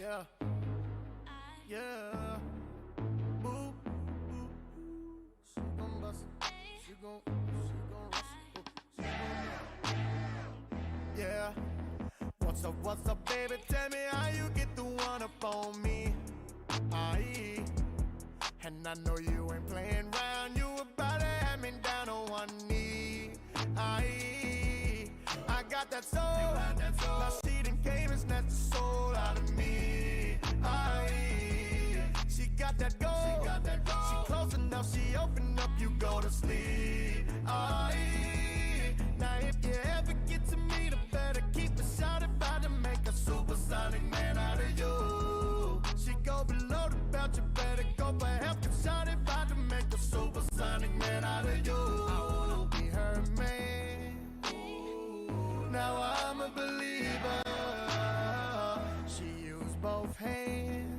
Yeah, yeah. Boo, boo, boo. She gon' bust it. She gon' rustle. She gon' yeah. What's up, baby? Tell me how you get the one up on me. Aye. And I know you ain't playing round. You about to have me down on one knee. Aye. I got that soul. Now she done came and snatched the soul out of me. Aye. She got that gold. She close enough, she open up, you go to sleep. Aye. Now if you ever get to meet her, better keep it shouted, about to make a supersonic man out of you. She go below the belt, you better go for help, cause shouted, about to make a supersonic man out of you. I wanna be her man. Now I'm a believer. She used both hands.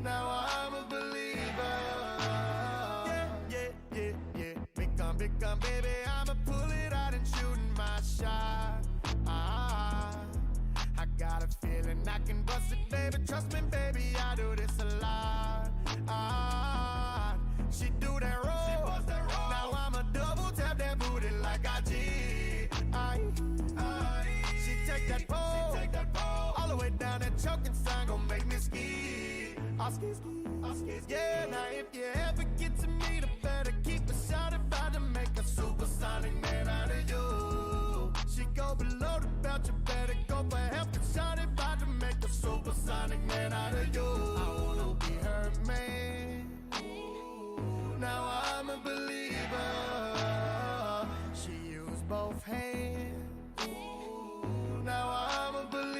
Now I'm a believer. Yeah. Big gun, baby, I'ma pull it out and shooting my shot. I got a feeling I can bust it, baby. Trust me, baby, I do this a lot. She do that roll. Now I'ma double tap that booty like I G. She take that pole all the way down that choking sign, gon' make me ski. I ski. Yeah, now if you ever get to meet her, better keep it shouted, about to make a supersonic man out of you. She go below the belt, you better go for help, cause shouted, about to make a supersonic man out of you. I wanna be her man. Now I'm a believer. She used both hands. Now I'm a believer.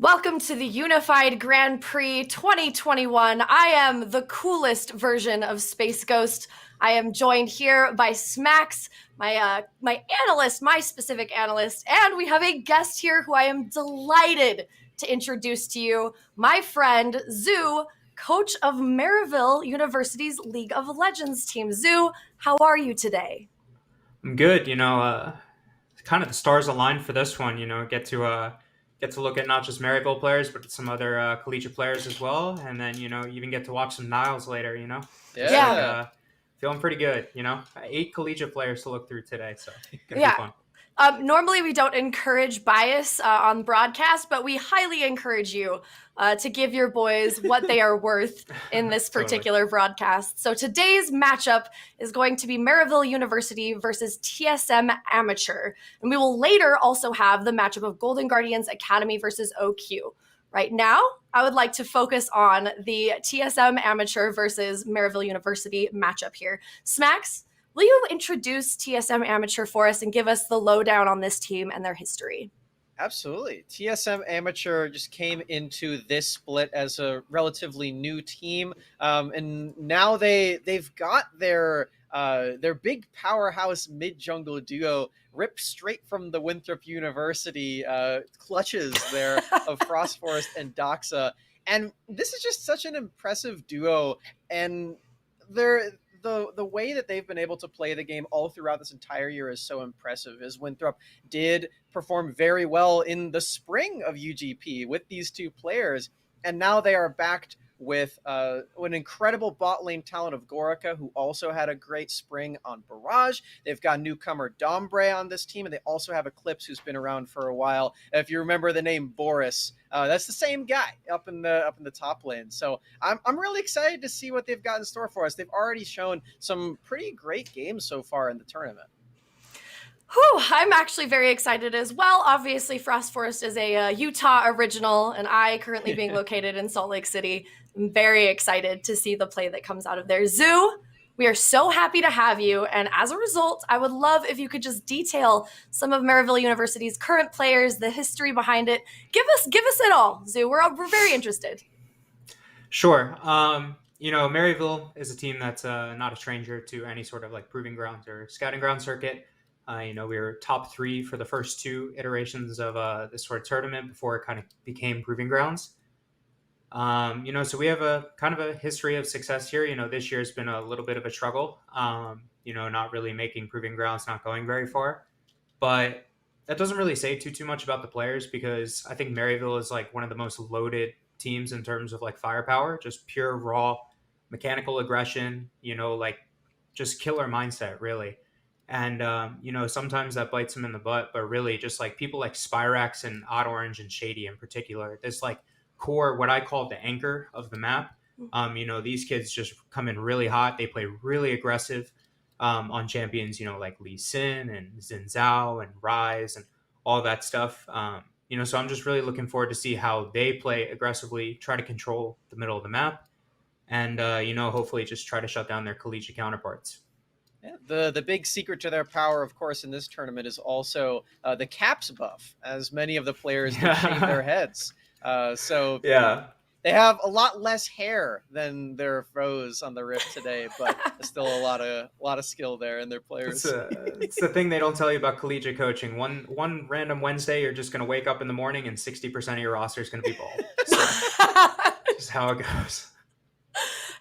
Welcome to the Unified Grand Prix 2021. I am the coolest version of Space Ghost. I am joined here by Smacks, my analyst, my specific analyst, and we have a guest here who I am delighted to introduce to you, my friend Zoo, coach of Maryville University's League of Legends team. Zoo, how are you today? I'm good. Kind of the stars aligned for this one. Get to look at not just Maryville players, but some other collegiate players as well, and then even get to watch some Niles later. Just like Yeah, Yeah. feeling pretty good. 8 collegiate players to look through today, so gonna be yeah. fun. Normally, we don't encourage bias on broadcast, but we highly encourage you to give your boys what they are worth in this Totally. particular broadcast. So today's matchup is going to be Maryville University versus TSM Amateur. And we will later also have the matchup of Golden Guardians Academy versus OQ. Right now, I would like to focus on the TSM Amateur versus Maryville University matchup here. Smacks, will you introduce TSM Amateur for us and give us the lowdown on this team and their history? Absolutely. TSM Amateur just came into this split as a relatively new team, and now they've got their big powerhouse mid jungle duo ripped straight from the Winthrop University clutches there of Frost Forest and Doxa, and this is just such an impressive duo, and they're. The way that they've been able to play the game all throughout this entire year is so impressive. As Winthrop did performed very well in the spring of UGP with these two players, and now they are backed with an incredible bot lane talent of Gorica, who also had a great spring on Barrage. They've got newcomer Dombre on this team, and they also have Eclipse, who's been around for a while. If you remember the name Boris, that's the same guy up in the top lane. So I'm really excited to see what they've got in store for us. They've already shown some pretty great games so far in the tournament. Whew, I'm actually very excited as well. Obviously, Frost Forest is a Utah original, and I currently being located in Salt Lake City. I'm very excited to see the play that comes out of there. Zoo, we are so happy to have you. And as a result, I would love if you could just detail some of Maryville University's current players, the history behind it. Give us it all, Zoo. We're very interested. Sure. Maryville is a team that's not a stranger to any sort of like proving grounds or scouting ground circuit. We were top three for the first two iterations of this sort of tournament before it kind of became proving grounds. So we have a kind of a history of success here. This year's been a little bit of a struggle. Not really making proving grounds, not going very far. But that doesn't really say too much about the players because I think Maryville is like one of the most loaded teams in terms of like firepower, just pure raw mechanical aggression. Like just killer mindset, really. And sometimes that bites them in the butt, but really just like people like Spyrax and Odd Orange and Shady in particular, this like core, what I call the anchor of the map. These kids just come in really hot. They play really aggressive on champions, like Lee Sin and Xin Zhao and Rise and all that stuff. So I'm just really looking forward to see how they play aggressively, try to control the middle of the map, and hopefully just try to shut down their collegiate counterparts. Yeah, the big secret to their power, of course, in this tournament is also the caps buff, as many of the players did shave their heads. So Yeah. they have a lot less hair than their foes on the Rift today, but still a lot of skill there in their It's players. it's the thing they don't tell you about collegiate coaching. One random Wednesday, you're just gonna wake up in the morning and 60% of your roster is gonna be bald. So just how it goes.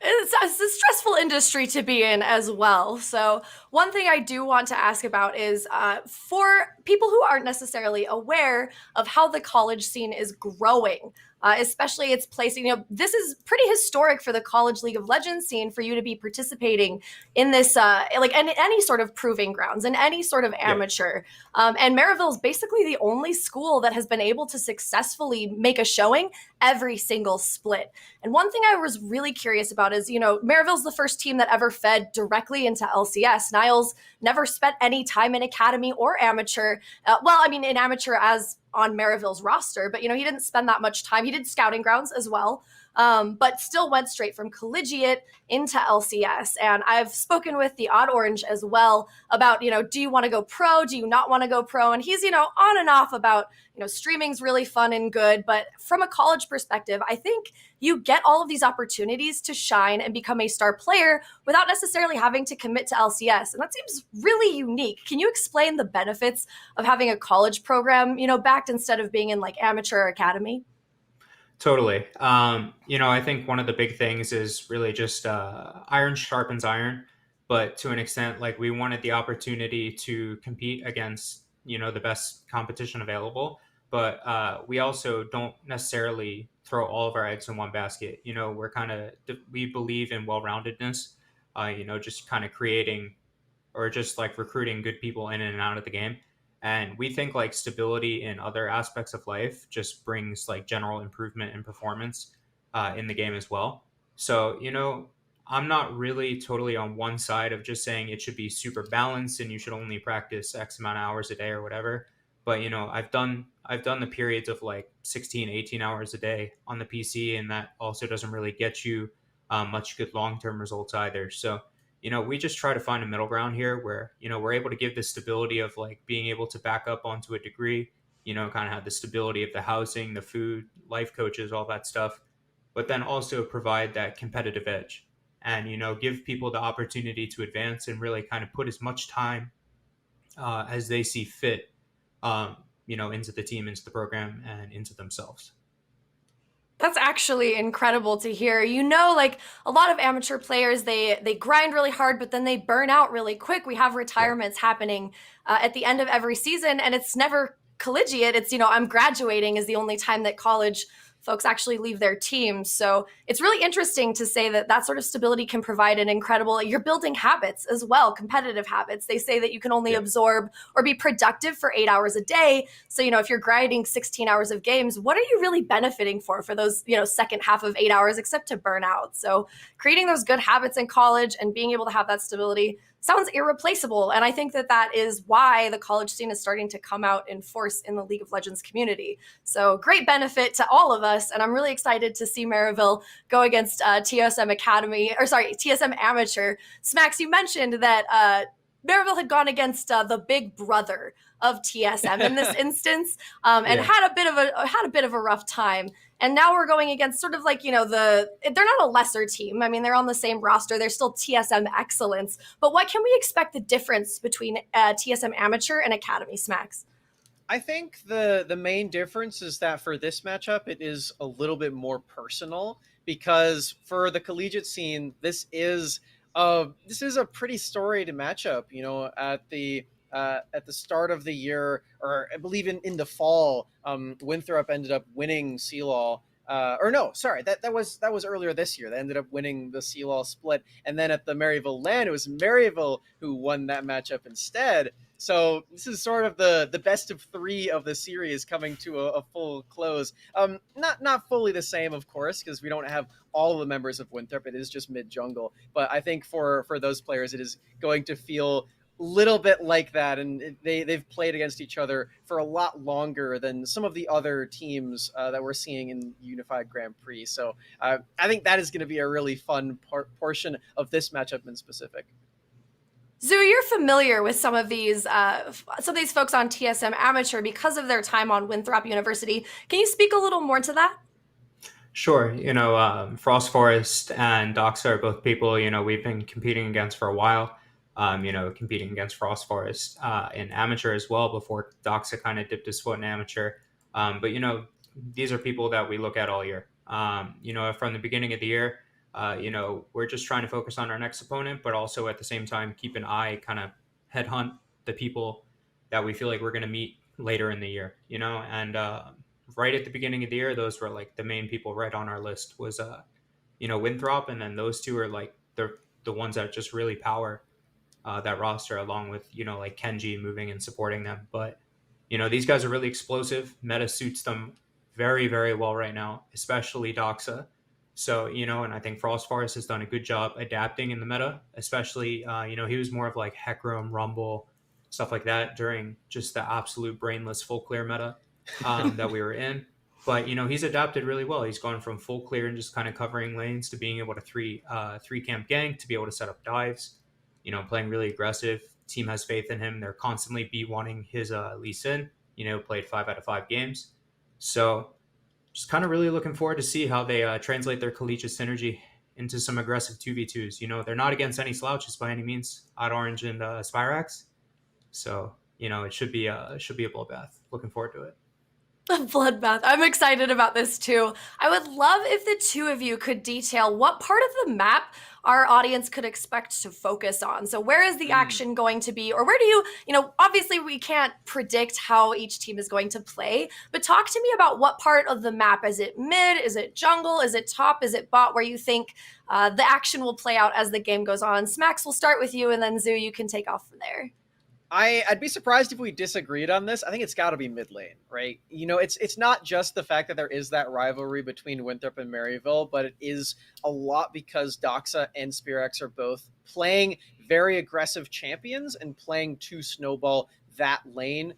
It's a stressful industry to be in as well. So, one thing I do want to ask about is for people who aren't necessarily aware of how the college scene is growing, especially its placing. This is pretty historic for the College League of Legends scene for you to be participating in this, like in any sort of proving grounds, in any sort of Yeah. amateur. And Maryville is basically the only school that has been able to successfully make a showing every single split. And one thing I was really curious about is, Maryville's the first team that ever fed directly into LCS. Niles never spent any time in academy or amateur. In amateur as on Maryville's roster, but he didn't spend that much time. He did scouting grounds as well, but still went straight from collegiate into LCS. And I've spoken with the Odd Orange as well about, do you want to go pro? Do you not want to go pro? And he's, on and off about, streaming's really fun and good. But from a college perspective, I think you get all of these opportunities to shine and become a star player without necessarily having to commit to LCS. And that seems really unique. Can you explain the benefits of having a college program, backed instead of being in like amateur or academy? Totally. I think one of the big things is really just iron sharpens iron, but to an extent, like we wanted the opportunity to compete against, the best competition available, but we also don't necessarily throw all of our eggs in one basket. We believe in well-roundedness, just kind of creating or just like recruiting good people in and out of the game. And we think like stability in other aspects of life just brings like general improvement in performance in the game as well. So, I'm not really totally on one side of just saying it should be super balanced and you should only practice X amount of hours a day or whatever. But, I've done the periods of like 16, 18 hours a day on the PC, and that also doesn't really get you much good long-term results either. So, we just try to find a middle ground here where, we're able to give the stability of like being able to back up onto a degree, kind of have the stability of the housing, the food, life coaches, all that stuff, but then also provide that competitive edge and, give people the opportunity to advance and really kind of put as much time as they see fit, into the team, into the program, and into themselves. That's actually incredible to hear. Like a lot of amateur players, they grind really hard, but then they burn out really quick. We have retirements happening at the end of every season, and it's never collegiate. It's, I'm graduating is the only time that college folks actually leave their teams. So it's really interesting to say that that sort of stability can provide an incredible, you're building habits as well, competitive habits. They say that you can only absorb or be productive for 8 hours a day. So, if you're grinding 16 hours of games, what are you really benefiting for those, second half of 8 hours, except to burn out? So creating those good habits in college and being able to have that stability sounds irreplaceable. And I think that that is why the college scene is starting to come out in force in the League of Legends community. So great benefit to all of us. And I'm really excited to see Maryville go against TSM Amateur. Smacks, you mentioned that Maryville had gone against the big brother of TSM in this instance, and had a bit of a rough time. And now we're going against sort of like, they're not a lesser team. I mean, they're on the same roster. They're still TSM excellence. But what can we expect the difference between TSM Amateur and Academy, Smacks? I think the main difference is that for this matchup, it is a little bit more personal, because for the collegiate scene, this is a pretty storied matchup. At the start of the year, or I believe in the fall, Winthrop ended up winning CLAW. That was earlier this year. They ended up winning the CLAW split, and then at the Maryville LAN, it was Maryville who won that matchup instead. So this is sort of the best of three of the series coming to a full close. Not fully the same, of course, because we don't have all the members of Winthrop. It is just mid jungle, but I think for those players, it is going to feel little bit like that, and they've played against each other for a lot longer than some of the other teams that we're seeing in Unified Grand Prix. So I think that is going to be a really fun portion of this matchup in specific. Zoo, you're familiar with some of these folks on TSM Amateur because of their time on Winthrop University. Can you speak a little more to that? Sure. Frost Forest and Doxa are both people, we've been competing against for a while. Competing against Frost Forest in amateur as well before Doxa kind of dipped his foot in amateur. But these are people that we look at all year. From the beginning of the year, we're just trying to focus on our next opponent, but also at the same time, keep an eye, kind of headhunt the people that we feel like we're going to meet later in the year, and right at the beginning of the year, those were like the main people right on our list was, Winthrop. And then those two are like the ones that just really power that roster, along with, like Kenji moving and supporting them. But, these guys are really explosive. Meta suits them very, very well right now, especially Doxa. So, and I think Frost Forest has done a good job adapting in the meta, especially, he was more of like Hecarim, Rumble, stuff like that during just the absolute brainless full clear meta. that we were in. But he's adapted really well. He's gone from full clear and just kind of covering lanes to being able to three camp gank, to be able to set up dives. Playing really aggressive. Team has faith in him. They're constantly B1ing his Lee Sin. Played 5 out of 5 games. So just kind of really looking forward to see how they translate their collegiate synergy into some aggressive 2v2s. They're not against any slouches by any means. Odd Orange and Spirax. So it should be a bloodbath. Looking forward to it. A bloodbath. I'm excited about this too. I would love if the two of you could detail what part of the map our audience could expect to focus on. So where is the action going to be? Or where do you obviously we can't predict how each team is going to play, but talk to me about what part of the map. Is it mid? Is it jungle? Is it top? Is it bot? Where you think the action will play out as the game goes on? Smacks, we'll start with you, and then Zoo, you can take off from there. I'd be surprised if we disagreed on this. I think it's got to be mid lane, right? It's not just the fact that there is that rivalry between Winthrop and Maryville, but it is a lot because Doxa and Spirax are both playing very aggressive champions and playing to snowball that lane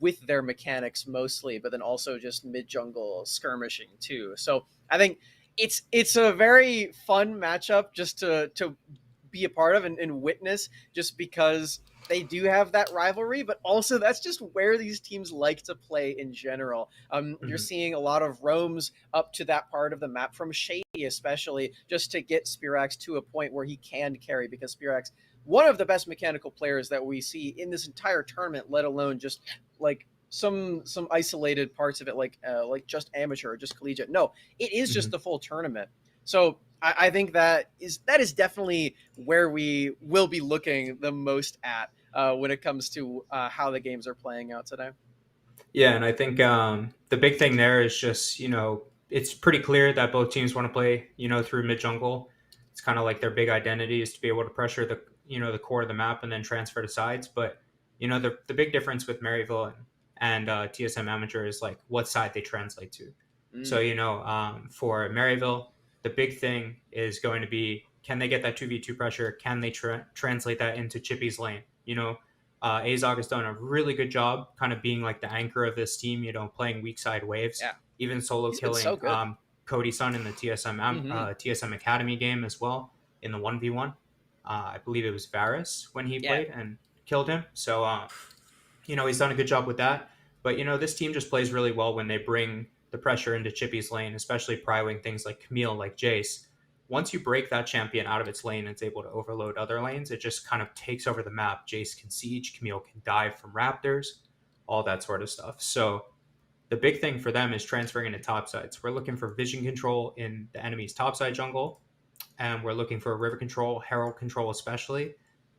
with their mechanics mostly, but then also just mid jungle skirmishing too. So I think it's a very fun matchup just to be a part of and witness, just because they do have that rivalry, but also that's just where these teams like to play in general. You're seeing a lot of roams up to that part of the map from Shady, especially, just to get Spirax to a point where he can carry, because Spirax, one of the best mechanical players that we see in this entire tournament, let alone just like some isolated parts of it, like just amateur or just collegiate. No, it is just the full tournament. So I think that is definitely where we will be looking the most at when it comes to how the games are playing out today. Yeah, and I think the big thing there is just, it's pretty clear that both teams want to play, through mid jungle. It's kind of like their big identity is to be able to pressure the, the core of the map and then transfer to sides. But, the big difference with Maryville and TSM Amateur is like what side they translate to. So, for Maryville, the big thing is going to be, can they get that 2v2 pressure? Can they translate that into Chippy's lane? Azog has done a really good job kind of being like the anchor of this team, playing weak side waves, even solo killing so Cody Sun in the TSM Academy game as well in the 1v1. I believe it was Varus when he played and killed him. So, he's done a good job with that. But, this team just plays really well when they bring the pressure into Chippy's lane, especially prying things like Camille, like Jace. Once you break that champion out of its lane, it's able to overload other lanes. It just kind of takes over the map. Jace can siege, Camille can dive from raptors, all that sort of stuff. So the big thing for them is transferring into top sides. We're looking for vision control in the enemy's topside jungle, and we're looking for river control, herald control especially,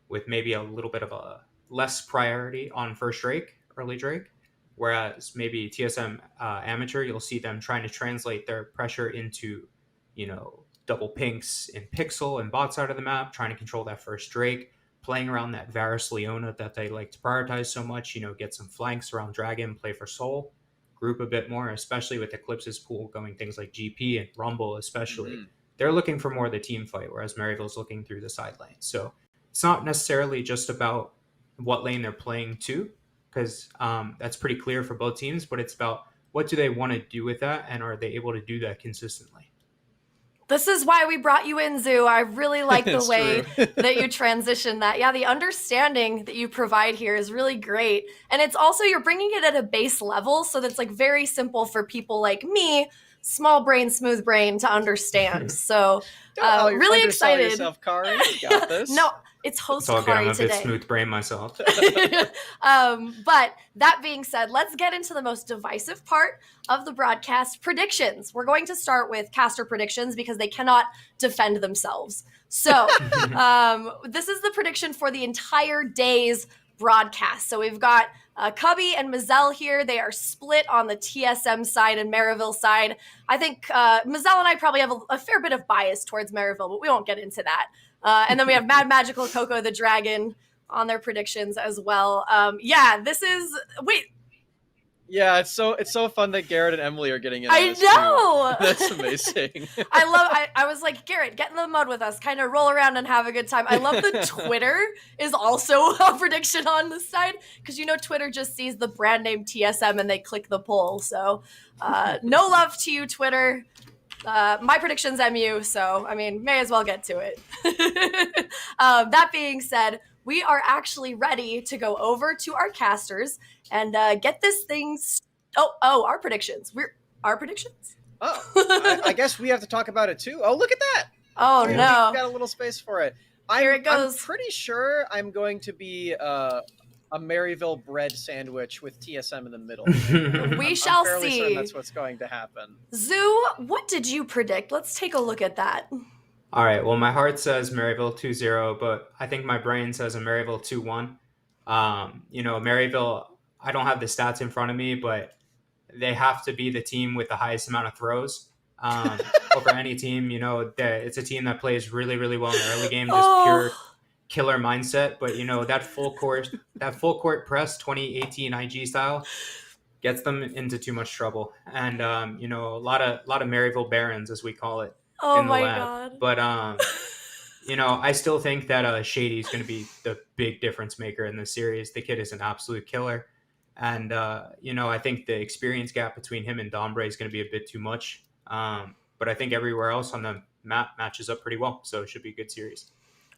with maybe a little bit of a less priority on first Drake, early Drake. Whereas maybe TSM Amateur, you'll see them trying to translate their pressure into, double pinks in Pixel and bot side of the map, trying to control that first Drake, playing around that Varus Leona that they like to prioritize so much, get some flanks around Dragon, play for Soul, group a bit more, especially with Eclipse's pool going things like GP and Rumble especially. They're looking for more of the team fight, whereas Maryville's looking through the side lane. So it's not necessarily just about what lane they're playing to, because that's pretty clear for both teams, but it's about what do they want to do with that, and are they able to do that consistently? This is why we brought you in, Zoo. I really like the way that you transition that. Yeah, the understanding that you provide here is really great. And it's also, you're bringing it at a base level, so that's like very simple for people like me, small brain, smooth brain, to understand. So really excited. Yourself, Kari. You got this. No, it's host Kari today. I'm a bit smooth brain myself. But that being said, let's get into the most divisive part of the broadcast, predictions. We're going to start with caster predictions because they cannot defend themselves. So this is the prediction for the entire day's broadcast. So we've got Cubby and Mazel here. They are split on the TSM side and Maryville side. I think Mazel and I probably have a fair bit of bias towards Maryville, but we won't get into that. And then we have Mad Magical Coco the Dragon on their predictions as well. This is... Wait. Yeah, it's so fun that Garrett and Emily are getting in on I this too. know. That's amazing. I was like, Garrett, get in the mud with us, kind of roll around and have a good time. I love the Twitter is also a prediction on this side, because Twitter just sees the brand name TSM and they click the poll. So no love to you, Twitter. My prediction's MU, so I mean, may as well get to it. That being said, we are actually ready to go over to our casters and get this thing. Our predictions. Our predictions. I guess we have to talk about it too. Oh, look at that! Oh We no! got a little space for it. Here it I'm goes. pretty sure I'm going to be a Maryville bread sandwich with TSM in the middle. We shall I'm fairly see. certain that's what's going to happen. Zoo, what did you predict? Let's take a look at that. All right. Well, my heart says Maryville 2-0, but I think my brain says a Maryville 2-1. Maryville, I don't have the stats in front of me, but they have to be the team with the highest amount of throws over any team. It's a team that plays really, really well in the early game, just pure killer mindset. But that full court press 2018 IG style gets them into too much trouble. And a lot of Maryville Barons, as we call it, in the lab. God. But I still think that Shady is going to be the big difference maker in this series. The kid is an absolute killer. And, I think the experience gap between him and Dombre is going to be a bit too much. But I think everywhere else on the map matches up pretty well. So it should be a good series.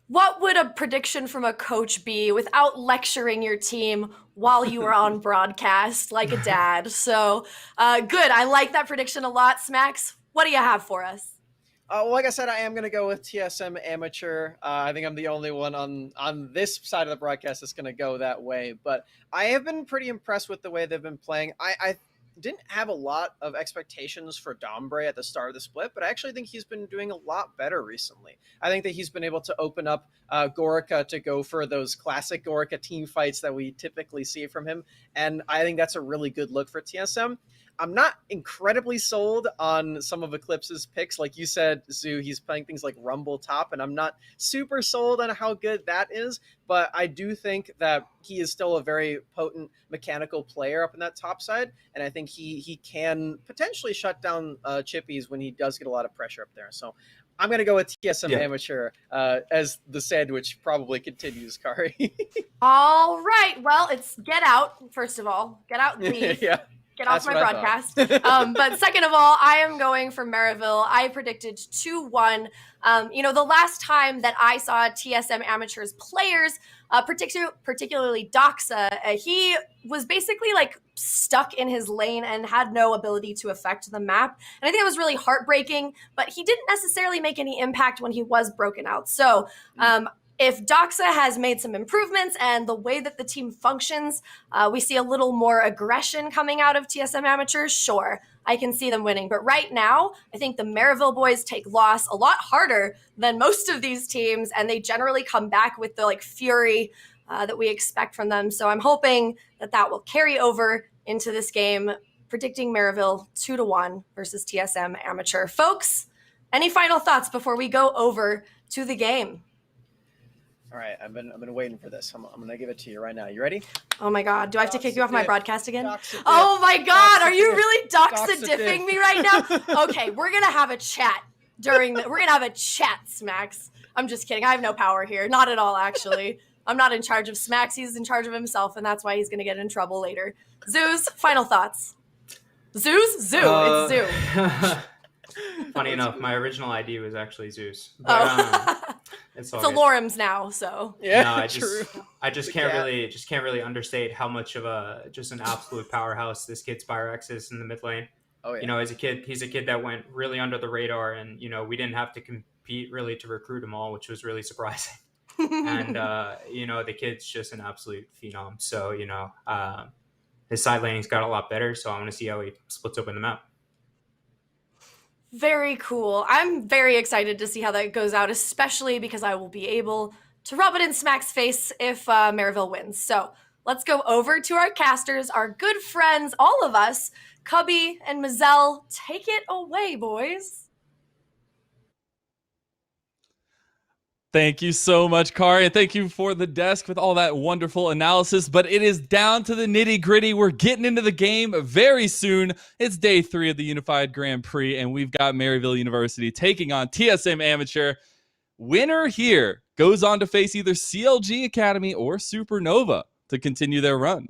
What would a prediction from a coach be without lecturing your team while you were on broadcast like a dad? So good. I like that prediction a lot. Smacks, what do you have for us? Well, like I said, I am going to go with TSM Amateur. I think I'm the only one on this side of the broadcast that's going to go that way. But I have been pretty impressed with the way they've been playing. I didn't have a lot of expectations for Dombre at the start of the split, but I actually think he's been doing a lot better recently. I think that he's been able to open up Gorica to go for those classic Gorica team fights that we typically see from him. And I think that's a really good look for TSM. I'm not incredibly sold on some of Eclipse's picks. Like you said, Zoo, he's playing things like Rumble Top, and I'm not super sold on how good that is. But I do think that he is still a very potent mechanical player up in that top side, and I think he can potentially shut down Chippies when he does get a lot of pressure up there. So I'm going to go with TSM Amateur as the sandwich probably continues, Kari. All right. Well, it's get out, first of all. Get out and leave. Yeah. Get off my broadcast. But second of all, I am going for Maryville. I predicted 2-1. The last time that I saw TSM Amateurs players, particularly Doxa, he was basically like stuck in his lane and had no ability to affect the map. And I think it was really heartbreaking, but he didn't necessarily make any impact when he was broken out. So if Doxa has made some improvements and the way that the team functions, we see a little more aggression coming out of TSM Amateurs, sure, I can see them winning. But right now, I think the Maryville boys take loss a lot harder than most of these teams, and they generally come back with the fury that we expect from them. So I'm hoping that will carry over into this game, predicting Maryville 2-1 versus TSM Amateur. Folks, any final thoughts before we go over to the game? All right, I've been waiting for this. I'm going to give it to you right now. You ready? Oh my God, do I have to kick you off my broadcast again? Oh my God, are you really doxa-diffing me right now? Okay, we're going to have a chat we're going to have a chat, Smacks. I'm just kidding. I have no power here. Not at all, actually. I'm not in charge of Smacks. He's in charge of himself, and that's why he's going to get in trouble later. Zeus, final thoughts. Zeus? Zoo. It's Zoo. Funny enough, my original ID was actually Zeus. But, it's a Lorem's now, so yeah, no, I just can't really understate how much of just an absolute powerhouse this kid Spyrex is in the mid lane. Oh yeah. As a kid, he's a kid that went really under the radar, and we didn't have to compete really to recruit him all, which was really surprising. And the kid's just an absolute phenom. So his side laning's got a lot better. So I want to see how he splits open the map. Very cool. I'm very excited to see how that goes out, especially because I will be able to rub it in Smack's face if Maryville wins. So let's go over to our casters, our good friends, all of us, Cubby and Mazel. Take it away, boys. Thank you so much, Kari, and thank you for the desk with all that wonderful analysis. But it is down to the nitty-gritty. We're getting into the game very soon. It's day 3 of the Unified Grand Prix, and we've got Maryville University taking on TSM Amateur. Winner here goes on to face either CLG Academy or Supernova to continue their run.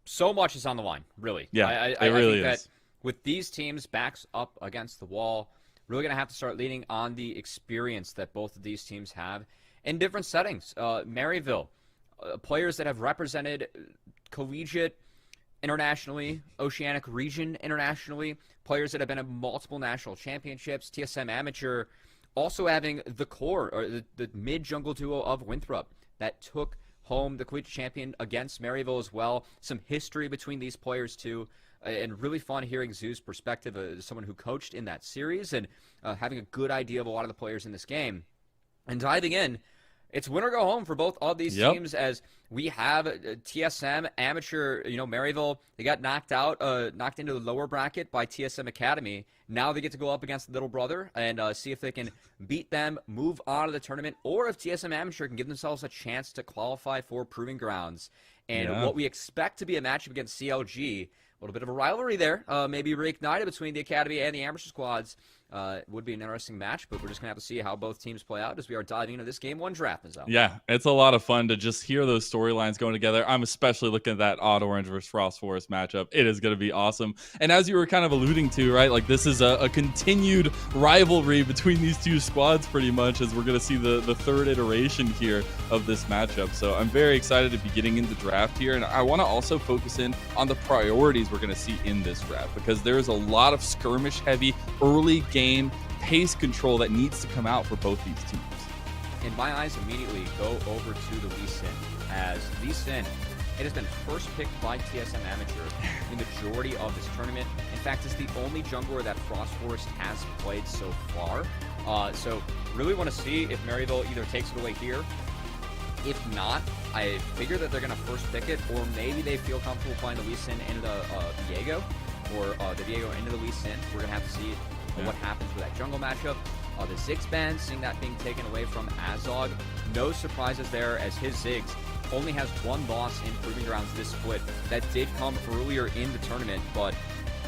So much is on the line, really. Yeah, I really think is. that with these teams backs up against the wall, really going to have to start leaning on the experience that both of these teams have in different settings. Maryville, players that have represented collegiate internationally, Oceanic region internationally, players that have been in multiple national championships. TSM Amateur also having the core, or the mid-jungle duo of Winthrop that took home the collegiate champion against Maryville as well. Some history between these players too. And really fun hearing Zoo's perspective as someone who coached in that series and having a good idea of a lot of the players in this game. And diving in, it's win or go home for both of these teams, as we have TSM Amateur, Maryville, they got knocked into the lower bracket by TSM Academy. Now they get to go up against the little brother and see if they can beat them, move on to the tournament, or if TSM Amateur can give themselves a chance to qualify for Proving Grounds. And what we expect to be a matchup against CLG, a little bit of a rivalry there, maybe reignited between the Academy and the Amateur squads. Would be an interesting match, but we're just going to have to see how both teams play out as we are diving into this Game 1 draft. Yeah, it's a lot of fun to just hear those storylines going together. I'm especially looking at that Odd Orange versus Frost Forest matchup. It is going to be awesome. And as you were kind of alluding to, right, like this is a continued rivalry between these two squads pretty much, as we're going to see the third iteration here of this matchup. So I'm very excited to be getting into the draft here. And I want to also focus in on the priorities we're going to see in this draft, because there's a lot of skirmish heavy early game pace control that needs to come out for both these teams. In my eyes, immediately go over to the Lee Sin, as Lee Sin, it has been first picked by TSM Amateur in the majority of this tournament. In fact, it's the only jungler that Frost Forest has played so far. So really want to see if Maryville either takes it away here. If not, I figure that they're going to first pick it, or maybe they feel comfortable playing the Lee Sin into the Viego, or the Viego into the Lee Sin. We're going to have to see what happens with that jungle matchup. The Ziggs ban, seeing that being taken away from Azog. No surprises there, as his Ziggs only has one loss in Proving Grounds this split. That did come earlier in the tournament, but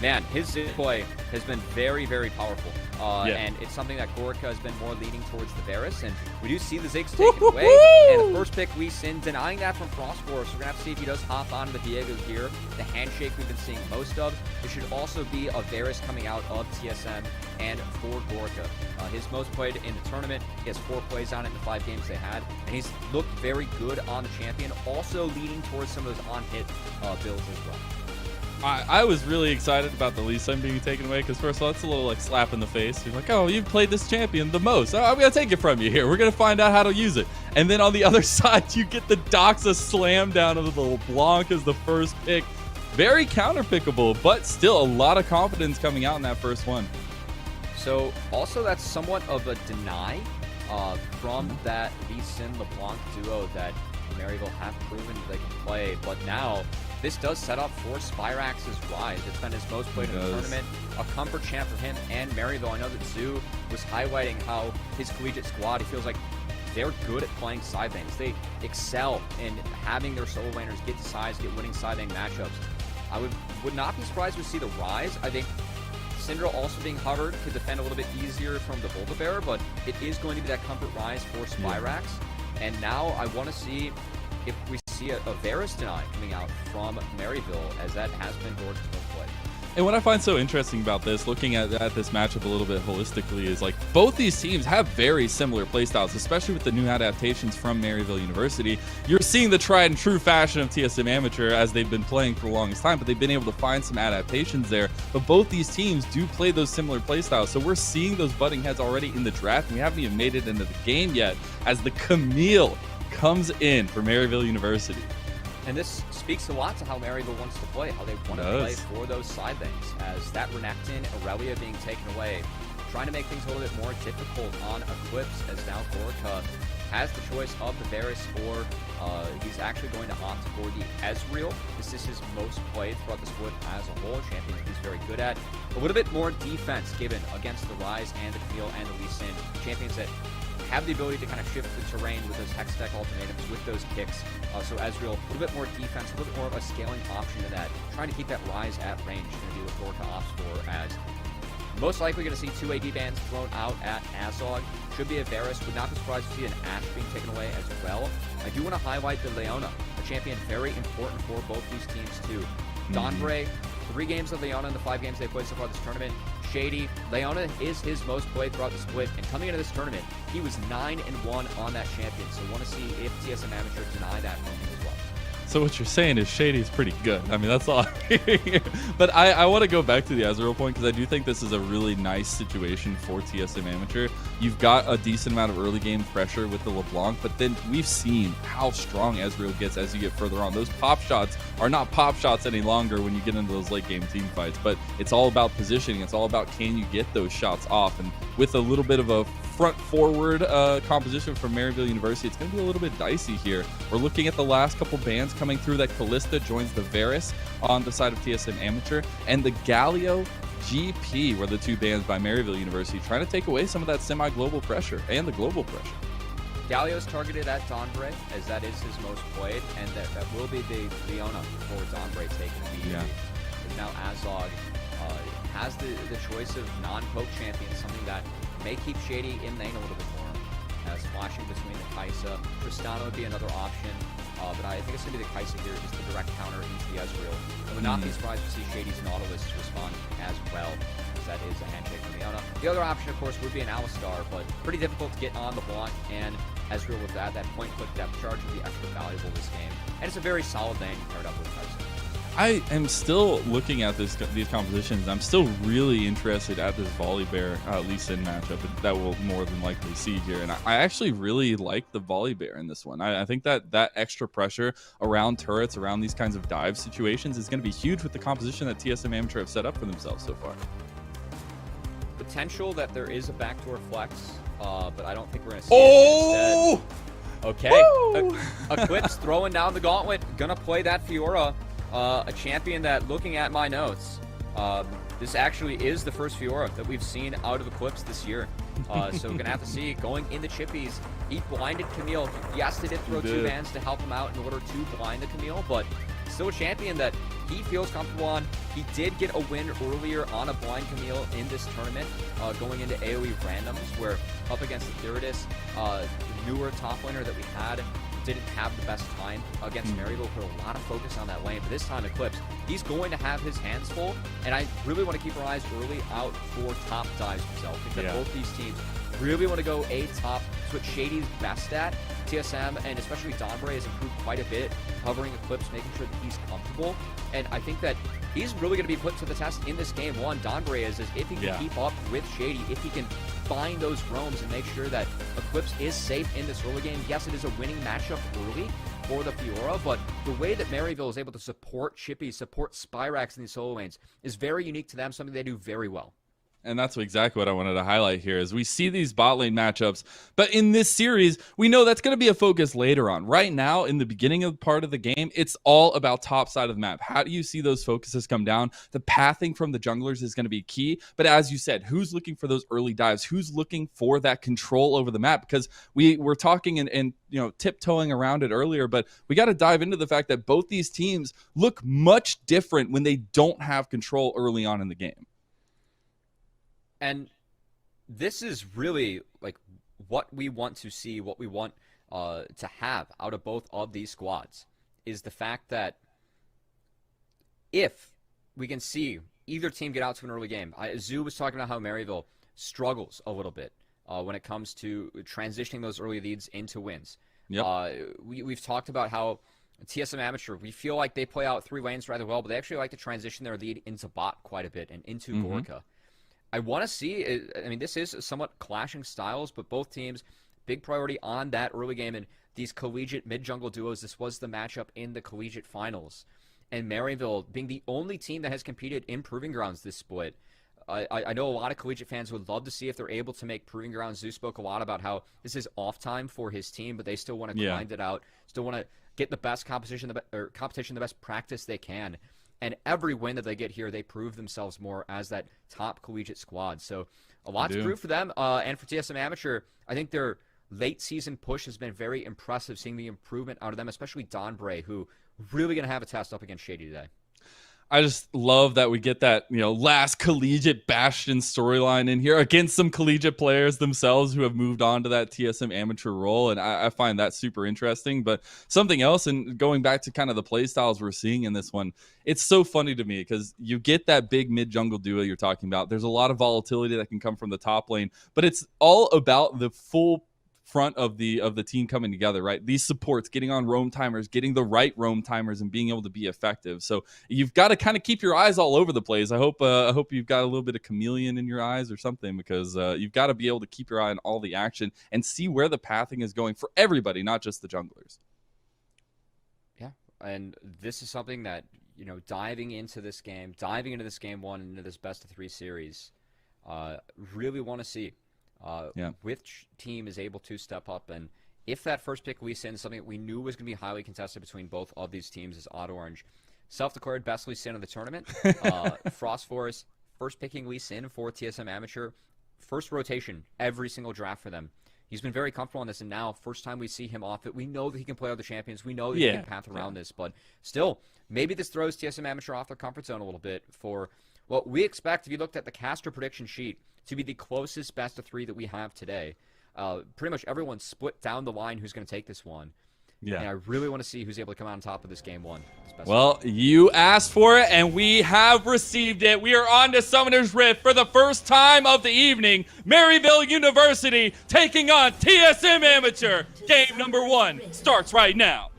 man, his Ziggs play has been very, very powerful. And it's something that Gorka has been more leaning towards the Varus, and we do see the Ziggs taken away. And the first pick, Lee Sin, denying that from Frost Forest. We're going to have to see if he does hop onto the Viego here. The handshake we've been seeing most of. There should also be a Varus coming out of TSM and for Gorka. His most played in the tournament. He has 4 plays on it in the 5 games they had, and he's looked very good on the champion, also leaning towards some of those on-hit builds as well. I was really excited about the Lee Sin being taken away, because first of all, it's a little like slap in the face. You're like, oh, you've played this champion the most. I'm going to take it from you here. We're going to find out how to use it. And then on the other side, you get the Doxa slam down of the LeBlanc as the first pick. Very counter-pickable, but still a lot of confidence coming out in that first one. So also that's somewhat of a deny from that Lee Sin LeBlanc duo that Maryville have proven they can play. But now this does set up for Spyrax's rise. It's been his most played in the tournament. A comfort champ for him and Maryville. I know that Zoo was highlighting how his collegiate squad, he feels like they're good at playing side lanes. They excel in having their solo laners get to sides, get winning side lane matchups. I would not be surprised to see the rise. I think Syndra also being hovered could defend a little bit easier from the Volta Bear, but it is going to be that comfort rise for Spyrax. And now I want to see if we see a Varus deny coming out from Maryville, as that has been Gork's most played. And what I find so interesting about this, looking at this matchup a little bit holistically, is like both these teams have very similar playstyles, especially with the new adaptations from Maryville University. You're seeing the tried and true fashion of TSM Amateur as they've been playing for the longest time, but they've been able to find some adaptations there. But both these teams do play those similar playstyles, so we're seeing those butting heads already in the draft, and we haven't even made it into the game yet as the Camille comes in for Maryville University. And this speaks a lot to how Maryville wants to play, how they want to play for those side lanes, as that Renekton, Aurelia being taken away, trying to make things a little bit more difficult on Eclipse, as now Gorka has the choice of the Varus, or he's actually going to opt for the Ezreal. This is his most played throughout the split as a whole, champion that he's very good at. A little bit more defense given against the Ryze and the Camille and the Lee Sin, champions that have the ability to kind of shift the terrain with those Hex Tech ultimatums, with those kicks. So Ezreal, a little bit more defense, a little bit more of a scaling option to that, trying to keep that Ryze at range. Going to be what Gorka opts for, as most likely going to see 2 AD bans thrown out at Azog. Should be a Varus. Would not be surprised to see an Ashe being taken away as well. I do want to highlight the Leona, a champion very important for both these teams too. Donbray, 3 games of Leona in the 5 games they played so far this tournament. Shady, Leona is his most played throughout the split, and coming into this tournament, he was 9-1 on that champion. So want to see if TSM Amateur deny that from him as well. So what you're saying is Shady's pretty good. I mean, that's all I'm hearing here. But I want to go back to the Ezreal point, because I do think this is a really nice situation for TSM Amateur. You've got a decent amount of early game pressure with the LeBlanc, but then we've seen how strong Ezreal gets as you get further on. Those pop shots are not pop shots any longer when you get into those late game team fights, but it's all about positioning. It's all about, can you get those shots off? And with a little bit of a front forward composition from Maryville University, it's going to be a little bit dicey here. We're looking at the last couple bans coming through. That Callista joins the Varus on the side of TSM Amateur, and the Galio GP were the 2 bans by Maryville University, trying to take away some of that semi-global pressure and the global pressure. Galio's targeted at Donbray, as that is his most played, and that will be the Leona for Donbray taken immediately. Because now Azog has the choice of non-poke champions, something that may keep Shady in lane a little bit more. As flashing between the Kai'Sa, Tristana would be another option, but I think it's going to be the Kai'Sa here, just the direct counter into the Ezreal. I would not be surprised to see Shady's Nautilus respond as well, as that is a handshake from Leona. The other option, of course, would be an Alistar, but pretty difficult to get on the block, and Ezreal with that point-click depth charge would be extra valuable this game. And it's a very solid lane paired up with Kai'Sa. I am still looking at these compositions. I'm still really interested at this Volibear Lee Sin matchup that we'll more than likely see here. And I actually really like the Volibear in this one. I think that extra pressure around turrets, around these kinds of dive situations is going to be huge with the composition that TSM Amateur have set up for themselves so far. Potential that there is a backdoor flex, but I don't think we're going to see it instead. Okay, Eclipse throwing down the gauntlet, gonna play that Fiora. A champion that, looking at my notes, this actually is the first Fiora that we've seen out of Eclipse this year. So we're going to have to see, going into Chippies, he blinded Camille. Yes, they did throw 2 bans to help him out in order to blind the Camille, but still a champion that he feels comfortable on. He did get a win earlier on a blind Camille in this tournament, going into AoE randoms, where up against the Gyarados, the newer top laner that we had, didn't have the best time against Maryville, put a lot of focus on that lane. But this time, Eclipse, he's going to have his hands full, and I really want to keep our eyes early out for top dives himself. I think that both these teams really want to go A top. It's what Shady's best at. TSM and especially Donbray has improved quite a bit, covering Eclipse, making sure that he's comfortable. And I think that he's really going to be put to the test in this game. One, Donbray is if he can keep up with Shady, if he can find those roams and make sure that Eclipse is safe in this early game. Yes, it is a winning matchup early for the Fiora, but the way that Maryville is able to support Chippy, support Spyrax in these solo lanes is very unique to them, something they do very well. And that's exactly what I wanted to highlight here, is we see these bot lane matchups, but in this series, we know that's going to be a focus later on. Right now, in the beginning of part of the game, it's all about top side of the map. How do you see those focuses come down? The pathing from the junglers is going to be key, but as you said, who's looking for those early dives? Who's looking for that control over the map? Because we were talking and tiptoeing around it earlier, but we got to dive into the fact that both these teams look much different when they don't have control early on in the game. And this is really like what we want to see, what we want to have out of both of these squads, is the fact that if we can see either team get out to an early game. Zoo was talking about how Maryville struggles a little bit when it comes to transitioning those early leads into wins. Yep. We've talked about how TSM Amateur, we feel like they play out 3 lanes rather well, but they actually like to transition their lead into bot quite a bit and into Gorka. I want to see, I mean, this is somewhat clashing styles, but both teams, big priority on that early game. And these collegiate mid-jungle duos, this was the matchup in the collegiate finals. And Maryville, being the only team that has competed in Proving Grounds this split, I know a lot of collegiate fans would love to see if they're able to make Proving Grounds. Zeus spoke a lot about how this is off time for his team, but they still want to grind it out, still want to get the best competition, the best practice they can. And every win that they get here, they prove themselves more as that top collegiate squad. So a lot to prove for them. And for TSM Amateur, I think their late season push has been very impressive, seeing the improvement out of them, especially Don Bray, who really going to have a test up against Shady today. I just love that we get that, last collegiate bastion storyline in here against some collegiate players themselves who have moved on to that TSM amateur role. And I find that super interesting. But something else, and going back to kind of the play styles we're seeing in this one, it's so funny to me because you get that big mid jungle duo you're talking about. There's a lot of volatility that can come from the top lane, but it's all about the full front of the team coming together, right? These supports, getting on roam timers, getting the right roam timers, and being able to be effective. So you've got to kind of keep your eyes all over the place. I hope you've got a little bit of chameleon in your eyes or something, because you've got to be able to keep your eye on all the action and see where the pathing is going for everybody, not just the junglers. Yeah, and this is something that, diving into this game one, into this best of 3 series, really want to see. Which team is able to step up, and if that first pick Lee Sin, something that we knew was going to be highly contested between both of these teams, is Odd Orange, self-declared best Lee Sin of the tournament. Frost Forest first picking Lee Sin for TSM Amateur, first rotation every single draft for them. He's been very comfortable on this, and now first time we see him off it, we know that he can play other champions. We know that he can path around this, but still, maybe this throws TSM Amateur off their comfort zone a little bit for what we expect. If you looked at the caster prediction sheet, to be the closest best of 3 that we have today. Pretty much everyone's split down the line who's going to take this one. Yeah. And I really want to see who's able to come out on top of this game 1. Well, you asked for it, and we have received it. We are on to Summoner's Rift for the first time of the evening. Maryville University taking on TSM Amateur. Game number 1 starts right now.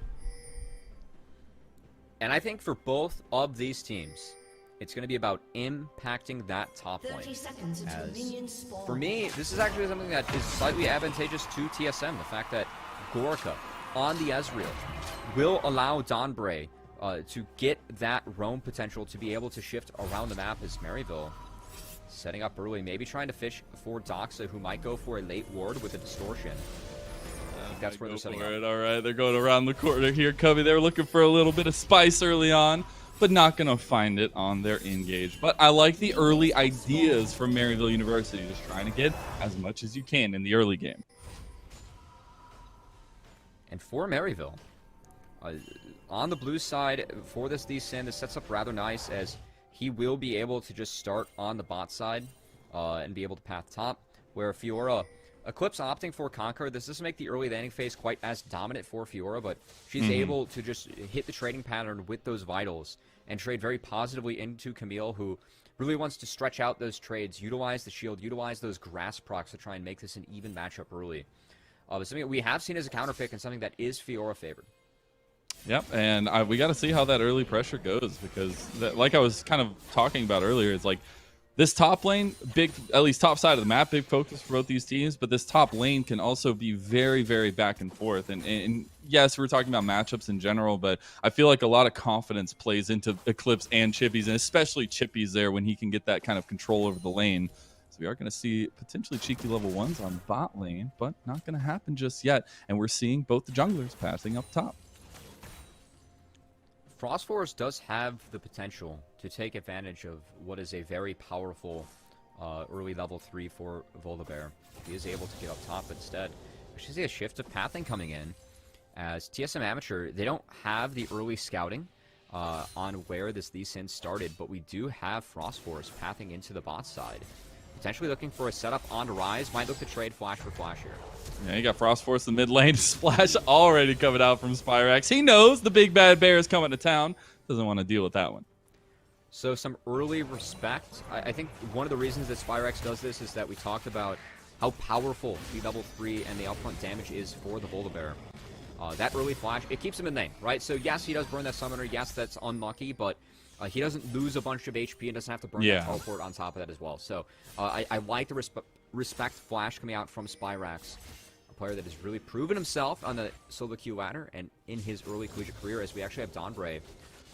And I think for both of these teams, it's going to be about impacting that top lane. For me, this is actually something that is slightly advantageous to TSM. The fact that Gorka on the Ezreal will allow Don Bray to get that roam potential to be able to shift around the map, as Maryville setting up early, maybe trying to fish for Doxa, who might go for a late ward with a distortion. I think that's where they're setting up. All right, they're going around the corner here, Covey. They're looking for a little bit of spice early on, but not going to find it on their engage. But I like the early ideas from Maryville University, just trying to get as much as you can in the early game. And for Maryville, on the blue side, for this Lee Sin, this sets up rather nice, as he will be able to just start on the bot side and be able to path top, where Fiora, Eclipse opting for Conquer. This doesn't make the early laning phase quite as dominant for Fiora, but she's able to just hit the trading pattern with those vitals and trade very positively into Camille, who really wants to stretch out those trades, utilize the shield, utilize those grass procs to try and make this an even matchup early. But something that we have seen as a counter pick, and something that is Fiora favored. Yep, and we got to see how that early pressure goes, because like I was kind of talking about earlier, it's like this top lane, big, at least top side of the map, big focus for both these teams, but this top lane can also be very, very back and forth. And yes, we're talking about matchups in general, but I feel like a lot of confidence plays into Eclipse and Chippy's, and especially Chippy's there when he can get that kind of control over the lane. So we are going to see potentially cheeky level 1s on bot lane, but not going to happen just yet. And we're seeing both the junglers passing up top. Frost Forest does have the potential to take advantage of what is a very powerful early level 3 for Volibear. He is able to get up top, but instead we should see a shift of pathing coming in, as TSM Amateur, they don't have the early scouting on where this Lee Sin started, but we do have Frost Forest pathing into the bot side, potentially looking for a setup on Rise. Might look to trade flash for flash here. Yeah, you got Frost Force in the mid lane. Splash already coming out from Spyrax. He knows the big bad bear is coming to town. Doesn't want to deal with that one. So some early respect. I think one of the reasons that Spyrax does this is that we talked about how powerful the level 3 and the upfront damage is for the Volibear. That early flash, it keeps him in lane, right? So yes, he does burn that summoner. Yes, that's unlucky, but he doesn't lose a bunch of HP and doesn't have to burn that teleport on top of that as well. So I like the respect flash coming out from Spyrax, a player that has really proven himself on the solo queue ladder and in his early collegiate career, as we actually have Don Bray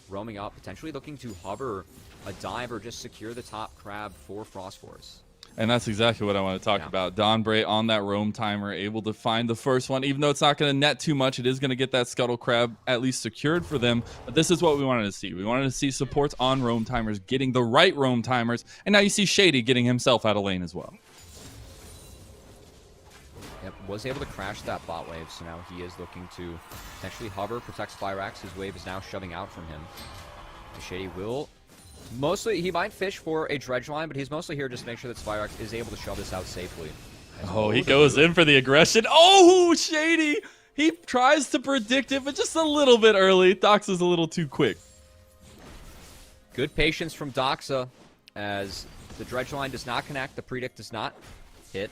roaming up, potentially looking to hover a dive or just secure the top crab for Frost Force. And that's exactly what I want to talk about. Donbray on that roam timer, able to find the first one. Even though it's not going to net too much, it is going to get that scuttle crab at least secured for them. But this is what we wanted to see. We wanted to see supports on roam timers, getting the right roam timers. And now you see Shady getting himself out of lane as well. Yep, was able to crash that bot wave, so now he is looking to potentially hover, protect Spyrax. His wave is now shoving out from him. Shady will... Mostly, he might fish for a dredge line, but he's mostly here just to make sure that Spyrax is able to shove this out safely. Oh, he goes in for the aggression. Oh, Shady! He tries to predict it, but just a little bit early. Doxa's a little too quick. Good patience from Doxa as the dredge line does not connect, the predict does not hit.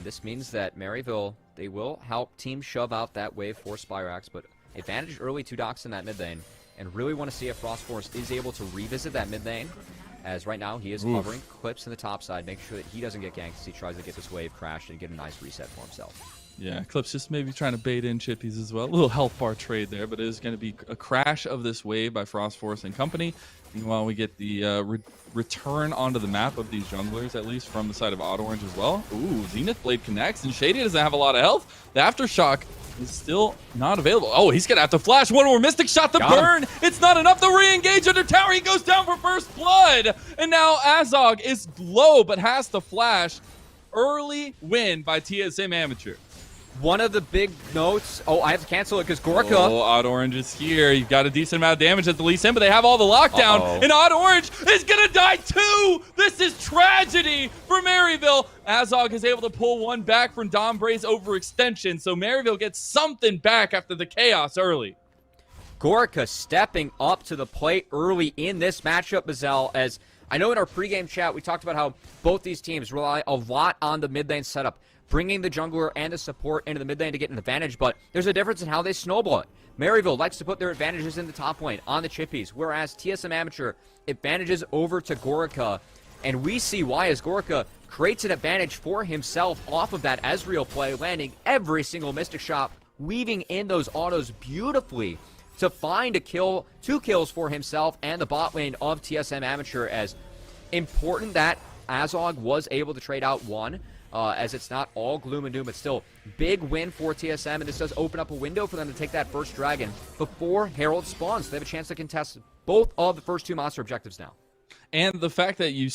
This means that Maryville, they will help team shove out that wave for Spyrax, but advantage early to Doxa in that mid lane. And really want to see if Frost Force is able to revisit that mid lane, as right now he is covering Clips in the top side, making sure that he doesn't get ganked as he tries to get this wave crashed and get a nice reset for himself. Yeah, Clips just maybe trying to bait in chippies as well. A little health bar trade there, but it is going to be a crash of this wave by Frost Force and company. Meanwhile, we get the return onto the map of these junglers, at least from the side of Auto Orange as well. Ooh, Zenith Blade connects, and Shady doesn't have a lot of health. The Aftershock is still not available. Oh, he's going to have to flash. One more Mystic Shot. The burn. It's not enough. The re-engage under tower. He goes down for first blood. And now Azog is low, but has to flash. Early win by TSM Amateur. One of the big notes... Oh, I have to cancel it because Gorka... Oh, Odd Orange is here. You've got a decent amount of damage at the Lee Sin, but they have all the lockdown. And Odd Orange is going to die too! This is tragedy for Maryville. Azog is able to pull one back from Dombray's overextension, so Maryville gets something back after the chaos early. Gorka stepping up to the plate early in this matchup, Bazell, as I know in our pregame chat we talked about how both these teams rely a lot on the mid lane setup, bringing the jungler and the support into the mid lane to get an advantage, but there's a difference in how they snowball it. Maryville likes to put their advantages in the top lane, on the chippies, whereas TSM Amateur advantages over to Gorka, and we see why as Gorka creates an advantage for himself off of that Ezreal play, landing every single Mystic Shot, weaving in those autos beautifully to find a kill, 2 kills for himself and the bot lane of TSM Amateur, as important that Azog was able to trade out one, as it's not all gloom and doom, but still big win for TSM, and this does open up a window for them to take that first dragon before Herald spawns. They have a chance to contest both of the first 2 monster objectives now. And the fact that you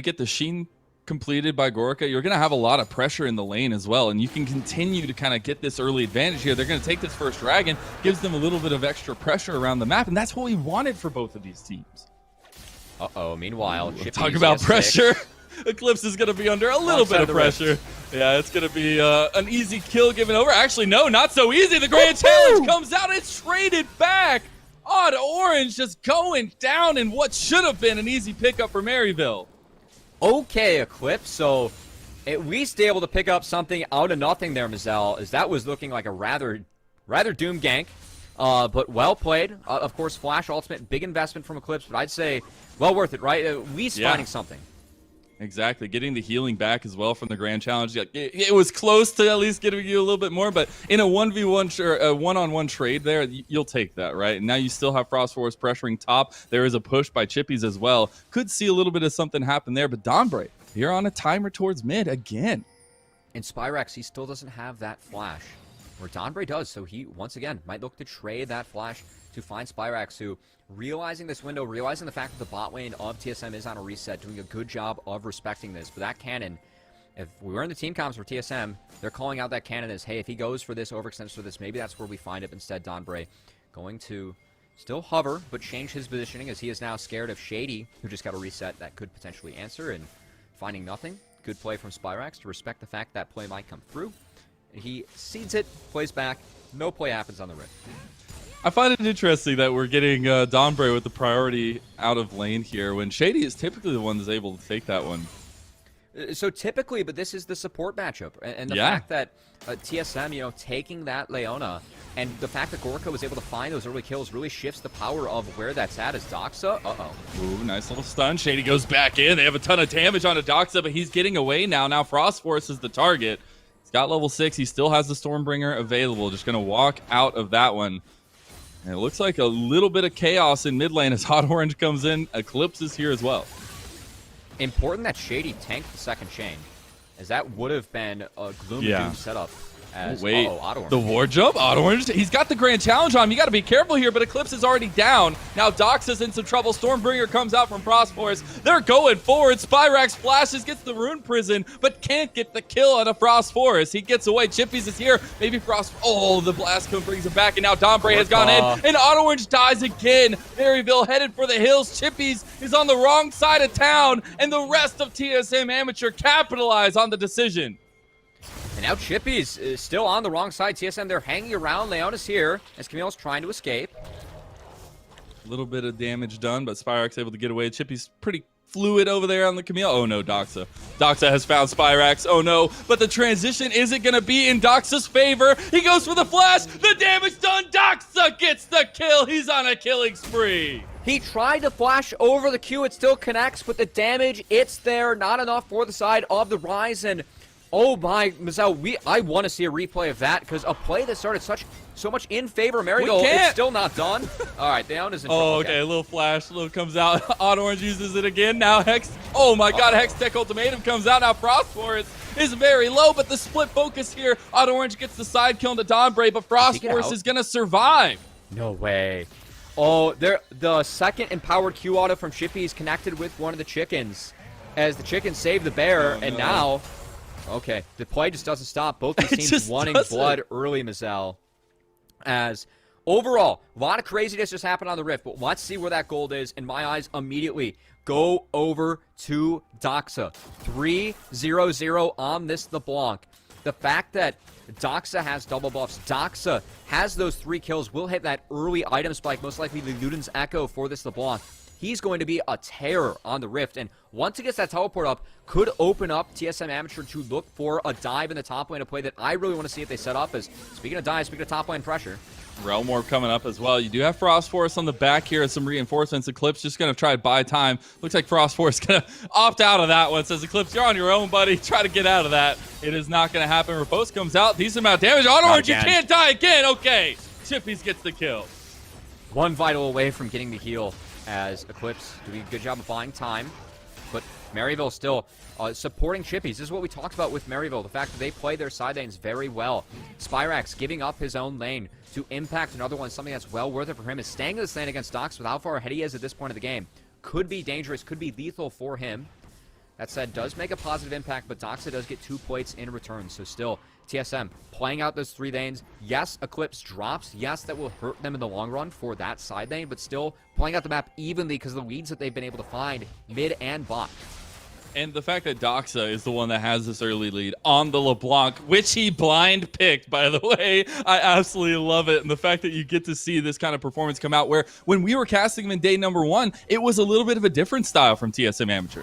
get the Sheen completed by Gorka, you're going to have a lot of pressure in the lane as well, and you can continue to kind of get this early advantage here. They're going to take this first dragon, gives them a little bit of extra pressure around the map, and that's what we wanted for both of these teams. Meanwhile, talk about pressure. Eclipse is going to be under a little bit of pressure. Yeah, it's going to be an easy kill given over. Actually, no, not so easy. The Grand Challenge comes out. It's traded back. Odd Orange just going down in what should have been an easy pickup for Maryville. Okay, Eclipse. So at least able to pick up something out of nothing there, Mazel, as that was looking like a rather doom gank. But well played. Of course, Flash Ultimate, big investment from Eclipse, but I'd say well worth it, right? At least finding something. Exactly, getting the healing back as well from the Grand Challenge. It was close to at least giving you a little bit more, but in a 1v1 or a one-on-one trade there, you'll take that, right? And now you still have Frost Force pressuring top. There is a push by Chippies as well. Could see a little bit of something happen there, but Donbray, you're on a timer towards mid again. And Spyrax, he still doesn't have that flash, where Donbray does, so he, once again, might look to trade that flash to find Spyrax, who, realizing this window, realizing the fact that the bot lane of TSM is on a reset, doing a good job of respecting this. But that cannon, if we were in the team comms for TSM, they're calling out that cannon as, hey, if he goes for this, overextends for this, maybe that's where we find it. Instead, Donbray going to still hover, but change his positioning as he is now scared of Shady, who just got a reset that could potentially answer, and finding nothing. Good play from Spyrax to respect the fact that play might come through. He seeds it, plays back, no play happens on the Rift. I find it interesting that we're getting Donbray with the priority out of lane here when Shady is typically the one that's able to take that one. So typically, but this is the support matchup. And the fact that TSM, taking that Leona, and the fact that Gorka was able to find those early kills really shifts the power of where that's at as Doxa. Ooh, nice little stun. Shady goes back in. They have a ton of damage on Doxa, but he's getting away now. Now Frost Force is the target. He's got level 6. He still has the Stormbringer available. Just going to walk out of that one. And it looks like a little bit of chaos in mid lane as Hot Orange comes in. Eclipse is here as well. Important that Shady tanked the second chain, as that would have been a gloom and doom setup. As, wait, Auto Orange. the war jump? Auto Orange, he's got the grand challenge on him. You got to be careful here, but Eclipse is already down. Now Doxa's in some trouble. Stormbringer comes out from Frostforce. They're going forward. Spyrax flashes, gets the Rune Prison, but can't get the kill on a Frostforce. He gets away. Chippies is here. Maybe Frost. Oh, the blast cone brings him back, and now Dombre has gone in, and Auto Orange dies again. Maryville headed for the hills. Chippies is on the wrong side of town, and the rest of TSM Amateur capitalize on the decision. And now Chippy's is still on the wrong side. TSM, they're hanging around. Leona's here as Camille's trying to escape. A little bit of damage done, but Spyrax able to get away. Chippy's pretty fluid over there on the Camille. Oh no, Doxa. Doxa has found Spyrax. Oh no, but the transition isn't going to be in Doxa's favor. He goes for the flash. The damage done. Doxa gets the kill. He's on a killing spree. He tried to flash over the Q. It still connects, but the damage, it's there. Not enough for the side of the Rise. And oh my, Mazel, I want to see a replay of that, because a play that started so much in favor of Maryville, it's still not done. All right, Leona's in trouble. Oh, okay, a little flash, little comes out. Odd Orange uses it again. Now Hex, oh my god, Hex Tech Ultimatum comes out. Now Frostforce is very low, but the split focus here. Odd Orange gets the side kill into Dombre, but Frostforce is going to survive. No way. Oh, the second empowered Q auto from Chippy is connected with one of the chickens, as the chicken saved the bear, and now... Okay, the play just doesn't stop. Both these teams wanting blood early, Mazel. As overall, a lot of craziness just happened on the Rift, but let's see where that gold is. In my eyes, immediately go over to Doxa. 3-0-0 on this LeBlanc. The fact that Doxa has double buffs, Doxa has those 3 kills, will hit that early item spike, most likely the Luden's Echo for this LeBlanc. He's going to be a terror on the Rift, and once he gets that teleport up, could open up TSM Amateur to look for a dive in the top lane, a play that I really want to see if they set up. As speaking of dive, speaking of top lane pressure, Realm Orb coming up as well. You do have Frostforce on the back here as some reinforcements. Eclipse just going to try to buy time. Looks like Frostforce going to opt out of that one. Says Eclipse, you're on your own, buddy. Try to get out of that. It is not going to happen. Repose comes out. Decent amount of damage. Auto Orange, you can't die again. Okay. Chippies gets the kill. One vital away from getting the heal, as Eclipse doing a good job of buying time. But Maryville still supporting Chippies. This is what we talked about with Maryville, the fact that they play their side lanes very well. Spyrax giving up his own lane to impact another one, something that's well worth it for him, is staying in this lane against Dox with how far ahead he is at this point of the game. Could be dangerous, could be lethal for him. That said, does make a positive impact, but Doxa does get 2 plates in return, so still, TSM playing out those 3 lanes. Yes, Eclipse drops. Yes, that will hurt them in the long run for that side lane, but still playing out the map evenly because of the leads that they've been able to find mid and bot. And the fact that Doxa is the one that has this early lead on the LeBlanc, which he blind picked, by the way, I absolutely love it. And the fact that you get to see this kind of performance come out, where when we were casting him in day number 1, it was a little bit of a different style from TSM Amateur.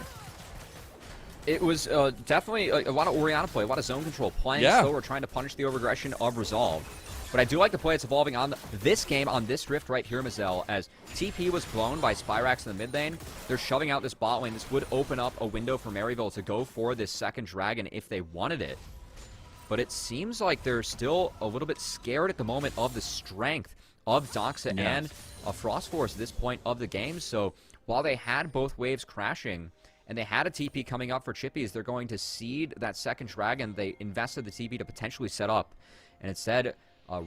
It was definitely a lot of Orianna play, a lot of zone control, playing slower, trying to punish the overaggression of Resolve. But I do like the play it's evolving on this game, on this Rift right here, Mazel, as TP was blown by Spyrax in the mid lane. They're shoving out this bot lane. This would open up a window for Maryville to go for this second dragon if they wanted it. But it seems like they're still a little bit scared at the moment of the strength of Doxa and Frostforce at this point of the game. So while they had both waves crashing, and they had a TP coming up for Chippies, they're going to seed that second dragon. They invested the TP to potentially set up, and instead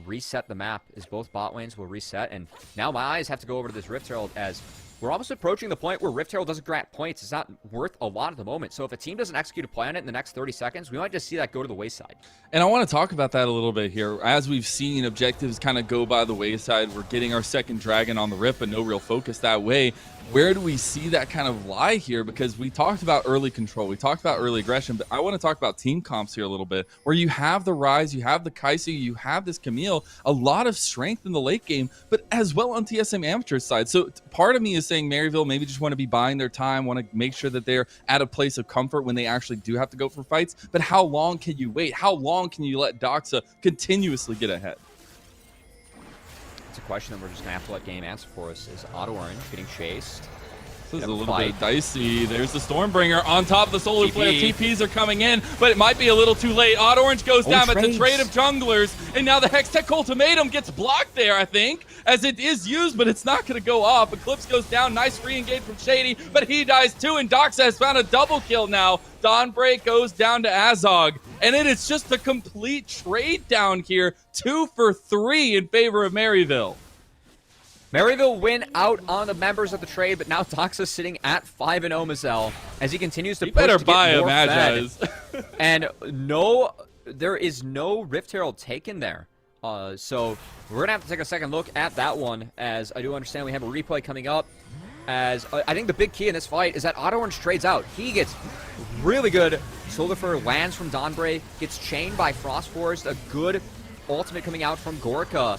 reset the map, as both bot lanes will reset. And now my eyes have to go over to this Rift Herald, as we're almost approaching the point where Rift Herald doesn't grant points. It's not worth a lot at the moment. So if a team doesn't execute a play on it in the next 30 seconds, we might just see that go to the wayside. And I want to talk about that a little bit here. As we've seen objectives kind of go by the wayside, we're getting our second dragon on the Rift, but no real focus that way. Where do we see that kind of lie here? Because we talked about early control, we talked about early aggression, but I want to talk about team comps here a little bit, where you have the Rise, you have the Kai'Su, you have this Camille, a lot of strength in the late game, but as well on TSM Amateur side. So part of me is saying Maryville maybe just want to be buying their time, want to make sure that they're at a place of comfort when they actually do have to go for fights. But how long can you wait? How long can you let Doxa continuously get ahead? It's a question that we're just going to have to let game answer for us. Is Auto Orange getting chased? This is a little bit dicey. There's the Stormbringer on top of the Solar Flare. TPs are coming in, but it might be a little too late. Auto Orange goes down, but it's a trade of junglers, and now the Hex Tech Ultimatum gets blocked there, I think, as it is used, but it's not going to go off. Eclipse goes down. Nice re-engage from Shady, but he dies too, and Doxa has found a double kill now. Dawnbreak goes down to Azog, and it is just a complete trade down here. 2 for 3 in favor of Maryville. Maryville win out on the members of the trade, but now Doxa sitting at 5-0 Mazel as he continues to push better to buy get him, more Agis. fed. And there is no Rift Herald taken there. So we're going to have to take a second look at that one, as I do understand we have a replay coming up. As I think the big key in this fight is that Auto Orange trades out. He gets really good. Solifer lands from Dawnbreak, gets chained by Frost Forest, a good ultimate coming out from Gorka.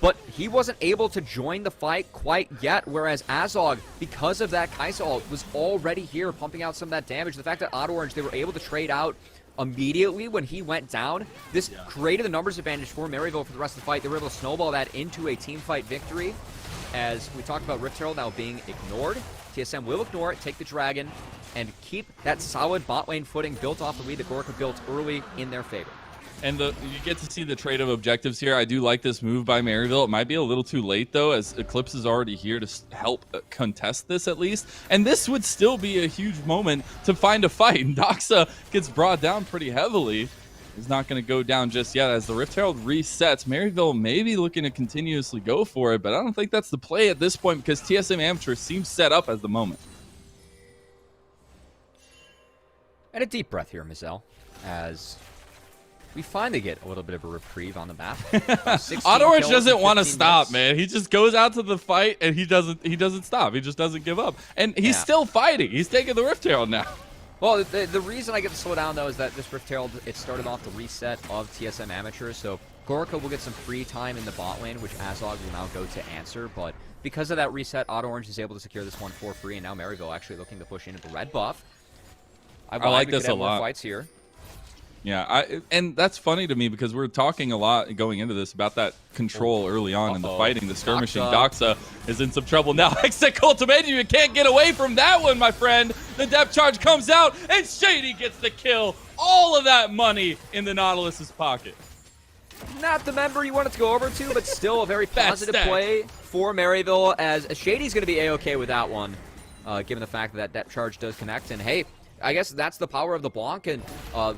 But he wasn't able to join the fight quite yet, whereas Azog, because of that Kaisa ult, was already here pumping out some of that damage. The fact that Auto Orange, they were able to trade out immediately when he went down, this created the numbers advantage for Maryville for the rest of the fight. They were able to snowball that into a team fight victory. As we talked about Rift Herald now being ignored, TSM will ignore it, take the Dragon, and keep that solid bot lane footing built off the lead that Gorka built early in their favor. And you get to see the trade of objectives here. I do like this move by Maryville. It might be a little too late, though, as Eclipse is already here to help contest this, at least. And this would still be a huge moment to find a fight. And Doxa gets brought down pretty heavily. He's not going to go down just yet. As the Rift Herald resets, Maryville may be looking to continuously go for it, but I don't think that's the play at this point because TSM Amateur seems set up at the moment. And a deep breath here, Mazel, as we finally get a little bit of a reprieve on the map. Auto Orange doesn't want to 15 stop, minutes. man. He just goes out to the fight and he doesn't stop. He just doesn't give up. And he's still fighting. He's taking the Rift Herald now. Well, the reason I get to slow down, though, is that this Rift Herald, it started off the reset of TSM Amateur, so Gorka will get some free time in the bot lane, which Azog will now go to answer, but because of that reset, Auto Orange is able to secure this one for free, and now Maryville actually looking to push into the red buff. I like this a lot. More fights here. Yeah, and that's funny to me because we're talking a lot going into this about that control early on in the fighting, the skirmishing. Doxa is in some trouble now. Hextech Ultimatum, you can't get away from that one, my friend. The depth charge comes out, and Shady gets the kill. All of that money in the Nautilus's pocket. Not the member you wanted to go over to, but still a very positive play for Maryville, as Shady's going to be A-okay with that one, given the fact that depth charge does connect. And hey, I guess that's the power of the Blanc, and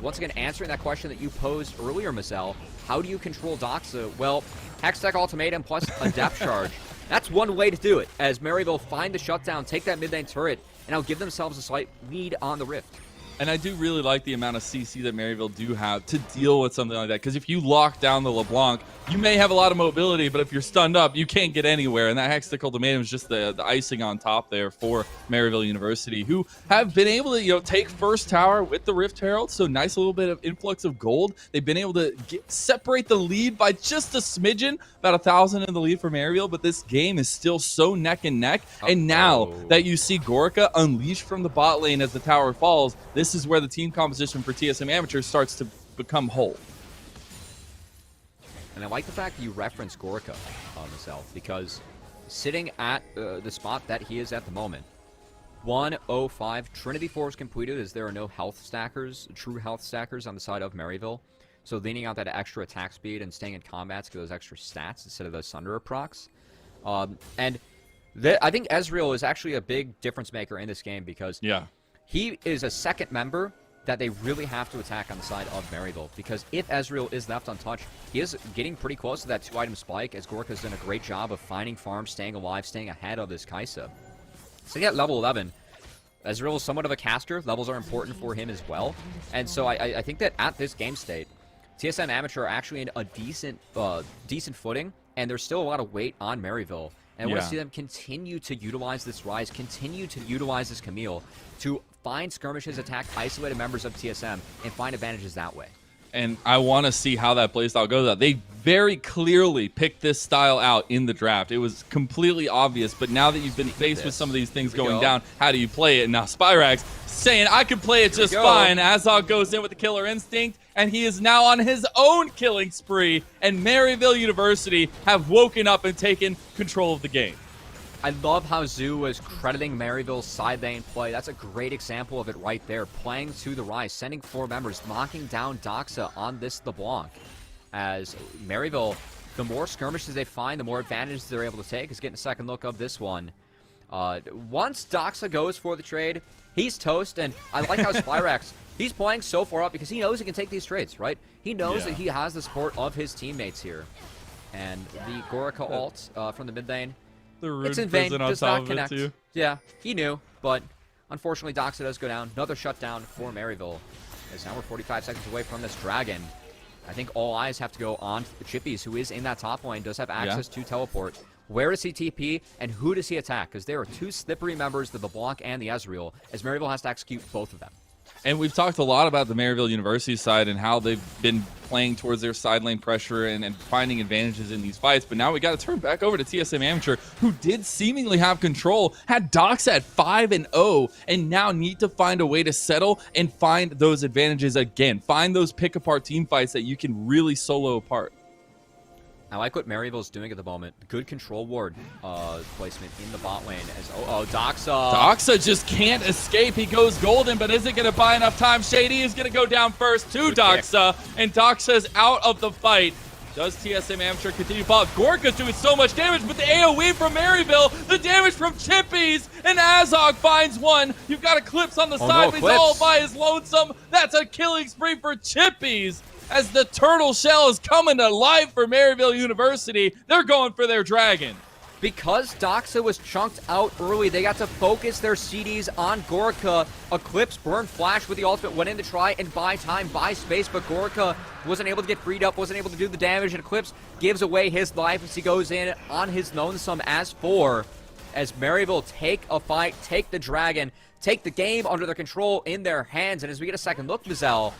once again, answering that question that you posed earlier, Mazel, how do you control Doxa? Well, Hextech Ultimatum plus a depth charge. That's one way to do it, as Maryville find the shutdown, take that mid lane turret, and now give themselves a slight lead on the Rift. And I do really like the amount of CC that Maryville do have to deal with something like that. Because if you lock down the LeBlanc, you may have a lot of mobility, but if you're stunned up, you can't get anywhere. And that Hextech Ultimatum is just the icing on top there for Maryville University, who have been able to take first tower with the Rift Herald. So nice little bit of influx of gold. They've been able to separate the lead by just a smidgen, about 1,000 in the lead for Maryville. But this game is still so neck and neck. And now that you see Gorka unleashed from the bot lane as the tower falls, this is where the team composition for TSM Amateur starts to become whole. And I like the fact that you reference Gorka on himself, because sitting at the spot that he is at the moment, 105 Trinity Force completed, as there are no health stackers, true health stackers on the side of Maryville. So leaning out that extra attack speed and staying in combat to get those extra stats instead of those Sunderer procs. And I think Ezreal is actually a big difference maker in this game, because he is a second member that they really have to attack on the side of Maryville, because if Ezreal is left untouched, he is getting pretty close to that 2-item spike, as Gorka's done a great job of finding farms, staying alive, staying ahead of this Kaisa. So at level 11, Ezreal is somewhat of a caster. Levels are important for him as well. And so I think that at this game state, TSM Amateur are actually in a decent footing, and there's still a lot of weight on Maryville. And I want to see them continue to utilize this Rise, continue to utilize this Camille to find skirmishes, attack isolated members of TSM, and find advantages that way. And I want to see how that playstyle goes out. They very clearly picked this style out in the draft. It was completely obvious, but now that you've been faced with some of these things going down, how do you play it? Now Spyrax saying, I could play it just fine. Azog goes in with the killer instinct, and he is now on his own killing spree, and Maryville University have woken up and taken control of the game. I love how Zoo was crediting Maryville's side lane play. That's a great example of it right there. Playing to the Rise, sending 4 members, knocking down Doxa on this LeBlanc. As Maryville, the more skirmishes they find, the more advantages they're able to take. Let's get a second look of this one. Once Doxa goes for the trade, he's toast, and I like how Spyrax, he's playing so far up because he knows he can take these trades, right? He knows that he has the support of his teammates here. And the Gorica ult from the mid lane, it's in vain, does not connect. Yeah, he knew, but unfortunately Doxa does go down. Another shutdown for Maryville, as now we're 45 seconds away from this dragon. I think all eyes have to go on Chippies, who is in that top lane, does have access to teleport. Where does he TP, and who does he attack? Because there are two slippery members, the LeBlanc and the Ezreal, as Maryville has to execute both of them. And we've talked a lot about the Maryville University side and how they've been playing towards their side lane pressure and finding advantages in these fights. But now we got to turn back over to TSM Amateur, who did seemingly have control, had Dox at 5-0, and now need to find a way to settle and find those advantages again. Find those pick-apart team fights that you can really solo apart. I like what Maryville's doing at the moment. Good control ward placement in the bot lane. As Doxa. Doxa just can't escape. He goes golden, but isn't going to buy enough time. Shady is going to go down first to Doxa, and Doxa's out of the fight. Does TSM Amateur continue to follow? Gorka's doing so much damage, but the AoE from Maryville, the damage from Chippies, and Azog finds one. You've got Eclipse on the side, but he's all by his lonesome. That's a killing spree for Chippies. As the turtle shell is coming to life for Maryville University, they're going for their dragon. Because Doxa was chunked out early, they got to focus their CDs on Gorica. Eclipse burned Flash with the ultimate, went in to try and buy time, buy space, but Gorica wasn't able to get freed up, wasn't able to do the damage, and Eclipse gives away his life as he goes in on his lonesome as 4. As Maryville take a fight, take the dragon, take the game under their control in their hands. And as we get a second look, Mizel,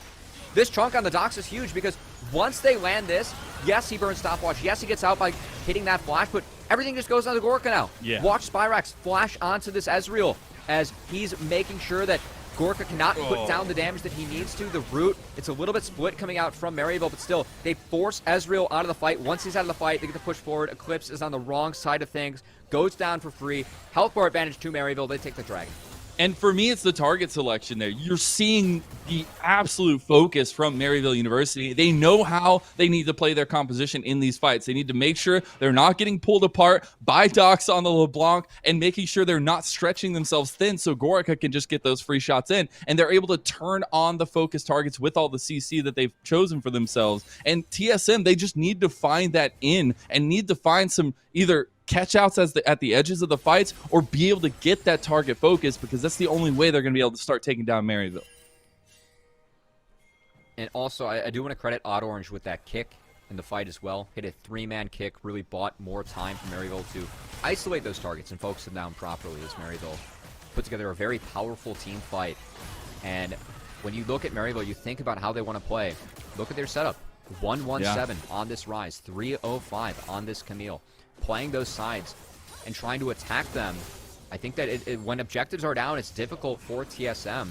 this chunk on the Dox is huge because once they land this, yes, he burns stopwatch. Yes, he gets out by hitting that flash, but everything just goes on to Gorica now. Yeah. Watch Spyrax flash onto this Ezreal as he's making sure that Gorica cannot put down the damage that he needs to. The root, it's a little bit split coming out from Maryville, but still, they force Ezreal out of the fight. Once he's out of the fight, they get to push forward. Eclipse is on the wrong side of things, goes down for free. Health bar advantage to Maryville. They take the dragon. And for me, it's the target selection there. You're seeing the absolute focus from Maryville University. They know how they need to play their composition in these fights. They need to make sure they're not getting pulled apart by Dox on the LeBlanc and making sure they're not stretching themselves thin so Gorica can just get those free shots in. And they're able to turn on the focus targets with all the CC that they've chosen for themselves. And TSM, they just need to find that in and need to find some either catch outs at the edges of the fights or be able to get that target focus, because that's the only way they're going to be able to start taking down Maryville. And also, I do want to credit Orange with that kick in the fight as well. Hit a 3-man kick, really bought more time for Maryville to isolate those targets and focus them down properly as Maryville put together a very powerful team fight. And when you look at Maryville, you think about how they want to play. Look at their setup. 117 on this Rise, 305 on this Camille. Playing those sides and trying to attack them. I think that when objectives are down, it's difficult for TSM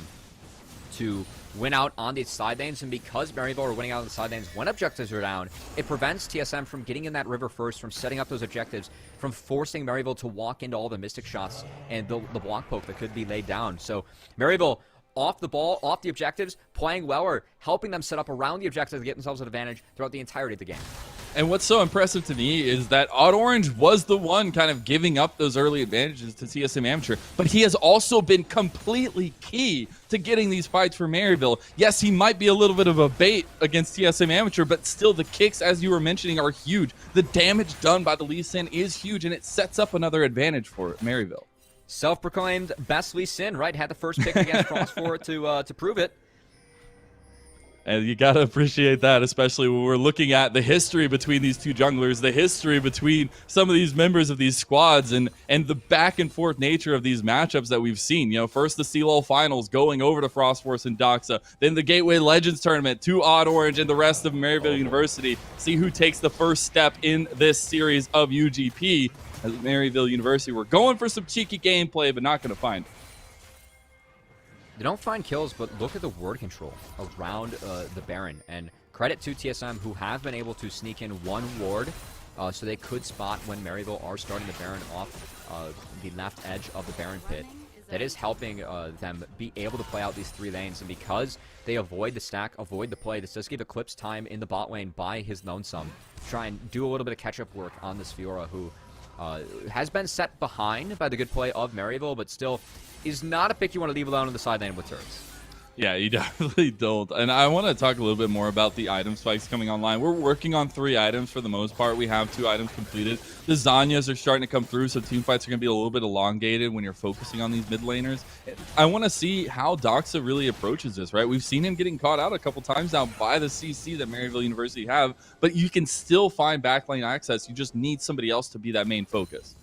to win out on these side lanes, and because Maryville are winning out on the side lanes when objectives are down, it prevents TSM from getting in that river first, from setting up those objectives, from forcing Maryville to walk into all the Mystic shots and the block poke that could be laid down. So Maryville off the ball, off the objectives, playing well, or helping them set up around the objectives to get themselves an advantage throughout the entirety of the game. And what's so impressive to me is that Orange was the one kind of giving up those early advantages to TSM Amateur, but he has also been completely key to getting these fights for Maryville. Yes, he might be a little bit of a bait against TSM Amateur, but still the kicks, as you were mentioning, are huge. The damage done by the Lee Sin is huge, and it sets up another advantage for Maryville. Self-proclaimed best Lee Sin, right? Had the first pick against Cross4 to prove it. And you got to appreciate that, especially when we're looking at the history between these two junglers, the history between some of these members of these squads, and the back and forth nature of these matchups that we've seen. You know, first the CLOL finals going over to Frost Force and Doxa, then the Gateway Legends tournament to Orange and the rest of Maryville University. See who takes the first step in this series of UGP. As Maryville University, we're going for some cheeky gameplay, but not going to find it. They don't find kills, but look at the ward control around the Baron. And credit to TSM, who have been able to sneak in one ward, so they could spot when Maryville are starting the Baron off the left edge of the Baron pit. that is helping them be able to play out these 3 lanes. And because they avoid the stack, avoid the play, this does give Eclipse time in the bot lane by his lonesome. Try and do a little bit of catch-up work on this Fiora, who has been set behind by the good play of Maryville, but still is not a pick you want to leave alone in the side lane with turrets. Yeah, you definitely don't. And I want to talk a little bit more about the item spikes coming online. We're working on 3 items for the most part. We have 2 items completed. The Zanyas are starting to come through, so team fights are going to be a little bit elongated when you're focusing on these mid laners. I want to see how Doxa really approaches this, right? We've seen him getting caught out a couple times now by the CC that Maryville University have, but you can still find backlane access. You just need somebody else to be that main focus.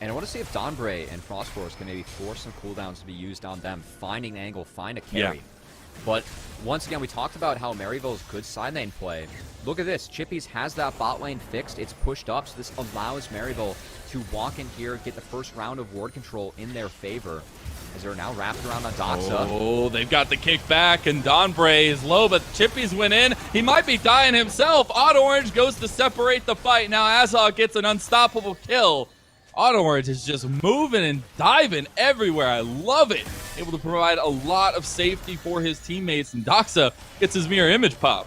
And I want to see if Donbray and Frostforce can maybe force some cooldowns to be used on them, finding an angle, find a carry. Yeah. But once again, we talked about how Maryville's good side lane play. Look at this. Chippies has that bot lane fixed. It's pushed up, so this allows Maryville to walk in here, get the first round of ward control in their favor. As they're now wrapped around on Doxa. Oh, they've got the kick back, and Donbray is low, but Chippies went in. He might be dying himself. Odd Orange goes to separate the fight. Now Azog gets an unstoppable kill. Odd Orange is just moving and diving everywhere. I love it. Able to provide a lot of safety for his teammates, and Doxa gets his mirror image pop.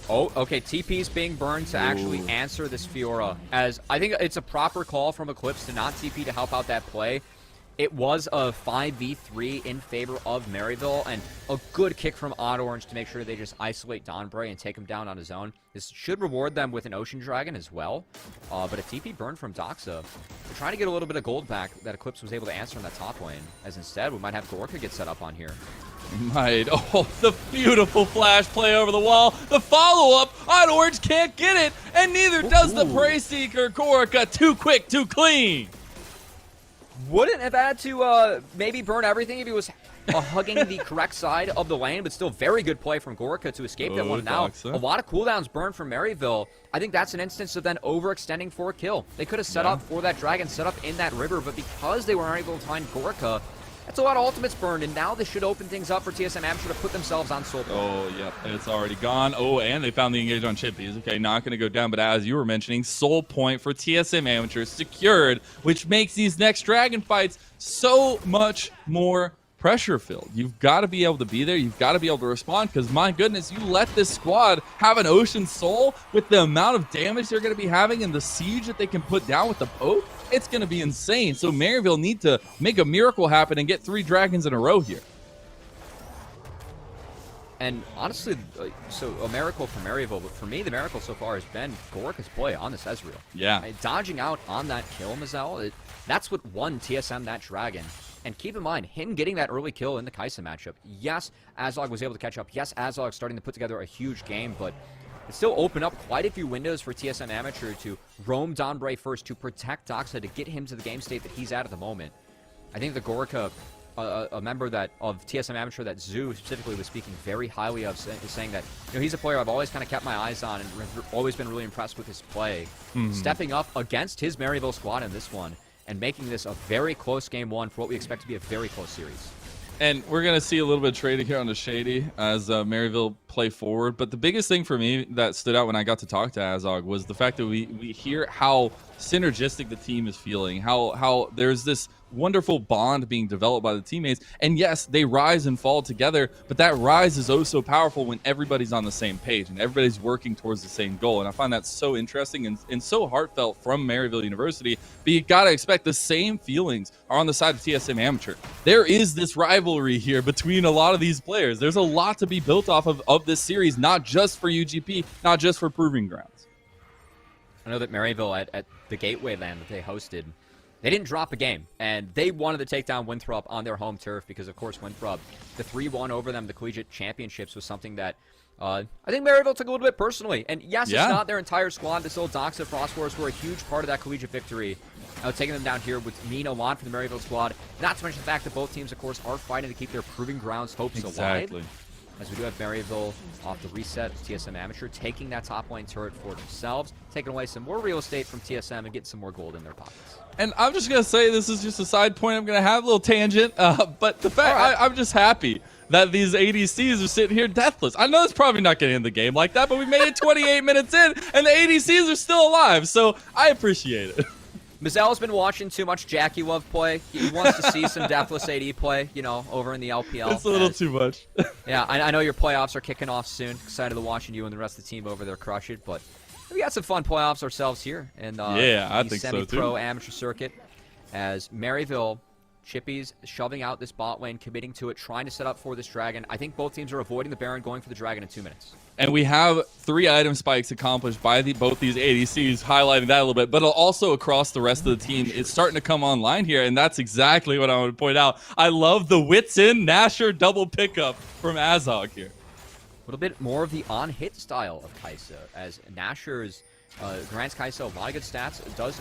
Oh, okay. TP's being burned to actually answer this Fiora. As I think it's a proper call from Eclipse to not TP to help out that play. It was a 5v3 in favor of Maryville, and a good kick from Odd Orange to make sure they just isolate Donbray and take him down on his own. This should reward them with an Ocean Dragon as well, but a TP burn from Doxa. We're trying to get a little bit of gold back that Eclipse was able to answer in that top lane, as instead we might have Gorka get set up on here. Might. Oh, the beautiful flash play over the wall. The follow-up. Odd Orange can't get it, and neither does the Prey Seeker. Gorka, too quick, too clean. Wouldn't have had to maybe burn everything if he was hugging the correct side of the lane, but still very good play from Gorka to escape that one. Now, Doxa. a lot of cooldowns burned from Maryville. I think that's an instance of then overextending for a kill. They could have set up for that dragon, set up in that river, but because they weren't able to find Gorka, that's a lot of ultimates burned, and now this should open things up for TSM Amateur to put themselves on soul. Oh, yep, it's already gone. Oh, and they found the engage on Chippies. Okay, not going to go down, but as you were mentioning, soul point for TSM Amateur secured, which makes these next dragon fights so much more pressure-filled. You've got to be able to be there. You've got to be able to respond, because my goodness, you let this squad have an Ocean Soul with the amount of damage they're going to be having and the siege that they can put down with the poke. It's going to be insane. So Maryville need to make a miracle happen and get 3 dragons in a row here. And honestly, so a miracle for Maryville, but for me, the miracle so far has been Gorka's play on this Ezreal. Yeah. Dodging out on that kill, Mazel, that's what won TSM that dragon. And keep in mind, him getting that early kill in the Kaisa matchup. Yes, Azog was able to catch up. Yes, Azog starting to put together a huge game, but it still opened up quite a few windows for TSM Amateur to roam Donbray first, to protect Doxa, to get him to the game state that he's at the moment. I think the Gorka, a member of TSM Amateur that Zoo specifically was speaking very highly of, saying that he's a player I've always kind of kept my eyes on and always been really impressed with his play. Stepping up against his Maryville squad in this one and making this a very close game one for what we expect to be a very close series. And we're going to see a little bit of trading here on the Shady as Maryville play forward. But the biggest thing for me that stood out when I got to talk to Azog was the fact that we hear how synergistic the team is feeling, how there's this wonderful bond being developed by the teammates. And yes, they rise and fall together, but that rise is oh so powerful when everybody's on the same page and everybody's working towards the same goal. And I find that so interesting and so heartfelt from Maryville University. But you gotta expect the same feelings are on the side of TSM Amateur. There is this rivalry here between a lot of these players. There's a lot to be built off of this series, not just for UGP, not just for Proving Grounds. I know that Maryville at the Gateway land that they hosted, they didn't drop a game, and they wanted to take down Winthrop on their home turf because, of course, Winthrop, the 3-1 over them, the collegiate championships, was something that I think Maryville took a little bit personally. And yes, it's not their entire squad. The still Doxa, Frostforce were a huge part of that collegiate victory. Taking them down here would mean a lot for the Maryville squad. Not to mention the fact that both teams, of course, are fighting to keep their Proving Grounds hopes alive. As we do have Maryville off the reset, TSM Amateur taking that top lane turret for themselves, taking away some more real estate from TSM and getting some more gold in their pockets. And I'm just going to say, this is just a side point. I'm going to have a little tangent, but the fact I'm just happy that these ADCs are sitting here deathless. I know it's probably not going to end the game like that, but we made it 28 minutes in, and the ADCs are still alive, so I appreciate it. Mizelle's been watching too much Jackie Love play. He wants to see some Deathless AD play, over in the LPL. It's a little too much. Yeah, I know your playoffs are kicking off soon. Excited to watching you and the rest of the team over there crush it, but we got some fun playoffs ourselves here in I the think so, semi-pro too. amateur circuit as Maryville, Chippy's shoving out this bot lane, committing to it, trying to set up for this dragon. I think both teams are avoiding the Baron, going for the dragon in 2 minutes. And we have 3 item spikes accomplished by both these ADCs, highlighting that a little bit, but also across the rest of the team. It's starting to come online here, and that's exactly what I want to point out. I love the Wits in Nasher double pickup from Azog here. A little bit more of the on-hit style of Kai'Sa, as Nasher's grants Kai'Sa a lot of good stats. It does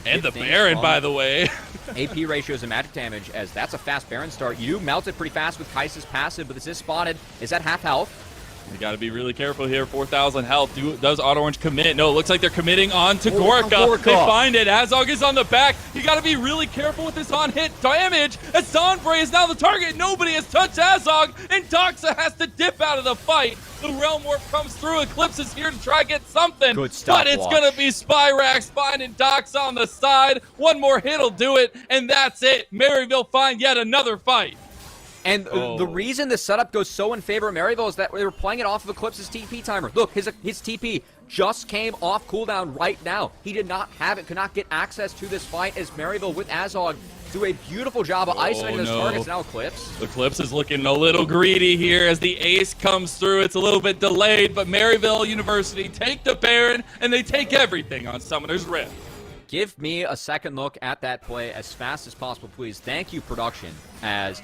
and the Baron, by the way. AP ratios and magic damage, as that's a fast Baron start. You melted pretty fast with Kai'Sa's passive, but this is spotted. Is that half health? You got to be really careful here. 4,000 health. Does Auto Orange commit? No, it looks like they're committing on to Gorka. They find it. Azog is on the back. You got to be really careful with this on-hit damage, as Zonbray is now the target. Nobody has touched Azog, and Doxa has to dip out of the fight. The Realm Warp comes through. Eclipse is here to try to get something. Good stop but it's watch. going to be Spyrax finding Doxa on the side. One more hit will do it, and that's it. Maryville find yet another fight. And the reason the setup goes so in favor of Maryville is that they were playing it off of Eclipse's TP timer. Look, his TP just came off cooldown right now. He did not have it, could not get access to this fight, as Maryville with Azog do a beautiful job of isolating those targets. Now Eclipse. Eclipse is looking a little greedy here as the ace comes through. It's a little bit delayed, but Maryville University take the Baron, and they take everything on Summoner's Rift. Give me a second look at that play as fast as possible, please. Thank you, production, as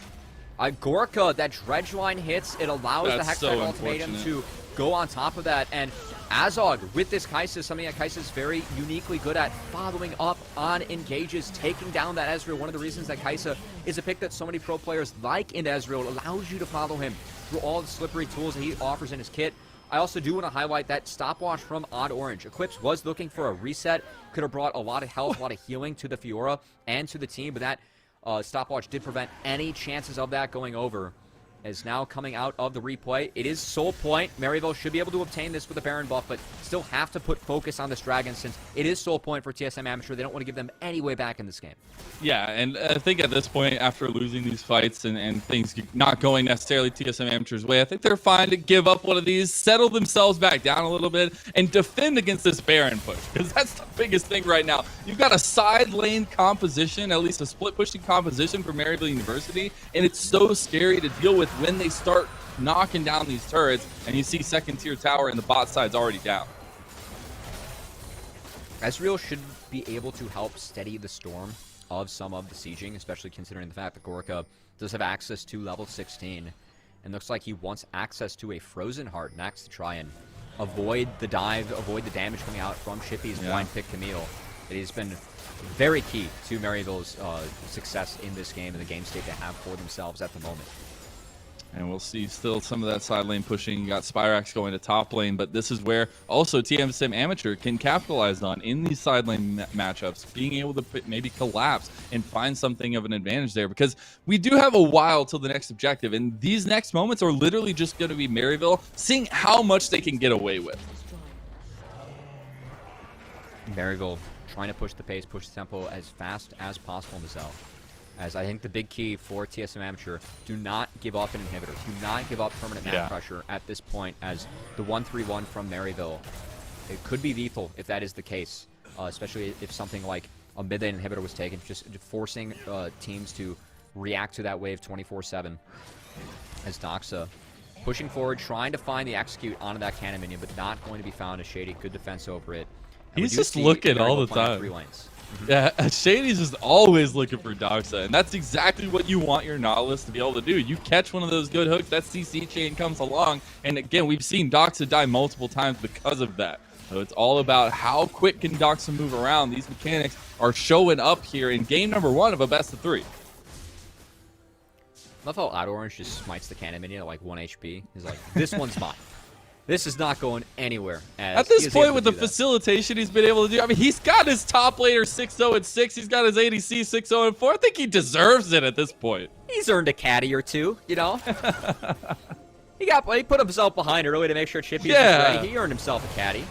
Gorka, that dredge line hits. It allows the Hextech ultimatum to go on top of that. And Azog, with this Kai'Sa, something that Kai'Sa is very uniquely good at, following up on engages, taking down that Ezreal. One of the reasons that Kai'Sa is a pick that so many pro players like in Ezreal. It allows you to follow him through all the slippery tools that he offers in his kit. I also do want to highlight that stopwatch from Odd Orange. Eclipse was looking for a reset. Could have brought a lot of health, a lot of healing to the Fiora and to the team, but that stopwatch did prevent any chances of that going over. As now coming out of the replay, it is Soul Point. Maryville should be able to obtain this with a Baron buff, but still have to put focus on this Dragon since it is Soul Point for TSM Amateur. They don't want to give them any way back in this game. Yeah, and I think at this point, after losing these fights and things not going necessarily TSM Amateur's way, I think they're fine to give up one of these, settle themselves back down a little bit, and defend against this Baron push, because that's the biggest thing right now. You've got a side lane composition, at least a split pushing composition for Maryville University, and it's so scary to deal with when they start knocking down these turrets, and you see second tier tower and the bot side's already down. Ezreal should be able to help steady the storm of some of the sieging, especially considering the fact that Gorka does have access to level 16, and looks like he wants access to a Frozen Heart next to try and avoid the dive, avoid the damage coming out from Chippy's blind pick Camille. It has been very key to Maryville's success in this game and the game state they have for themselves at the moment. And we'll see still some of that side lane pushing. You got Spyrax going to top lane, but this is where also TSM Amateur can capitalize on in these side lane matchups, being able to maybe collapse and find something of an advantage there, because we do have a while till the next objective, and these next moments are literally just going to be Maryville seeing how much they can get away with. Maryville trying to push the pace, push the tempo as fast as possible in the zone. As I think the big key for TSM Amateur, do not give up an inhibitor. Do not give up permanent map pressure at this point, as the 1-3-1 from Maryville, it could be lethal if that is the case, especially if something like a mid-lane inhibitor was taken, just forcing teams to react to that wave 24/7. As Doxa pushing forward, trying to find the execute onto that cannon minion, but not going to be found. A Shady, good defense over it. And He's just looking all the time. 3 lanes. Yeah, Shady's just always looking for Doxa, and that's exactly what you want your Nautilus to be able to do. You catch one of those good hooks, that CC chain comes along, and again, we've seen Doxa die multiple times because of that. So it's all about how quick can Doxa move around. These mechanics are showing up here in game number 1 of a best of 3. I love how Odd Orange just smites the cannon minion at like 1 HP. He's like, this one's mine. This is not going anywhere. At this point, with the facilitation he's been able to do, I mean, he's got his top laner 6-0-6. He's got his ADC 6-0-4. I think he deserves it at this point. He's earned a caddy or two, you know? He put himself behind early to make sure Chippy was ready. He earned himself a caddy.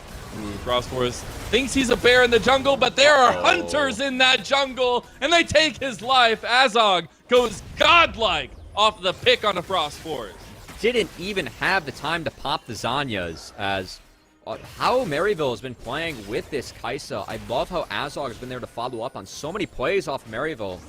Frost Force thinks he's a bear in the jungle, but there are hunters in that jungle, and they take his life. Azog goes godlike off the pick on the Frost Force. Didn't even have the time to pop the Zanyas as how Maryville has been playing with this Kaisa. I love how Azog has been there to follow up on so many plays off Maryville.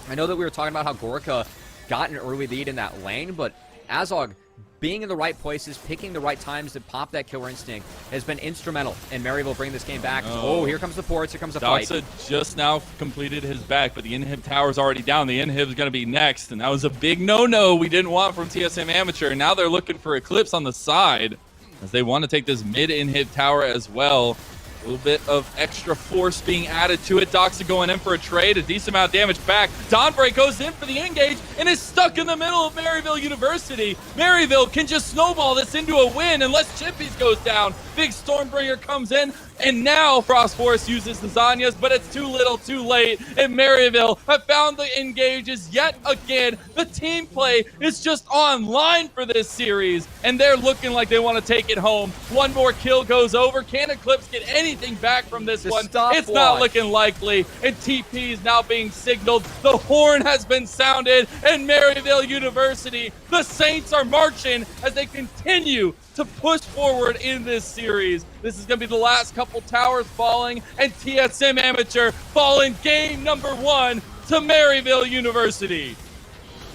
I know that we were talking about how Gorka got an early lead in that lane, but Azog being in the right places, picking the right times to pop that killer instinct has been instrumental in Maryville bringing this game back. Oh, here comes the ports, here comes the fight. Doxa just now completed his back, but the inhib tower's already down. The inhib is going to be next, and that was a big no-no we didn't want from TSM Amateur. Now they're looking for Eclipse on the side as they want to take this mid inhib tower as well. A little bit of extra force being added to it. Doxa going in for a trade, a decent amount of damage back. Dawnbreak goes in for the engage and is stuck in the middle of Maryville University. Maryville can just snowball this into a win unless Chippies goes down. Big Stormbringer comes in, and now Frost Force uses the Zanyas, but it's too little too late. And Maryville have found the engages yet again. The team play is just online for this series, and they're looking like they want to take it home. One more kill goes over. Can Eclipse get anything back from this one? It's not looking likely, and TP is now being signaled. The horn has been sounded, and Maryville University, the Saints are marching as they continue to push forward in this series. This is going to be the last couple towers falling, and TSM Amateur falling game number 1 to Maryville University.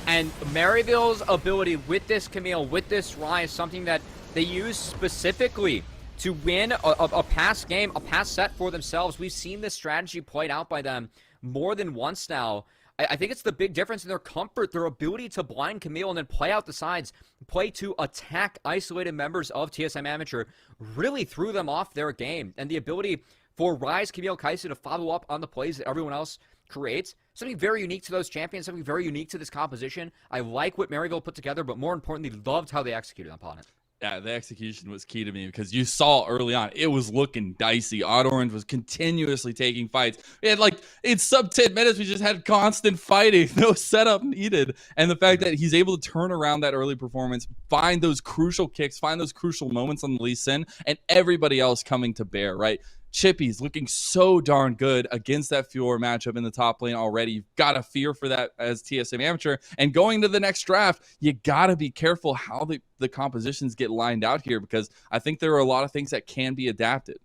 And Maryville's ability with this Camille, with this Rise, something that they use specifically to win a past game, a past set for themselves. We've seen this strategy played out by them more than once now. I think it's the big difference in their comfort, their ability to blind Camille and then play out the sides, play to attack isolated members of TSM Amateur, really threw them off their game. And the ability for Rise, Camille, Kaisa to follow up on the plays that everyone else creates, something very unique to those champions, something very unique to this composition. I like what Maryville put together, but more importantly, loved how they executed upon it. Yeah, the execution was key to me because you saw early on, it was looking dicey. Odd Orange was continuously taking fights. We had in sub 10 minutes, we just had constant fighting, no setup needed. And the fact that he's able to turn around that early performance, find those crucial kicks, find those crucial moments on the Lee Sin, and everybody else coming to bear, right? Chippy's looking so darn good against that Fiora matchup in the top lane already. You've got to fear for that as TSM Amateur. And going to the next draft, you got to be careful how the compositions get lined out here because I think there are a lot of things that can be adapted.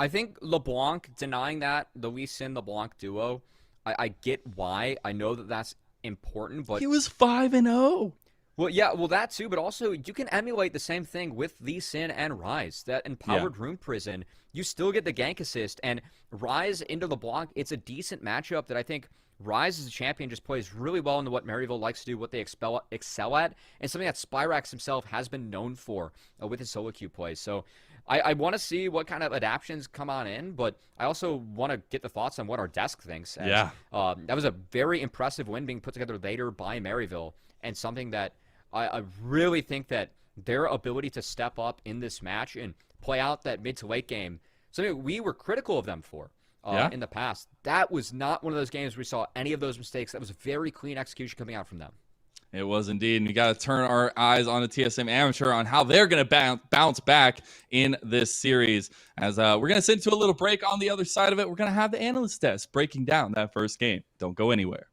I think LeBlanc denying that, the Lee Sin LeBlanc duo, I get why. I know that that's important, but... He was 5-0. Well, yeah, well, that too, but also you can emulate the same thing with Lee Sin and Rise. That empowered Rune Prison, you still get the gank assist, and Rise into LeBlanc, it's a decent matchup that I think Rise as a champion just plays really well into what Maryville likes to do, what they excel at, and something that Spyrax himself has been known for with his solo queue plays. So I want to see what kind of adaptions come on in, but I also want to get the thoughts on what our desk thinks. As, that was a very impressive win being put together later by Maryville, and something that I really think that their ability to step up in this match and play out that mid to late game, something we were critical of them for in the past. That was not one of those games where we saw any of those mistakes. That was a very clean execution coming out from them. It was indeed, and we got to turn our eyes on the TSM Amateur on how they're going to bounce back in this series. As we're going to send to a little break. On the other side of it, we're going to have the analyst desk breaking down that first game. Don't go anywhere.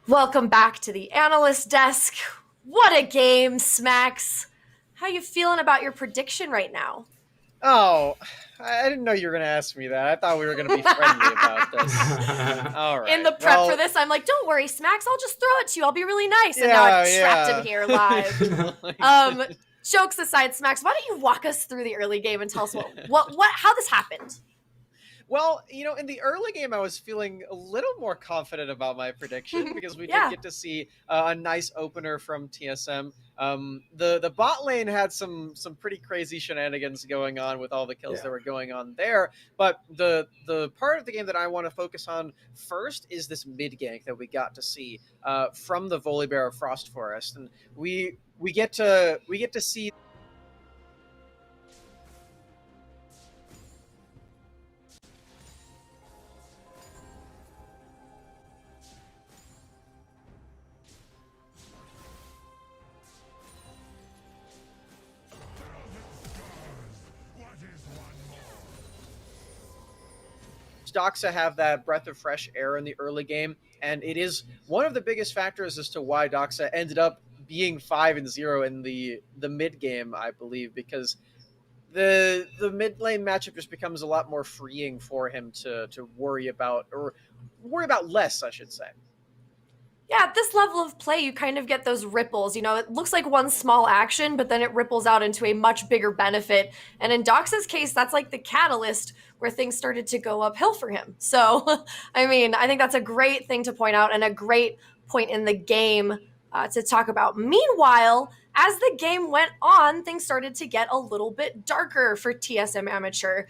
Welcome back to the analyst desk. What a game, Smacks. How you feeling about your prediction right now? Oh, I didn't know you were going to ask me that. I thought we were going to be friendly about this. All right. In the prep for this, I'm like, don't worry, Smacks, I'll just throw it to you. I'll be really nice. And now I've trapped him here live. Jokes aside, Smacks, why don't you walk us through the early game and tell us how this happened? Well, in the early game, I was feeling a little more confident about my prediction because we did get to see a nice opener from TSM. The bot lane had some pretty crazy shenanigans going on with all the kills that were going on there. But the part of the game that I want to focus on first is this mid gank that we got to see from the Volibear of Frost Forest, and we get to see. Doxa have that breath of fresh air in the early game, and it is one of the biggest factors as to why Doxa ended up being 5-0 in the mid game, I believe, because the mid lane matchup just becomes a lot more freeing for him to worry about, or worry about less, I should say. Yeah, at this level of play, you kind of get those ripples. It looks like one small action, but then it ripples out into a much bigger benefit. And in Doxa's case, that's like the catalyst where things started to go uphill for him. So, I think that's a great thing to point out and a great point in the game to talk about. Meanwhile, as the game went on, things started to get a little bit darker for TSM Amateur.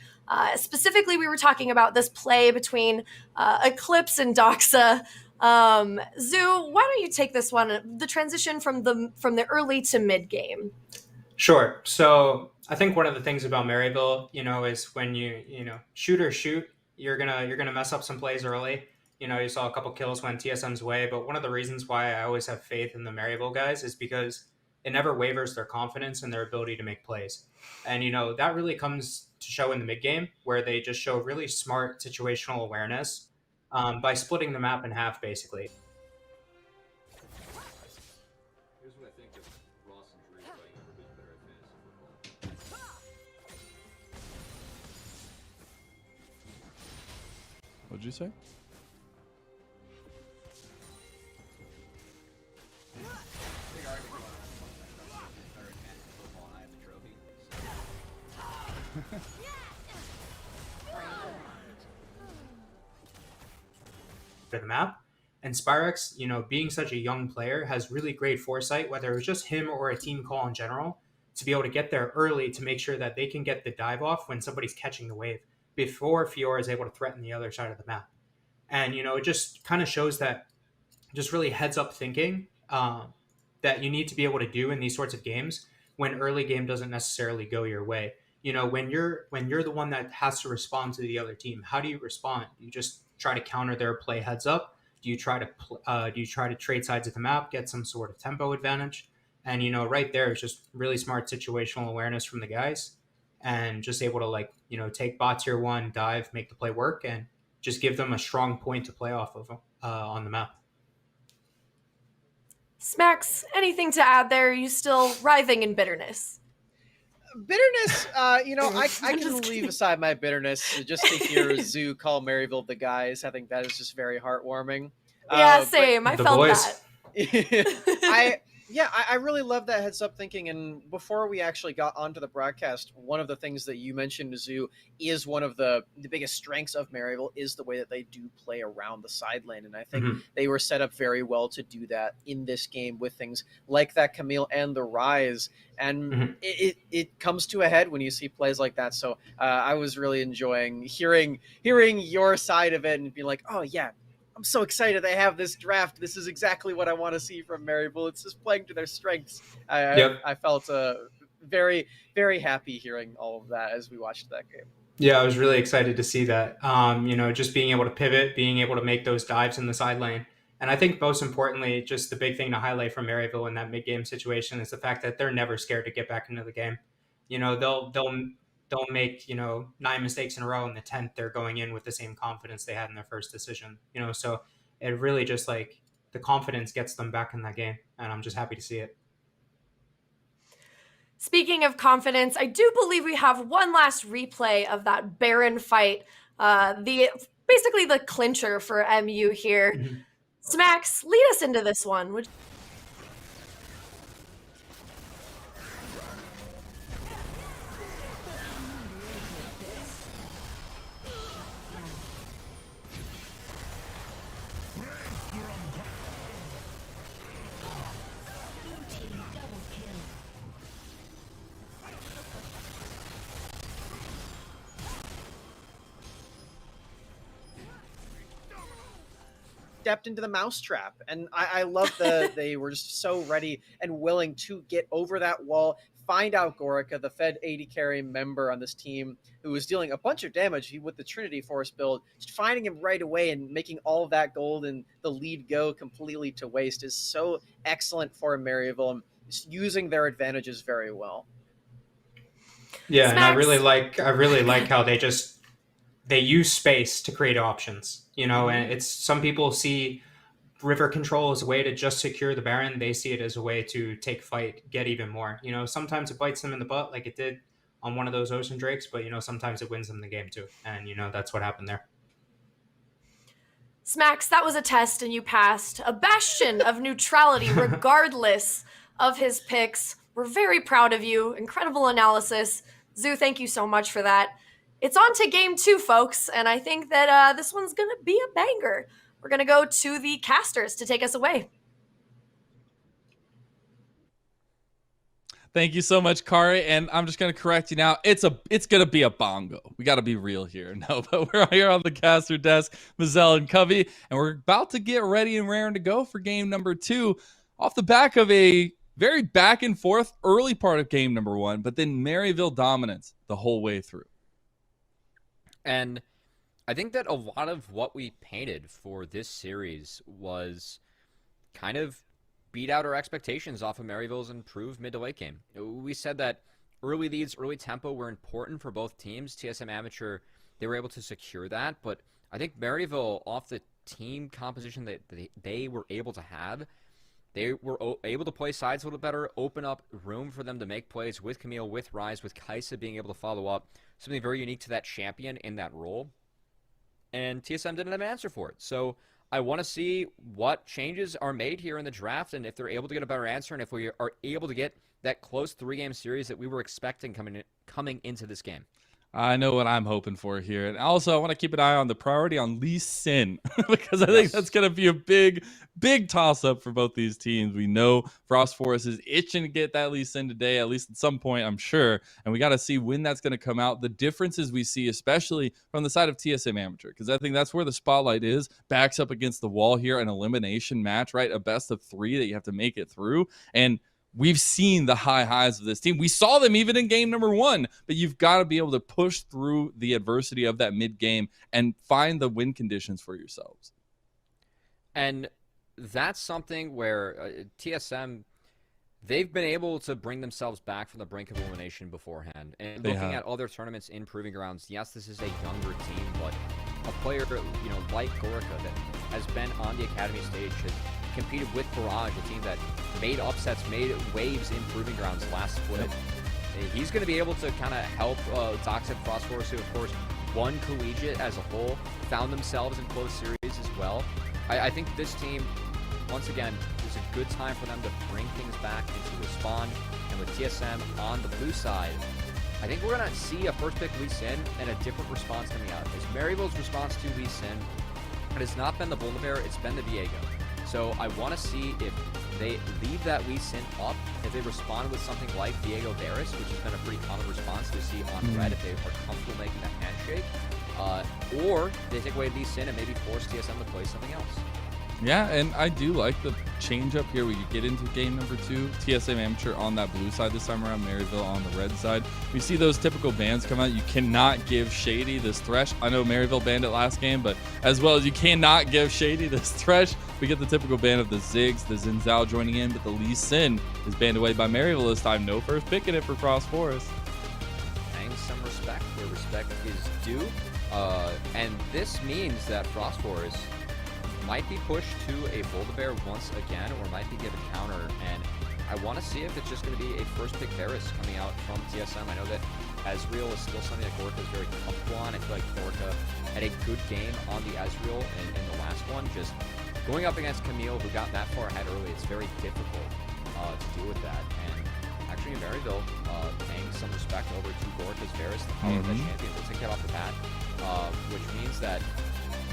Specifically, we were talking about this play between Eclipse and Doxa. Zoo, why don't you take this one? The transition from the early to mid game. Sure. So I think one of the things about Maryville, is when you shoot, you're gonna mess up some plays early. You saw a couple kills went TSM's way, but one of the reasons why I always have faith in the Maryville guys is because it never wavers their confidence and their ability to make plays. And that really comes to show in the mid game, where they just show really smart situational awareness by splitting the map in half, basically. Here's what I think of Ross and Drew playing ever been better at fantasy football. What'd you say? To the map. And Spyrex, being such a young player, has really great foresight, whether it was just him or a team call in general, to be able to get there early to make sure that they can get the dive off when somebody's catching the wave before Fiora is able to threaten the other side of the map. And, it just kind of shows that just really heads up thinking that you need to be able to do in these sorts of games when early game doesn't necessarily go your way. When you're the one that has to respond to the other team, how do you respond? You just try to counter their play heads up? Do you try to trade sides of the map, get some sort of tempo advantage? And right there is just really smart situational awareness from the guys, and just able to take bot tier 1, dive, make the play work, and just give them a strong point to play off of on the map. Smacks, anything to add there? Are you still writhing in bitterness? Bitterness, I can leave aside my bitterness just to hear Zoo call Maryville the guys. I think that is just very heartwarming. Yeah, same. I felt boys. That. I really love that heads up thinking. And before we actually got onto the broadcast, one of the things that you mentioned, Zoo, is one of the biggest strengths of Maryville is the way that they do play around the side lane. And I think they were set up very well to do that in this game with things like that Camille and the Rise. And it comes to a head when you see plays like that. So I was really enjoying hearing your side of it and being like, oh yeah, I'm so excited they have this draft. This is exactly what I want to see from Maryville. It's just playing to their strengths. I felt very, very happy hearing all of that as we watched that game. Yeah, I was really excited to see that. Just being able to pivot, being able to make those dives in the side lane. And I think most importantly, just the big thing to highlight from Maryville in that mid-game situation is the fact that they're never scared to get back into the game. They'll don't make, 9 mistakes in a row, and the 10th they're going in with the same confidence they had in their first decision. So it really just like the confidence gets them back in that game, and I'm just happy to see it. Speaking of confidence, I do believe we have one last replay of that Baron fight. Basically the clincher for MU here. Mm-hmm. Smacks, lead us into this one. Stepped into the mousetrap, and I love that they were just so ready and willing to get over that wall, find out Gorica, the Fed 80 carry member on this team, who was dealing a bunch of damage with the Trinity Force build. Just finding him right away and making all of that gold and the lead go completely to waste is so excellent for Maryville, and just using their advantages very well. Yeah, Smacks. and I really like how they use space to create options, and it's, some people see river control as a way to just secure the Baron. They see it as a way to take fight, get even more. Sometimes it bites them in the butt like it did on one of those Ocean Drakes, but sometimes it wins them the game too. And that's what happened there. Smacks, that was a test and you passed. A bastion of neutrality regardless of his picks. We're very proud of you. Incredible analysis. Zoo, thank you so much for that. It's on to game 2, folks, and I think that this one's going to be a banger. We're going to go to the casters to take us away. Thank you so much, Kari. And I'm just going to correct you now. It's going to be a bongo. We got to be real here. No, but we're here on the caster desk, Mazel and Covey, and we're about to get ready and raring to go for game number 2 off the back of a very back and forth early part of game number 1, but then Maryville dominance the whole way through. And I think that a lot of what we painted for this series was kind of beat out our expectations off of Maryville's improved mid to late game. We said that early leads, early tempo were important for both teams. TSM Amateur, they were able to secure that, but I think Maryville, off the team composition that they were able to have, they were able to play sides a little better, open up room for them to make plays with Camille, with Rise, with Kaisa being able to follow up. Something very unique to that champion in that role. And TSM didn't have an answer for it. So I want to see what changes are made here in the draft and if they're able to get a better answer and if we are able to get that close 3-game series that we were expecting coming into this game. I know what I'm hoping for here. And also, I want to keep an eye on the priority on Lee Sin because I think that's going to be a big, big toss-up for both these teams. We know Frost Forest is itching to get that Lee Sin today, at least at some point, I'm sure. And we got to see when that's going to come out. The differences we see, especially from the side of TSM Amateur, because I think that's where the spotlight is, backs up against the wall here, an elimination match, right? A best of 3 that you have to make it through. And we've seen the highs of this team. We saw them even in game number 1, but you've got to be able to push through the adversity of that mid-game and find the win conditions for yourselves. And that's something where TSM, they've been able to bring themselves back from the brink of elimination beforehand. And looking at other tournaments in Proving Grounds, yes, this is a younger team, but a player, like Gorica that has been on the academy stage, has competed with Barrage, a team that made upsets, made waves in Proving Grounds last split. He's going to be able to kind of help Toxic Frost Force, who, of course, won Collegiate as a whole, found themselves in close series as well. I think this team, once again, is a good time for them to bring things back into Respawn. And with TSM on the blue side, I think we're going to see a first pick Lee Sin and a different response coming out. It's Maryville's response to Lee Sin. It has not been the Bull Bear, it's been the Viego. So I want to see if they leave that Lee Sin up, if they respond with something like Viego Varus, which has been a pretty common response to see on Red if they are comfortable making that handshake, or they take away Lee Sin and maybe force TSM to play something else. Yeah, and I do like the change up here where you get into game number 2. TSM Amateur on that blue side this time around, Maryville on the red side. We see those typical bans come out. You cannot give Shady this Thresh. I know Maryville banned it last game, but as well as you cannot give Shady this Thresh, we get the typical ban of the Ziggs, the Zinzao joining in, but the Lee Sin is banned away by Maryville this time. No first pick in it for Frost Forest. And some respect where respect is due. And this means that Frost Wars might be pushed to a Build-A-Bear once again, or might be given counter. And I want to see if it's just going to be a first pick Varus coming out from TSM. I know that Ezreal is still something that Gorka is very comfortable on. I feel like Gorka had a good game on the Ezreal in the last one. Just going up against Camille, who got that far ahead early, it's very difficult to deal with that. And actually, in Maryville, paying some respect over to Gorka's Varus, the power of that champion. We'll take that off the bat, which means that,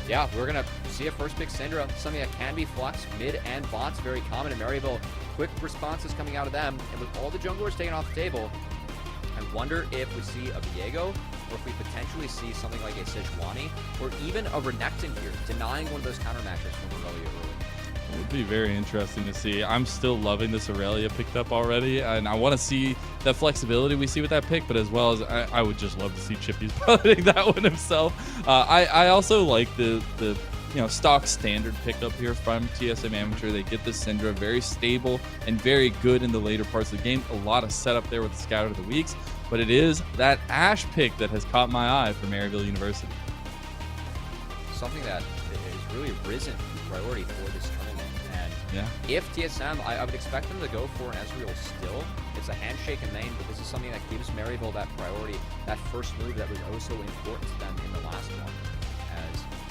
yeah, we're going to see a first pick Syndra, something that can be flex, mid and bots, very common in Maryville. Quick responses coming out of them, and with all the junglers taken off the table, I wonder if we see a Viego, or if we potentially see something like a Sejuani, or even a Renekton here, denying one of those counter matchups from Aurelia early. It would be very interesting to see. I'm still loving this Aurelia picked up already, and I want to see that flexibility we see with that pick, but as well as I would just love to see Chippy's piloting that one himself. I also like the stock standard pickup here from TSM Amateur. They get the Syndra, very stable and very good in the later parts of the game. A lot of setup there with the Scout of the Weeks, but it is that Ashe pick that has caught my eye for Maryville University. Something that has really risen in priority for this tournament. And yeah, if TSM, I would expect them to go for an Ezreal still. It's a handshake and lane, but this is something that gives Maryville that priority, that first move that was oh so important to them in the last one.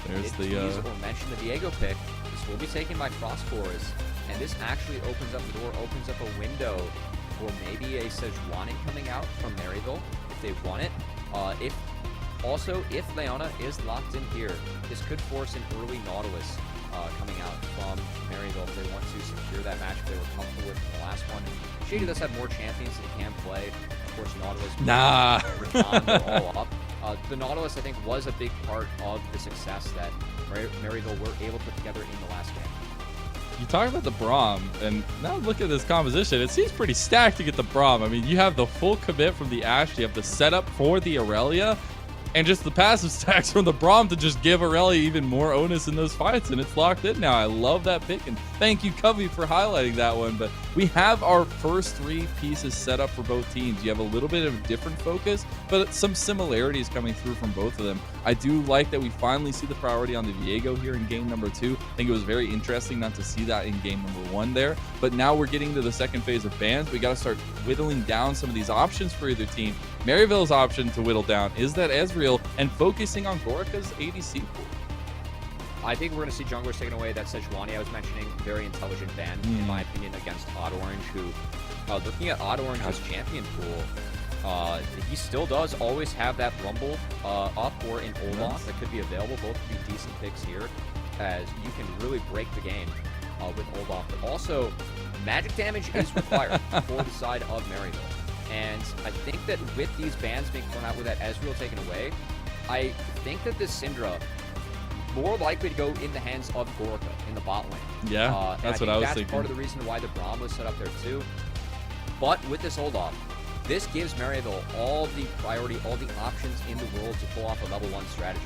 There's the or mention the Viego pick. This will be taken by Frost Wars, and this actually opens up the door, opens up a window for maybe a Sejuani coming out from Maryville if they want it. If Leona is locked in here, this could force an early Nautilus coming out from Maryville if they want to secure that match they were comfortable with in the last one. Shady does have more champions that he can play. Of course, Nautilus. They're all up. The Nautilus, I think, was a big part of the success that Maryville were able to put together in the last game. You talk about the Braum, and now look at this composition. It seems pretty stacked to get the Braum. I mean, you have the full commit from the Ashe, you have the setup for the Aurelia, and just the passive stacks from the Braum to just give Aurelia even more onus in those fights, and it's locked in now. I love that pick, and thank you, Covey, for highlighting that one. But we have our first three pieces set up for both teams. You have a little bit of a different focus, but some similarities coming through from both of them. I do like that we finally see the priority on the Viego here in game number 2. I think it was very interesting not to see that in game number 1 there, but now we're getting to the second phase of bans. We got to start whittling down some of these options for either team. Maryville's option to whittle down is that Ezreal, and focusing on Gorka's ADC pool. I think we're going to see junglers taking away that Sejuani I was mentioning. Very intelligent ban, in my opinion, against Odd Orange, who, looking at Odd Orange's champion pool, he still does always have that Rumble up or in Olaf that could be available. Both could be decent picks here, as you can really break the game with Olaf. But also, magic damage is required for the side of Maryville. And I think that with these bans being thrown out with that Ezreal taken away, I think that this Syndra more likely to go in the hands of Gorka in the bot lane. Yeah, that's what I was thinking. That's part of the reason why the Braum was set up there too. But with this Olaf, this gives Maryville all the priority, all the options in the world to pull off a level 1 strategy,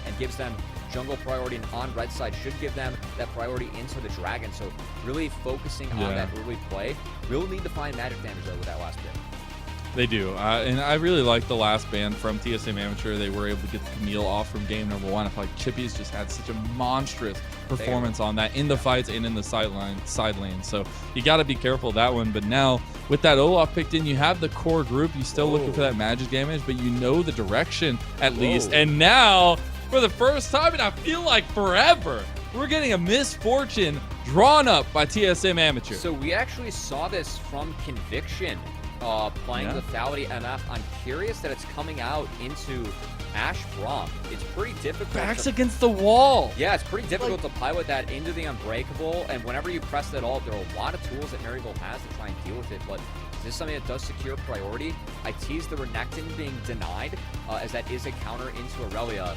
and gives them jungle priority, and on red side should give them that priority into the dragon. So really focusing on that early play. We'll need to find magic damage though with that last pick. They do, and I really like the last ban from TSM Amateur. They were able to get the Camille off from game number 1. I feel like Chippy's just had such a monstrous performance on that in the fights and in the side lane. So you got to be careful of that one. But now with that Olaf picked in, you have the core group. You're still looking for that magic damage, but you know the direction at least. And now, for the first time, and I feel like forever, we're getting a Misfortune drawn up by TSM Amateur. So we actually saw this from Conviction. Playing lethality MF. I'm curious that it's coming out into Ashe Braum. It's pretty difficult. Backs against the wall. Yeah, it's pretty difficult to pilot that into the Unbreakable, and whenever you press that ult, there are a lot of tools that Maryville has to try and deal with it, but is this something that does secure priority? I teased the Renekton being denied, as that is a counter into Aurelia.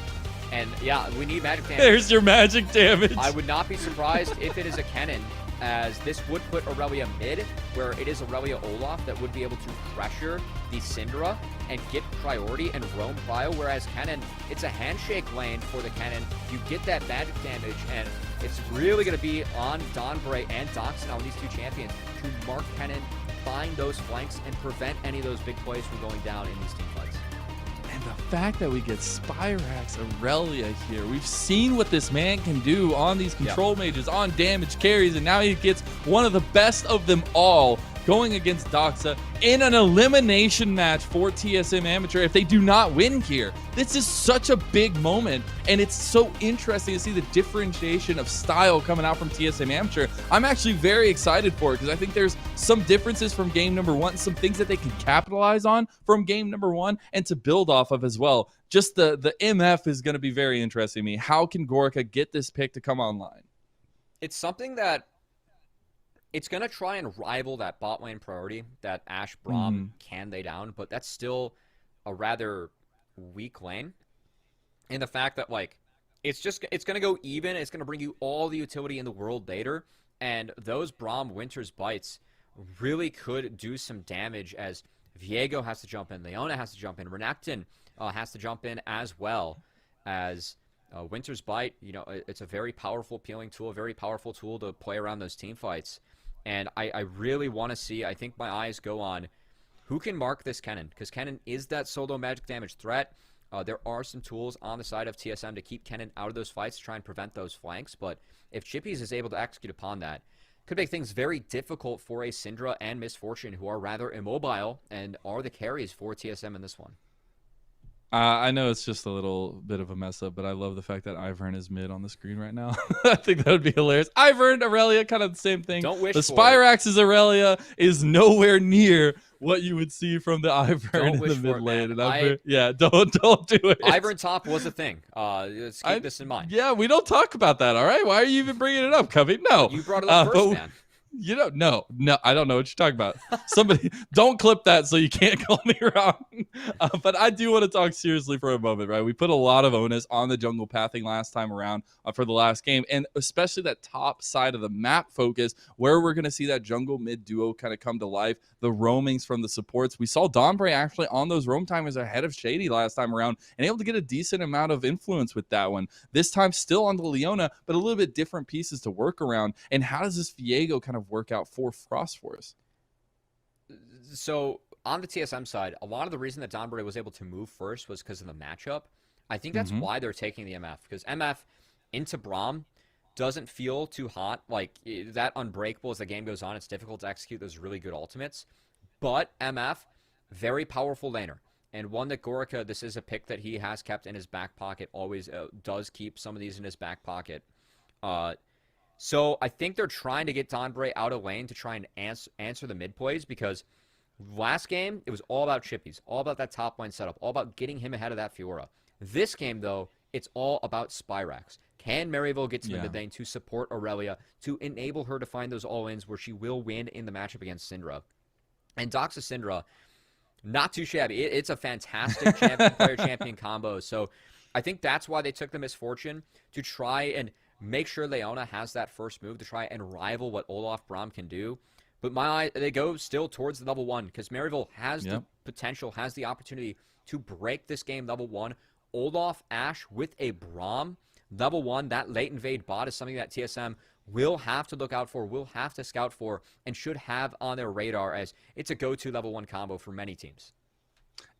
And yeah, we need magic damage. There's your magic damage. I would not be surprised if it is a Kennen, as this would put Aurelia mid, where it is Aurelia Olaf that would be able to pressure the Syndra and get priority and roam prio, whereas Kennen, it's a handshake lane for the Kennen. You get that magic damage, and it's really going to be on Donbray and Doxson on these two champions to mark Kennen, find those flanks, and prevent any of those big plays from going down in these team fights. And the fact that we get Spyrax Aurelia here, we've seen what this man can do on these control mages, on damage carries, and now he gets one of the best of them all going against Doxa in an elimination match for TSM Amateur if they do not win here. This is such a big moment, and it's so interesting to see the differentiation of style coming out from TSM Amateur. I'm actually very excited for it because I think there's some differences from game number one, some things that they can capitalize on from game number one and to build off of as well. Just the MF is going to be very interesting to me. How can Gorica get this pick to come online? It's something that it's going to try and rival that bot lane priority that Ashe Braum can lay down, but that's still a rather weak lane. And the fact that, like, it's going to go even. It's going to bring you all the utility in the world later. And those Braum Winter's Bites really could do some damage as Viego has to jump in, Leona has to jump in, Renekton has to jump in as well as Winter's Bite. You know, it's a very powerful, appealing tool, a very powerful tool to play around those team fights. And I really want to see, I think my eyes go on who can mark this Kennen, because Kennen is that solo magic damage threat. There are some tools on the side of TSM to keep Kennen out of those fights, to try and prevent those flanks. But if Chippies is able to execute upon that, could make things very difficult for a Syndra and Misfortune, who are rather immobile and are the carries for TSM in this one. I know it's just a little bit of a mess up, but I love the fact that Ivern is mid on the screen right now. I think that would be hilarious. Ivern, Aurelia, kind of the same thing. Don't wish the for Spyrax's Aurelia is nowhere near what you would see from the Ivern in the mid lane. And don't do it. Ivern top was a thing. Let's keep this in mind. Yeah, we don't talk about that, all right? Why are you even bringing it up, Cubby? No. You brought it up first, man. You don't know. No, I don't know what you're talking about. Somebody, don't clip that so you can't call me wrong. But I do want to talk seriously for a moment, right? We put a lot of onus on the jungle pathing last time around for the last game, and especially that top side of the map focus where we're going to see that jungle mid duo kind of come to life, the roamings from the supports. We saw Dombre actually on those roam timers ahead of Shady last time around and able to get a decent amount of influence with that one. This time still on the Leona, but a little bit different pieces to work around. And how does this Viego kind of work out for Frost Force? So on the TSM side, a lot of the reason that Dombre was able to move first was because of the matchup. I think that's why they're taking the MF, because MF into Braum doesn't feel too hot. Like, that unbreakable as the game goes on. It's difficult to execute those really good ultimates. But MF, very powerful laner. And one that Gorica, this is a pick that he has kept in his back pocket, always does keep some of these in his back pocket. So I think they're trying to get Dombre out of lane to try and answer the mid plays, because last game, it was all about Chippies, all about that top lane setup, all about getting him ahead of that Fiora. This game, though, it's all about Spyrax. Can Maryville get to the mid lane to support Aurelia, to enable her to find those all-ins where she will win in the matchup against Syndra? And Doxa Syndra, not too shabby. It's a fantastic player-champion combo. So I think that's why they took the Misfortune, to try and make sure Leona has that first move to try and rival what Olaf Braum can do. But they go still towards the level 1, because Maryville has the potential, has the opportunity to break this game level 1. Olaf Ashe with a Braum level 1, that late invade bot is something that TSM will have to look out for, will have to scout for, and should have on their radar, as it's a go-to level 1 combo for many teams.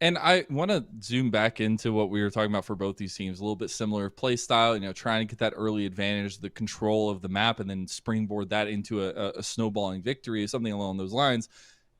And I want to zoom back into what we were talking about for both these teams, a little bit similar play style, trying to get that early advantage, the control of the map, and then springboard that into a snowballing victory, something along those lines.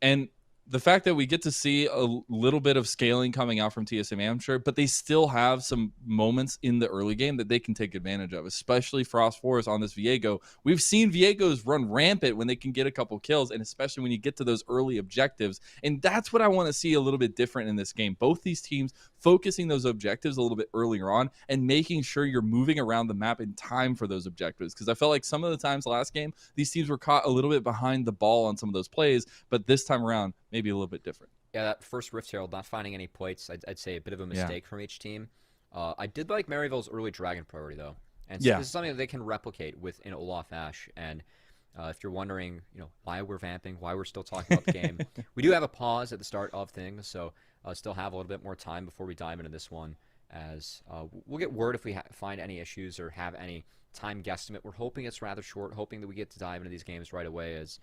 And the fact that we get to see a little bit of scaling coming out from TSM Amateur, but they still have some moments in the early game that they can take advantage of, especially Frost Forest on this Viego. We've seen Viegos run rampant when they can get a couple kills, and especially when you get to those early objectives. And that's what I want to see a little bit different in this game. Both these teams focusing those objectives a little bit earlier on and making sure you're moving around the map in time for those objectives. Because I felt like some of the times last game, these teams were caught a little bit behind the ball on some of those plays, but this time around, maybe a little bit different. Yeah, that first Rift Herald, not finding any plates, I'd say a bit of a mistake from each team. I did like Maryville's early Dragon priority, though. And so this is something that they can replicate within Olaf Ashe. And if you're wondering, why we're vamping, why we're still talking about the game, we do have a pause at the start of things, so still have a little bit more time before we dive into this one, as we'll get word if we find any issues or have any time guesstimate. We're hoping it's rather short, hoping that we get to dive into these games right away, as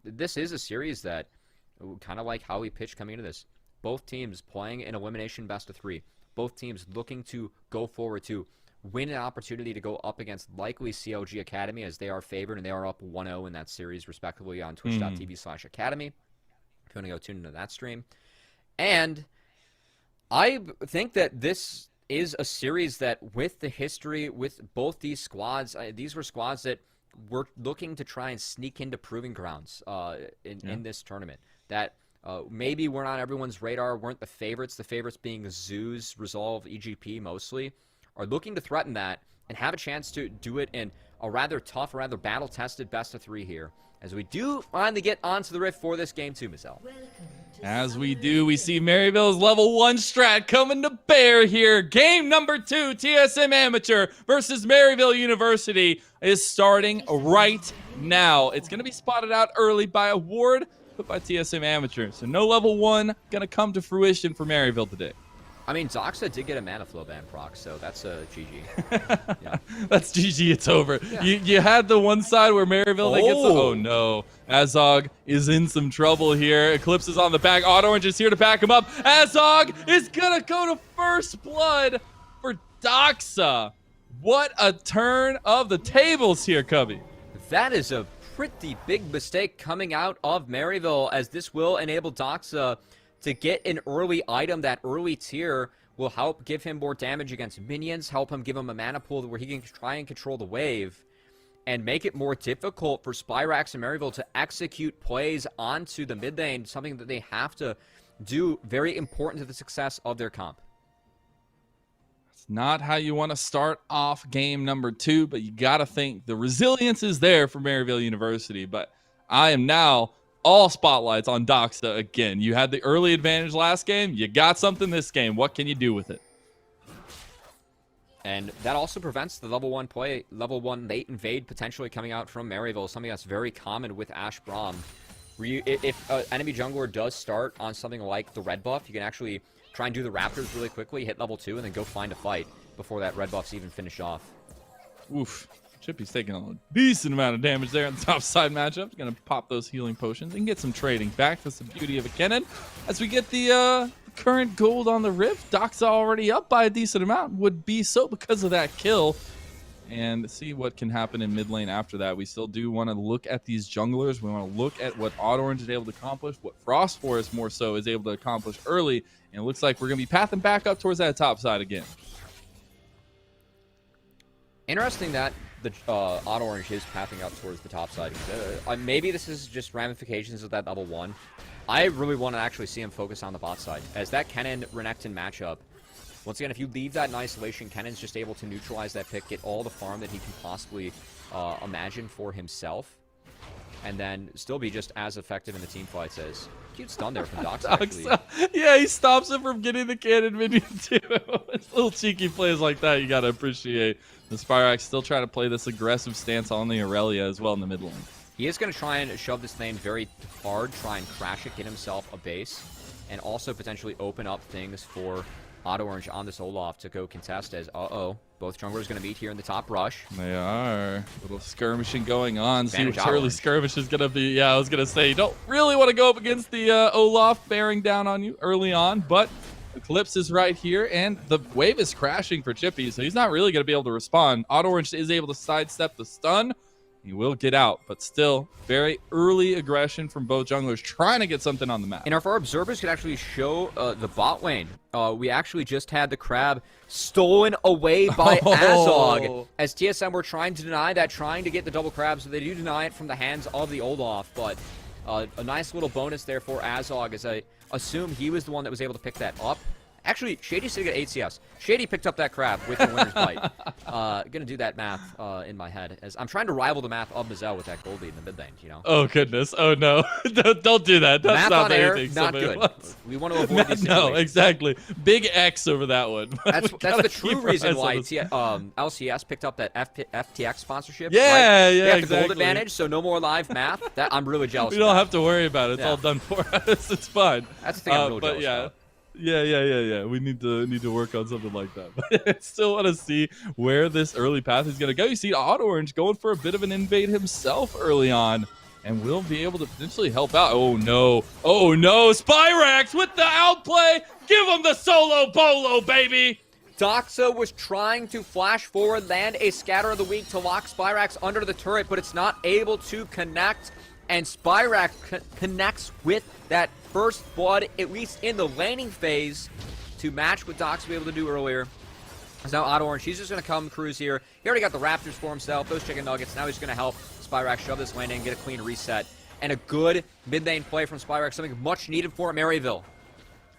this is a series that, kind of like how we pitched coming into this, Both teams playing an elimination best of 3. Both teams looking to go forward to win an opportunity to go up against likely CLG Academy, as they are favored and they are up 1-0 in that series respectively on twitch.tv/academy. If you want to go tune into that stream. And I think that this is a series that, with the history with both these squads, these were squads that were looking to try and sneak into proving grounds in this tournament. That maybe weren't on everyone's radar, weren't the favorites being Zeus, Resolve, EGP mostly, are looking to threaten that and have a chance to do it in a rather tough, rather battle-tested best of 3 here, as we do finally get onto the Rift for this game too, Mizel. As we do, we see Maryville's level 1 strat coming to bear here. Game number 2, TSM Amateur versus Maryville University, is starting right now. It's going to be spotted out early by a ward put by TSM Amateur. So no level 1 going to come to fruition for Maryville today. I mean, Doxa did get a mana flow ban proc, so that's a GG. Yeah. That's GG, it's over. Yeah. You had the one side where Maryville, they get some, oh no. Azog is in some trouble here. Eclipse is on the back. Odd Orange is here to back him up. Azog is gonna go to first blood for Doxa. What a turn of the tables here, Cubby. That is a pretty big mistake coming out of Maryville, as this will enable Doxa to get an early item. That early tier will help give him more damage against minions, help him give him a mana pool where he can try and control the wave, and make it more difficult for Spyrax and Maryville to execute plays onto the mid lane, something that they have to do, very important to the success of their comp. It's not how you want to start off game number 2, but you got to think the resilience is there for Maryville University. But I am now all spotlights on Doxa again. You had the early advantage last game. You got something this game. What can you do with it? And that also prevents the level 1 play, level 1 late invade potentially coming out from Maryville, something that's very common with Ash Braum. If an enemy jungler does start on something like the red buff, you can actually try and do the Raptors really quickly, hit level 2, and then go find a fight before that red buff's even finished off. Oof. Chippy's taking a decent amount of damage there in the top side matchup. Going to pop those healing potions and get some trading back. That's the beauty of a Kennen. As we get the current gold on the Rift, Doxa already up by a decent amount. Would be so because of that kill. And see what can happen in mid lane after that. We still do want to look at these junglers. We want to look at what Odd Orange is able to accomplish, what Frost Forest more so is able to accomplish early. And it looks like we're going to be pathing back up towards that top side again. Interesting that the Odd Orange is pathing up towards the top side. Maybe this is just ramifications of that level 1. I really want to actually see him focus on the bot side, as that Kennen-Renekton matchup, once again, if you leave that in isolation, Kennen's just able to neutralize that pick, get all the farm that he can possibly imagine for himself, and then still be just as effective in the team fights as cute stun there from Doxa, actually. Yeah, he stops him from getting the cannon minion too. It's little cheeky plays like that you gotta appreciate. The Spyrax still trying to play this aggressive stance on the Aurelia as well in the mid lane. He is going to try and shove this lane very hard, try and crash it, get himself a base, and also potentially open up things for Odd Orange on this Olaf to go contest, as, both junglers going to meet here in the top rush. They are. A little skirmishing going on. See Advantage what early skirmish is going to be. Yeah, I was going to say, you don't really want to go up against the Olaf bearing down on you early on, but Eclipse is right here, and the wave is crashing for Chippy, so he's not really going to be able to respond. Odd Orange is able to sidestep the stun. He will get out, but still very early aggression from both junglers trying to get something on the map. And if our observers could actually show the bot lane, we actually just had the crab stolen away by Azog, as TSM were trying to deny that, trying to get the double crab, so they do deny it from the hands of the Olaf, but a nice little bonus there for Azog, as I assume he was the one that was able to pick that up. Actually, Shady still got 8 CS. Shady picked up that crab with the winner's bite. Gonna do that math in my head, as I'm trying to rival the math of Mizel with that gold lead in the mid lane, you know? Oh, goodness. Oh, no. Don't do that. That's math not on air, anything not good. Wants. We want to avoid these situations. No, exactly. Big X over that one. That's the true reason why LCS picked up that FTX sponsorship. Yeah, right? yeah, they have exactly. the gold advantage, so no more live math. That I'm really jealous We don't have to worry about it. It's all done for us. It's fine. That's the thing I'm really jealous about. Yeah. We need to work on something like that. But I still want to see where this early path is going to go. You see Odd Orange going for a bit of an invade himself early on. and will be able to potentially help out. Oh no, Spyrax with the outplay. Give him the solo bolo, baby. Doxa was trying to flash forward, land a Scatter of the Week to lock Spyrax under the turret, but it's not able to connect, and Spyrax connects with that first blood, at least in the laning phase, to match what Doxa was able to do earlier. So now Otto Orange, he's just going to come cruise here. He already got the Raptors for himself, those chicken nuggets. Now he's going to help Spyrax shove this lane in, get a clean reset. And a good mid-lane play from Spyrax, something much needed for Maryville.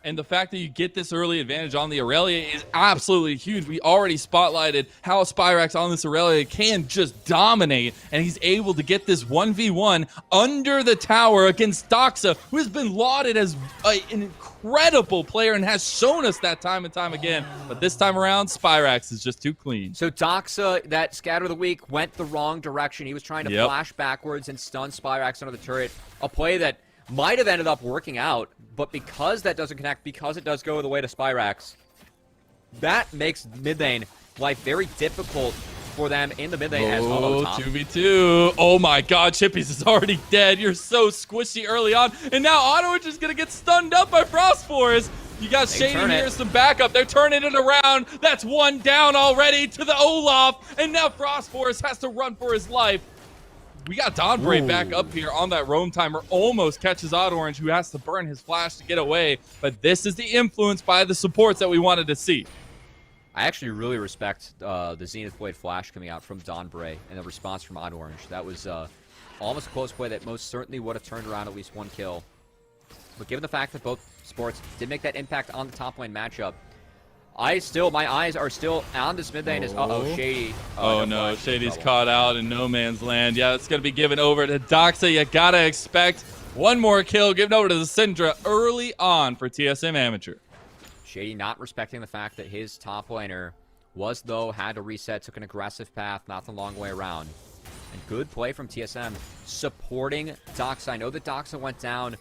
And the fact that you get this early advantage on the Aurelia is absolutely huge. We already spotlighted how Spyrax on this Aurelia can just dominate, and he's able to get this 1v1 under the tower against Doxa, who has been lauded as an incredible player and has shown us that time and time again. But this time around, Spyrax is just too clean. So Doxa, that Scatter of the Week, went the wrong direction. He was trying to flash backwards and stun Spyrax under the turret. A play that might have ended up working out, but because that doesn't connect, because it does go the way to Spyrax, that makes mid lane life very difficult for them in the mid lane as top. 2v2. Oh my god, Chippies is already dead. You're so squishy early on. And now Otto is going to get stunned up by Frost Force. You got Shady here, some backup. They're turning it around. That's one down already to the Olaf. And now Frost Force has to run for his life. We got Donbray back up here on that roam timer. Almost catches Otto Orange, who has to burn his flash to get away. But this is the influence by the supports that we wanted to see. I actually really respect the Zenith Blade flash coming out from Donbray and the response from Otto Orange. That was almost a close play that most certainly would have turned around at least one kill. But given the fact that both sports did make that impact on the top lane matchup, my eyes are still on this mid lane. Shady. Oh no, Shady's caught out in no man's land. Yeah, it's going to be given over to Doxa. You got to expect one more kill given over to the Syndra early on for TSM Amateur. Shady not respecting the fact that his top laner had to reset, took an aggressive path, not the long way around. And good play from TSM supporting Doxa. I know that Doxa went down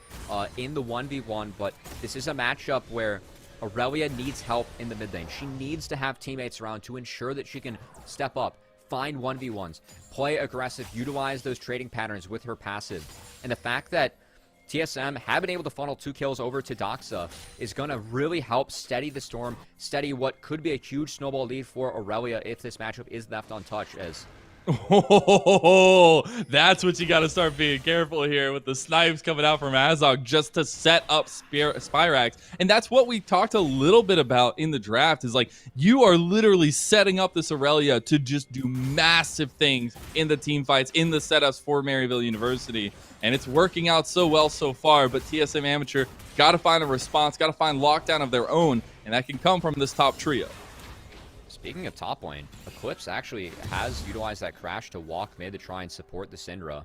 in the 1v1, but this is a matchup where Aurelia needs help in the mid lane. She needs to have teammates around to ensure that she can step up, find 1v1s, play aggressive, utilize those trading patterns with her passive. And the fact that TSM have been able to funnel 2 kills over to Doxa is going to really help steady the storm, steady what could be a huge snowball lead for Aurelia if this matchup is left untouched. As oh, that's what you got to start being careful here with the snipes coming out from Azog just to set up Spyrax. And that's what we talked a little bit about in the draft is like you are literally setting up this Aurelia to just do massive things in the team fights, in the setups for Maryville University. And it's working out so well so far, but TSM Amateur got to find a response, got to find lockdown of their own, and that can come from this top trio. Speaking of top lane, Eclipse actually has utilized that crash to walk mid to try and support the Syndra,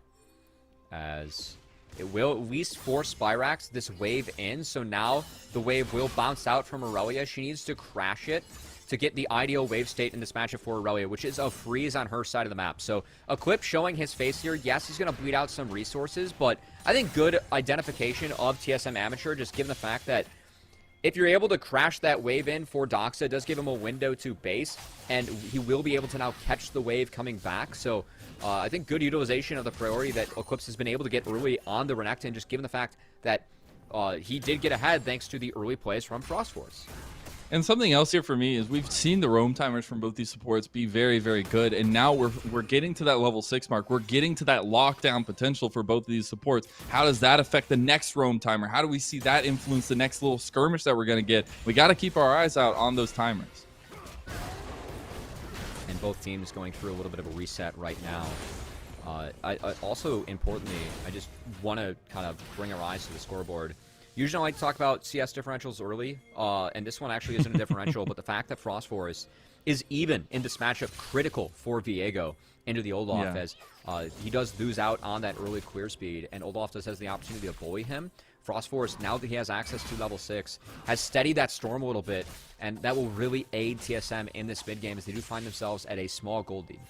as it will at least force Spyrax this wave in. So now the wave will bounce out from Aurelia. She needs to crash it to get the ideal wave state in this matchup for Aurelia, which is a freeze on her side of the map. So Eclipse showing his face here. Yes, he's going to bleed out some resources, but I think good identification of TSM Amateur, just given the fact that if you're able to crash that wave in for Doxa, it does give him a window to base, and he will be able to now catch the wave coming back. So I think good utilization of the priority that Eclipse has been able to get early on the Renekton, just given the fact that he did get ahead thanks to the early plays from Frost Force. And something else here for me is we've seen the roam timers from both these supports be very, very good. And now we're getting to that level 6 mark. We're getting to that lockdown potential for both of these supports. How does that affect the next roam timer? How do we see that influence the next little skirmish that we're going to get? We got to keep our eyes out on those timers. And both teams going through a little bit of a reset right now. I also, importantly, I just want to kind of bring our eyes to the scoreboard. Usually I like to talk about CS differentials early, and this one actually isn't a differential, but the fact that Frost Force is even in this matchup critical for Viego into the Olaf, as he does lose out on that early clear speed, and Olaf does has the opportunity to bully him. Frost Force, now that he has access to level 6, has steadied that storm a little bit, and that will really aid TSM in this mid game as they do find themselves at a small gold lead.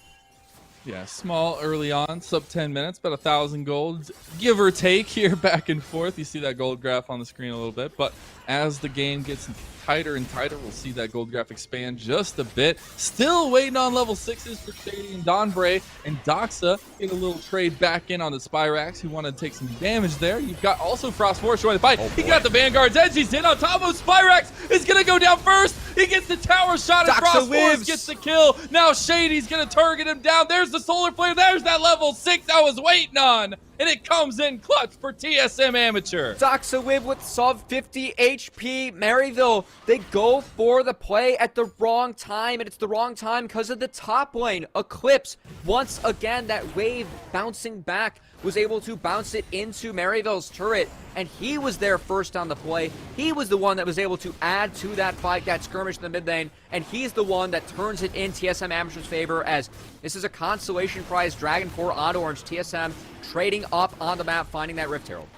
Yeah, small early on, sub 10 minutes, about 1,000 gold, give or take here, back and forth. You see that gold graph on the screen a little bit, but as the game gets tighter and tighter, we'll see that gold graph expand just a bit. Still waiting on level 6s for Shady and Donbray, and Doxa get a little trade back in on the Spyrax, who want to take some damage there. You've got also Frost Force trying to fight. He got the Vanguard's edge. He's in on top of Spyrax. Is going to go down first. He gets the tower shot, and Frost Force gets the kill. Now Shady's going to target him down. There's the solar flare. There's that level 6 I was waiting on. And it comes in clutch for TSM Amateur. Doxa with sub 50 HP. Maryville, they go for the play at the wrong time, and it's the wrong time because of the top lane. Eclipse, once again, that wave bouncing back, was able to bounce it into Maryville's turret, and he was there first on the play. He was the one that was able to add to that fight, that skirmish in the mid lane, and he's the one that turns it in TSM Amateur's favor, as this is a consolation prize Dragon 4 on Orange. TSM trading up on the map, finding that Rift Herald.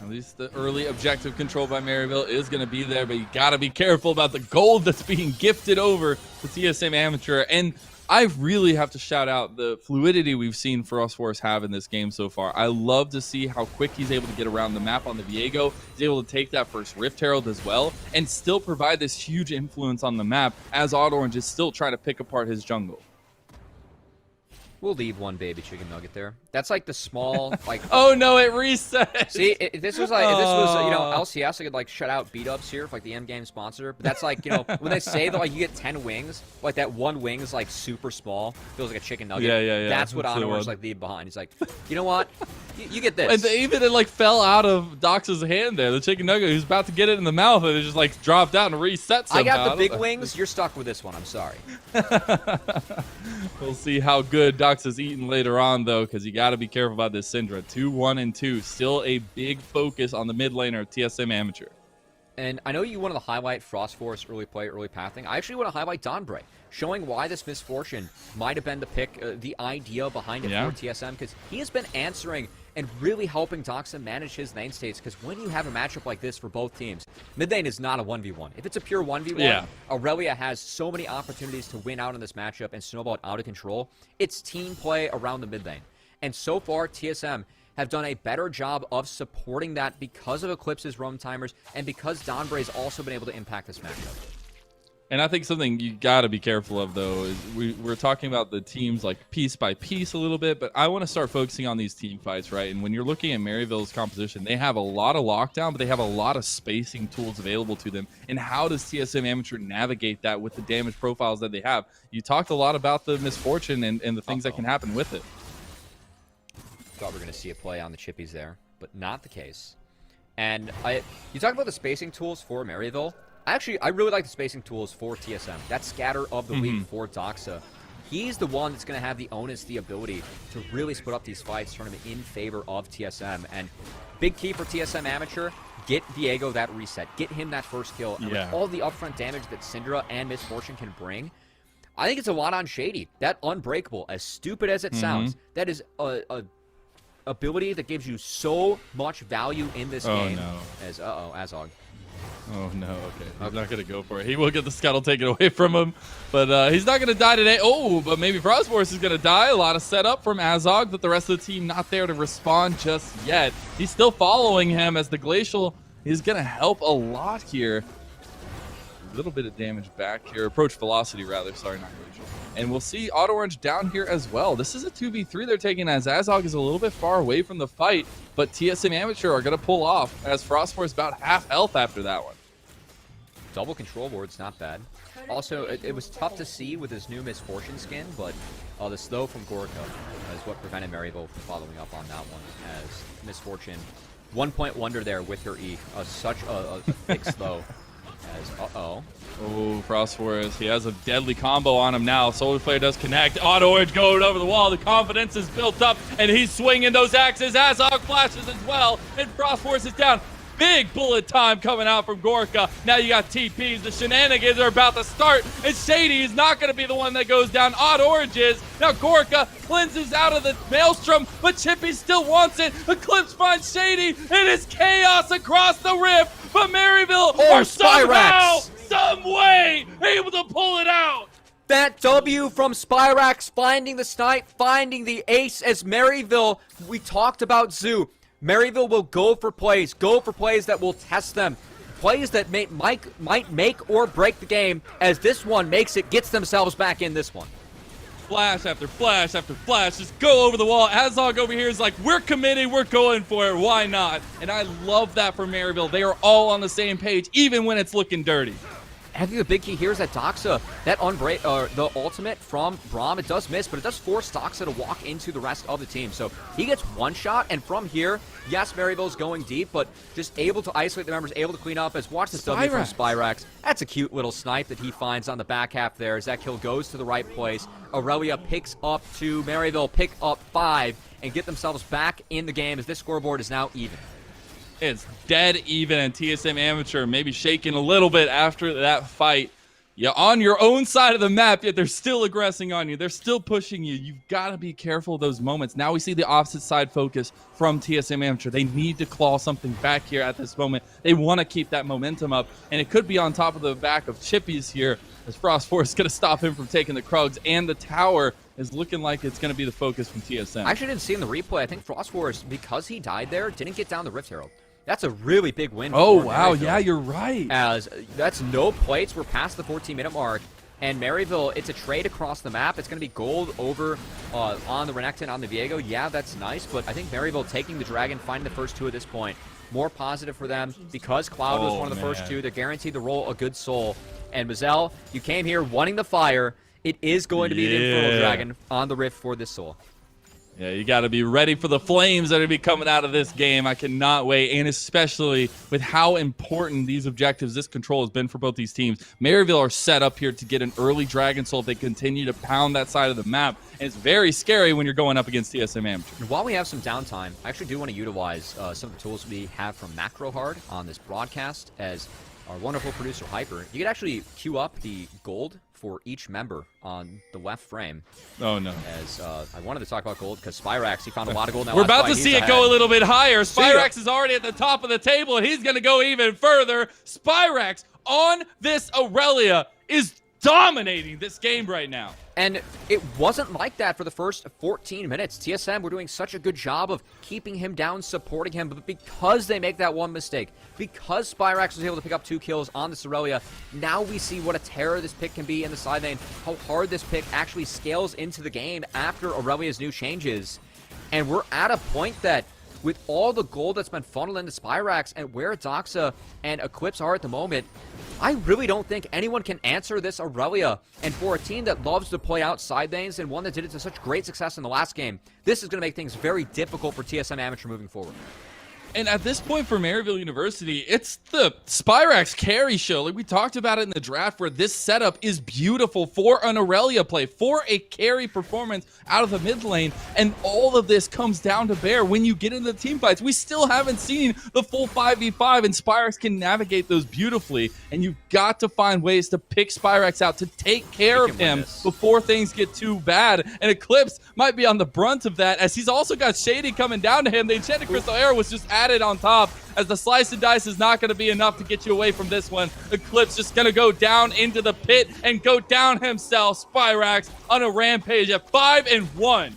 At least the early objective control by Maryville is going to be there, but you got to be careful about the gold that's being gifted over to TSM Amateur. And I really have to shout out the fluidity we've seen Frost Force have in this game so far. I love to see how quick he's able to get around the map on the Viego. He's able to take that first Rift Herald as well and still provide this huge influence on the map as Odd Orange is still trying to pick apart his jungle. We'll leave one baby chicken nugget there. That's like the small, like. Oh no, it reset. See, if this was like, if this was, you know, LCS, I could like shut out beat ups here for like the M game sponsor. But that's like, you know, when they say that like you get 10 wings, like that one wing is like super small, feels like a chicken nugget. Yeah. That's what Odd Orange like leave behind. He's like, you know what? You get this. And even it like fell out of Dox's hand there. The chicken nugget, he was about to get it in the mouth, and it just like dropped out and reset somehow. I got the big wings. You're stuck with this one. I'm sorry. We'll see how good Dox is eating later on, though, because you got to be careful about this Syndra. 2-1 and 2. Still a big focus on the mid laner of TSM Amateur. And I know you wanted to highlight Frost Force early play, early pathing. I actually want to highlight Donbray, showing why this misfortune might have been the pick, the idea behind it for TSM, because he has been answering and really helping Doxa manage his lane states, because when you have a matchup like this for both teams, mid lane is not a 1v1. If it's a pure 1v1, Aurelia has so many opportunities to win out in this matchup and snowball it out of control. It's team play around the mid lane. And so far, TSM have done a better job of supporting that because of Eclipse's roam timers and because Donbray's also been able to impact this matchup. And I think something you got to be careful of, though, is we're talking about the teams like piece by piece a little bit, but I want to start focusing on these team fights, right? And when you're looking at Maryville's composition, they have a lot of lockdown, but they have a lot of spacing tools available to them. And how does TSM Amateur navigate that with the damage profiles that they have? You talked a lot about the misfortune and the things that can happen with it. Thought we were going to see a play on the chippies there, but not the case. And you talk about the spacing tools for Maryville. Actually, I really like the spacing tools for TSM. That scatter of the week for Doxa. He's the one that's going to have the onus, the ability to really split up these fights, turn them in favor of TSM. And big key for TSM Amateur, get Viego that reset. Get him that first kill. And with all the upfront damage that Syndra and Misfortune can bring, I think it's a lot on Shady. That Unbreakable, as stupid as it sounds, that is a ability that gives you so much value in this game. No. As Azog. Oh no, okay. He's not gonna go for it. He will get the scuttle taken away from him, but he's not gonna die today. Oh, but maybe Frost Force is gonna die. A lot of setup from Azog, but the rest of the team not there to respond just yet. He's still following him as the Glacial is gonna help a lot here. A little bit of damage back here. Approach velocity, rather. Sorry, not Glacial. And we'll see Odd Orange down here as well. This is a 2v3 they're taking as Azog is a little bit far away from the fight, but TSM Amateur are going to pull off as Frost Force about half health after that one. Double control ward's not bad. Also, it was tough to see with his new Misfortune skin, but the slow from Gorka is what prevented Maryville from following up on that one, as Misfortune, 1 point wonder there with her E. Such a thick slow. As, Oh, Frost Force. He has a deadly combo on him now. Solar Flare does connect. Odd Orange going over the wall. The confidence is built up, and he's swinging those axes. Azog flashes as well, and Frost Force is down. Big bullet time coming out from Gorka. Now you got TPs. The shenanigans are about to start, and Shady is not going to be the one that goes down. Odd Orange is. Now Gorka cleanses out of the Maelstrom, but Chippy still wants it. Eclipse finds Shady. It is chaos across the rift, but Maryville are somehow, some way, able to pull it out. that W from Spyrax, finding the snipe, finding the ace as Maryville. We talked about Zoo. Maryville will go for plays that will test them. Plays that might make or break the game, as this one gets themselves back in this one. Flash after flash after flash, just go over the wall. Azog over here is like, we're committed, we're going for it, why not? And I love that for Maryville. They are all on the same page, even when it's looking dirty. I think the big key here is that Doxa, the ultimate from Braum, it does miss, but it does force Doxa to walk into the rest of the team. So he gets one shot, and from here, yes, Maryville's going deep, but just able to isolate the members, able to clean up. As watch this W from Spyrax. That's a cute little snipe that he finds on the back half there as that kill goes to the right place. Aurelia picks up 2, Maryville pick up 5, and get themselves back in the game as this scoreboard is now even. It's dead even, and TSM Amateur maybe shaking a little bit after that fight. You're on your own side of the map, yet they're still aggressing on you. They're still pushing you. You've got to be careful of those moments. Now we see the opposite side focus from TSM Amateur. They need to claw something back here at this moment. They want to keep that momentum up, and it could be on top of the back of Chippy's here, as Frost Force is going to stop him from taking the Krugs, and the tower is looking like it's going to be the focus from TSM. I actually didn't see in the replay. I think Frost Force, because he died there, didn't get down the Rift Herald. That's a really big win. Oh, wow. Yeah, you're right. As that's no plates. We're past the 14-minute mark. And Maryville, it's a trade across the map. It's going to be gold over on the Renekton, on the Viego. Yeah, that's nice. But I think Maryville taking the Dragon, finding the first 2 at this point, more positive for them. Because Cloud was one of the first 2, they're guaranteed to roll a good soul. And Mazel, you came here wanting the fire. It is going to be the Infernal Dragon on the Rift for this soul. Yeah, you got to be ready for the flames that are going to be coming out of this game. I cannot wait, and especially with how important these objectives, this control has been for both these teams. Maryville are set up here to get an early Dragon Soul if they continue to pound that side of the map, and it's very scary when you're going up against TSM Amateur. And while we have some downtime, I actually do want to utilize some of the tools we have from MacroHard on this broadcast, as our wonderful producer, Hyper. You could actually queue up the gold for each member on the left frame. Oh, no. As I wanted to talk about gold because Spyrax, he found a lot of gold. Now we're about to see it go a little bit higher. Spyrax is already at the top of the table, and he's going to go even further. Spyrax on this Aurelia is dominating this game right now. And it wasn't like that for the first 14 minutes. TSM were doing such a good job of keeping him down, supporting him, but because they make that one mistake, because Spyrax was able to pick up 2 kills on this Aurelia, now we see what a terror this pick can be in the side lane, how hard this pick actually scales into the game after Aurelia's new changes. And we're at a point that with all the gold that's been funneled into Spyrax and where Doxa and Eclipse are at the moment, I really don't think anyone can answer this Aurelia. And for a team that loves to play out side lanes and one that did it to such great success in the last game, this is going to make things very difficult for TSM Amateur moving forward. And at this point for Maryville University, it's the Spyrax carry show. Like we talked about it in the draft, where this setup is beautiful for an Aurelia play, for a carry performance out of the mid lane. And all of this comes down to bear when you get into the team fights. We still haven't seen the full 5v5, and Spyrax can navigate those beautifully. And you've got to find ways to pick Spyrax out, to take care of him before things get too bad. And Eclipse might be on the brunt of that, as he's also got Shady coming down to him. The Enchanted Crystal Arrow was just added on top, as the slice and dice is not going to be enough to get you away from this one. Eclipse just going to go down into the pit and go down himself. Spyrax on a rampage at 5-1.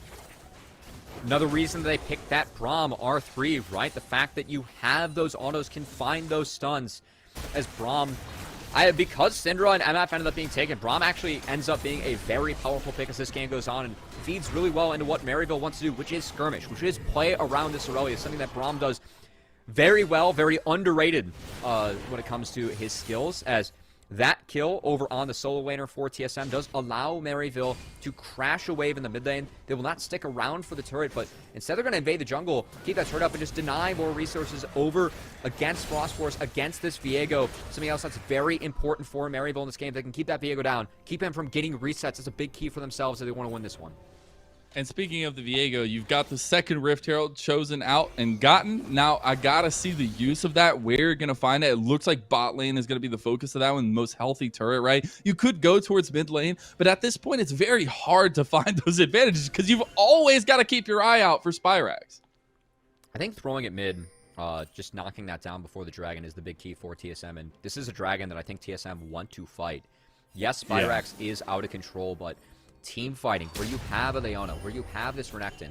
Another reason that they picked that Braum R3, right? The fact that you have those autos, can find those stuns. As Braum, because Syndra and MF ended up being taken, Braum actually ends up being a very powerful pick as this game goes on, and feeds really well into what Maryville wants to do, which is skirmish, which is play around this Aurelia, something that Braum does very well, very underrated when it comes to his skills, as that kill over on the solo laner for TSM does allow Maryville to crash a wave in the mid lane. They will not stick around for the turret, but instead they're going to invade the jungle, keep that turret up, and just deny more resources over against Frost Force, against this Viego. Something else that's very important for Maryville in this game. They can keep that Viego down, keep him from getting resets. That's a big key for themselves if they want to win this one. And speaking of the Viego, you've got the second Rift Herald chosen out and gotten. Now, I got to see the use of that. Where you're going to find it. It looks like bot lane is going to be the focus of that one. Most healthy turret, right? You could go towards mid lane, but at this point, it's very hard to find those advantages because you've always got to keep your eye out for Spyrax. I think throwing it mid, just knocking that down before the dragon is the big key for TSM. And this is a dragon that I think TSM want to fight. Yes, Spyrax is out of control, but team fighting, where you have a Leona, where you have this Renekton,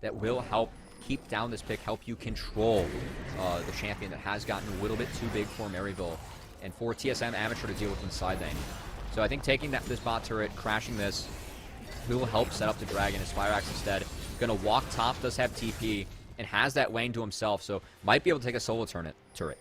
that will help keep down this pick, help you control the champion that has gotten a little bit too big for Maryville, and for TSM Amateur to deal with inside lane. So I think taking this bot turret, crashing this, will help set up the Dragon, as Spyrax instead gonna walk top, does have TP, and has that lane to himself, so might be able to take a solo turret.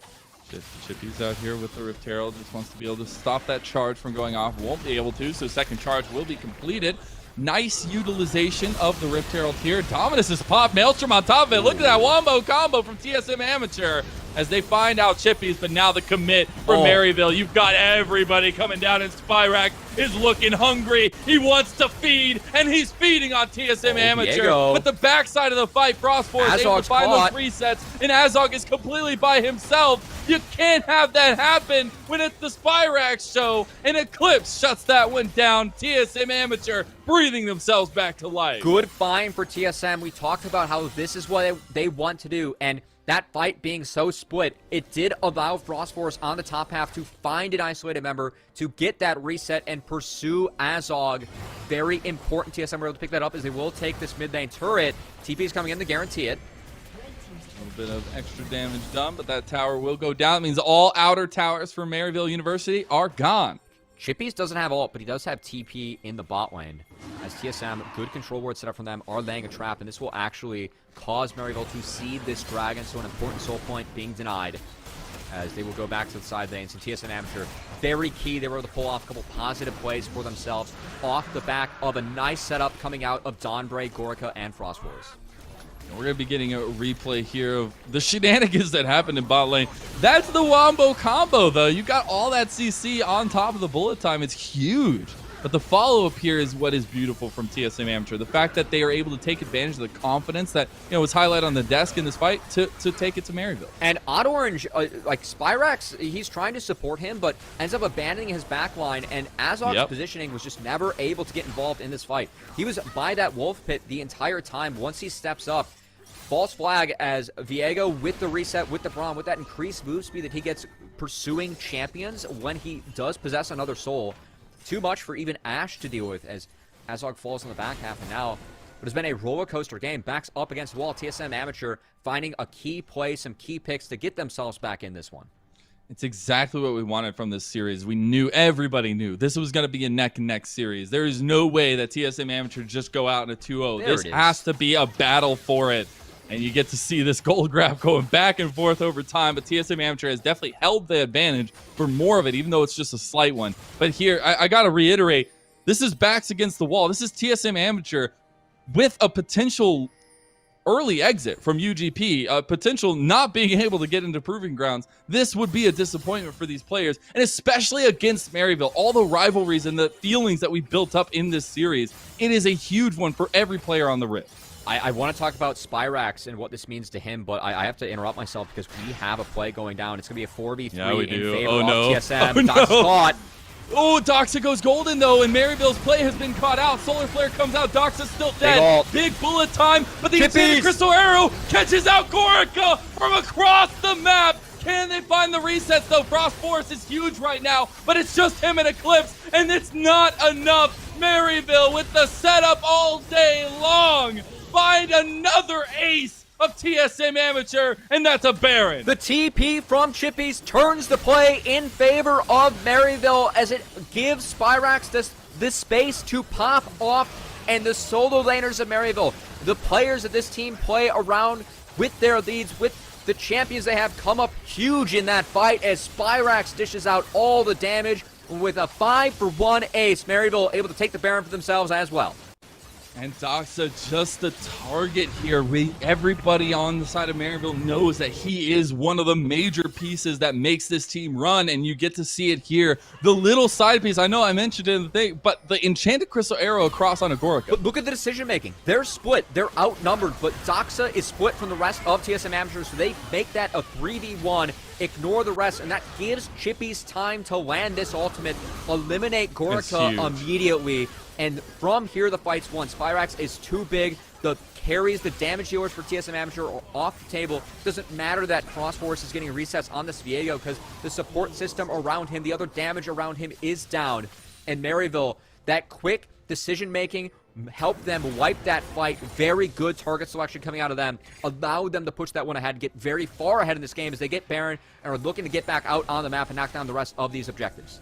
Chippy's out here with the Rift Herald, just wants to be able to stop that charge from going off. Won't be able to, so second charge will be completed. Nice utilization of the Rift Herald here. Dominus is popped. Maelstrom on top of it. Look at that wombo combo from TSM Amateur as they find out Chippies, but now the commit for Maryville. You've got everybody coming down, and Spyrax is looking hungry. He wants to feed, and he's feeding on TSM Amateur. Diego. But the backside of the fight, Frostforce is able to find those resets, and Azog is completely by himself. You can't have that happen when it's the Spyrax show, and Eclipse shuts that one down. TSM Amateur breathing themselves back to life. Good find for TSM. We talked about how this is what they want to do, and that fight being so split, it did allow Frostforce on the top half to find an isolated member, to get that reset and pursue Azog. Very important TSM were able to pick that up, as they will take this mid lane turret. TP is coming in to guarantee it. A little bit of extra damage done, but that tower will go down. It means all outer towers for Maryville University are gone. Chippies doesn't have ult, but he does have TP in the bot lane. As TSM, good control ward set up from them, are laying a trap, and this will actually cause Maryville to seed this dragon, so an important soul point being denied, as they will go back to the side lanes. And TSM Amateur, very key. They were able to pull off a couple positive plays for themselves off the back of a nice setup coming out of Dawnbray, Gorica, and Frostforce. We're going to be getting a replay here of the shenanigans that happened in bot lane. That's the wombo combo, though. You got all that CC on top of the bullet time. It's huge. But the follow-up here is what is beautiful from TSM Amateur. The fact that they are able to take advantage of the confidence that was highlighted on the desk in this fight to take it to Maryville. And Odd Orange, like Spyrax, he's trying to support him, but ends up abandoning his backline, and Azog's positioning was just never able to get involved in this fight. He was by that wolf pit the entire time. Once he steps up, false flag as Viego with the reset, with the Braum, with that increased move speed that he gets pursuing champions when he does possess another soul. Too much for even Ashe to deal with, as Azog falls on the back half, and now it has been a roller coaster game. Backs up against the wall. TSM Amateur finding a key play, some key picks to get themselves back in this one. It's exactly what we wanted from this series. We knew, everybody knew, this was going to be a neck-and-neck series. There is no way that TSM Amateur just go out in a 2-0. This has to be a battle for it. And you get to see this gold graph going back and forth over time. But TSM Amateur has definitely held the advantage for more of it, even though it's just a slight one. But here, I got to reiterate, this is backs against the wall. This is TSM Amateur with a potential early exit from UGP, potential not being able to get into Proving Grounds. This would be a disappointment for these players, and especially against Maryville. All the rivalries and the feelings that we built up in this series, it is a huge one for every player on the Rift. I want to talk about Spyrax and what this means to him, but I have to interrupt myself because we have a play going down. It's going to be a 4v3 in favor of TSM. Doc's caught. Oh, Doxa goes golden, though, and Maryville's play has been caught out. Solar Flare comes out. Doxa's still dead. Big bullet time, but the Enchanted Crystal Arrow catches out Gorica from across the map. Can they find the resets, though? Frostforce is huge right now, but it's just him and Eclipse, and it's not enough. Maryville with the setup all day long. Find another ace of TSM Amateur, and that's a Baron. The TP from Chippies turns the play in favor of Maryville, as it gives Spyrax this space to pop off, and the solo laners of Maryville, the players that this team play around with their leads, with the champions they have, come up huge in that fight as Spyrax dishes out all the damage with a 5-for-1 ace. Maryville able to take the Baron for themselves as well. And Doxa just the target here. Everybody on the side of Maryville knows that he is one of the major pieces that makes this team run, and you get to see it here. The little side piece, I know I mentioned it in the thing, but the Enchanted Crystal Arrow across on Agorica. But look at the decision making. They're split. They're outnumbered, but Doxa is split from the rest of TSM Amateur, so they make that a 3v1. Ignore the rest, and that gives Chippies time to land this ultimate, eliminate Gorica immediately. And from here, the fight's won. Spyrax is too big. The carries, the damage dealers for TSM Amateur are off the table. Doesn't matter that Frostforce is getting resets on this Viego because the support system around him, the other damage around him is down. And Maryville, that quick decision-making helped them wipe that fight. Very good target selection coming out of them. Allowed them to push that one ahead, get very far ahead in this game as they get Baron and are looking to get back out on the map and knock down the rest of these objectives.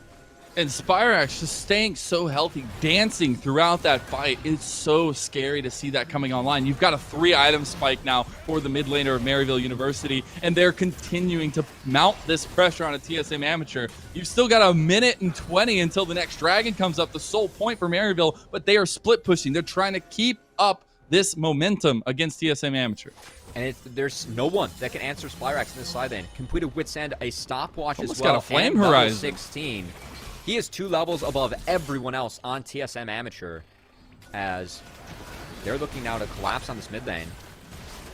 And Spyrax just staying so healthy, dancing throughout that fight. It's so scary to see that coming online. You've got a 3-item spike now for the mid laner of Maryville University, and they're continuing to mount this pressure on a TSM Amateur. You've still got a minute and 20 until the next dragon comes up, the sole point for Maryville, but they are split pushing. They're trying to keep up this momentum against TSM Amateur. And there's no one that can answer Spyrax in this side lane. Completed Wit's End, a stopwatch Almost as well. got a flame and level horizon. 16. He is 2 levels above everyone else on TSM Amateur as they're looking now to collapse on this mid lane.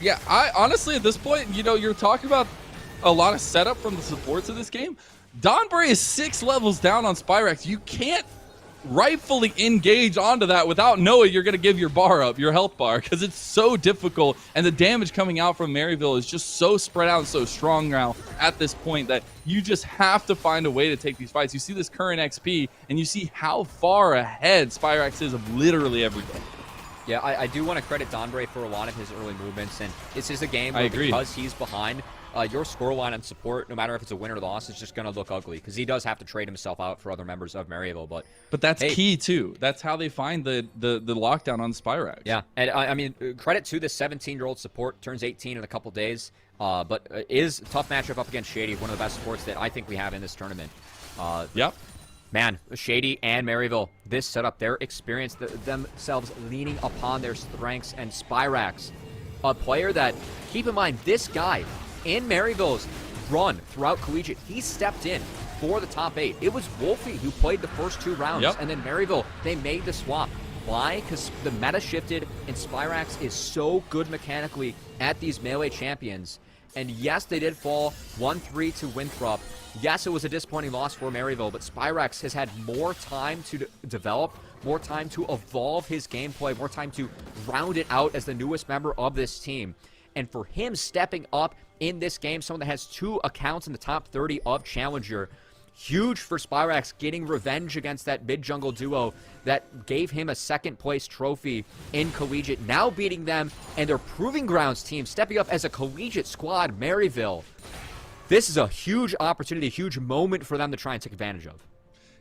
Yeah, I honestly, at this point, you're talking about a lot of setup from the supports of this game. Donbray is 6 levels down on Spyrax. You can't rightfully engage onto that without knowing you're going to give your bar up, your health bar, because it's so difficult, and the damage coming out from Maryville is just so spread out and so strong now at this point that you just have to find a way to take these fights. You see this current XP, and you see how far ahead Spyrax is of literally everything. Yeah, I do want to credit Donbray for a lot of his early movements, and this is a game I where agree. because he's behind, your scoreline and support, no matter if it's a win or loss, is just going to look ugly because he does have to trade himself out for other members of Maryville. But that's hey, key too. That's how they find the lockdown on Spyrax. Yeah, and I mean, credit to this 17-year-old support, turns 18 in a couple days, but is a tough matchup up against Shady, one of the best supports that I think we have in this tournament. Yep. Man, Shady and Maryville, this setup, their experience, themselves leaning upon their strengths, and Spyrax, a player that, keep in mind, this guy in Maryville's run throughout Collegiate, he stepped in for the top 8. It was Wolfie who played the first 2 rounds, Yep. and then Maryville, they made the swap. Why? Because the meta shifted, and Spyrax is so good mechanically at these melee champions. And yes, they did fall 1-3 to Winthrop. Yes, it was a disappointing loss for Maryville, but Spyrax has had more time to develop, more time to evolve his gameplay, more time to round it out as the newest member of this team. And for him stepping up in this game, someone that has 2 accounts in the top 30 of Challenger, huge for Spyrax, getting revenge against that mid-jungle duo that gave him a 2nd place trophy in Collegiate, now beating them and their Proving Grounds team, stepping up as a Collegiate squad, Maryville. This is a huge opportunity, a huge moment for them to try and take advantage of.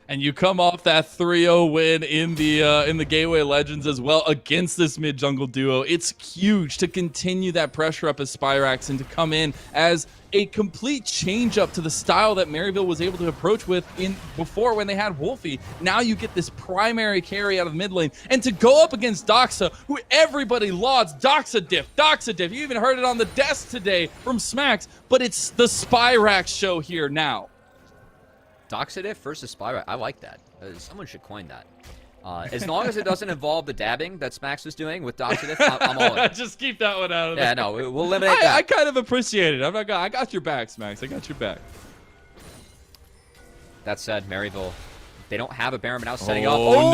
And you come off that 3-0 win in the Gateway Legends as well against this mid-jungle duo. It's huge to continue that pressure up as Spyrax and to come in as a complete change-up to the style that Maryville was able to approach with before when they had Wolfie. Now you get this primary carry out of the mid lane. And to go up against Doxa, who everybody lauds, Doxa diff. You even heard it on the desk today from Smacks, but it's the Spyrax show here now. Doxidif versus Spyrax. I like that. Someone should coin that. As long as it doesn't involve the dabbing that Smacks was doing with Doxidif, I'm all in. Just keep that one out of there. Yeah, no, we'll eliminate I that. kind of appreciate it. I got your back, Smacks. I got your back. That said, Maryville, they don't have a Baron now setting up. Oh,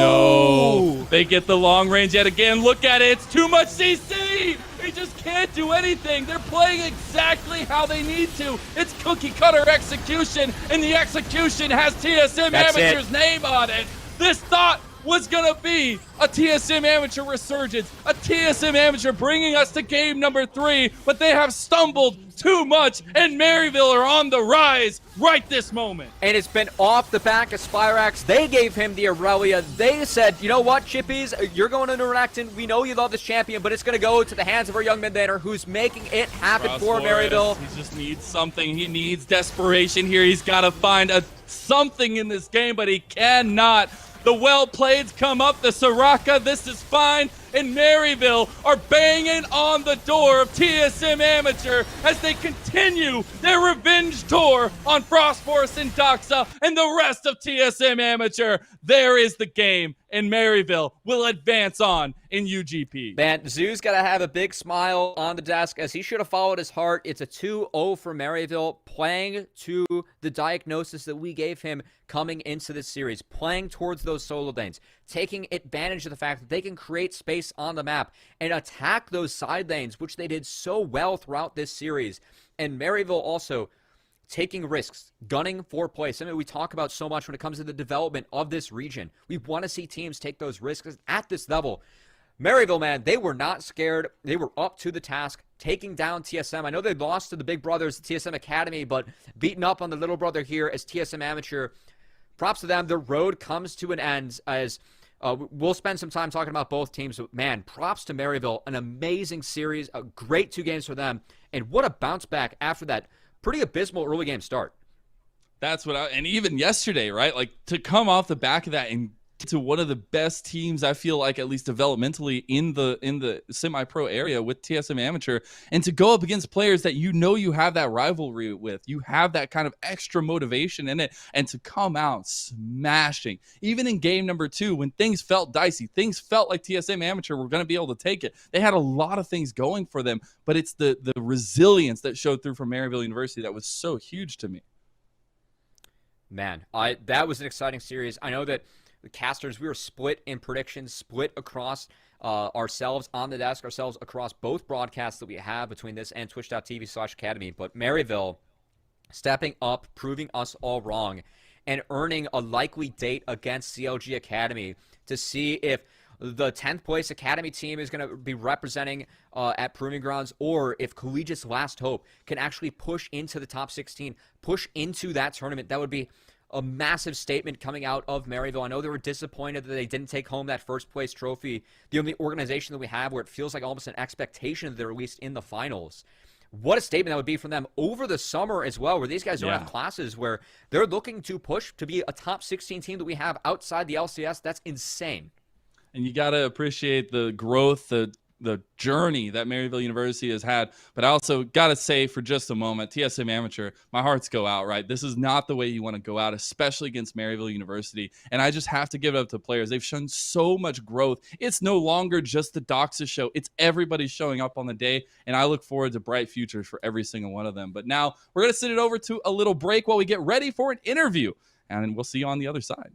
no. They get the long range yet again. Look at it. It's too much CC. They just can't do anything. They're playing exactly how they need to. It's cookie cutter execution, and the execution has TSM That's Amateur's name on it. This thought was going to be a TSM Amateur resurgence, a TSM Amateur bringing us to game number 3, but they have stumbled too much, and Maryville are on the rise right this moment. And it's been off the back of Spyrax. They gave him the Aurelia. They said, you know what, Chippies, you're going to Interactin. We know you love this champion, but it's going to go to the hands of our young mid laner who's making it happen for Maryville. He just needs something. He needs desperation here. He's got to find something in this game, but he cannot. The well-playeds come up, the Soraka, this is fine, and Maryville are banging on the door of TSM Amateur as they continue their revenge tour on Frostforce and Doxa and the rest of TSM Amateur. There is the game, and Maryville will advance on in UGP. Man, Zoo's got to have a big smile on the desk as he should have followed his heart. It's a 2-0 for Maryville, playing to the diagnosis that we gave him coming into this series, playing towards those solo lanes, taking advantage of the fact that they can create space on the map and attack those side lanes, which they did so well throughout this series. And Maryville also taking risks, gunning for play, something we talk about so much when it comes to the development of this region. We want to see teams take those risks at this level. Maryville, man, they were not scared. They were up to the task, taking down TSM. I know they lost to the big brothers, TSM Academy, but beating up on the little brother here as TSM Amateur. Props to them. The road comes to an end as we'll spend some time talking about both teams. But man, props to Maryville. An amazing series, a great 2 games for them. And what a bounce back after that pretty abysmal early game start. That's and even yesterday, right? Like to come off the back of that and get to one of the best teams, I feel like, at least developmentally in the semi-pro area with TSM Amateur, and to go up against players that you have that rivalry with, you have that kind of extra motivation in it, and to come out smashing, even in game number 2 when things felt dicey, things felt like TSM Amateur were going to be able to take it. They had a lot of things going for them, but it's the resilience that showed through from Maryville University that was so huge to me. Man, that was an exciting series. I know that the casters, we were split in predictions, split across ourselves on the desk, ourselves across both broadcasts that we have between this and twitch.tv/academy. But Maryville stepping up, proving us all wrong, and earning a likely date against CLG Academy to see if the 10th place Academy team is going to be representing at Proving Grounds, or if Collegiate's Last Hope can actually push into the top 16, push into that tournament. That would be a massive statement coming out of Maryville. I know they were disappointed that they didn't take home that first place trophy, the only organization that we have where it feels like almost an expectation that they're at least in the finals. What a statement that would be from them over the summer as well, where these guys don't have classes, where they're looking to push to be a top 16 team that we have outside the LCS. That's insane. And you got to appreciate the growth, the journey that Maryville University has had. But I also got to say for just a moment, TSM Amateur, my hearts go out, right? This is not the way you want to go out, especially against Maryville University. And I just have to give it up to players. They've shown so much growth. It's no longer just the Doxas show. It's everybody showing up on the day. And I look forward to bright futures for every single one of them. But now we're going to send it over to a little break while we get ready for an interview. And we'll see you on the other side.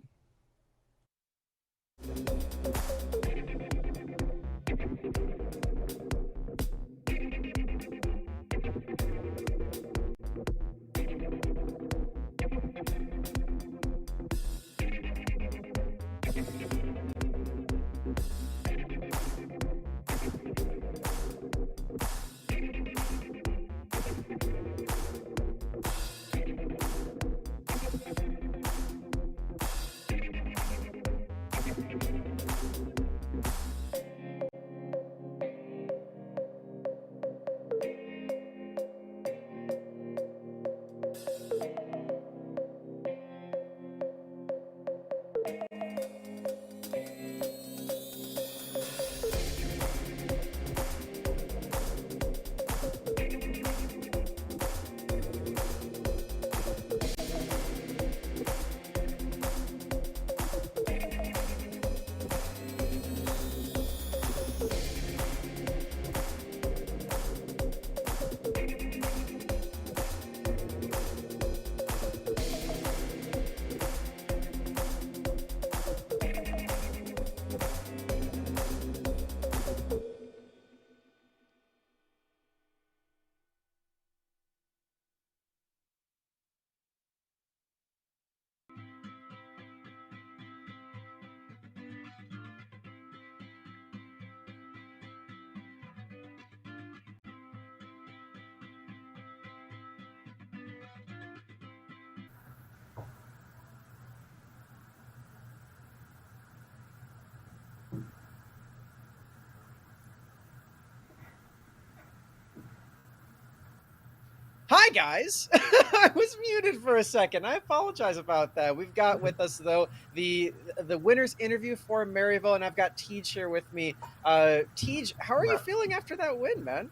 Hi, guys. I was muted for a second. I apologize about that. We've got with us, though, the winner's interview for Maryville, and I've got Tej here with me. Tej, how are you feeling after that win, man?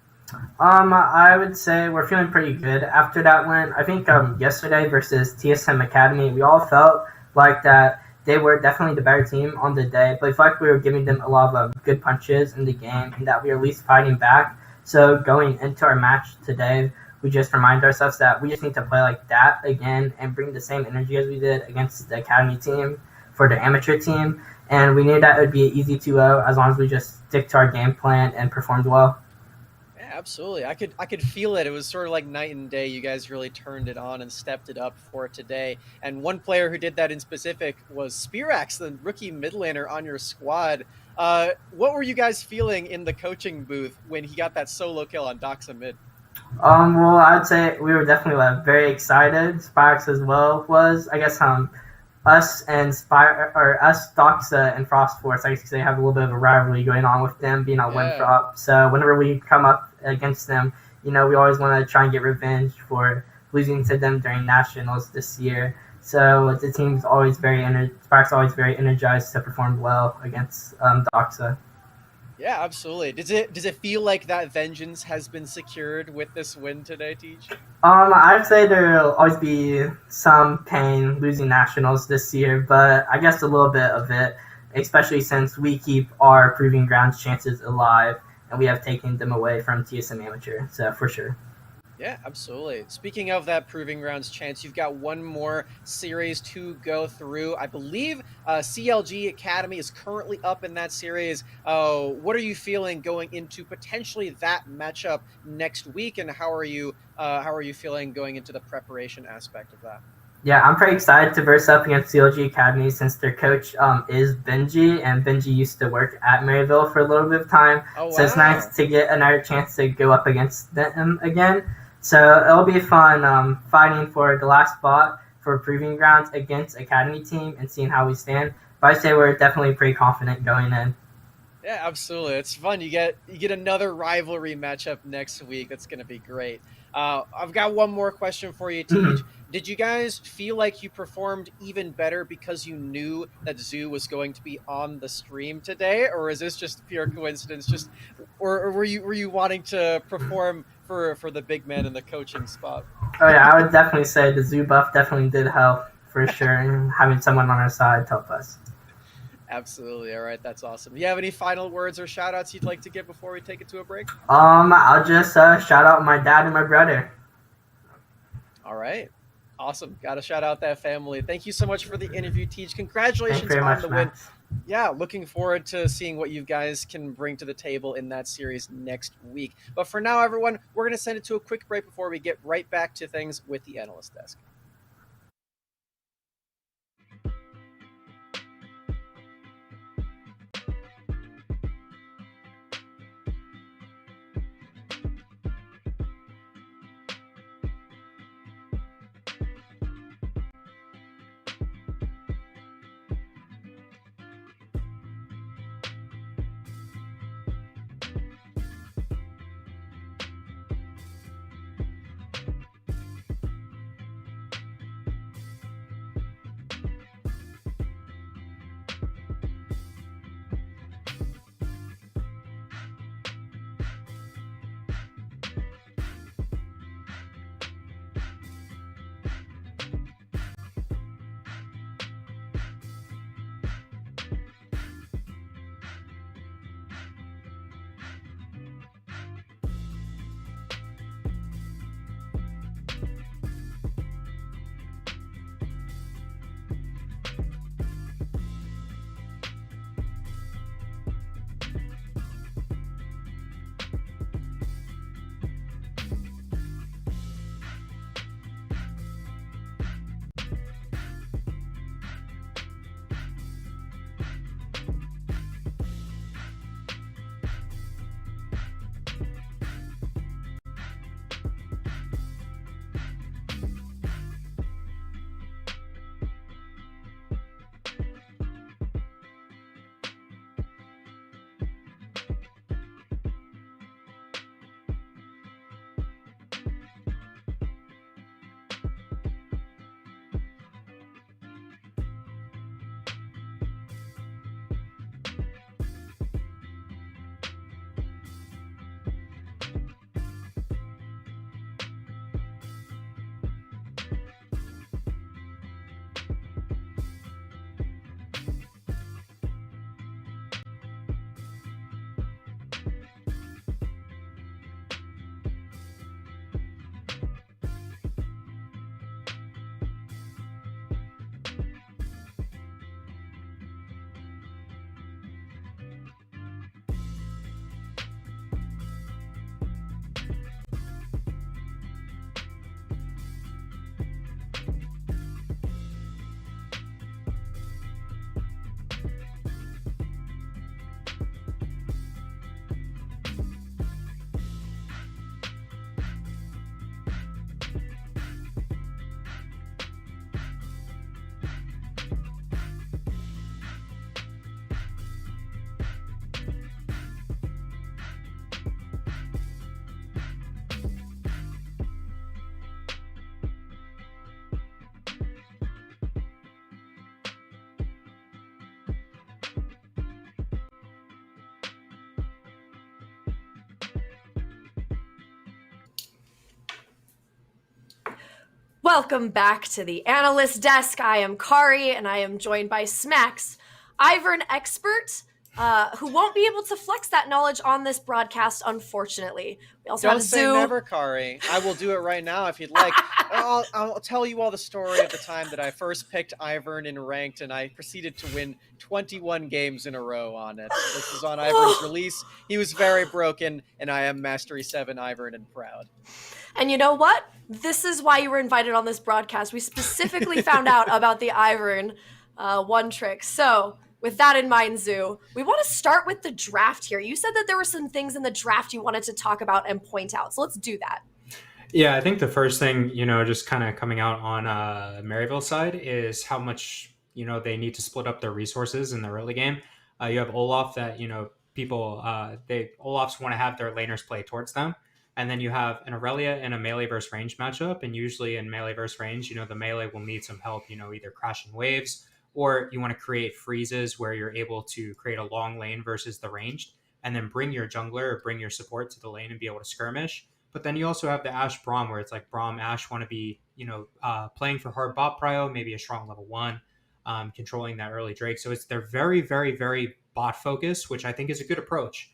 I would say we're feeling pretty good after that win. I think yesterday versus TSM Academy, we all felt like that they were definitely the better team on the day, but it's like we were giving them a lot of good punches in the game and that we were at least fighting back. So going into our match today, we just remind ourselves that we just need to play like that again and bring the same energy as we did against the Academy team for the amateur team. And we knew that it would be easy 2-0 as long as we just stick to our game plan and performed well. Yeah, Absolutely. I could feel it. It was sort of like night and day. You guys really turned it on and stepped it up for today. And one player who did that in specific was Spirax, the rookie mid laner on your squad. What were you guys feeling in the coaching booth when he got that solo kill on Doxa mid? Well, I'd say we were definitely very excited. Sparks as well was. I guess us and Doxa and Frost Force, I guess they have a little bit of a rivalry going on with them being on Winthrop. So whenever we come up against them, we always want to try and get revenge for losing to them during nationals this year. So the team's always Sparks always very energized to perform well against Doxa. Yeah, absolutely. Does it feel like that vengeance has been secured with this win today, Teach? I'd say there'll always be some pain losing nationals this year, but I guess a little bit of it, especially since we keep our proving grounds chances alive and we have taken them away from TSM Amateur. So for sure. Yeah, absolutely. Speaking of that proving grounds chance, you've got one more series to go through. I believe CLG Academy is currently up in that series. What are you feeling going into potentially that matchup next week, and how are you feeling going into the preparation aspect of that? Yeah, I'm pretty excited to verse up against CLG Academy since their coach is Benji, and Benji used to work at Maryville for a little bit of time. Oh, wow. So it's nice to get another chance to go up against them again. So it'll be fun fighting for the last spot for Proving Grounds against Academy team and seeing how we stand. But I'd say we're definitely pretty confident going in. Yeah, absolutely. It's fun. You get another rivalry matchup next week. That's going to be great. I've got one more question for you, Teach. Did you guys feel like you performed even better because you knew that Zoo was going to be on the stream today, or is this just pure coincidence? Or were you wanting to perform for the big man in the coaching spot? Oh yeah, I would definitely say the Zoo buff definitely did help for sure, and having someone on our side to help us. Absolutely. All right, that's awesome. Do you have any final words or shout outs you'd like to give before we take it to a break? I'll just shout out my dad and my brother. All right. Awesome. Got to shout out that family. Thank you so much for the interview, Teach. Congratulations Thank you very on much, the win. Max. Yeah, looking forward to seeing what you guys can bring to the table in that series next week. But for now, everyone, we're going to send it to a quick break before we get right back to things with the analyst desk. Welcome back to the analyst desk. I am Kari, and I am joined by Smacks, Ivern expert, who won't be able to flex that knowledge on this broadcast, unfortunately. We also Don't have say Zoo. never, Kari. I will do it right now if you'd like. I'll tell you all the story of the time that I first picked Ivern in ranked, and I proceeded to win 21 games in a row on it. This was on Ivern's release. He was very broken, and I am Mastery 7 Ivern and proud. And you know what? This is why you were invited on this broadcast. We specifically found out about the Ivern one trick. So, with that in mind, Zoo, we want to start with the draft here. You said that there were some things in the draft you wanted to talk about and point out. So let's do that. Yeah, I think the first thing, just kind of coming out on Maryville's side is how much, they need to split up their resources in the early game. You have Olaf that, Olafs want to have their laners play towards them. And then you have an Aurelia in a melee versus range matchup. And usually in melee versus range, the melee will need some help, either crashing waves, or you want to create freezes where you're able to create a long lane versus the ranged, and then bring your jungler or bring your support to the lane and be able to skirmish. But then you also have the Ashe Braum, where it's like Braum, Ashe want to be, playing for hard bot prio, maybe a strong level 1, controlling that early Drake. So they're very, very, very bot focused, which I think is a good approach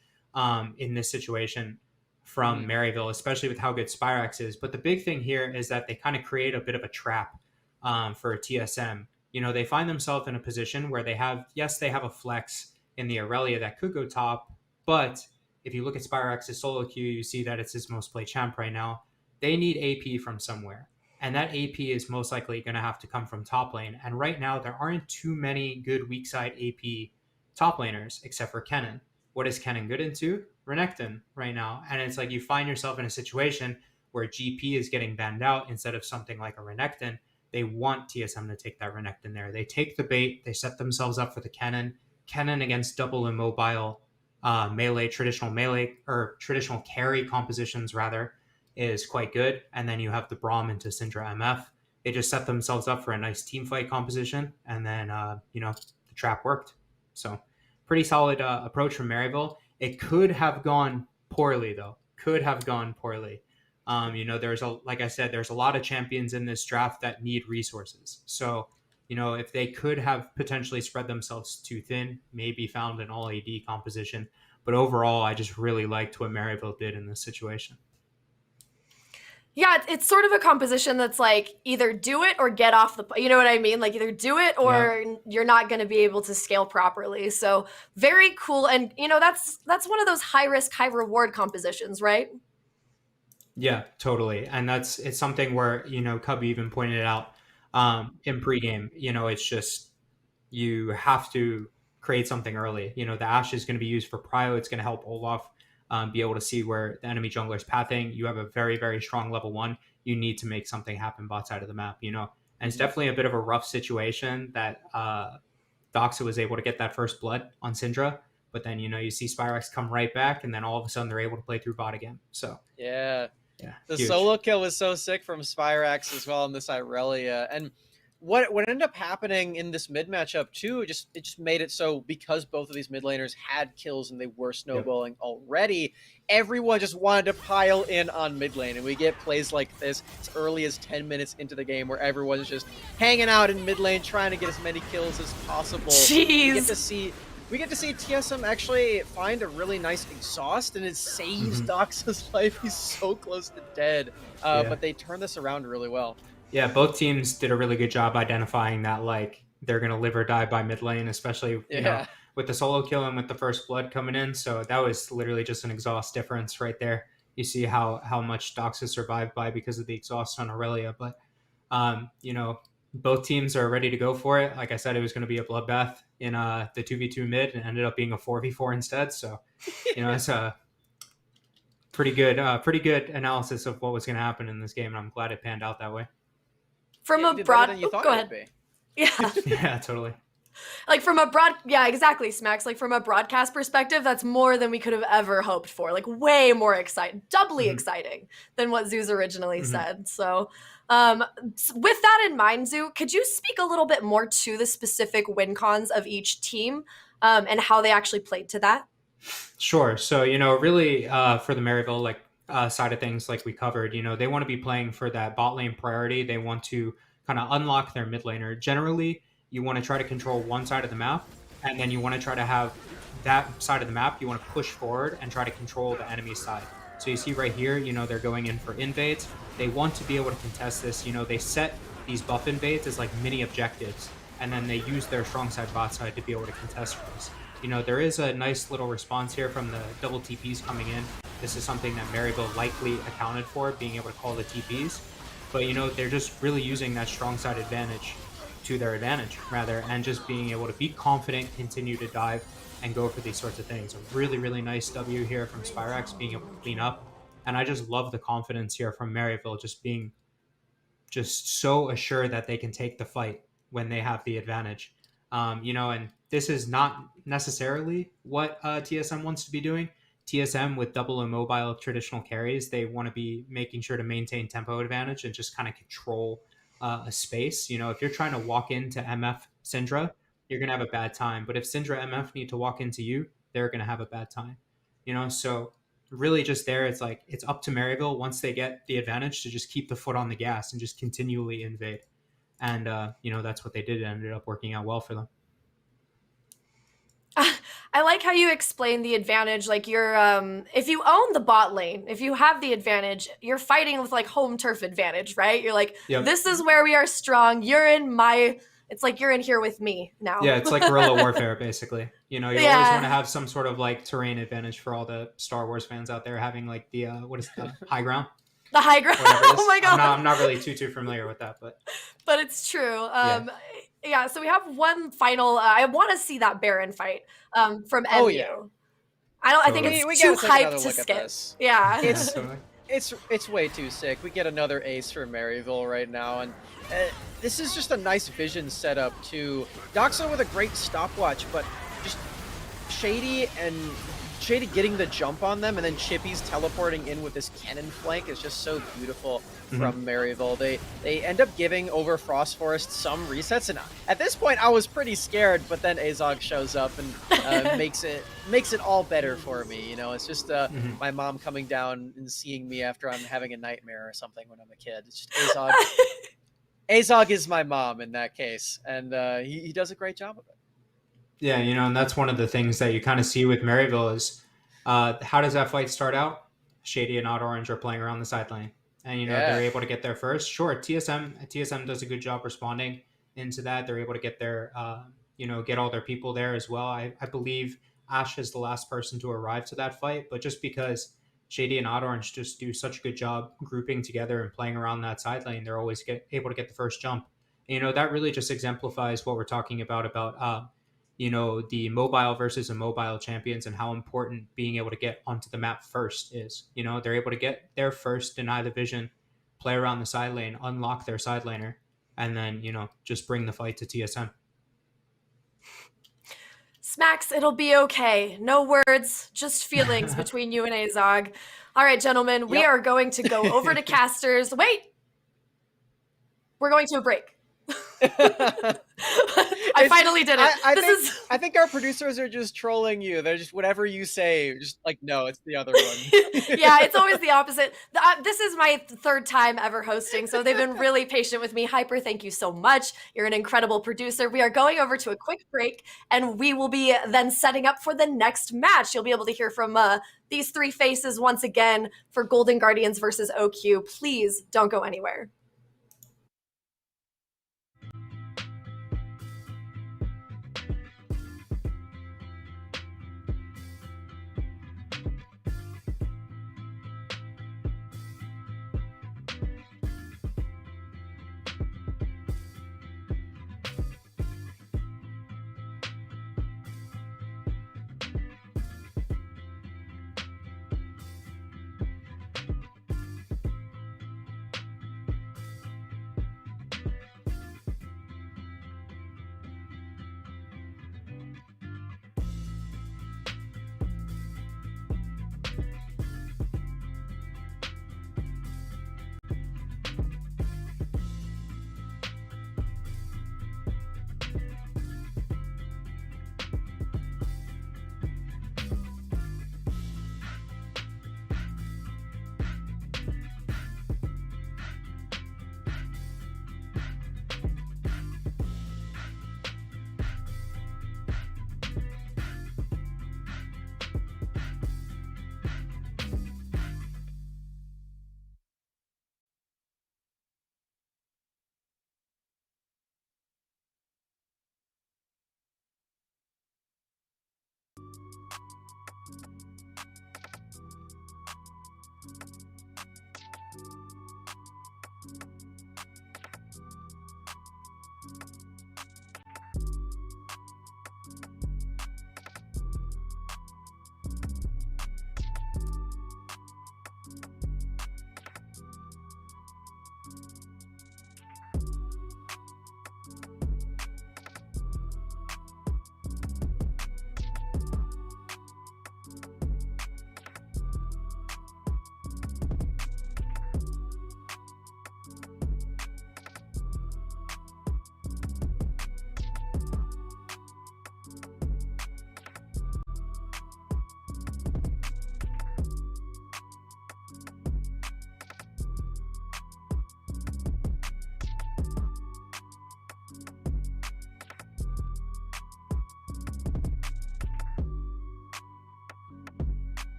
in this situation from Maryville, especially with how good Spyrax is. But the big thing here is that they kind of create a bit of a trap for TSM. They find themselves in a position where they have a flex in the Aurelia that could go top, but if you look at Spyrax's solo queue, you see that it's his most played champ right now. They need AP from somewhere, and that AP is most likely going to have to come from top lane. And right now, there aren't too many good weak side AP top laners except for Kennen. What is Kennen good into? Renekton right now. And it's like you find yourself in a situation where GP is getting banned out instead of something like a Renekton. They want TSM to take that Renekton there. They take the bait. They set themselves up for the Kennen. Kennen against double immobile traditional carry compositions rather, is quite good. And then you have the Braum into Syndra MF. They just set themselves up for a nice team fight composition. And then, the trap worked. So pretty solid approach from Maryville. It could have gone poorly, though. Like I said, there's a lot of champions in this draft that need resources. So, if they could have potentially spread themselves too thin, maybe found an all AD composition. But overall, I just really liked what Maryville did in this situation. Yeah, it's sort of a composition that's like either do it or get off the, you know what I mean? Like either do it or you're not going to be able to scale properly. So very cool. And that's one of those high risk, high reward compositions, right? Yeah, totally. And it's something where, Cubby even pointed it out in pregame, it's just, you have to create something early. The Ashe is going to be used for prio. It's going to help Olaf be able to see where the enemy jungler is pathing. You have a very, very strong level 1. You need to make something happen bot side of the map, And it's definitely a bit of a rough situation that Doxa was able to get that first blood on Syndra. But then, you see Spyrax come right back, and then all of a sudden they're able to play through bot again. So, yeah. The huge. solo kill was so sick from Spyrax as well in this Irelia. And what ended up happening in this mid matchup too, it just made it so because both of these mid laners had kills and they were snowballing already, everyone just wanted to pile in on mid lane. And we get plays like this as early as 10 minutes into the game where everyone's just hanging out in mid lane trying to get as many kills as possible. Jeez. We get to see TSM actually find a really nice exhaust, and it saves Doxa's life. He's so close to dead, but they turn this around really well. Yeah, both teams did a really good job identifying that, like, they're going to live or die by mid lane, especially, with the solo kill and with the first blood coming in. So that was literally just an exhaust difference right there. You see how much Doxa survived by because of the exhaust on Aurelia. But, both teams are ready to go for it. Like I said, it was going to be a bloodbath in the 2v2 mid, and ended up being a 4v4 instead. So, it's a pretty good analysis of what was going to happen in this game, and I'm glad it panned out that way. From a broad, go ahead. Yeah, yeah, totally. Like exactly, Smacks. Like from a broadcast perspective, that's more than we could have ever hoped for. Like way more exciting, doubly exciting than what Zoo's originally said. So, with that in mind, Zoo, could you speak a little bit more to the specific win cons of each team and how they actually played to that? Sure. So, really, for the Maryville, like side of things, like we covered, they want to be playing for that bot lane priority. They want to kind of unlock their mid laner. Generally, you want to try to control one side of the map, and then you want to try to have that side of the map, you want to push forward and try to control the enemy side. So you see right here, they're going in for invades. They want to be able to contest this. They set these buff invades as like mini objectives, and then they use their strong side bot side to be able to contest this. There is a nice little response here from the double TPs coming in. This is something that Maryville likely accounted for, being able to call the TPs. But, they're just really using that strong side advantage to their advantage, rather, and just being able to be confident, continue to dive, and go for these sorts of things. A really, really nice W here from Spyrax, being able to clean up. And I just love the confidence here from Maryville, just being just so assured that they can take the fight when they have the advantage. And this is not necessarily what TSM wants to be doing. TSM with double immobile traditional carries, they want to be making sure to maintain tempo advantage and just kind of control a space. If you're trying to walk into MF Syndra, you're going to have a bad time. But if Syndra MF need to walk into you, they're going to have a bad time. So really just there, it's like it's up to Maryville once they get the advantage to just keep the foot on the gas and just continually invade. And, that's what they did. It ended up working out well for them. I like how you explain the advantage. Like you're, if you own the bot lane, if you have the advantage, you're fighting with like home turf advantage, right? You're like, Yep. This is where we are strong. It's like you're in here with me now. Yeah, it's like guerrilla warfare, basically. You always want to have some sort of like terrain advantage for all the Star Wars fans out there, having like the, what is the high ground? The high ground. Oh my God. I'm not really too familiar with that, but it's true. Yeah, so we have one final. I want to see that Baron fight from MU. Oh, yeah. I think We it's too gotta take another hyped to look at skip. this. Yeah. It's way too sick. We get another ace for Maryville right now, and this is just a nice vision setup to Doxa with a great stopwatch, but just Shady getting the jump on them, and then Chippy's teleporting in with this cannon flank is just so beautiful from Maryville. They end up giving over Frost Forest some resets, and at this point I was pretty scared, but then Azog shows up and makes it all better for me. It's just my mom coming down and seeing me after I'm having a nightmare or something when I'm a kid. It's just Azog. Azog is my mom in that case, and he does a great job of it. Yeah, and that's one of the things that you kind of see with Maryville is how does that fight start out? Shady and Odd Orange are playing around the side lane. And, they're able to get there first. Sure, TSM does a good job responding into that. They're able to get their, get all their people there as well. I believe Ash is the last person to arrive to that fight. But just because Shady and Odd Orange just do such a good job grouping together and playing around that side lane, they're always able to get the first jump. That really just exemplifies what we're talking about the mobile versus immobile champions and how important being able to get onto the map first is. They're able to get there first, deny the vision, play around the side lane, unlock their side laner, and then, just bring the fight to TSM. Smacks, it'll be okay. No words, just feelings between you and Azog. All right, gentlemen, we are going to go over to casters. Wait! We're going to a break. I finally did it. I think our producers are just trolling you. They're just whatever you say, just like, no, it's the other one. Yeah, it's always the opposite. This is my third time ever hosting, so they've been really patient with me. Hyper, thank you so much. You're an incredible producer. We are going over to a quick break, and we will be then setting up for the next match. You'll be able to hear from these three faces once again for Golden Guardians versus OQ. Please don't go anywhere.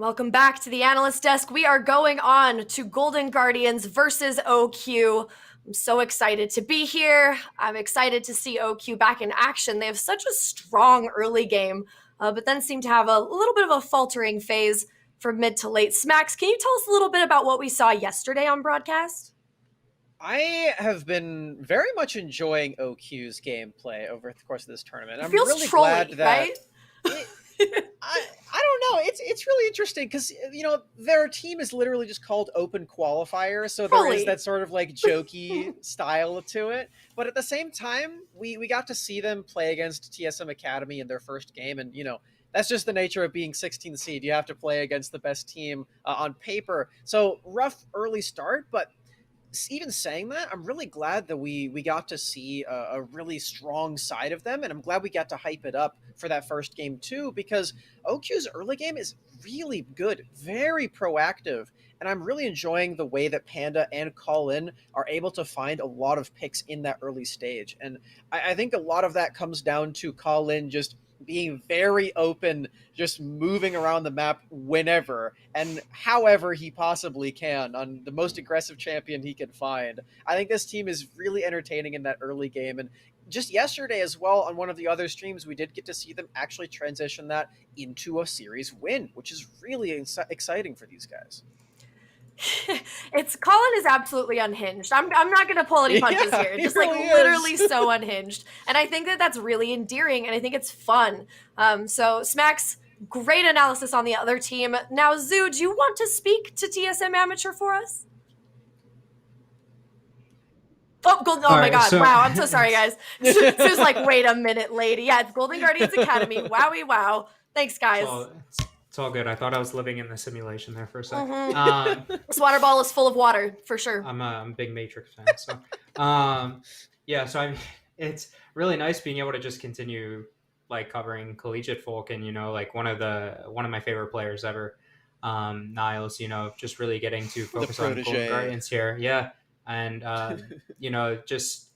Welcome back to the analyst desk. We are going on to Golden Guardians versus OQ. I'm so excited to be here. I'm excited to see OQ back in action. They have such a strong early game, but then seem to have a little bit of a faltering phase from mid to late. Smacks, can you tell us a little bit about what we saw yesterday on broadcast? I have been very much enjoying OQ's gameplay over the course of this tournament. It I'm feels really trolly, glad that right? I don't know. It's really interesting because their team is literally just called Open Qualifier, so there is that sort of like jokey style to it. But at the same time, we got to see them play against TSM Academy in their first game, and that's just the nature of being 16th seed. You have to play against the best team on paper. So rough early start, but even saying that, I'm really glad that we got to see a really strong side of them, and I'm glad we got to hype it up for that first game too, because OQ's early game is really good, very proactive, and I'm really enjoying the way that Panda and Colin are able to find a lot of picks in that early stage. And I think a lot of that comes down to Colin just being very open, just moving around the map whenever and however he possibly can on the most aggressive champion he can find. I think this team is really entertaining in that early game. And just yesterday as well, on one of the other streams, we did get to see them actually transition that into a series win, which is really exciting for these guys. Colin is absolutely unhinged. I'm not going to pull any punches here. Just really literally so unhinged. And I think that that's really endearing, and I think it's fun. So Smacks, great analysis on the other team. Now, Zoo, do you want to speak to TSM Amateur for us? Oh my God. Wow. I'm so sorry, guys. Zoo's like, wait a minute, lady. Yeah, it's Golden Guardians Academy. Wowie wow. Thanks, guys. It's all good. I thought I was living in the simulation there for a second. This water ball is full of water, for sure. I'm a big Matrix fan. So, it's really nice being able to just continue like covering collegiate folk, and like one of my favorite players ever, Niles. Just really getting to focus on Golden Guardians here. Yeah, and just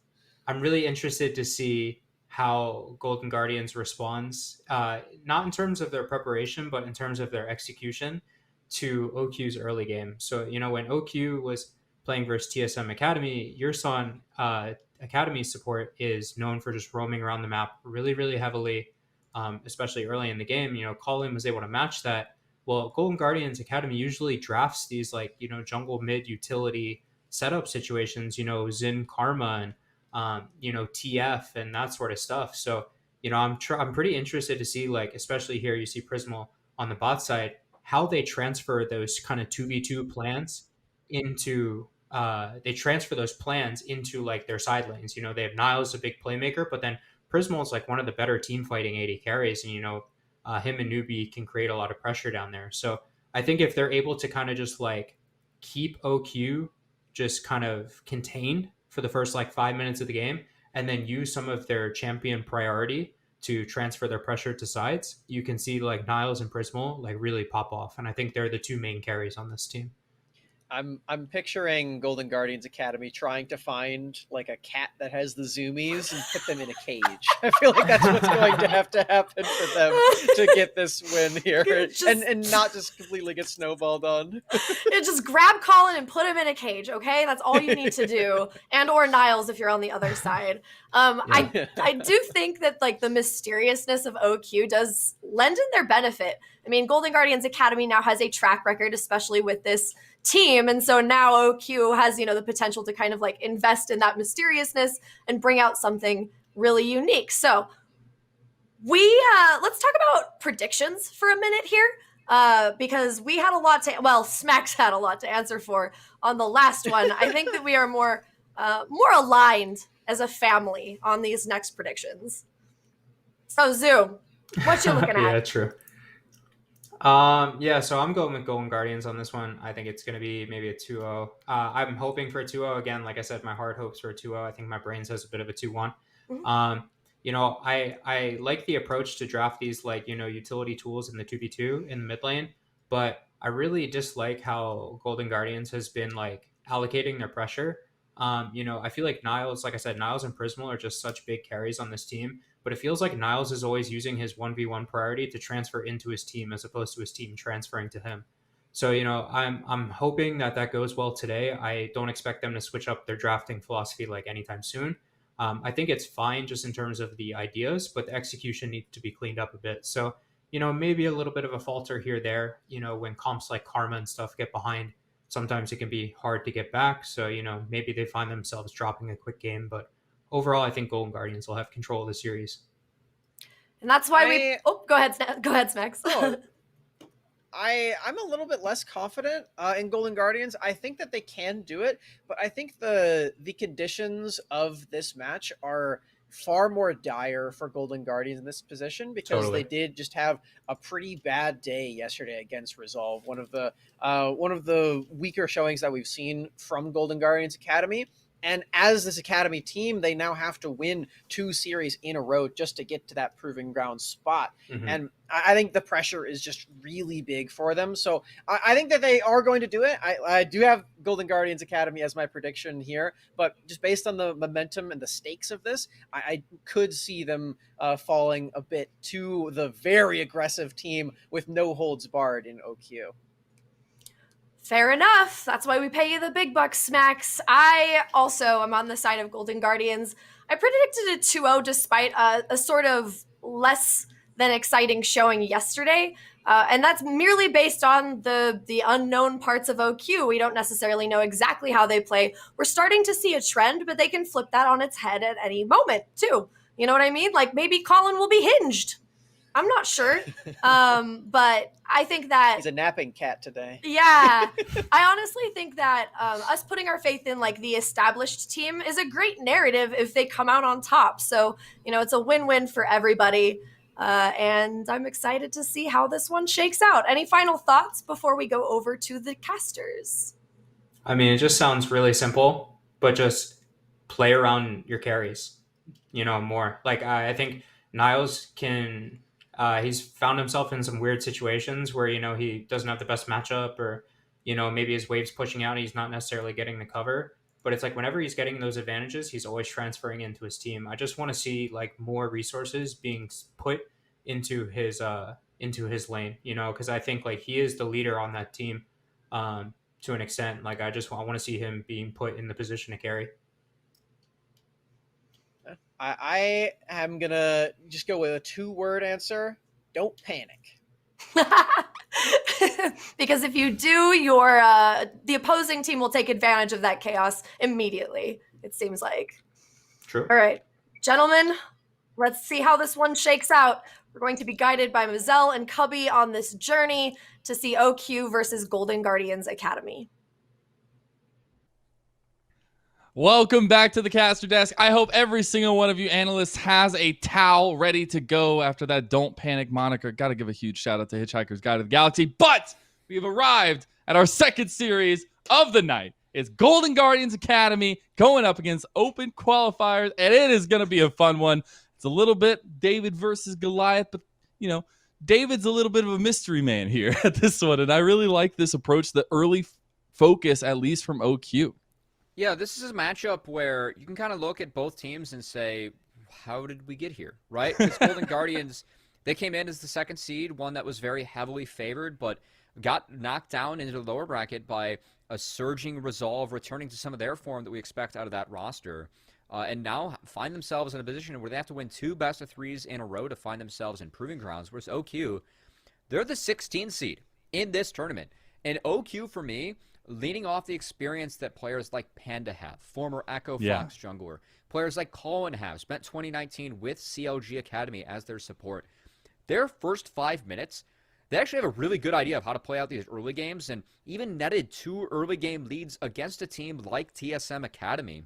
I'm really interested to see how Golden Guardians responds, not in terms of their preparation, but in terms of their execution to OQ's early game. So, when OQ was playing versus TSM Academy, your son Academy support is known for just roaming around the map really, really heavily, especially early in the game. Colin was able to match that. Well, Golden Guardians Academy usually drafts these jungle mid utility setup situations, Zin Karma and TF and that sort of stuff. So, I'm pretty interested to see, especially here, you see Prismal on the bot side, how they transfer those kind of 2v2 plans into, their side lanes. They have Niles, a big playmaker, but then Prismal is one of the better team fighting AD carries. And, him and Newbie can create a lot of pressure down there. So I think if they're able to kind of just keep OQ just kind of contained for the first 5 minutes of the game, and then use some of their champion priority to transfer their pressure to sides, you can see Niles and Prismal really pop off. And I think they're the two main carries on this team. I'm picturing Golden Guardians Academy trying to find a cat that has the zoomies and put them in a cage. I feel like that's what's going to have to happen for them to get this win here, and not just completely get snowballed on. Just grab Colin and put him in a cage, okay? That's all you need to do. And or Niles if you're on the other side. I do think that the mysteriousness of OQ does lend in their benefit. I mean, Golden Guardians Academy now has a track record, especially with this team, and so now OQ has the potential to kind of invest in that mysteriousness and bring out something really unique. So we let's talk about predictions for a minute here, because we had a lot Smacks had a lot to answer for on the last one. I think that we are more aligned as a family on these next predictions. So Zoo, what you looking at? Yeah, true. So I'm going with Golden Guardians on this one. I think it's going to be maybe a 2-0. I'm hoping for a 2-0. Again, like I said, my heart hopes for a 2-0. I think my brain says a bit of a 2-1. Mm-hmm. I like the approach to draft these utility tools in the 2v2 in the mid lane, but I really dislike how Golden Guardians has been allocating their pressure. I feel like Niles, like I said, Niles and Prismal are just such big carries on this team, but but it feels like Niles is always using his 1v1 priority to transfer into his team as opposed to his team transferring to him. So, I'm hoping that goes well today. I don't expect them to switch up their drafting philosophy like anytime soon. I think it's fine just in terms of the ideas, but the execution needs to be cleaned up a bit. So, maybe a little bit of a falter here, there, when comps like Karma and stuff get behind, sometimes it can be hard to get back. So, maybe they find themselves dropping a quick game, but overall, I think Golden Guardians will have control of the series. And that's why go ahead, Smacks. I'm a little bit less confident in Golden Guardians. I think that they can do it, but I think the conditions of this match are far more dire for Golden Guardians in this position because they did just have a pretty bad day yesterday against Resolve. One of the weaker showings that we've seen from Golden Guardians Academy. And as this Academy team, they now have to win 2 series in a row just to get to that proving ground spot. Mm-hmm. And I think the pressure is just really big for them. So I think that they are going to do it. I do have Golden Guardians Academy as my prediction here, but just based on the momentum and the stakes of this, I could see them falling a bit to the very aggressive team with no holds barred in OQ. Fair enough. That's why we pay you the big bucks, Smacks. I also am on the side of Golden Guardians. I predicted a 2-0 despite a sort of less than exciting showing yesterday. And that's merely based on the unknown parts of OQ. We don't necessarily know exactly how they play. We're starting to see a trend, but they can flip that on its head at any moment, too. You know what I mean? Like, maybe Colin will be hinged. I'm not sure. But I think that he's a napping cat today. Yeah. I honestly think that us putting our faith in like the established team is a great narrative if they come out on top. So, it's a win-win for everybody. And I'm excited to see how this one shakes out. Any final thoughts before we go over to the casters? I mean, it just sounds really simple, but just play around your carries, more. Like, I think Niles can... he's found himself in some weird situations where, he doesn't have the best matchup or, maybe his wave's pushing out and he's not necessarily getting the cover. But it's like whenever he's getting those advantages, he's always transferring into his team. I just want to see like more resources being put into his lane, because I think like he is the leader on that team to an extent. Like I want to see him being put in the position to carry. I am going to just go with a 2-word answer. Don't panic. Because if you do, the opposing team will take advantage of that chaos immediately, it seems like. True. All right, gentlemen, let's see how this one shakes out. We're going to be guided by Mazel and Cubby on this journey to see OQ versus Golden Guardians Academy. Welcome back to the caster desk. I hope every single one of you analysts has a towel ready to go after that Don't Panic moniker. Got to give a huge shout out to Hitchhiker's Guide to the Galaxy. But we have arrived at our second series of the night. It's Golden Guardians Academy going up against Open Qualifiers, and it is going to be a fun one. It's a little bit David versus Goliath, but, David's a little bit of a mystery man here at this one, and I really like this approach, the early focus, at least from OQ. Yeah, this is a matchup where you can kind of look at both teams and say, how did we get here, right? Because Golden Guardians, they came in as the second seed, one that was very heavily favored, but got knocked down into the lower bracket by a surging Resolve, returning to some of their form that we expect out of that roster, and now find themselves in a position where they have to win 2 best-of-3s in a row to find themselves in proving grounds, whereas OQ, they're the 16th seed in this tournament. And OQ, for me, leaning off the experience that players like Panda have, former Echo Fox jungler, players like Colin have, spent 2019 with CLG Academy as their support. Their first 5 minutes, they actually have a really good idea of how to play out these early games and even netted 2 early game leads against a team like TSM Academy.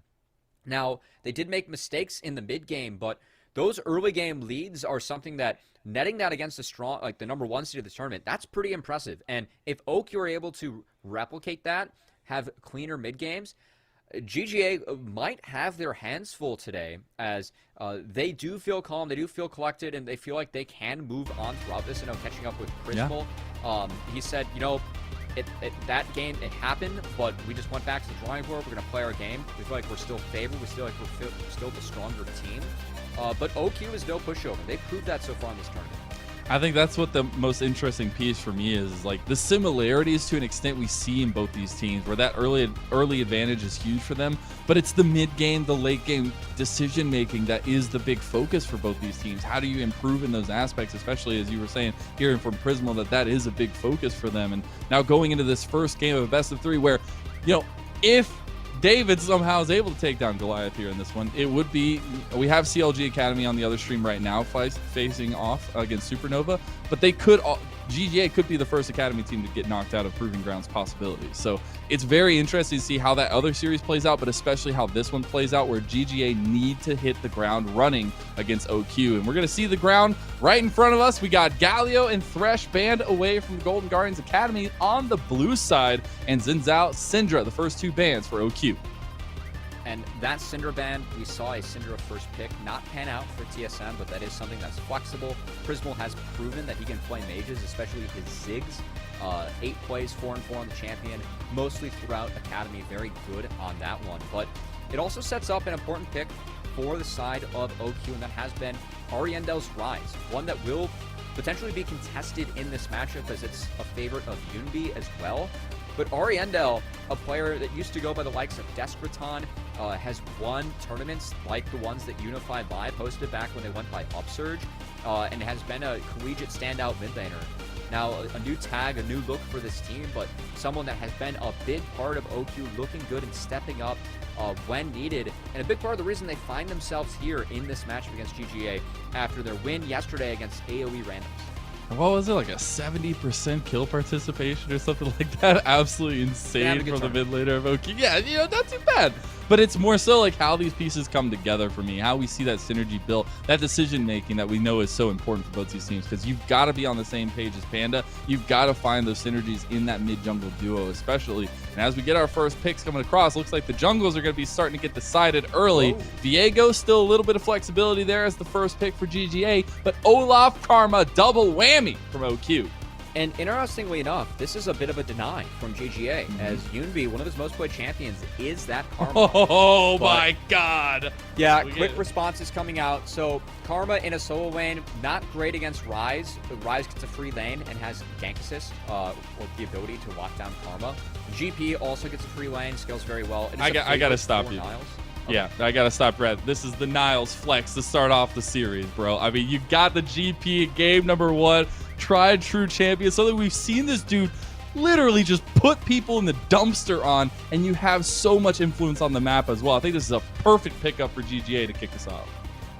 Now, they did make mistakes in the mid game, but those early game leads are something that netting that against the strong, like the number 1 seed of the tournament, that's pretty impressive. And if OQ are able to replicate that, have cleaner mid games, GGA might have their hands full today, as they do feel calm, they do feel collected, and they feel like they can move on throughout this. Catching up with Crystal, he said, that game, it happened, but we just went back to the drawing board. We're going to play our game. We feel like we're still favored. We feel like we're still the stronger team. But OQ is no pushover. They proved that so far in this tournament. I think that's what the most interesting piece for me is like the similarities to an extent we see in both these teams, where that early advantage is huge for them, but it's the mid game, the late game decision making that is the big focus for both these teams. How do you improve in those aspects, especially as you were saying, hearing from Prismal that is a big focus for them. And now going into this first game of a best of 3 where, if David somehow is able to take down Goliath here in this one, it would be, we have CLG Academy on the other stream right now facing off against Supernova, but GGA could be the first Academy team to get knocked out of Proving Grounds possibilities. So it's very interesting to see how that other series plays out, but especially how this one plays out, where GGA need to hit the ground running against OQ. And we're going to see the ground right in front of us. We got Galio and Thresh banned away from Golden Guardians Academy on the blue side, and Zinzao, Syndra, the first 2 bans for OQ. And that Syndra ban, we saw a Syndra first pick not pan out for TSM, but that is something that's flexible. Prismal has proven that he can play mages, especially his Ziggs. 8 plays, 4-4 on the champion, mostly throughout Academy. Very good on that one. But it also sets up an important pick for the side of OQ, and that has been Ariendel's Rise, one that will potentially be contested in this matchup as it's a favorite of Yunbi as well. But Ariendel, a player that used to go by the likes of Descraton, has won tournaments like the ones that Unified Live hosted back when they went by Upsurge, and has been a collegiate standout mid laner. Now, a new tag, a new look for this team, but someone that has been a big part of OQ looking good and stepping up when needed, and a big part of the reason they find themselves here in this matchup against GGA after their win yesterday against AoE Randoms. What was it, like a 70% kill participation or something like that? Absolutely insane for the mid laner of OQ. Yeah, not too bad. But it's more so like how these pieces come together for me, how we see that synergy built, that decision making that we know is so important for both these teams, because you've got to be on the same page as Panda. You've got to find those synergies in that mid jungle duo, especially. And as we get our first picks coming across, looks like the jungles are going to be starting to get decided early. Whoa. Diego, still a little bit of flexibility there as the first pick for GGA, but Olaf, Karma, double whammy from OQ. And interestingly enough, this is a bit of a deny from GGA, as Yunbi, one of his most played champions, is that Karma. Oh my god! Yeah, quick responses coming out. So Karma in a solo lane, not great against Rise. Rise gets a free lane and has gank assist, or the ability to lock down Karma. GP also gets a free lane, scales very well. I gotta stop you. Niles. Okay. Yeah, I gotta stop, Brad. This is the Niles flex to start off the series, bro. I mean, you got the GP game number 1. Tried true champion, something we've seen this dude literally just put people in the dumpster on, and you have so much influence on the map as well. I think this is a perfect pickup for GGA to kick us off.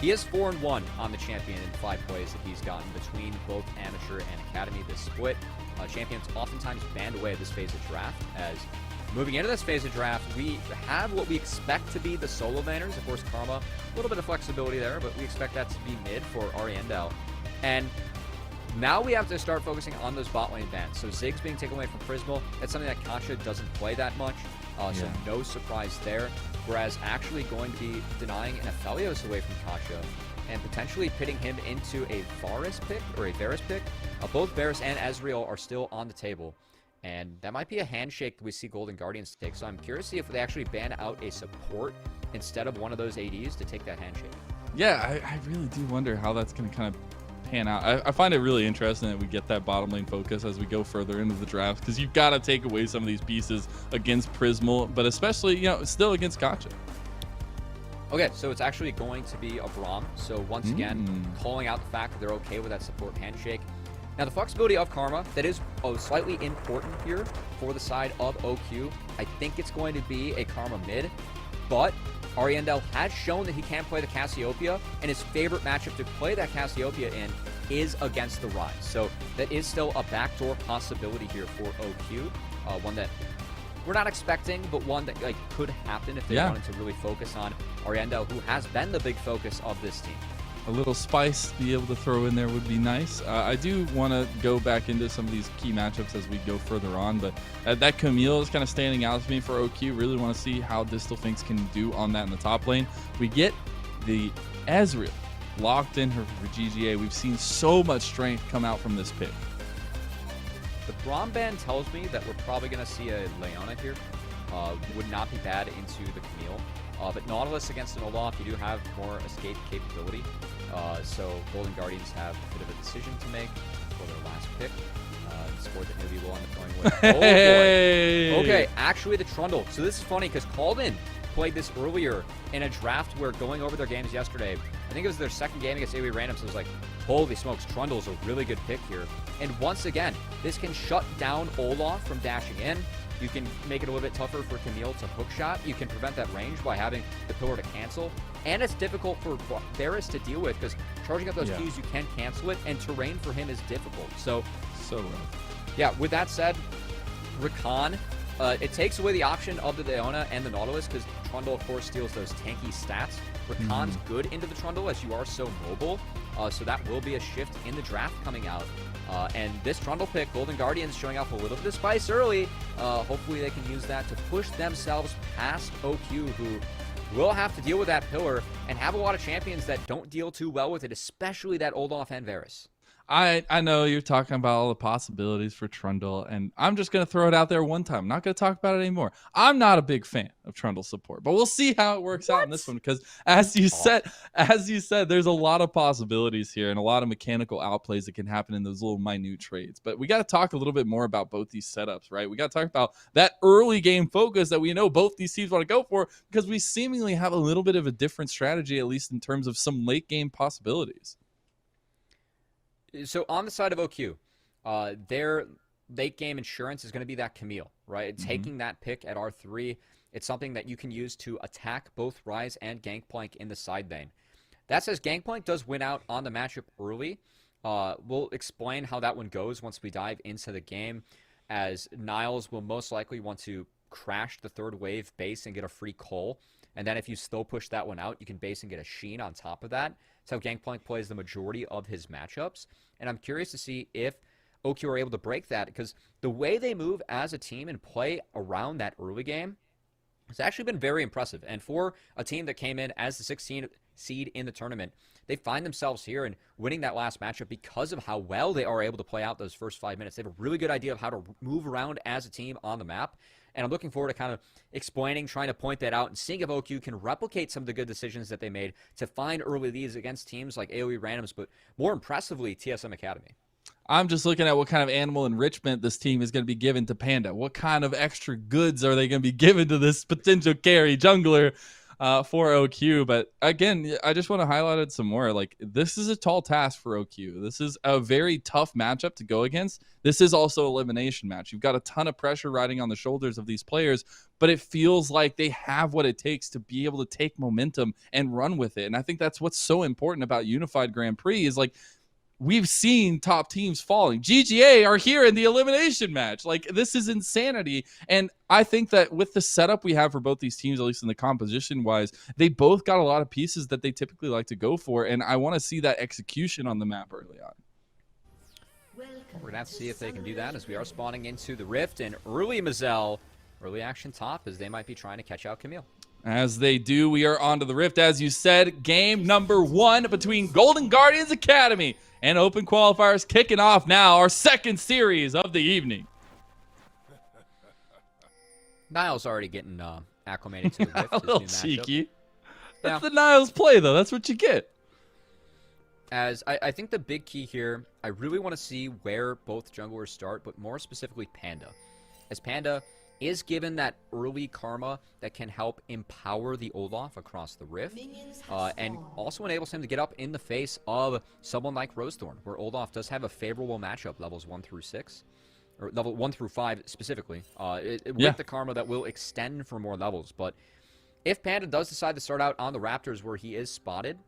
He is 4-1 on the champion in 5 plays that he's gotten between both amateur and academy this split. Champions oftentimes banned away at this phase of draft, as moving into this phase of draft, we have what we expect to be the solo laners. Of course, Karma, a little bit of flexibility there, but we expect that to be mid for Ariendel. And now we have to start focusing on those bot lane bans. So Ziggs being taken away from Prismal, that's something that Kasha doesn't play that much. So no surprise there. Whereas actually going to be denying an Aphelios away from Kasha and potentially pitting him into a Varus pick or a Varus pick. Both Varus and Ezreal are still on the table. And that might be a handshake that we see Golden Guardians take. So I'm curious to see if they actually ban out a support instead of one of those ADs to take that handshake. Yeah, I really do wonder how that's going to kind of pan out. I find it really interesting that we get that bottom lane focus as we go further into the draft, because you've got to take away some of these pieces against Prismal, but especially, still against Gotcha. Okay, so it's actually going to be a Braum. So once again, calling out the fact that they're okay with that support handshake. Now, the flexibility of Karma, that is slightly important here for the side of OQ. I think it's going to be a Karma mid, but Ariendel has shown that he can play the Cassiopeia, and his favorite matchup to play that Cassiopeia in is against the Rise. So that is still a backdoor possibility here for OQ, one that we're not expecting, but one that could happen if they wanted to really focus on Ariendel, who has been the big focus of this team. A little spice to be able to throw in there would be nice. I do want to go back into some of these key matchups as we go further on, but that Camille is kind of standing out to me for OQ. Really want to see how Distelfinks can do on that in the top lane. We get the Ezreal locked in her for GGA. We've seen so much strength come out from this pick. The Braum ban tells me that we're probably going to see a Leona here. Would not be bad into the Camille. But Nautilus against an Olaf, you do have more escape capability. So Golden Guardians have a bit of a decision to make for their last pick. The score that maybe will end up going with. Oh boy. Okay, actually the Trundle. So this is funny because Calden played this earlier in a draft where going over their games yesterday, I think it was their second game against AoE Random, so it was like, holy smokes, Trundle's a really good pick here. And once again, this can shut down Olaf from dashing in. You can make it a little bit tougher for Camille to hook shot. You can prevent that range by having the pillar to cancel. And it's difficult for Varus to deal with because charging up those Qs, you can cancel it, and terrain for him is difficult. So rough. Yeah, with that said, Rakan, it takes away the option of the Leona and the Nautilus because Trundle, of course, steals those tanky stats. Rakan's good into the Trundle as you are so mobile. So that will be a shift in the draft coming out. And this Trundle pick, Golden Guardians showing off a little bit of spice early. Hopefully they can use that to push themselves past OQ, who will have to deal with that pillar and have a lot of champions that don't deal too well with it, especially that Olaf and Varus. I know you're talking about all the possibilities for Trundle, and I'm just going to throw it out there one time. I'm not going to talk about it anymore. I'm not a big fan of Trundle support, but we'll see how it works out in this one because as you said, there's a lot of possibilities here and a lot of mechanical outplays that can happen in those little minute trades. But we got to talk a little bit more about both these setups, right? We got to talk about that early game focus that we know both these teams want to go for because we seemingly have a little bit of a different strategy, at least in terms of some late game possibilities. So on the side of OQ, their late game insurance is going to be that Camille, right? Taking that pick at R3, it's something that you can use to attack both Ryze and Gangplank in the side lane. That says Gangplank does win out on the matchup early. We'll explain how that one goes once we dive into the game, as Niles will most likely want to crash the third wave base and get a free Cole. And then if you still push that one out, you can base and get a Sheen on top of that. That's how Gangplank plays the majority of his matchups. And I'm curious to see if OQ are able to break that, because the way they move as a team and play around that early game has actually been very impressive. And for a team that came in as the 16th seed in the tournament, they find themselves here and winning that last matchup because of how well they are able to play out those first 5 minutes. They have a really good idea of how to move around as a team on the map. And I'm looking forward to kind of explaining, trying to point that out, and seeing if OQ can replicate some of the good decisions that they made to find early leads against teams like AoE Randoms, but more impressively, TSM Academy. I'm just looking at what kind of animal enrichment this team is going to be given to Panda. What kind of extra goods are they going to be given to this potential carry jungler for OQ? But again, I just want to highlight it some more. Like, this is a tall task for OQ. This is a very tough matchup to go against. This is also an elimination match. You've got a ton of pressure riding on the shoulders of these players, but it feels like they have what it takes to be able to take momentum and run with it. And I think that's what's so important about Unified Grand Prix is, like, we've seen top teams falling. GGA are here in the elimination match. Like, this is insanity. And I think that with the setup we have for both these teams, at least in the composition wise, they both got a lot of pieces that they typically like to go for. And I want to see that execution on the map early on. We're going to have to see if they can do that as we are spawning into the Rift. And early Mazel, early action top, as they might be trying to catch out Camille. As they do, we are on to the Rift. As you said, game number 1 between Golden Guardians Academy and Open Qualifiers kicking off now, our second series of the evening. Niles already getting acclimated to the Rift. A little cheeky. That's Yeah. the Niles play, though. That's what you get. As I think the big key here, I really want to see where both junglers start, but more specifically Panda. As Panda is given that early karma that can help empower the Olaf across the Rift, and also enables him to get up in the face of someone like Rosethorn, where Olaf does have a favorable matchup, levels 1 through 6, or level 1 through 5 specifically, with the karma that will extend for more levels. But if Panda does decide to start out on the Raptors where he is spotted,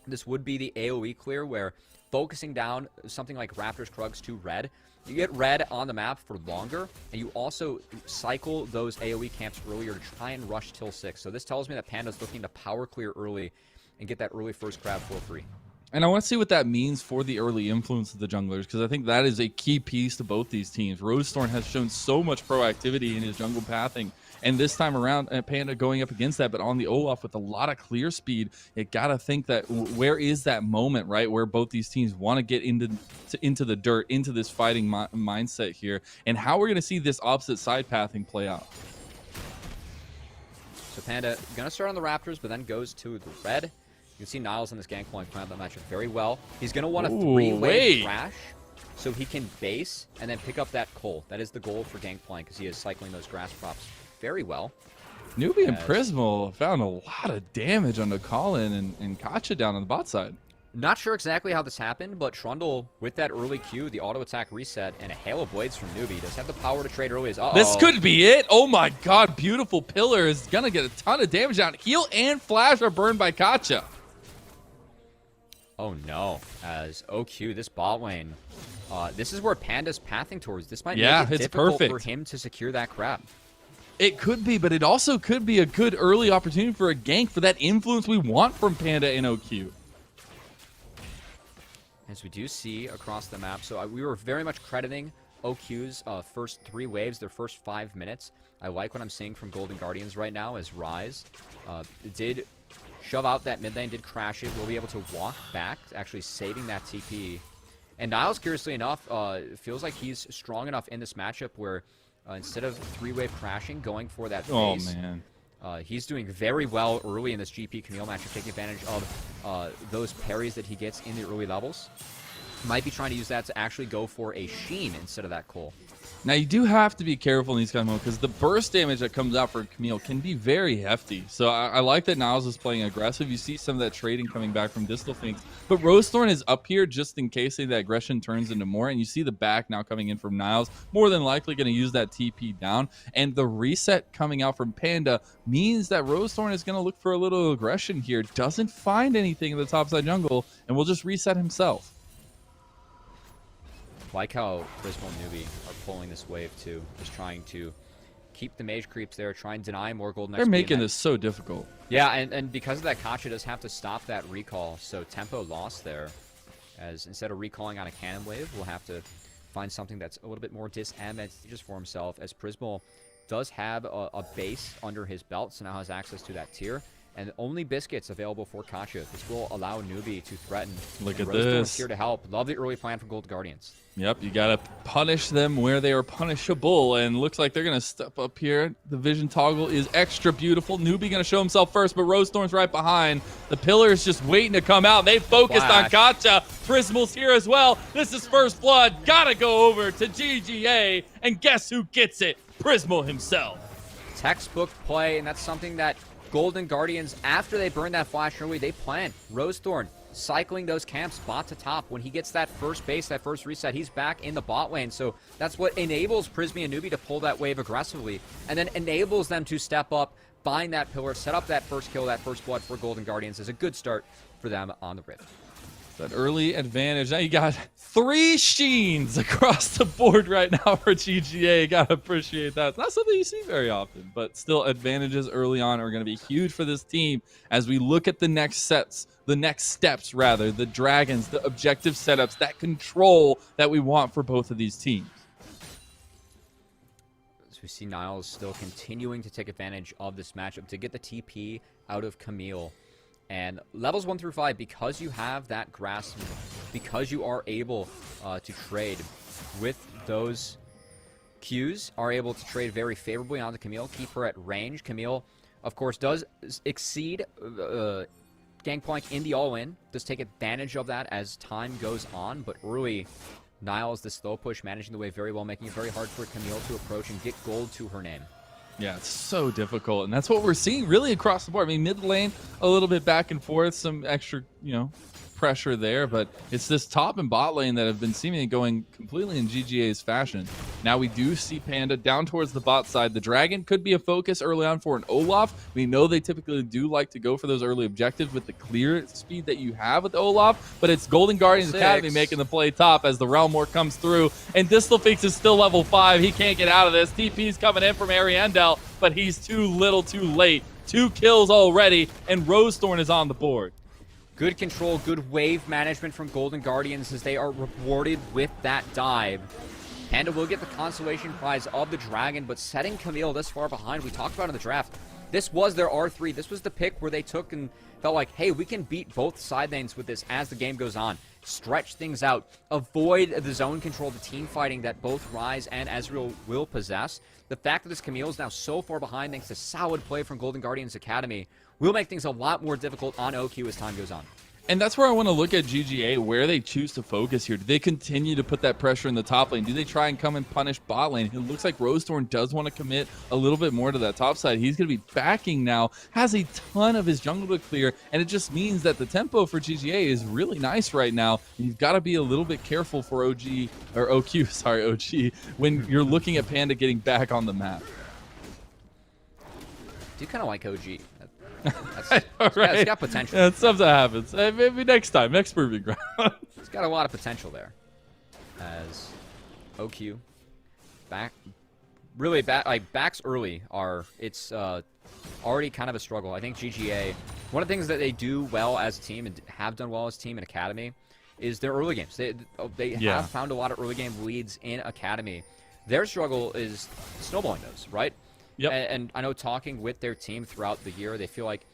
this would be the AoE clear, where focusing down something like Raptors Krugs to red, you get red on the map for longer, and you also cycle those AoE camps earlier to try and rush till 6. So this tells me that Panda's looking to power clear early and get that early first crab for free. And I want to see what that means for the early influence of the junglers, because I think that is a key piece to both these teams. Rosethorn has shown so much proactivity in his jungle pathing And this time around, Panda going up against that, but on the Olaf with a lot of clear speed, you got to think that where is that moment, right, where both these teams want to get into the dirt, into this fighting mindset here, and how we're going to see this opposite side pathing play out. So Panda going to start on the Raptors, but then goes to the red. You can see Niles in this Gangplank playing that matchup very well. He's going to want a three-way crash so he can base and then pick up that coal. That is the goal for Gangplank, because he is cycling those grass props very well. Newbie and Prismal found a lot of damage on the Colin and Kacha down on the bot side. Not sure exactly how this happened, but Trundle, with that early Q, the auto attack reset, and a hail of blades from Newbie, does have the power to trade early. This could be it. Oh my god, beautiful pillar is going to get a ton of damage down. Heal and flash are burned by Kacha. Oh no, as OQ, this bot lane, this is where Panda's pathing towards. This might make it difficult for him to secure that crab. It could be, but it also could be a good early opportunity for a gank, for that influence we want from Panda and OQ. As we do see across the map, so we were very much crediting OQ's first 3 waves, their first 5 minutes. I like what I'm seeing from Golden Guardians right now as Rise did shove out that mid lane, did crash it, will be able to walk back, actually saving that TP. And Niles, curiously enough, feels like he's strong enough in this matchup where instead of 3-wave crashing, going for that phase. Oh, man. He's doing very well early in this GP Camille matchup, taking advantage of those parries that he gets in the early levels. Might be trying to use that to actually go for a Sheen instead of that Cole. Now, you do have to be careful in these kind of moments, because the burst damage that comes out for Camille can be very hefty. So I like that Niles is playing aggressive. You see some of that trading coming back from Distal Phoenix. But Rosethorn is up here just in case that aggression turns into more. And you see the back now coming in from Niles. More than likely going to use that TP down. And the reset coming out from Panda means that Rosethorn is going to look for a little aggression here. Doesn't find anything in the topside jungle and will just reset himself. Like how Prismal and Newbie are pulling this wave too, just trying to keep the mage creeps there, try and deny more golden XP. They're making this so difficult. Yeah, and because of that, Kacha does have to stop that recall, so tempo lost there. As instead of recalling on a cannon wave, we'll have to find something that's a little bit more disadvantageous for himself, as Prismal does have a base under his belt, so now has access to that tier. And only biscuits available for Kacha. This will allow Newbie to threaten. Look at Rosethorn this. Here to help. Love the early plan from Gold Guardians. Yep, you got to punish them where they are punishable, and looks like they're going to step up here. The vision toggle is extra beautiful. Newbie going to show himself first, but Rosethorn's right behind. The pillar is just waiting to come out. They focused on Kacha. Prismal's here as well. This is first blood. Got to go over to GGA, and guess who gets it? Prismal himself. Textbook play, and that's something that Golden Guardians, after they burn that flash early, they plan. Rosethorn cycling those camps bot to top. When he gets that first base, that first reset, he's back in the bot lane. So that's what enables Prismy and Newbie to pull that wave aggressively, and then enables them to step up, bind that pillar, set up that first kill, that first blood for Golden Guardians. Is a good start for them on the Rift. That early advantage. Now you got 3 Sheens across the board right now for GGA. Gotta appreciate that. It's not something you see very often, but still advantages early on are going to be huge for this team as we look at the next sets, the next steps rather, the dragons, the objective setups, that control that we want for both of these teams. So we see Niles still continuing to take advantage of this matchup to get the TP out of Camille. And levels 1 through 5, because you have that grasp, because you are able to trade with those Qs, are able to trade very favorably onto Camille, keep her at range. Camille, of course, does exceed Gangplank in the all-in, does take advantage of that as time goes on, but early, Niles, the slow push, managing the wave very well, making it very hard for Camille to approach and get gold to her name. Yeah, it's so difficult, and that's what we're seeing really across the board. I mean, mid lane, a little bit back and forth, some extra, pressure there, but it's this top and bot lane that have been seemingly going completely in GGA's fashion. Now we do see Panda down towards the bot side. The Dragon could be a focus early on for an Olaf. We know they typically do like to go for those early objectives with the clear speed that you have with Olaf, but it's Golden Guardians Academy making the play top as the Realm War comes through, and Distal Phoenix is still level 5. He can't get out of this. TP's coming in from Ariendel, but he's too little too late. 2 kills already, and Rosethorn is on the board. Good control, good wave management from Golden Guardians as they are rewarded with that dive. Panda will get the consolation prize of the Dragon, but setting Camille this far behind, we talked about in the draft, this was their R3. This was the pick where they took and felt like, hey, we can beat both side lanes with this as the game goes on. Stretch things out. Avoid the zone control, the team fighting that both Rise and Ezreal will possess. The fact that this Camille is now so far behind thanks to solid play from Golden Guardians Academy will make things a lot more difficult on OQ as time goes on. And that's where I want to look at GGA, where they choose to focus here. Do they continue to put that pressure in the top lane? Do they try and come and punish bot lane? It looks like Rosethorn does want to commit a little bit more to that top side. He's going to be backing now, has a ton of his jungle to clear, and it just means that the tempo for GGA is really nice right now. You've got to be a little bit careful for OG, when you're looking at Panda getting back on the map. Do you kind of like OG? Right. It's got potential. Yeah, stuff that happens. Maybe next time, next proving ground. It's got a lot of potential there. As OQ backs early it's already kind of a struggle. I think GGA, one of the things that they do well as a team and have done well as a team in Academy is their early games. They have found a lot of early game leads in Academy. Their struggle is snowballing those, right? Yep. And I know talking with their team throughout the year, they feel like,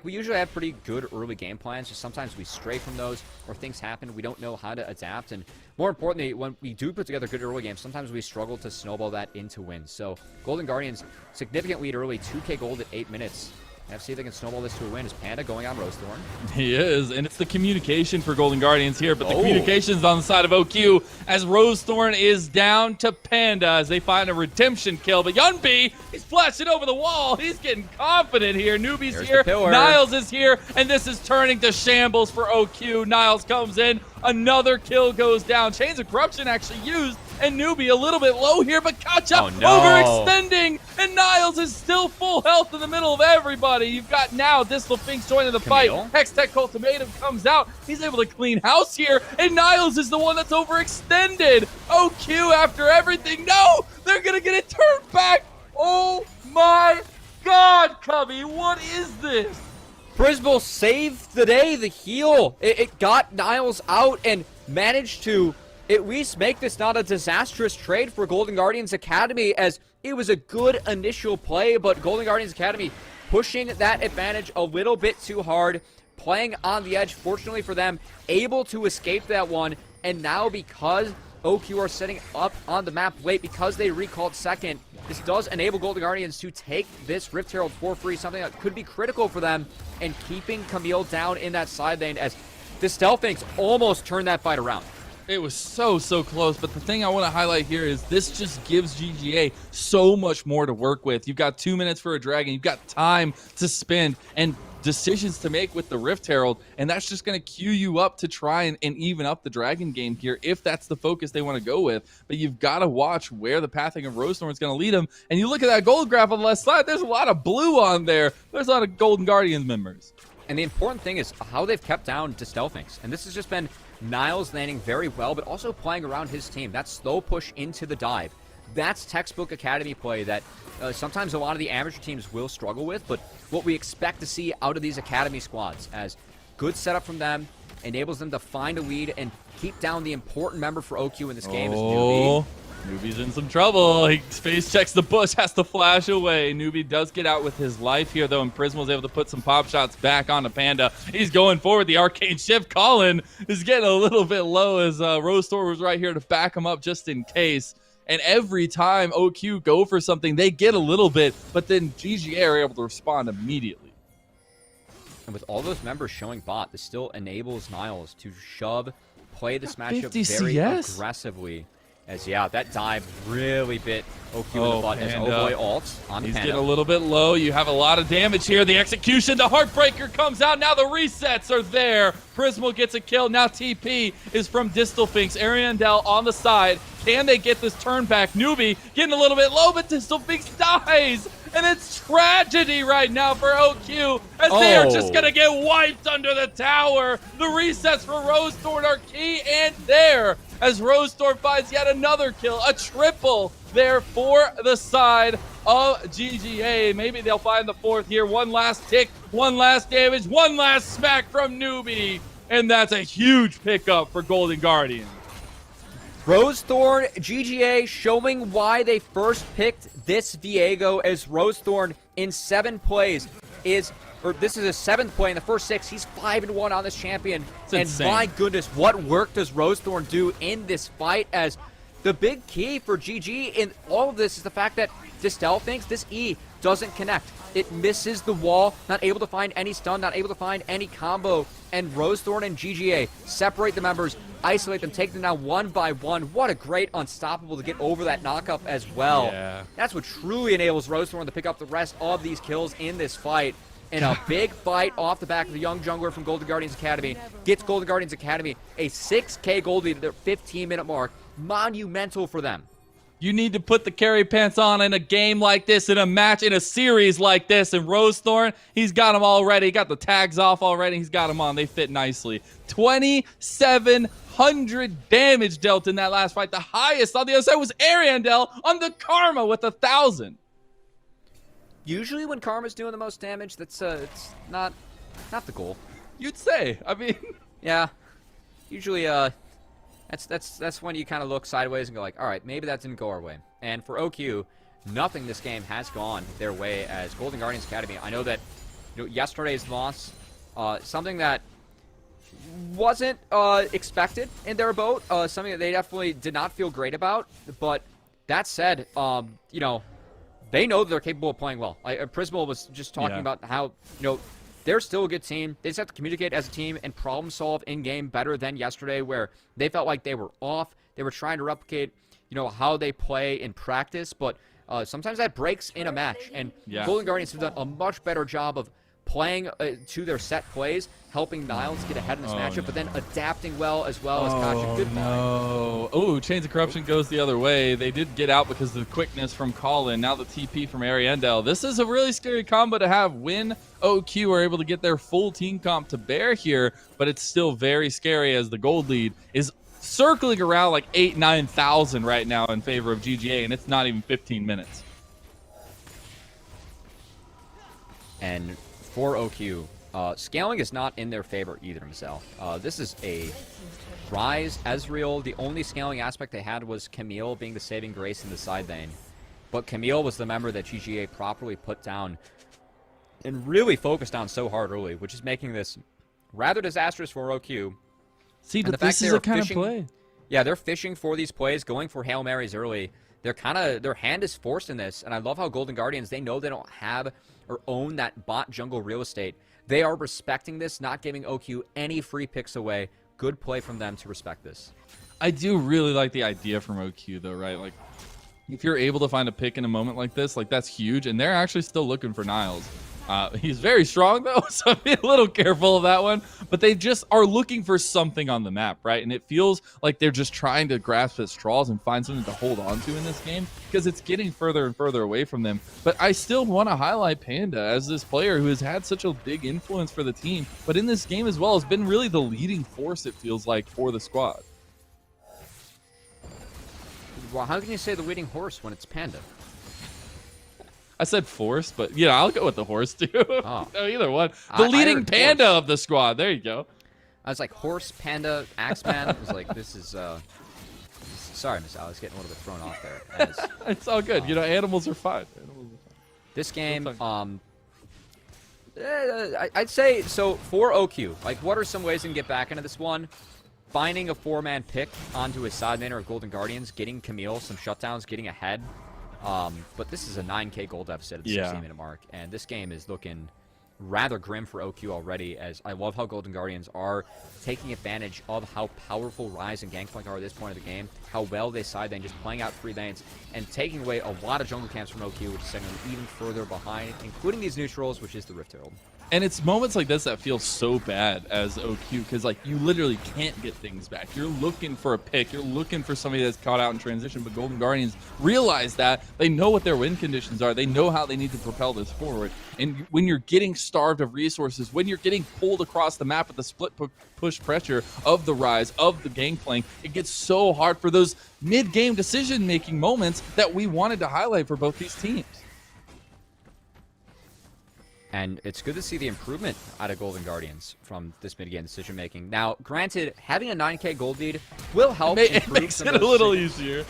we usually have pretty good early game plans, just sometimes we stray from those, or things happen, we don't know how to adapt, and more importantly, when we do put together good early games, sometimes we struggle to snowball that into wins. So, Golden Guardians, significant lead early, 2k gold at 8 minutes. Let's see if they can snowball this to a win. Is Panda going on Rosethorn? He is, and it's the communication for Golden Guardians here, but the communication's on the side of OQ as Rosethorn is down to Panda as they find a redemption kill. But Yunbi, he's flashing over the wall. He's getting confident here. Newbie's here. Niles is here, and this is turning to shambles for OQ. Niles comes in. Another kill goes down. Chains of Corruption actually used, and Newbie a little bit low here, but Kacha overextending, and Niles is still full health in the middle of everybody. You've got now Distal Finks joining the fight. Hextech Ultimatum comes out. He's able to clean house here, and Niles is the one that's overextended. OQ after everything. No, they're going to get it turned back. Oh my God, Cubby, what is this? Brisbane saved the day, the heal. It got Niles out and managed to at least make this not a disastrous trade for Golden Guardians Academy, as it was a good initial play, but Golden Guardians Academy pushing that advantage a little bit too hard, playing on the edge, fortunately for them, able to escape that one, and now because OQ are setting up on the map late, because they recalled second, this does enable Golden Guardians to take this Rift Herald for free, something that could be critical for them, and keeping Camille down in that side lane as the Stealthfinks almost turned that fight around. It was so close, but the thing I want to highlight here is this just gives GGA so much more to work with. You've got 2 minutes for a Dragon, you've got time to spend, and decisions to make with the Rift Herald, and that's just going to queue you up to try and even up the Dragon game here if that's the focus they want to go with. But you've got to watch where the pathing of Rosethorn is going to lead them. And you look at that gold graph on the left side, there's a lot of blue on there. There's a lot of Golden Guardians members. And the important thing is how they've kept down to Stealthfinks. And this has just been Niles landing very well, but also playing around his team. That slow push into the dive. That's textbook Academy play that sometimes a lot of the amateur teams will struggle with, but what we expect to see out of these Academy squads, as good setup from them, enables them to find a lead and keep down the important member for OQ in this game is Newbie. Newbie's in some trouble. He space checks the bush, has to flash away. Newbie does get out with his life here, though, and Prism was able to put some pop shots back onto Panda. He's going forward. The Arcane Shift Colin is getting a little bit low as Rosethorn was right here to back him up just in case. And every time OQ go for something, they get a little bit, but then GGA are able to respond immediately. And with all those members showing bot, this still enables Niles to play this matchup very aggressively. As, that dive really bit OQ in the butt as Boy ults on the He's Panda. getting a little bit low. You have a lot of damage here. The execution, the Heartbreaker comes out. Now the resets are there. Prismal gets a kill. Now TP is from Distal Finks. Ariandel on the side. Can they get this turn back? Newbie getting a little bit low, but Distal Finks dies. And it's tragedy right now for OQ as they are just going to get wiped under the tower. The resets for Rosethorn are key and there as Rosethorn finds yet another kill, a triple there for the side of GGA. Maybe they'll find the fourth here. One last tick, one last damage, one last smack from Newbie. And that's a huge pickup for Golden Guardians. Rosethorn, GGA showing why they first picked this Viego, as Rosethorn in 7 plays this is his 7th play in the first 6. He's 5-1 on this champion. It's and insane. My goodness, what work does Rosethorn do in this fight? As the big key for GG in all of this is the fact that Distel thinks this E doesn't connect. It misses the wall, not able to find any stun, not able to find any combo. And Rosethorn and GGA separate the members, isolate them, take them down one by one. What a great unstoppable to get over that knockup as well. Yeah. That's what truly enables Rosethorn to pick up the rest of these kills in this fight. And a big fight off the back of the young jungler from Golden Guardians Academy. Gets Golden Guardians Academy a 6K gold lead at their 15-minute mark. Monumental for them. You need to put the carry pants on in a game like this, in a match, in a series like this. And Rosethorn, he's got them already. He got the tags off already. He's got them on. They fit nicely. 2,700 damage dealt in that last fight. The highest on the other side was Ariandel on the Karma with 1,000. Usually when Karma's doing the most damage, that's it's not the goal. You'd say. I mean, yeah. Usually that's when you kind of look sideways and go like, all right, maybe that didn't go our way. And for OQ, nothing this game has gone their way as Golden Guardians Academy. I know that yesterday's loss, something that wasn't expected in their boat, something that they definitely did not feel great about. But that said, they know that they're capable of playing well. Prismal was just talking about how, they're still a good team. They just have to communicate as a team and problem solve in-game better than yesterday, where they felt like they were off. They were trying to replicate, how they play in practice, but sometimes that breaks in a match. And Golden Guardians have done a much better job of playing to their set plays, helping Niles get ahead in this matchup, but then adapting well as Kasha. Good no. Oh, Chains of Corruption goes the other way. They did get out because of the quickness from Colin. Now the TP from Ariandel. This is a really scary combo to have when OQ are able to get their full team comp to bear here, but it's still very scary as the gold lead is circling around like 8,000-9,000 right now in favor of GGA, and it's not even 15 minutes. And for OQ, scaling is not in their favor either, Michelle. This is a Rise, Ezreal. The only scaling aspect they had was Camille being the saving grace in the side lane. But Camille was the member that GGA properly put down and really focused on so hard early, which is making this rather disastrous for OQ. See, but this is a kind of play. Yeah, they're fishing for these plays, going for Hail Marys early. Their hand is forced in this, and I love how Golden Guardians, they know they don't have or own that bot jungle real estate. They are respecting this, not giving OQ any free picks away. Good play from them to respect this. I do really like the idea from OQ, though, right? Like, if you're able to find a pick in a moment like this, like, that's huge, and they're actually still looking for Niles. He's very strong, though, so be a little careful of that one. But they just are looking for something on the map, right? And it feels like they're just trying to grasp at straws and find something to hold on to in this game because it's getting further and further away from them. But I still want to highlight Panda as this player who has had such a big influence for the team, but in this game as well has been really the leading force, it feels like, for the squad. Well, how can you say the leading horse when it's Panda? I said force, but I'll go with the horse too. Oh. No, either one. The leading panda horse of the squad. There you go. I was like, horse, panda, Axeman. I was like, this is sorry, Miss Al, I was getting a little bit thrown off there. It's all good. Animals are fine. This game, I'd say, so for OQ, like, what are some ways we can get back into this one? Finding a 4-man pick onto a side laner of Golden Guardians, getting Camille some shutdowns, getting ahead. But this is a 9K gold deficit at the 16-minute mark, and this game is looking rather grim for OQ already, as I love how Golden Guardians are taking advantage of how powerful Rise and Gangplank are at this point of the game, how well they side lane, just playing out 3 lanes, and taking away a lot of jungle camps from OQ, which is sending them even further behind, including these neutrals, which is the Rift Herald. And it's moments like this that feel so bad as OQ, because like you literally can't get things back. You're looking for a pick. You're looking for somebody that's caught out in transition, but Golden Guardians realize that. They know what their win conditions are. They know how they need to propel this forward. And when you're getting starved of resources, when you're getting pulled across the map with the split push pressure of the Rise, of the Gangplank, it gets so hard for those mid-game decision-making moments that we wanted to highlight for both these teams. And it's good to see the improvement out of Golden Guardians from this mid-game decision-making. Now, granted, having a 9K gold lead will help. It makes it a little easier.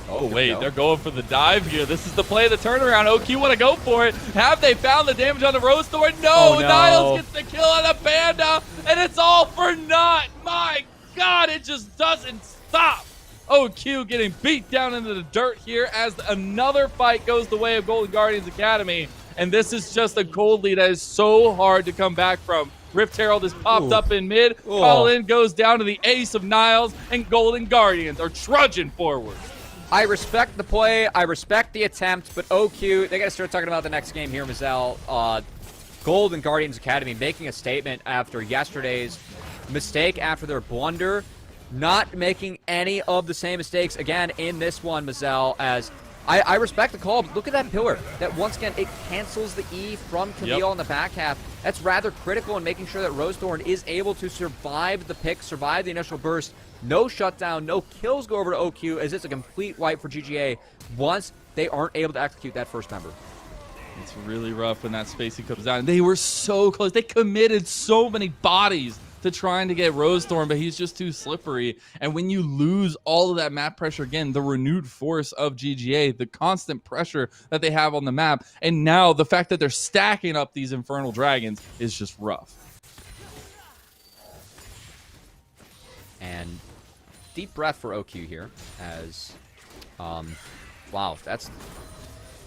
Oh, wait, they're going for the dive here. This is the play of the turnaround. OQ want to go for it. Have they found the damage on the Rose Thorn? No, Niles gets the kill on the Panda, and it's all for naught. My God, it just doesn't stop. OQ getting beat down into the dirt here as another fight goes the way of Golden Guardians Academy. And this is just a gold lead that is so hard to come back from. Rift Herald has popped up in mid. Colin goes down to the ace of Niles, and Golden Guardians are trudging forward. I respect the play. I respect the attempt, but OQ, they got to start talking about the next game here, Mazel. Golden Guardians Academy making a statement after yesterday's mistake, after their blunder, not making any of the same mistakes again in this one, Mazel, as I respect the call, but look at that pillar. That once again, it cancels the E from Camille on the back half. That's rather critical in making sure that Rosethorn is able to survive the pick, survive the initial burst. No shutdown, no kills go over to OQ, as it's a complete wipe for GGA once they aren't able to execute that first member. It's really rough when that spacing comes down. They were so close. They committed so many bodies to trying to get Rosethorn, but he's just too slippery. And when you lose all of that map pressure, again, the renewed force of GGA, the constant pressure that they have on the map, and now the fact that they're stacking up these Infernal Dragons is just rough. And deep breath for OQ here, as, wow,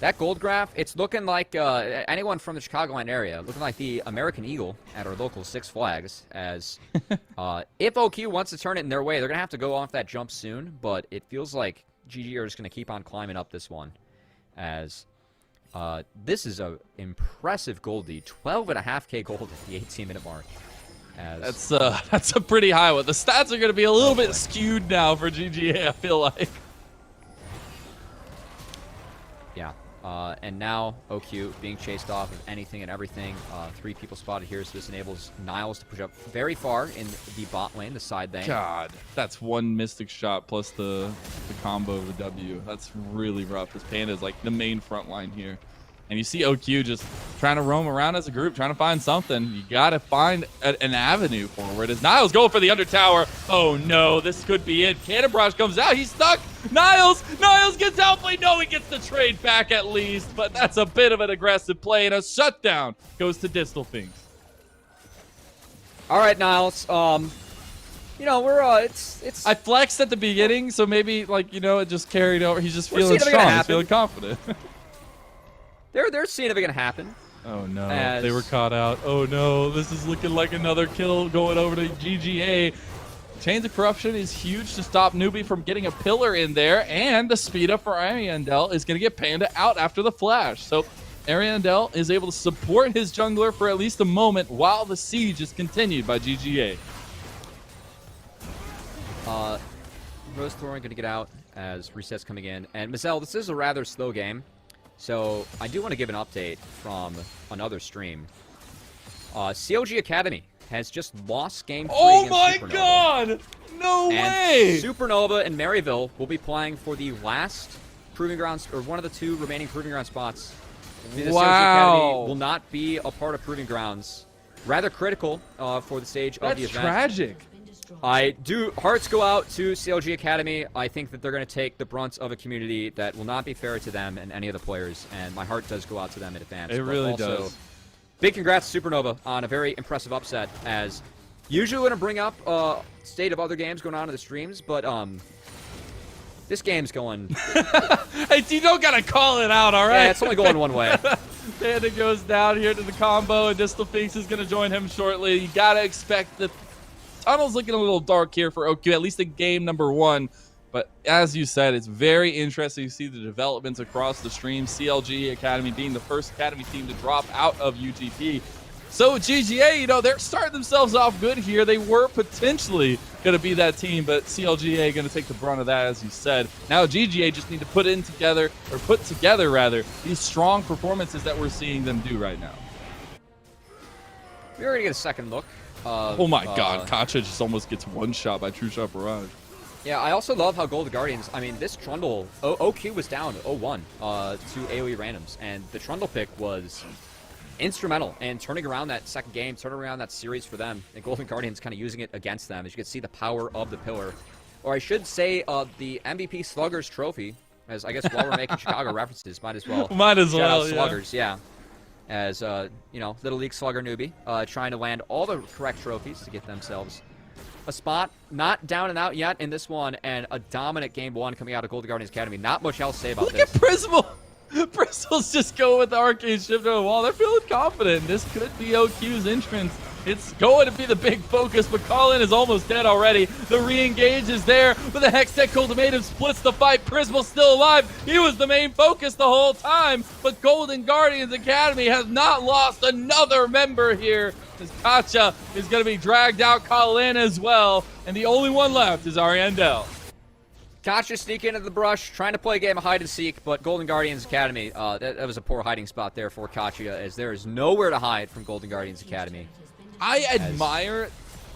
that gold graph, it's looking like anyone from the Chicagoland area, looking like the American Eagle at our local Six Flags, as if OQ wants to turn it in their way, they're going to have to go off that jump soon, but it feels like GG are just going to keep on climbing up this one, as this is a impressive gold lead, 12.5K gold at the 18-minute mark. That's a pretty high one. The stats are going to be a little bit skewed now for GGA, I feel like. Yeah. And now OQ being chased off of anything and everything. 3 people spotted here, so this enables Niles to push up very far in the bot lane, the side lane. God, that's one Mystic shot plus the combo of the W. That's really rough. This Panda is like the main front line here. And you see OQ just trying to roam around as a group, trying to find something. You got to find an avenue forward. As Niles going for the under tower. Oh, no, this could be it. Cannon Barrage comes out. He's stuck. Niles gets outplayed. No, he gets the trade back at least. But that's a bit of an aggressive play. And a shutdown goes to Distal Things. All right, Niles. You know, we're, it's... I flexed at the beginning, so maybe, like, you know, it just carried over. He's just feeling strong. He's feeling confident. They're seeing if it can happen. Oh no, they were caught out. Oh no, this is looking like another kill going over to GGA. Chains of Corruption is huge to stop Newbie from getting a pillar in there, and the speed up for Ariandel is going to get Panda out after the flash. So Ariandel is able to support his jungler for at least a moment while the siege is continued by GGA. Rosethorn going to get out as resets coming in. And Mazel, this is a rather slow game. So I do want to give an update from another stream. CLG Academy has just lost game 3 Oh against my Supernova. God! No way! Supernova and Maryville will be playing for the last Proving Grounds, or one of the 2 remaining Proving Ground spots. The CLG Academy will not be a part of Proving Grounds. Rather critical for the stage of the event. That's tragic. Hearts go out to CLG Academy. I think that they're going to take the brunt of a community that will not be fair to them and any of the players, and my heart does go out to them in advance. It really does. Big congrats to Supernova on a very impressive upset, as usually when I bring up state of other games going on in the streams, but this game's going... Hey, you don't got to call it out, all right? Yeah, it's only going one way. Panda goes down here to the combo, and Distal Finks is going to join him shortly. You got to expect the tunnel's looking a little dark here for OQ, at least in game number 1. But as you said, it's very interesting to see the developments across the stream. CLG Academy being the first Academy team to drop out of UTP. So GGA, you know, they're starting themselves off good here. They were potentially going to be that team, but CLGA going to take the brunt of that, as you said. Now GGA just need to put together these strong performances that we're seeing them do right now. We're going to get a second look. Oh my God, Kacha just almost gets one shot by True Shot Barrage. Yeah, I also love how Golden Guardians, I mean, this Trundle, OQ was down 0-1 to AoE randoms, and the Trundle pick was instrumental in turning around that second game, turning around that series for them. And Golden Guardians kind of using it against them. As you can see, the power of the pillar. Or I should say the MVP Sluggers trophy, as I guess while we're making Chicago references, might as well. Might as shout well, out Sluggers, yeah. As, Little League Slugger newbie, trying to land all the correct trophies to get themselves a spot. Not down and out yet in this one, and a dominant game one coming out of Golden Guardians Academy. Not much else to say about Look this. at Prismal. Bristol's just going with the arcade shift to the wall. They're feeling confident. This could be OQ's entrance. It's going to be the big focus, but Colin is almost dead already. The re-engage is there, but the Hextech Ultimatum splits the fight. Prismal's still alive. He was the main focus the whole time, but Golden Guardians Academy has not lost another member here, as Katja is going to be dragged out, Colin as well, and the only one left is Ariandel. Katja sneaking into the brush, trying to play a game of hide and seek, but Golden Guardians Academy, that was a poor hiding spot there for Katja, as there is nowhere to hide from Golden Guardians Academy. I admire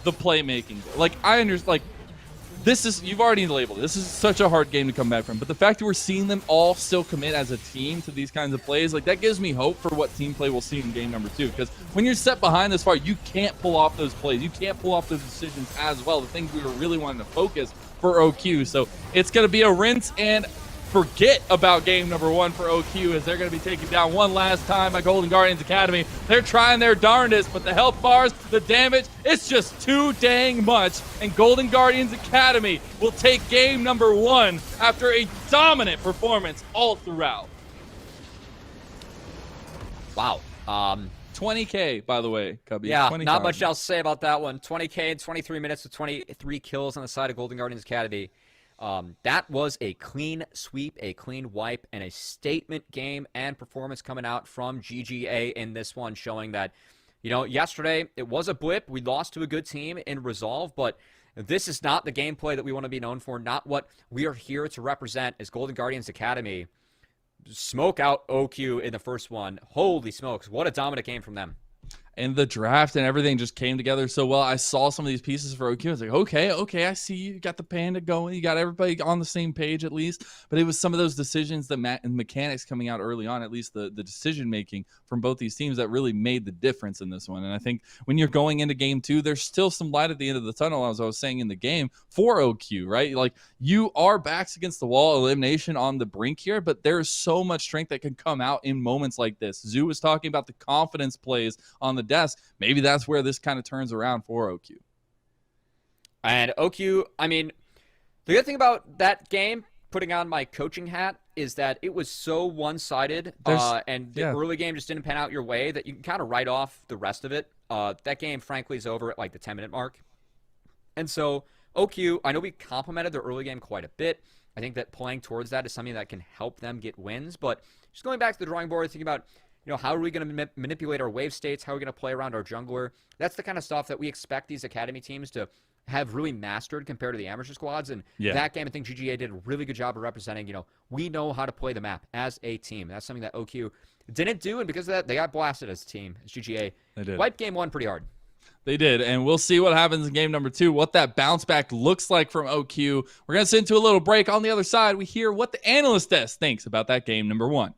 the playmaking. Like, I understand, like, this is, you've already labeled it. This is such a hard game to come back from. But the fact that we're seeing them all still commit as a team to these kinds of plays, like, that gives me hope for what team play we'll see in game number 2. Because when you're set behind this far, you can't pull off those plays. You can't pull off those decisions as well. The things we were really wanting to focus for OQ. So it's going to be a rinse and forget about game number 1 for OQ, as they're going to be taken down one last time by Golden Guardians Academy. They're trying their darndest, but the health bars, the damage, it's just too dang much. And Golden Guardians Academy will take game number 1 after a dominant performance all throughout. Wow. 20K, by the way, Cubby. Yeah, 20,000. not much else to say about that one. 20K in 23 minutes with 23 kills on the side of Golden Guardians Academy. That was a clean sweep, a clean wipe, and a statement game and performance coming out from GGA in this one, showing that, yesterday it was a blip. We lost to a good team in Resolve, but this is not the gameplay that we want to be known for, not what we are here to represent as Golden Guardians Academy. Smoke out OQ in the first one. Holy smokes, what a dominant game from them. And the draft and everything just came together so well. I saw some of these pieces for OQ. I was like, okay, I see you got the panda going. You got everybody on the same page at least. But it was some of those decisions and mechanics coming out early on, at least the decision-making from both these teams, that really made the difference in this one. And I think when you're going into game 2, there's still some light at the end of the tunnel, as I was saying in the game, for OQ, right? Like, you are backs against the wall, elimination on the brink here, but there's so much strength that can come out in moments like this. Zoo was talking about the confidence plays on the desk. Maybe that's where this kind of turns around for OQ. And OQ, I mean, the good thing about that game, putting on my coaching hat, is that it was so one-sided, and the early game just didn't pan out your way that you can kind of write off the rest of it. That game, frankly, is over at like the 10-minute mark. And so OQ, I know we complimented their early game quite a bit. I think that playing towards that is something that can help them get wins. But just going back to the drawing board, thinking about, how are we going to manipulate our wave states? How are we going to play around our jungler? That's the kind of stuff that we expect these academy teams to have really mastered compared to the amateur squads. And that game, I think GGA did a really good job of representing, we know how to play the map as a team. That's something that OQ didn't do, and because of that, they got blasted as a team, as GGA. They did. Wiped game 1 pretty hard. They did, and we'll see what happens in game number 2, what that bounce back looks like from OQ. We're going to sit into a little break. On the other side, we hear what the analyst desk thinks about that game number 1.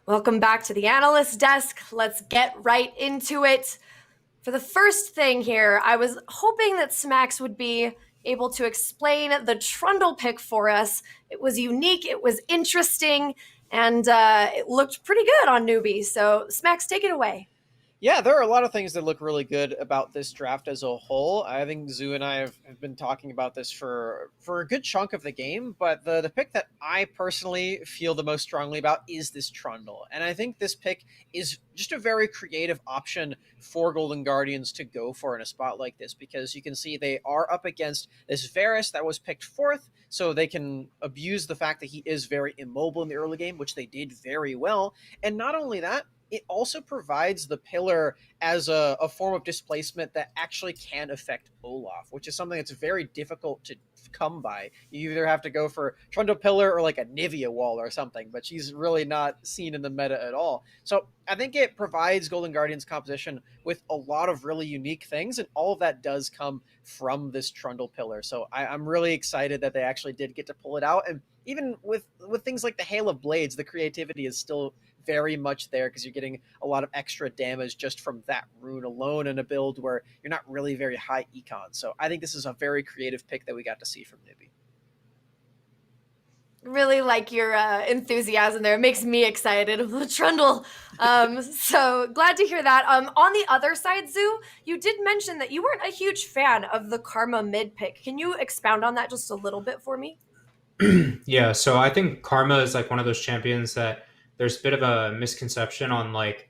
Welcome back to the analyst desk. Let's get right into it. For the first thing here, I was hoping that Smax would be able to explain the Trundle pick for us. It was unique, it was interesting, and it looked pretty good on newbie. So, Smax, take it away. Yeah, there are a lot of things that look really good about this draft as a whole. I think Zoo and I have been talking about this for a good chunk of the game, but the pick that I personally feel the most strongly about is this Trundle. And I think this pick is just a very creative option for Golden Guardians to go for in a spot like this, because you can see they are up against this Varus that was picked fourth, so they can abuse the fact that he is very immobile in the early game, which they did very well. And not only that, it also provides the pillar as a form of displacement that actually can affect Olaf, which is something that's very difficult to come by. You either have to go for Trundle Pillar or like a Nivea wall or something, but she's really not seen in the meta at all. So I think it provides Golden Guardians composition with a lot of really unique things, and all of that does come from this Trundle Pillar. So I'm really excited that they actually did get to pull it out. And even with things like the Hail of Blades, the creativity is still very much there, because you're getting a lot of extra damage just from that rune alone in a build where you're not really very high econ. So I think this is a very creative pick that we got to see from Nibby. Really like your enthusiasm there. It makes me excited. Trundle. So glad to hear that. On the other side, Zoo, you did mention that you weren't a huge fan of the Karma mid pick. Can you expound on that just a little bit for me? Yeah, so I think Karma is like one of those champions that there's a bit of a misconception on like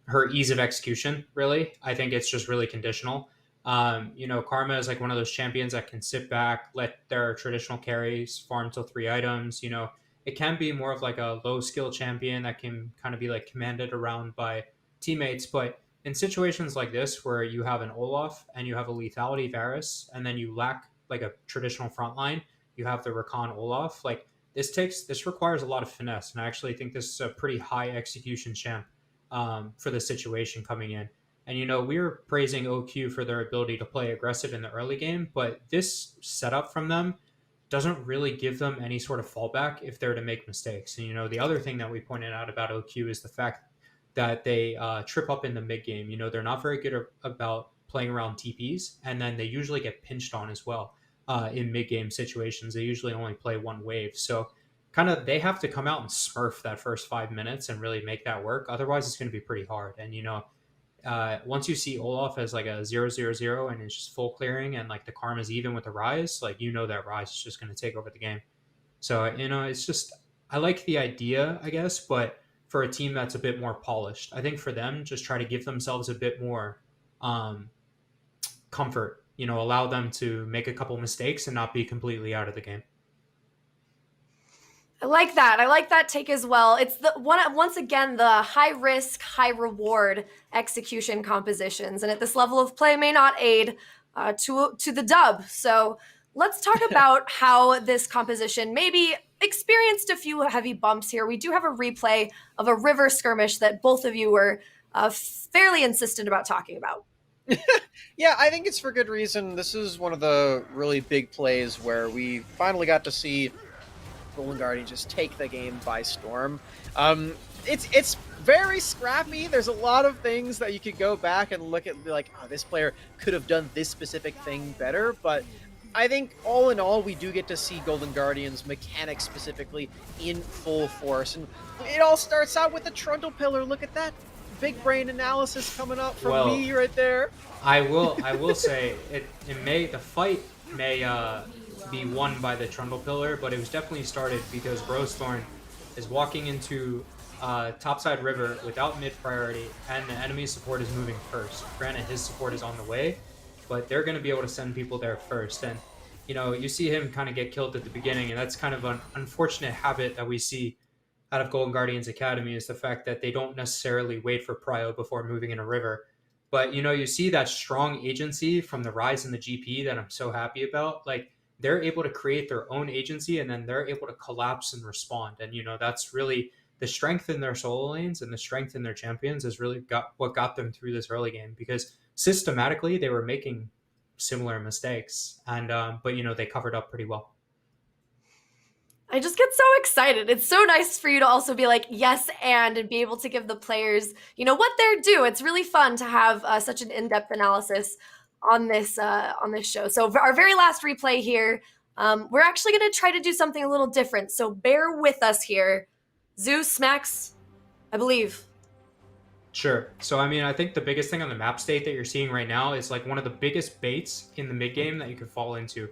her ease of execution, really. I think it's just really conditional. Karma is like one of those champions that can sit back, let their traditional carries farm till 3 items. It can be more of like a low skill champion that can kind of be like commanded around by teammates. But in situations like this, where you have an Olaf and you have a lethality Varus, and then you lack like a traditional front line, you have the Rakan Olaf. Like this requires a lot of finesse, and I actually think this is a pretty high execution champ for the situation coming in. And we were praising OQ for their ability to play aggressive in the early game, but this setup from them doesn't really give them any sort of fallback if they're to make mistakes. And the other thing that we pointed out about OQ is the fact that they trip up in the mid game. They're not very good about playing around TPs, and then they usually get pinched on as well in mid game situations. They usually only play one wave, so kind of they have to come out and smurf that first 5 minutes and really make that work. Otherwise, it's going to be pretty hard. And once you see Olaf as like a 0-0-0 and it's just full clearing, and like the Karma's even with the Rise, like that Rise is just going to take over the game. So it's just, I like the idea, I guess, but for a team that's a bit more polished, I think for them, just try to give themselves a bit more comfort. Allow them to make a couple mistakes and not be completely out of the game. I like that. I like that take as well. It's once again the high risk, high reward execution compositions, and at this level of play may not aid to the dub. So let's talk about how this composition maybe experienced a few heavy bumps here. We do have a replay of a river skirmish that both of you were fairly insistent about talking about. Yeah, I think it's for good reason. This is one of the really big plays where we finally got to see Golden Guardians just take the game by storm. It's very scrappy. There's a lot of things that you could go back and look at and be like, oh, this player could have done this specific thing better. But I think all in all, we do get to see Golden Guardians mechanics specifically in full force. And it all starts out with the Trundle Pillar. Look at that. Big brain analysis coming up from me right there. I will say the fight may be won by the Trundle Pillar, but it was definitely started because Brosthorn is walking into topside river without mid priority, and the enemy support is moving first. Granted, his support is on the way, but they're going to be able to send people there first. And you see him kind of get killed at the beginning, and that's kind of an unfortunate habit that we see out of Golden Guardians Academy, is the fact that they don't necessarily wait for prio before moving in a river. But you see that strong agency from the Rise and the GP that I'm so happy about. Like, they're able to create their own agency, and then they're able to collapse and respond. And that's really the strength in their solo lanes, and the strength in their champions is really what got them through this early game, because systematically they were making similar mistakes, and but they covered up pretty well. I just get so excited. It's so nice for you to also be like, yes, and be able to give the players, what they're due. It's really fun to have such an in-depth analysis on this show. So our very last replay here, we're actually going to try to do something a little different. So bear with us here. Zeus, Max, I believe. Sure. So, I mean, I think the biggest thing on the map state that you're seeing right now is like one of the biggest baits in the mid game that you could fall into.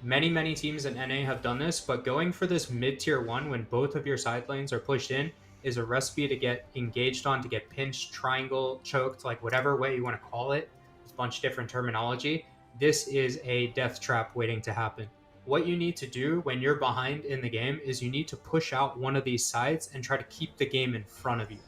Many teams in NA have done this, but going for this mid tier 1 when both of your side lanes are pushed in is a recipe to get engaged on, to get pinched, triangle, choked, like whatever way you want to call it. There's a bunch of different terminology. This is a death trap waiting to happen. What you need to do when you're behind in the game is you need to push out one of these sides and try to keep the game in front of you.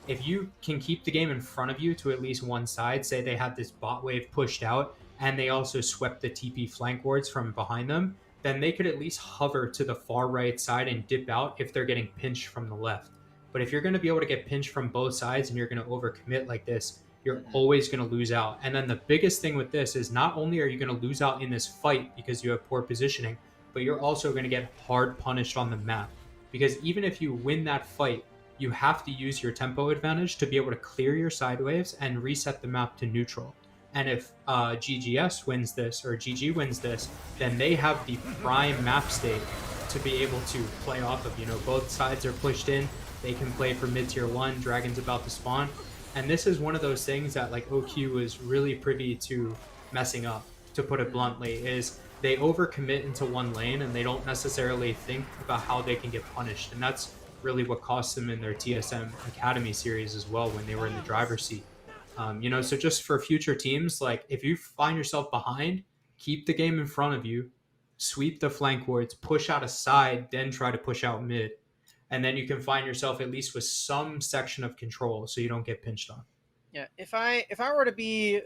If you can keep the game in front of you to at least one side, say they had this bot wave pushed out and they also swept the TP flank wards from behind them, then they could at least hover to the far right side and dip out if they're getting pinched from the left. But if you're going to be able to get pinched from both sides and you're going to overcommit like this, you're always going to lose out. And then the biggest thing with this is not only are you going to lose out in this fight because you have poor positioning, but you're also going to get hard punished on the map. Because even if you win that fight, you have to use your tempo advantage to be able to clear your side waves and reset the map to neutral. And if GGS wins this, or GG wins this, then they have the prime map state to be able to play off of. Both sides are pushed in. They can play for mid-tier 1. Dragon's about to spawn. And this is one of those things that like OQ is really privy to messing up, to put it bluntly, is they overcommit into one lane and they don't necessarily think about how they can get punished. And that's really what cost them in their TSM Academy series as well when they were in the driver's seat. So just for future teams, like if you find yourself behind, keep the game in front of you, sweep the flank wards, push out a side, then try to push out mid. And then you can find yourself at least with some section of control so you don't get pinched on. Yeah, if I were to be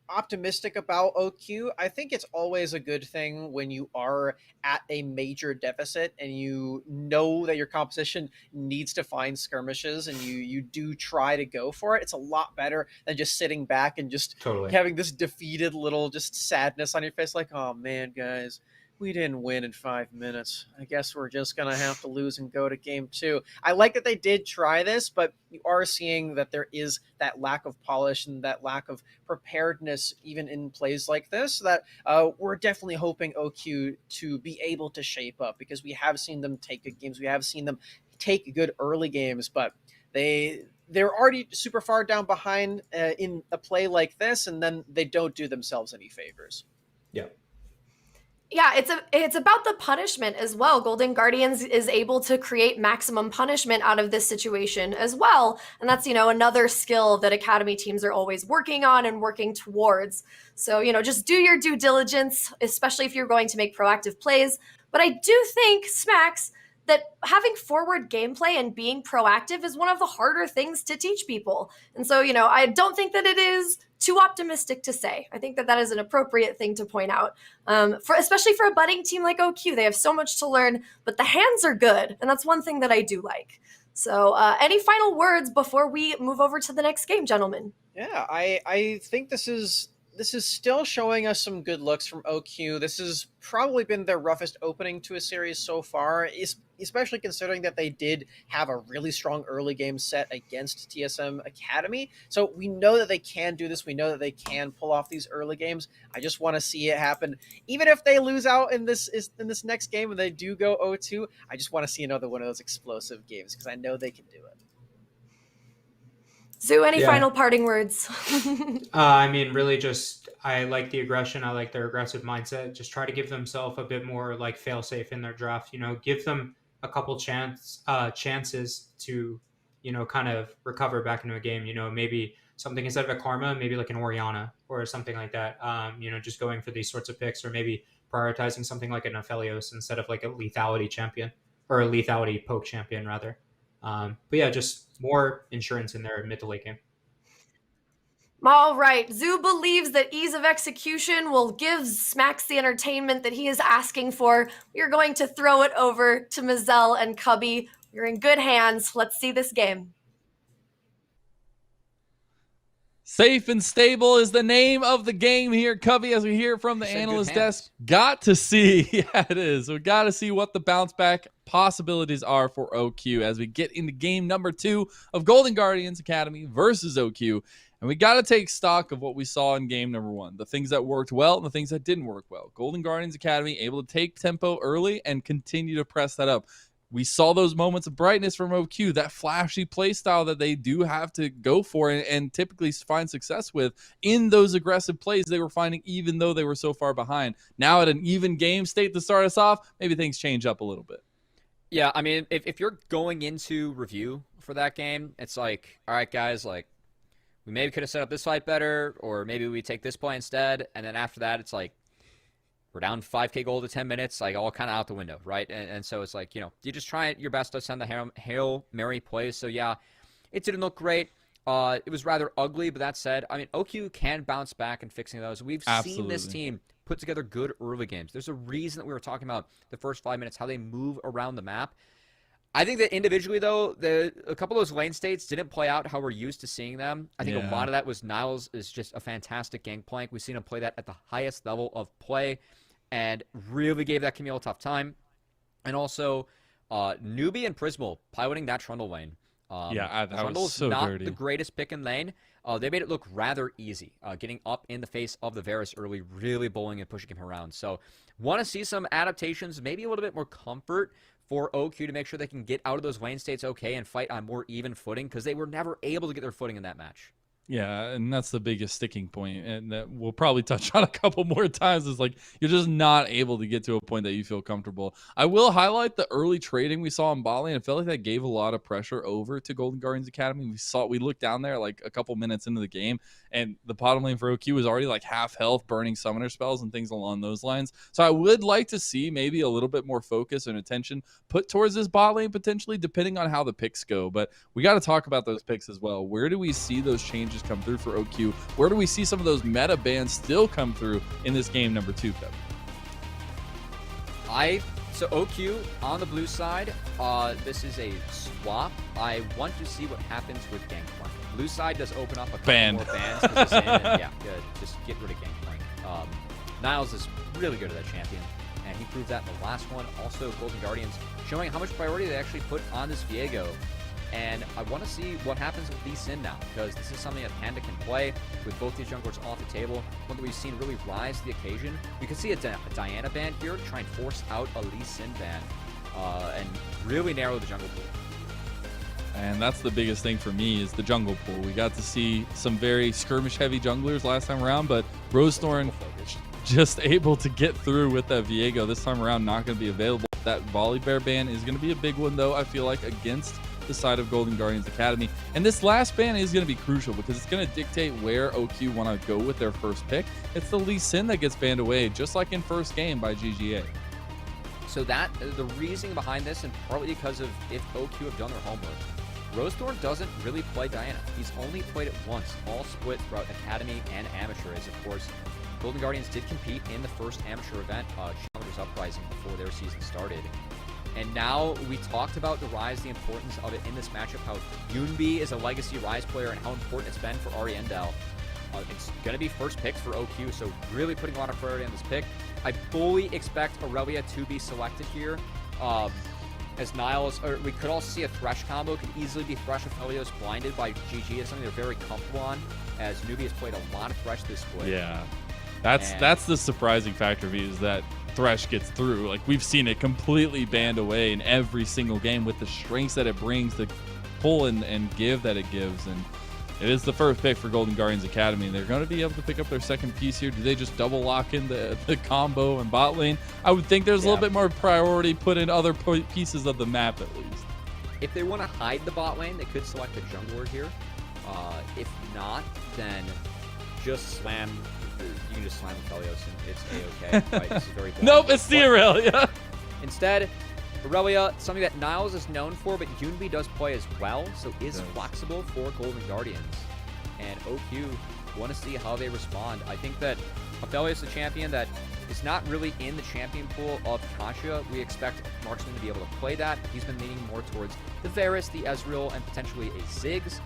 optimistic about OQ, I think it's always a good thing when you are at a major deficit and you know that your composition needs to find skirmishes and you do try to go for it. It's a lot better than just sitting back and just having this defeated little just sadness on your face like, oh man, guys, we didn't win in 5 minutes. I guess we're just going to have to lose and go to game 2. I like that they did try this, but you are seeing that there is that lack of polish and that lack of preparedness even in plays like this that we're definitely hoping OQ to be able to shape up, because we have seen them take good games. We have seen them take good early games, but they're already super far down behind in a play like this, and then they don't do themselves any favors. Yeah. Yeah, it's about the punishment as well. Golden Guardians is able to create maximum punishment out of this situation as well. And that's, another skill that Academy teams are always working on and working towards. So, just do your due diligence, especially if you're going to make proactive plays. But I do think, Smacks, that having forward gameplay and being proactive is one of the harder things to teach people. And so, I don't think that it is too optimistic to say. I think that that is an appropriate thing to point out, especially for a budding team like OQ. They have so much to learn, but the hands are good, and that's one thing that I do like. So any final words before we move over to the next game, gentlemen? Yeah, I think this is still showing us some good looks from OQ. This has probably been their roughest opening to a series so far, especially considering that they did have a really strong early game set against TSM Academy. So we know that they can do this. We know that they can pull off these early games. I just want to see it happen. Even if they lose out in this next game and they do go 0-2, I just want to see another one of those explosive games because I know they can do it. Zoo, any final parting words? I mean, really just, I like the aggression. I like their aggressive mindset. Just try to give themselves a bit more like fail safe in their draft, give them a couple chances to, kind of recover back into a game, maybe something instead of a Karma, maybe like an Orianna or something like that. Just going for these sorts of picks, or maybe prioritizing something like an Aphelios instead of like a lethality champion, or a lethality poke champion rather. But yeah, just more insurance in their mid to late game. All right. Zoo believes that ease of execution will give Smacks the entertainment that he is asking for. We are going to throw it over to Mazel and Cubby. You're in good hands. Let's see this game. Safe and stable is the name of the game here, Covey, as we hear from the It's in good analyst hands. desk. Got to see, yeah, it is. We got to see what the bounce back possibilities are for OQ as we get into game number 2 of Golden Guardians Academy versus OQ. And we got to take stock of what we saw in game number 1, the things that worked well and the things that didn't work well. Golden Guardians Academy able to take tempo early and continue to press that up. We saw those moments of brightness from OQ, that flashy play style that they do have to go for and typically find success with in those aggressive plays they were finding even though they were so far behind. Now at an even game state to start us off, maybe things change up a little bit. Yeah, I mean, if you're going into review for that game, it's like, all right, guys, like, we maybe could have set up this fight better, or maybe we take this play instead, and then after that, it's like, we're down 5K gold to 10 minutes, like all kind of out the window, right? And so it's like, you just try your best to send the Hail Mary plays. So yeah, it didn't look great. It was rather ugly, but that said, I mean, OQ can bounce back and fixing those. We've seen this team put together good early games. There's a reason that we were talking about the first 5 minutes, how they move around the map. I think that individually, though, a couple of those lane states didn't play out how we're used to seeing them. I think a lot of that was Niles is just a fantastic gangplank. We've seen him play that at the highest level of play and really gave that Camille a tough time. And also, Newbie and Prismal piloting that Trundle lane. That was Trundle's so not dirty. the greatest pick in lane. They made it look rather easy, getting up in the face of the Varus early, really bowling and pushing him around. So, want to see some adaptations, maybe a little bit more comfort for OQ to make sure they can get out of those lane states okay and fight on more even footing, because they were never able to get their footing in that match. Yeah, and that's the biggest sticking point, and that we'll probably touch on a couple more times, is like you're just not able to get to a point that you feel comfortable. I will highlight the early trading we saw in Bali, and I felt like that gave a lot of pressure over to Golden Guardians Academy. We looked down there like a couple minutes into the game, and the bottom lane for OQ was already like half health, burning summoner spells and things along those lines. So I would like to see maybe a little bit more focus and attention put towards this bot lane potentially, depending on how the picks go. But we got to talk about those picks as well. Where do we see those changes come through for OQ? Where do we see some of those meta bans still come through in this game number 2, Kevin? So OQ on the blue side, this is a swap. I want to see what happens with Gangplank. Blue side does open up a couple more bans. 'Cause it's in, and yeah, good. Just get rid of Gangplank. Niles is really good at that champion, and he proved that in the last one. Also, Golden Guardians showing how much priority they actually put on this Viego. And I want to see what happens with Lee Sin now, because this is something that Panda can play with both these junglers off the table. One that we've seen really rise to the occasion. We could see a Diana ban here to try and force out a Lee Sin ban and really narrow the jungle pool. And that's the biggest thing for me is the jungle pool. We got to see some very skirmish-heavy junglers last time around, but Rosethorn just able to get through with that Viego. This time around, not going to be available. That Volibear ban is going to be a big one, though, I feel like, against the side of Golden Guardians Academy. And this last ban is going to be crucial because it's going to dictate where OQ want to go with their first pick. It's the Lee Sin that gets banned away, just like in first game by GGA. So that, the reasoning behind this, and partly because of if OQ have done their homework, Rosethorn doesn't really play Diana. He's only played it once, all split throughout Academy and Amateur, as of course Golden Guardians did compete in the first amateur event, Challengers Uprising, before their season started. And now we talked about the Rise, the importance of it in this matchup, how Yoonbi is a legacy Rise player and how important it's been for Ariendel. It's going to be first picks for OQ, so really putting a lot of priority on this pick. I fully expect Aurelia to be selected here. As Niles, or we could also see a Thresh combo. Could easily be Thresh with Helios blinded by GG. It's something they're very comfortable on, as Newbie has played a lot of Thresh this split. Yeah, that's the surprising factor for me, is that Thresh gets through. Like, we've seen it completely banned away in every single game with the strengths that it brings, the pull and give that it gives. And it is the first pick for Golden Guardians Academy. They're going to be able to pick up their second piece here. Do they just double lock in the combo and bot lane? I would think there's a little bit more priority put in other pieces of the map at least. If they want to hide the bot lane, they could select a jungler here. If not, then just slam. You can just slam with Helios and it's A-okay. Right? This is very Nope, it's the Aurelia. Instead, Aurelia, something that Niles is known for, but Yoonbi does play as well, so is flexible for Golden Guardians. And OQ want to see how they respond. I think that Ophelia is a champion that is not really in the champion pool of Kasha. We expect Marksman to be able to play that. He's been leaning more towards the Varus, the Ezreal, and potentially a Ziggs.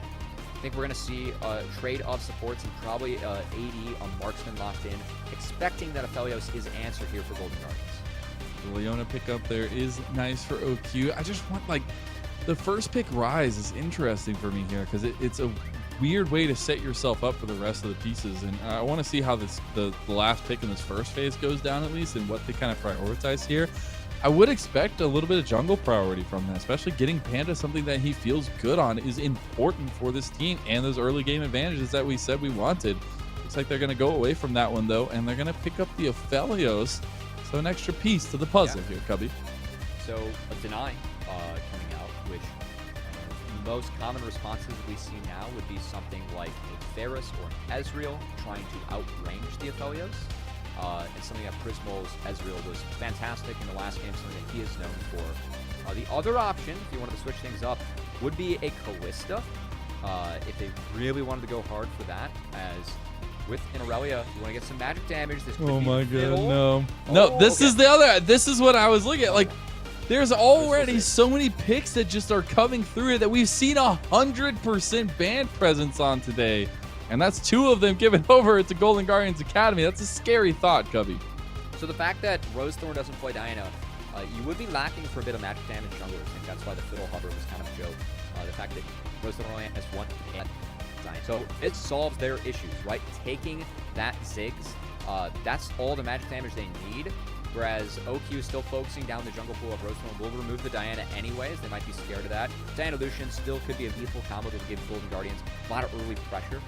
think we're going to see a trade of supports and probably AD, a marksman locked in, expecting that Aphelios is answered here for Golden Guardians. The Leona pickup there is nice for OQ. I just want, like, the first pick Rise is interesting for me here because it's a weird way to set yourself up for the rest of the pieces. And I want to see how the last pick in this first phase goes down, at least, and what they kind of prioritize here. I would expect a little bit of jungle priority from that, especially getting Panda something that he feels good on is important for this team and those early game advantages that we said we wanted. Looks like they're going to go away from that one, though, and they're going to pick up the Aphelios. So an extra piece to the puzzle here, Cubby. So a deny coming out, which most common responses we see now would be something like a Varus or an Ezreal trying to outrange the Aphelios. And something that Prismal's Ezreal was fantastic in the last game, something that he is known for. The other option, if you wanted to switch things up, would be a Kalista. If they really wanted to go hard for that, as with an Aurelia, you want to get some magic damage. This could be Fiddle. No. Oh, No, this okay. is the other. This is what I was looking at. Like, there's already so many picks that just are coming through here that we've seen 100% band presence on today. And that's 2 of them given over to Golden Guardians Academy. That's a scary thought, Cubby. So the fact that Rosethorn doesn't play Diana, you would be lacking for a bit of magic damage junglers. I think that's why the Fiddle Hover was kind of a joke. The fact that Rosethorn only has 1 and Diana. So it solves their issues, right? Taking that Ziggs, that's all the magic damage they need. Whereas OQ is still focusing down the jungle pool of Rosethorn. Will remove the Diana anyways. They might be scared of that. Diana Lucian still could be a lethal combo to give Golden Guardians a lot of early pressure.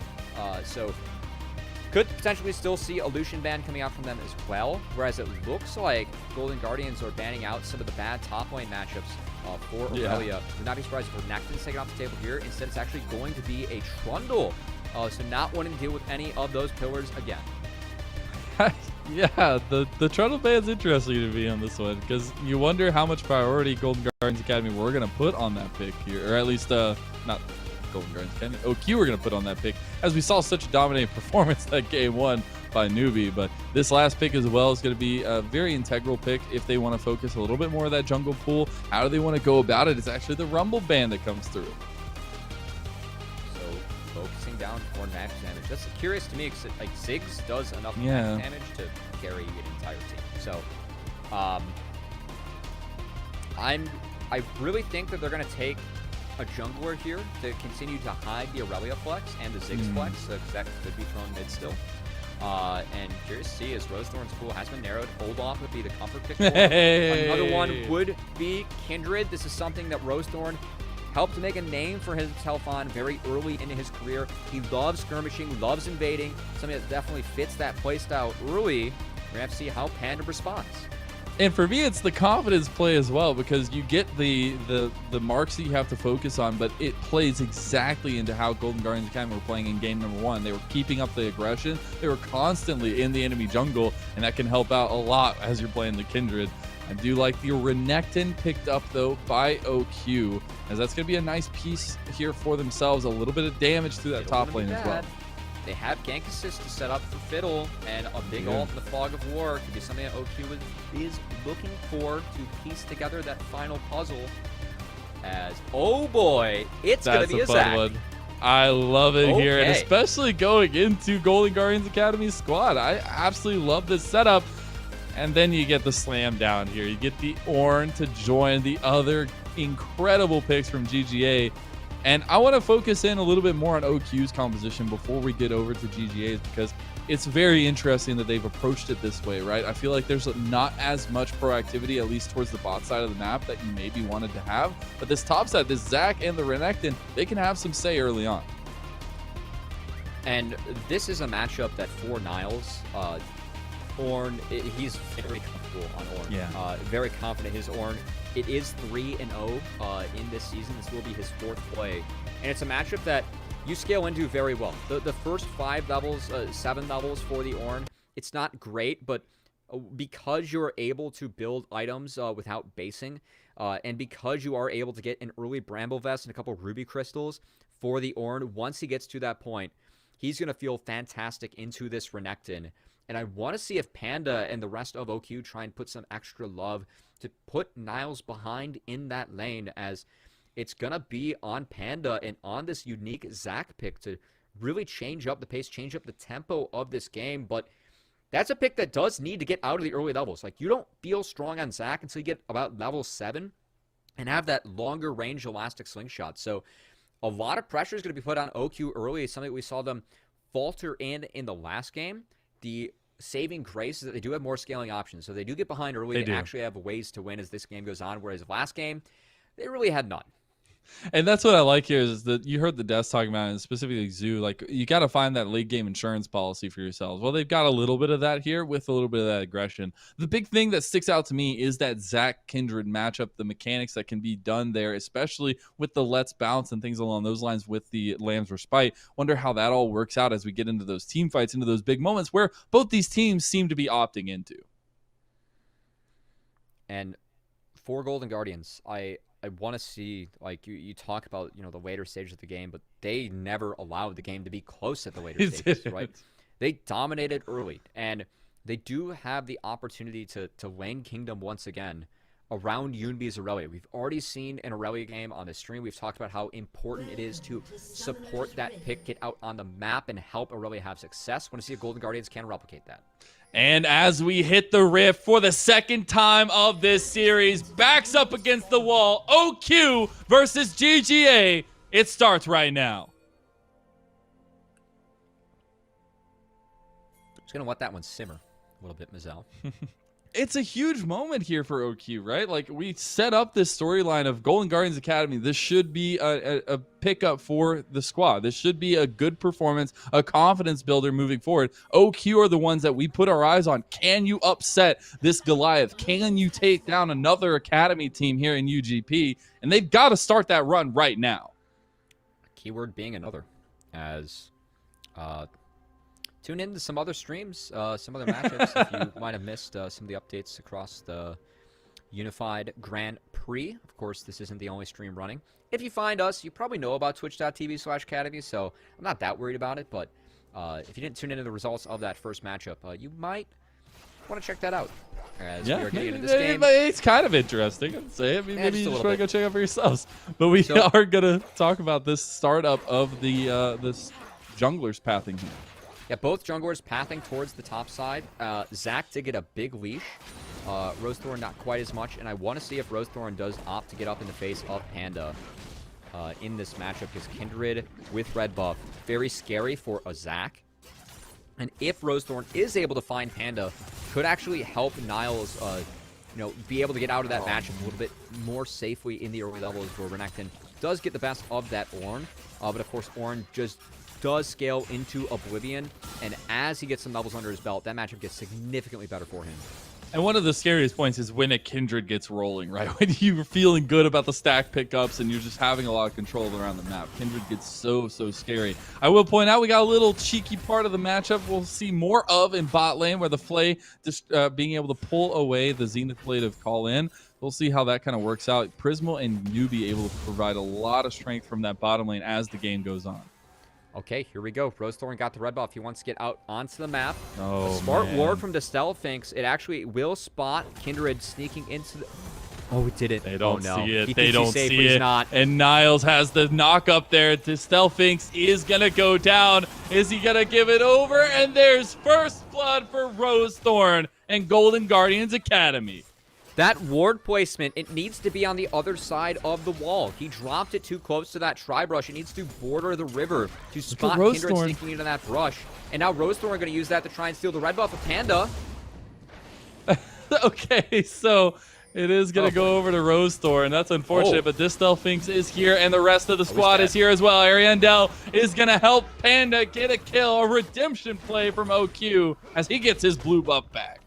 So could potentially still see a Lucian ban coming out from them as well. Whereas it looks like Golden Guardians are banning out some of the bad top lane matchups for Aurelia. Would not be surprised if Renekton's taken off the table here. Instead, it's actually going to be a Trundle. So not wanting to deal with any of those pillars again. Yeah, the Trundle ban's interesting to me on this one because you wonder how much priority Golden Guardians Academy we're going to put on that pick here. Or at least, not Golden Guardians Academy, OQ we're going to put on that pick, as we saw such a dominating performance that game 1 by Newbie. But this last pick as well is going to be a very integral pick if they want to focus a little bit more of that jungle pool. How do they want to go about it? It's actually the Rumble ban that comes through. So focusing down for magic damage. That's curious to me, like Ziggs does enough magic damage to carry an entire team. So I really think that they're going to take a jungler here to continue to hide the Aurelia flex and the Ziggs flex, because that could be thrown mid still. And curious to see, as Rosethorn's pool has been narrowed, Olaf would be the comfort pick for him. Another one would be Kindred. This is something that Rosethorn helped to make a name for himself on very early into his career. He loves skirmishing, loves invading, something that definitely fits that playstyle early. We're going to have to see how Panda responds. And for me, it's the confidence play as well, because you get the marks that you have to focus on, but it plays exactly into how Golden Guardians Academy were playing in game number 1. They were keeping up the aggression. They were constantly in the enemy jungle, and that can help out a lot as you're playing the Kindred. I do like the Renekton picked up, though, by OQ, as that's going to be a nice piece here for themselves. A little bit of damage to that top lane as well. They have gank assist to set up for Fiddle, and a big ult in the Fog of War could be something that OQ is looking for to piece together that final puzzle. As, oh boy, it's going to be a Zac. One. I love it here, and especially going into Golden Guardians Academy squad. I absolutely love this setup. And then you get the slam down here. You get the Ornn to join the other incredible picks from GGA. And I want to focus in a little bit more on OQ's composition before we get over to GGA's, because it's very interesting that they've approached it this way, right? I feel like there's not as much proactivity, at least towards the bot side of the map, that you maybe wanted to have. But this top side, this Zac and the Renekton, they can have some say early on. And this is a matchup that for Niles, Ornn, he's very comfortable on Ornn. Yeah. Very confident his Ornn. It is 3-0 in this season. This will be his 4th play. And it's a matchup that you scale into very well. The first 5 levels, 7 levels for the Ornn, it's not great, but because you're able to build items without basing, and because you are able to get an early Bramble Vest and a couple Ruby Crystals for the Ornn, once he gets to that point, he's going to feel fantastic into this Renekton. And I want to see if Panda and the rest of OQ try and put some extra love to put Niles behind in that lane, as it's going to be on Panda and on this unique Zac pick to really change up the pace, change up the tempo of this game. But that's a pick that does need to get out of the early levels. Like, you don't feel strong on Zac until you get about level 7 and have that longer range elastic slingshot. So a lot of pressure is going to be put on OQ early. It's something we saw them falter in the last game. The saving grace is that they do have more scaling options. So they do get behind early and actually have ways to win as this game goes on, whereas last game, they really had none. And that's what I like here is that you heard the devs talking about it, and specifically Zoo. Like, you got to find that late game insurance policy for yourselves. Well, they've got a little bit of that here with a little bit of that aggression. The big thing that sticks out to me is that Zac Kindred matchup, the mechanics that can be done there, especially with the Let's Bounce and things along those lines with the Lambs Respite. Wonder how that all works out as we get into those team fights, into those big moments where both these teams seem to be opting into. And for Golden Guardians, I want to see, like, you talk about, the later stages of the game, but they never allowed the game to be close at the later stages, right? They dominated early, and they do have the opportunity to lane Kingdom once again around Yunbi's Aurelia. We've already seen an Aurelia game on the stream. We've talked about how important it is to support that pick, get out on the map, and help Aurelia have success. Want to see if Golden Guardians can replicate that. And as we hit the rift for the second time of this series, backs up against the wall, OQ versus GGA. It starts right now. Just going to let that one simmer a little bit, Mazel. It's a huge moment here for OQ, right? Like, we set up this storyline of Golden Guardians Academy. This should be a pickup for the squad. This should be a good performance, a confidence builder moving forward. OQ are the ones that we put our eyes on. Can you upset this Goliath? Can you take down another Academy team here in UGP? And they've got to start that run right now. Keyword being another, as tune in to some other streams, some other matchups if you might have missed some of the updates across the Unified Grand Prix. Of course, this isn't the only stream running. If you find us, you probably know about twitch.tv/academy, so I'm not that worried about it, but if you didn't tune into the results of that first matchup, you might want to check that out. As we are getting into this game. It's kind of interesting, I'd say. I mean, maybe you just want to go check out for yourselves. But we are going to talk about this startup of the this jungler's pathing here. Yeah, both junglers pathing towards the top side. Zac did get a big leash. Rosethorn not quite as much, and I want to see if Rosethorn does opt to get up in the face of Panda in this matchup, because Kindred with red buff, very scary for a Zac. And if Rosethorn is able to find Panda, could actually help Niles be able to get out of that matchup a little bit more safely in the early levels, where Renekton does get the best of that Ornn. But of course, Ornn just does scale into Oblivion, and as he gets some levels under his belt, that matchup gets significantly better for him. And one of the scariest points is when a Kindred gets rolling, right? When you're feeling good about the stack pickups and you're just having a lot of control around the map. Kindred gets so scary. I will point out we got a little cheeky part of the matchup we'll see more of in bot lane, where the Flay just being able to pull away the Zenith Blade of Call In. We'll see how that kind of works out. Prismal and Newbie able to provide a lot of strength from that bottom lane as the game goes on. Okay, here we go. Rosethorn got the red buff. He wants to get out onto the map. Oh, a smart man. ward from Distel thinks it actually will spot Kindred sneaking into the... Oh, it did it. They don't no. see it. He They thinks don't he's safe, see but he's it. not. And Niles has the knock up there. Distel thinks is going to go down. Is he going to give it over? And there's first blood for Rosethorn and Golden Guardians Academy. That ward placement, it needs to be on the other side of the wall. He dropped it too close to that tri-brush. It needs to border the river to spot Kindred sneaking into that brush. And now Rosethorn are going to use that to try and steal the red buff of Panda. Okay, so it is going to go over to Rosethorn. That's unfortunate, but Distel Finks is here, and the rest of the squad is here as well. Ariandel is going to help Panda get a kill, a redemption play from OQ as he gets his blue buff back.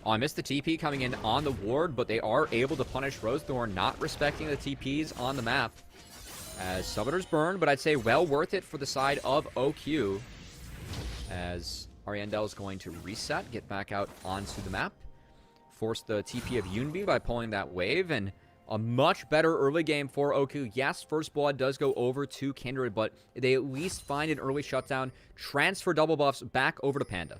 Oh, I missed the TP coming in on the ward, but they are able to punish Rosethorn, not respecting the TPs on the map. As Summoner's burn, but I'd say well worth it for the side of OQ. As Ariandel is going to reset, get back out onto the map. Force the TP of Yunbi by pulling that wave, and a much better early game for OQ. Yes, First Blood does go over to Kindred, but they at least find an early shutdown, transfer double buffs back over to Panda.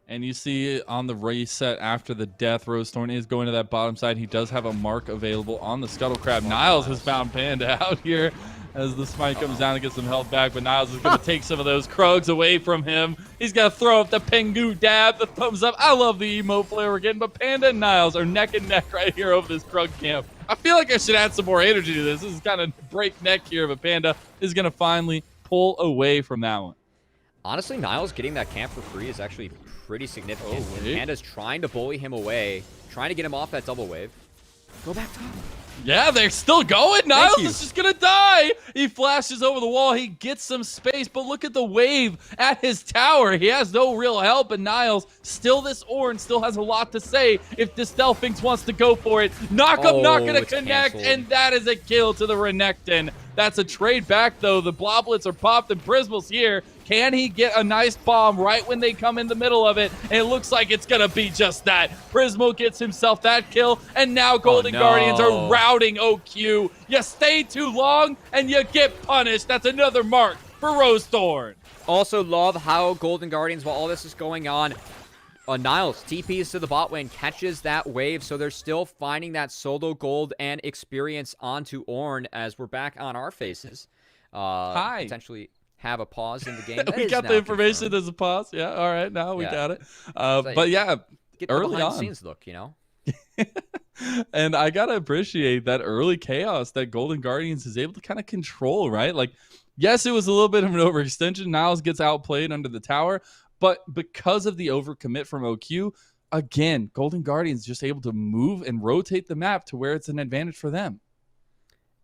And you see on the reset after the death, Rosethorn is going to that bottom side. He does have a mark available on the Scuttle Crab. Niles has found Panda out here as the smite comes down to get some health back, but Niles is going to take some of those Krugs away from him. He's going to throw up the Pengu dab, the thumbs up. I love the emo flare we're getting, but Panda and Niles are neck and neck right here over this Krug camp. I feel like I should add some more energy to this. This is kind of breakneck here, but Panda is going to finally pull away from that one. Honestly, Niles getting that camp for free is actually pretty significant. Panda's trying to bully him away, trying to get him off that double wave. Go back top. Yeah, they're still going. Niles is just going to die. He flashes over the wall. He gets some space, but look at the wave at his tower. He has no real help, and Niles, still this Ornn, still has a lot to say if this Delphinx wants to go for it. Knock up, not going to connect, and that is a kill to the Renekton. That's a trade back, though. The Bloblets are popped, and Prismal's here. Can he get a nice bomb right when they come in the middle of it? And it looks like it's going to be just that. Prismal gets himself that kill, and now Golden Guardians are routing OQ. You stay too long, and you get punished. That's another mark for Rosethorn. Also love how Golden Guardians, while all this is going on, Niles TPs to the bot lane, catches that wave, so they're still finding that solo gold and experience onto Ornn as we're back on our faces. Potentially have a pause in the game. We got the information. There's a pause. Yeah, all right, now we got it. But yeah, get early the on. scenes look, you know? And I got to appreciate that early chaos that Golden Guardians is able to kind of control, right? Like, yes, it was a little bit of an overextension. Niles gets outplayed under the tower, but because of the overcommit from OQ, again, Golden Guardians just able to move and rotate the map to where it's an advantage for them.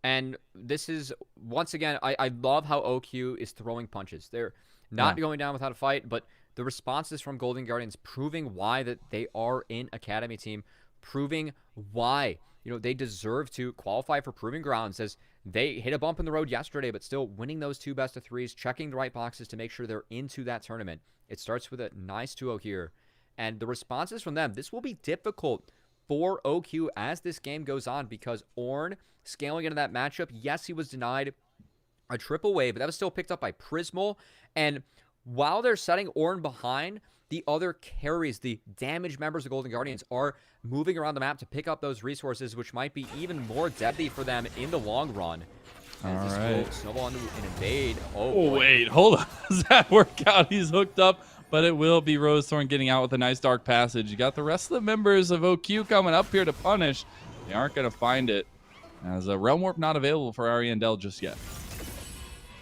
And this is, once again, I love how OQ is throwing punches. They're not going down without a fight, but the responses from Golden Guardians proving why that they are an Academy team, proving why, you know, they deserve to qualify for Proving Grounds, as they hit a bump in the road yesterday, but still winning those 2 best of 3s, checking the right boxes to make sure they're into that tournament. It starts with a nice 2-0 here. And the responses from them, this will be difficult for OQ as this game goes on, because Ornn scaling into that matchup, yes, he was denied a triple wave, but that was still picked up by Prismal. And while they're setting Ornn behind, the other carries, the damage members of Golden Guardians, are moving around the map to pick up those resources, which might be even more deadly for them in the long run. All right. Snowball into an invade. Oh, wait, hold on. Does that work out? He's hooked up, but it will be Rosethorn getting out with a nice dark passage. You got the rest of the members of OQ coming up here to punish. They aren't going to find it, as a Realm Warp not available for Ariandel just yet.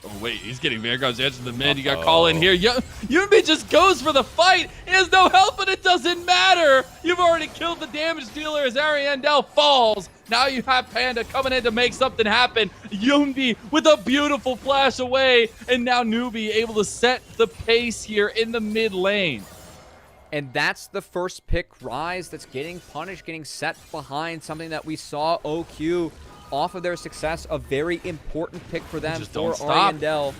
Oh, wait, he's getting Vanguard's edge in the mid. You got call in here. Yunbi just goes for the fight. He has no help, but it doesn't matter. You've already killed the damage dealer as Ariandel falls. Now you have Panda coming in to make something happen. Yunbi with a beautiful flash away, and now Newbie able to set the pace here in the mid lane. And that's the first pick Rise that's getting punished, getting set behind something that we saw OQ off of their success, a very important pick for them, for Ariandel.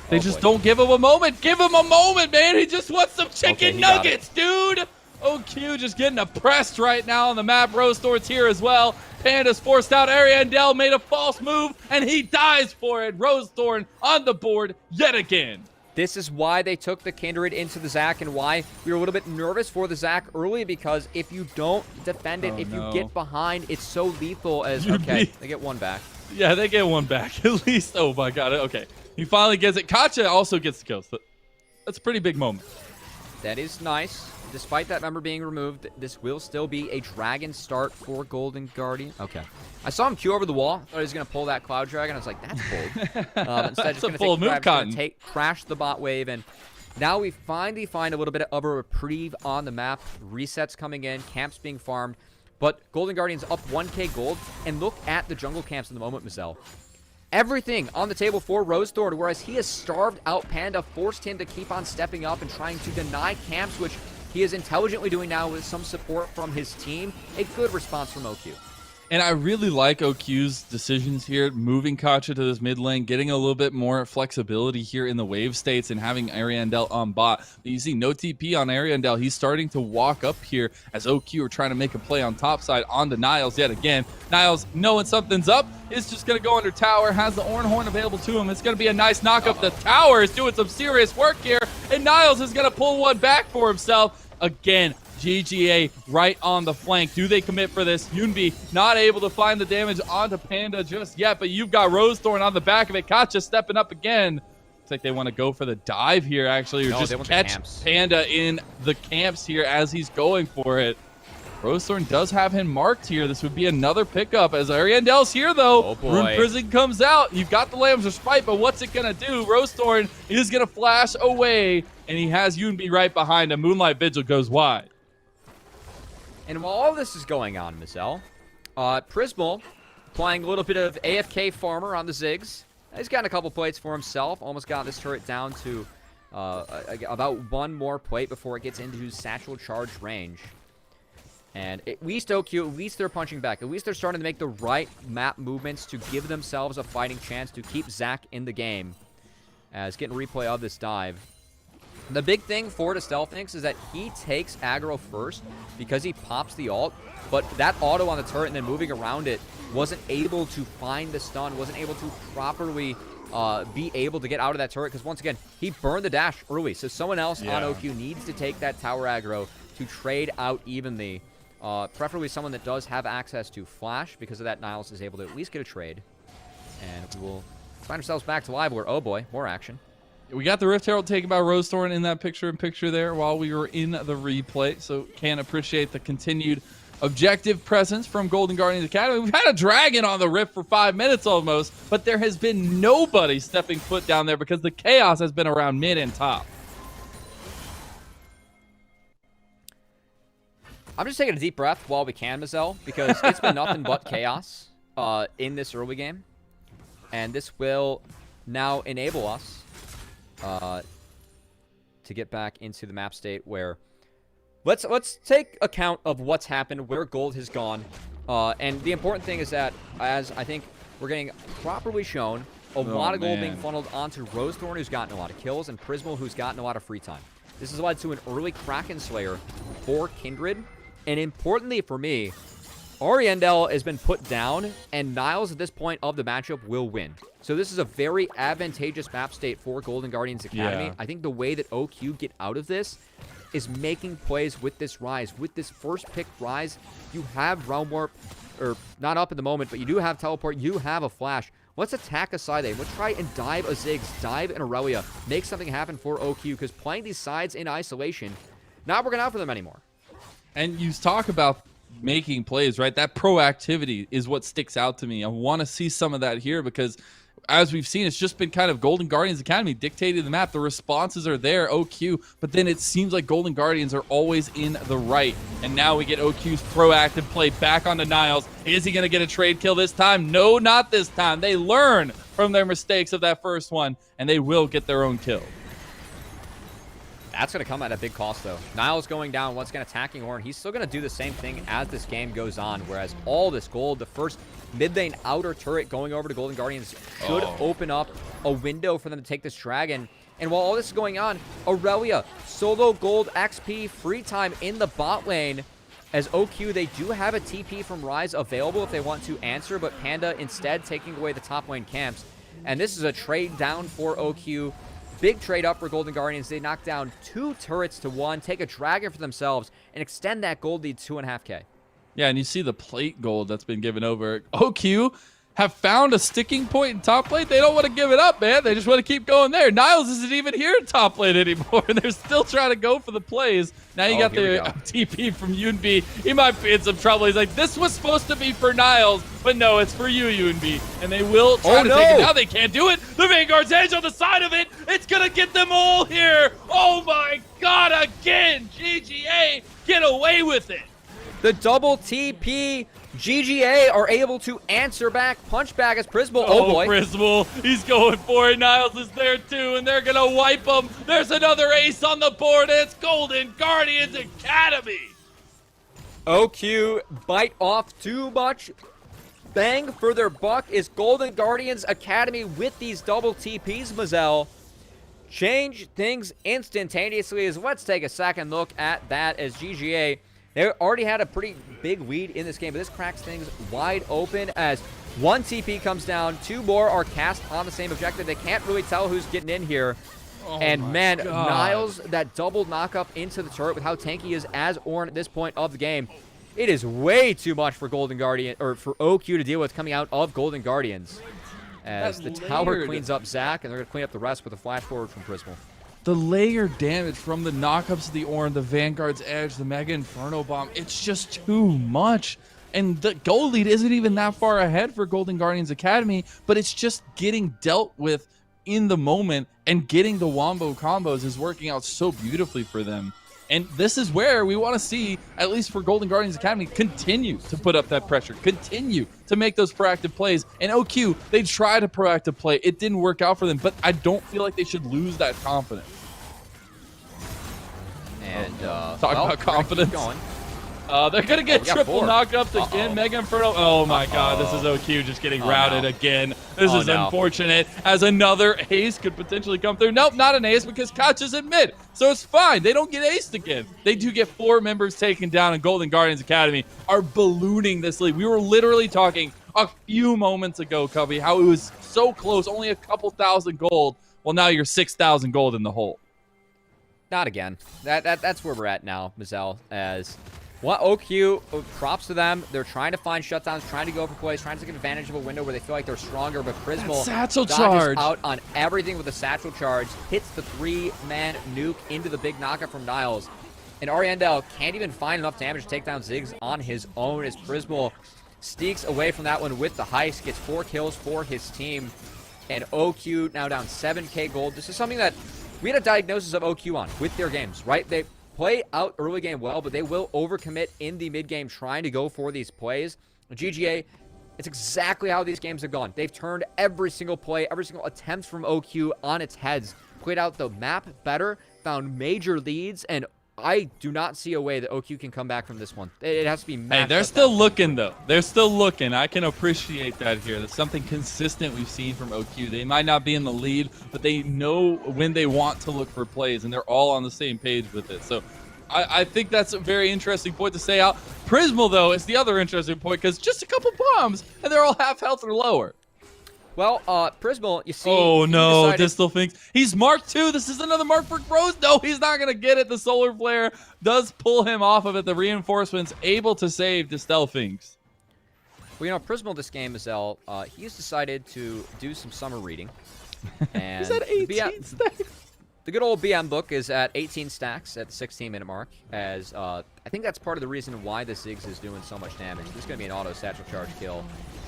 They just don't give him a moment. Give him a moment, man. He just wants some chicken nuggets, dude. OQ just getting oppressed right now on the map. Rosethorn's here as well. Panda's forced out. Ariandel made a false move, and he dies for it. Rosethorn on the board yet again. This is why they took the Kindred into the Zac, and why we were a little bit nervous for the Zac early, because if you don't defend it, if you get behind, it's so lethal as, they get one back. Yeah, they get one back at least. Oh my god, okay. He finally gets it. Kacha also gets the kills. That's a pretty big moment. That is nice. Despite that member being removed, this will still be a dragon start for Golden Guardian. Okay. I saw him Q over the wall. Thought he was going to pull that Cloud Dragon. I was like, that's bold. Instead, just going to take crash the bot wave. And now we finally find a little bit of a reprieve on the map. Resets coming in. Camps being farmed. But Golden Guardians up 1k gold. And look at the jungle camps in the moment, Mazel. Everything on the table for Rosethorn, whereas he has starved out Panda, forced him to keep on stepping up and trying to deny camps, which he is intelligently doing now with some support from his team. A good response from OQ. And I really like OQ's decisions here, moving Kacha to this mid lane, getting a little bit more flexibility here in the wave states and having Ariandel on bot. But you see no TP on Ariandel. He's starting to walk up here as OQ are trying to make a play on top side onto Niles yet again. Niles, knowing something's up, is just going to go under tower, has the Orn Horn available to him. It's going to be a nice knock-up. The tower is doing some serious work here, and Niles is going to pull one back for himself. Again, GGA right on the flank. Do they commit for this? Yunbi not able to find the damage onto Panda just yet, but you've got Rosethorn on the back of it. Kacha stepping up again. Looks like they want to go for the dive here, actually, or just catch Panda in the camps here as he's going for it. Rosethorn does have him marked here. This would be another pickup as Ariandel's here, though. Oh, boy. Rune Prison comes out. You've got the Lambs of Spite, but what's it going to do? Rosethorn is going to flash away, and he has Yunbi right behind him. Moonlight Vigil goes wide. And while all this is going on, Mizzell, Prismal playing a little bit of AFK farmer on the Ziggs. He's gotten a couple plates for himself. Almost got this turret down to about one more plate before it gets into satchel charge range. And at least OQ, at least they're punching back. At least they're starting to make the right map movements to give themselves a fighting chance to keep Zach in the game. As getting a replay of this dive. The big thing for the Stealthinx is that he takes aggro first because he pops the ult, but that auto on the turret and then moving around it wasn't able to find the stun, wasn't able to properly be able to get out of that turret because, once again, he burned the dash early. So someone else on OQ needs to take that tower aggro to trade out evenly. Preferably someone that does have access to flash. Because of that, Niles is able to at least get a trade. And we will find ourselves back to live where, oh boy, more action. We got the Rift Herald taken by Rosethorn in that picture-in-picture there while we were in the replay, so can appreciate the continued objective presence from Golden Guardians Academy. We've had a dragon on the Rift for 5 minutes almost, but there has been nobody stepping foot down there because the chaos has been around mid and top. I'm just taking a deep breath while we can, Mizzell, because it's been nothing but chaos in this early game. And this will now enable us to get back into the map state where let's take account of what's happened, where gold has gone, and the important thing is that, as I think we're getting properly shown, a lot of gold being funneled onto Rosethorn, who's gotten a lot of kills, and Prismal, who's gotten a lot of free time. This has led to an early Kraken Slayer for Kindred, and importantly for me, Ariandel has been put down, and Niles at this point of the matchup will win. So this is a very advantageous map state for Golden Guardians Academy. Yeah. I think the way that OQ get out of this is making plays with this Rise. With this first pick Rise, you have Realm Warp, or not up at the moment, but you do have Teleport, you have a Flash. Let's attack a side A. Let's try and dive a Ziggs, dive an Aurelia, make something happen for OQ, because playing these sides in isolation, not working out for them anymore. And you talk about making plays, right? That proactivity is what sticks out to me. I want to see some of that here because, as we've seen, it's just been kind of Golden Guardians Academy dictating the map. The responses are there, OQ, but then it seems like Golden Guardians are always in the right. And now we get OQ's proactive play back onto Niles. Is he going to get a trade kill this time? No, not this time. They learn from their mistakes of that first one, and they will get their own kill. That's going to come at a big cost, though. Niles going down, once again attacking Ornn. He's still going to do the same thing as this game goes on, whereas all this gold, the first mid-lane outer turret going over to Golden Guardians should open up a window for them to take this dragon. And while all this is going on, Aurelia, solo gold XP, free time in the bot lane. As OQ, they do have a TP from Rise available if they want to answer, but Panda instead taking away the top lane camps. And this is a trade down for OQ. Big trade up for Golden Guardians. They knock down 2 turrets to 1, take a dragon for themselves, and extend that gold lead to 2.5K. Yeah, and you see the plate gold that's been given over. OQ have found a sticking point in top lane. They don't want to give it up, man. They just want to keep going there. Niles isn't even here in top lane anymore. They're still trying to go for the plays. Now you got the TP from Yunbi. He might be in some trouble. He's like, this was supposed to be for Niles, but no, it's for you, Yunbi. And they will try to take it. Now they can't do it. The Vanguard's edge on the side of it. It's going to get them all here. Oh my God, again. GGA, get away with it. The double TP. GGA are able to answer back, punch back as Prismal. Oh boy. Prismal, he's going for it. Niles is there too, and they're going to wipe him. There's another ace on the board. It's Golden Guardians Academy. OQ bite off too much bang for their buck is Golden Guardians Academy with these double TPs, Mazel. Change things instantaneously. As let's take a second look at that as GGA, they already had a pretty big lead in this game, but this cracks things wide open as one TP comes down, 2 more are cast on the same objective. They can't really tell who's getting in here. And man, God. Niles, that double knockup into the turret with how tanky he is as Ornn at this point of the game. It is way too much for Golden Guardian, or for OQ to deal with coming out of Golden Guardians. As the tower cleans up Zach, and they're going to clean up the rest with a flash forward from Prismal. The layer damage from the knockups of the Ornn, the Vanguard's Edge, the Mega Inferno Bomb, it's just too much. And the goal lead isn't even that far ahead for Golden Guardians Academy, but it's just getting dealt with in the moment, and getting the wombo combos is working out so beautifully for them. And this is where we want to see, at least for Golden Guardians Academy, continue to put up that pressure, continue to make those proactive plays. And OQ, they tried a proactive play. It didn't work out for them, but I don't feel like they should lose that confidence. And Talk about confidence. They're going to get triple knockups again. Mega Inferno. Oh my God, this is OQ just getting routed again. This is unfortunate, as another ace could potentially come through. Nope, not an ace because Koch is in mid. So it's fine. They don't get aced again. They do get 4 members taken down, and Golden Guardians Academy are ballooning this league. We were literally talking a few moments ago, Cubby, how it was so close, only a couple thousand gold. Well, now you're 6,000 gold in the hole. Not again. That's where we're at now, Mazel, as... Well, OQ, props to them. They're trying to find shutdowns, trying to go for plays, trying to take advantage of a window where they feel like they're stronger, but Prismal satchel dodges charge out on everything with a satchel charge, hits the 3-man nuke into the big knockup from Niles. And Ariandel can't even find enough damage to take down Ziggs on his own as Prismal sneaks away from that one with the heist, gets 4 kills for his team. And OQ now down 7k gold. This is something that we had a diagnosis of OQ on with their games, right? They play out early game well, but they will overcommit in the mid game trying to go for these plays. GGA, it's exactly how these games have gone. They've turned every single play, every single attempt from OQ on its heads, played out the map better, found major leads, and I do not see a way that OQ can come back from this one. It has to be matched. Hey, they're still looking, though. They're still looking. I can appreciate that here. That's something consistent we've seen from OQ. They might not be in the lead, but they know when they want to look for plays, and they're all on the same page with it. So I think that's a very interesting point to say out. Prismal, though, is the other interesting point, because just a couple bombs, and they're all half health or lower. Well, Prismal, you see... Oh, no, Distal thinks he's Mark 2. This is another Mark for Bros. No, he's not going to get it. The Solar Flare does pull him off of it. The reinforcements able to save Distal thinks. Well, you know, Prismal this game, Mazel, he's decided to do some summer reading. And he's at 18 stacks. The good old BM book is at 18 stacks at the 16-minute mark, as I think that's part of the reason why the Ziggs is doing so much damage. This is going to be an auto satchel charge kill.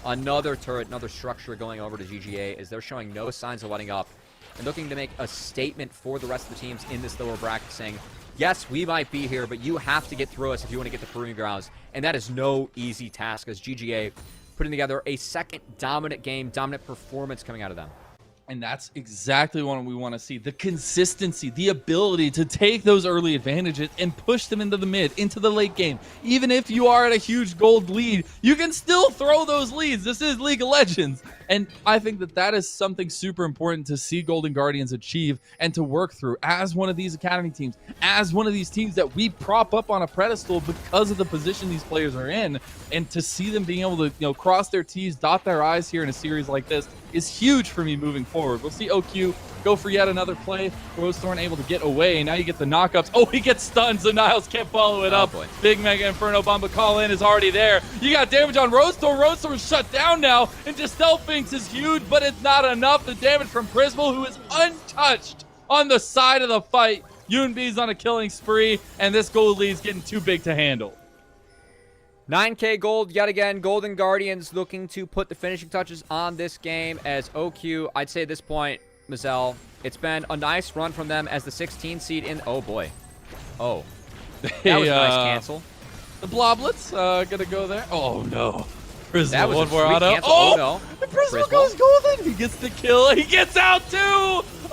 Another turret, another structure going over to GGA as they're showing no signs of letting up and looking to make a statement for the rest of the teams in this lower bracket saying, yes, we might be here, but you have to get through us if you want to get the Proving Grounds. And that is no easy task as GGA putting together a second dominant game, dominant performance coming out of them. And that's exactly what we want to see. The consistency, the ability to take those early advantages and push them into the mid, into the late game. Even if you are at a huge gold lead, you can still throw those leads. This is League of Legends. And I think that that is something super important to see Golden Guardians achieve and to work through as one of these academy teams, as one of these teams that we prop up on a pedestal because of the position these players are in. And to see them being able to, cross their T's, dot their I's here in a series like this is huge for me moving forward. We'll see OQ go for yet another play. Rosethorn able to get away. Now you get the knockups. Oh, he gets stunned, so Niles can't follow it up. Boy. Big Mega Inferno Bomb, but call in is already there. You got damage on Rosethorn. Rosethorn's shut down now, and Distelfinks is huge, but it's not enough. The damage from Prismal, who is untouched on the side of the fight. Yoonbi's on a killing spree, and this gold lead's getting too big to handle. 9k gold yet again. Golden Guardians looking to put the finishing touches on this game as OQ, I'd say at this point, Mazel, it's been a nice run from them as the 16 seed in... Oh, boy. Oh. That was a nice cancel. The Bloblets gonna go there. Oh, no. Prismal, that was one a more sweet auto. cancel. Oh, no. Prismal goes golden. He gets the kill. He gets out, too.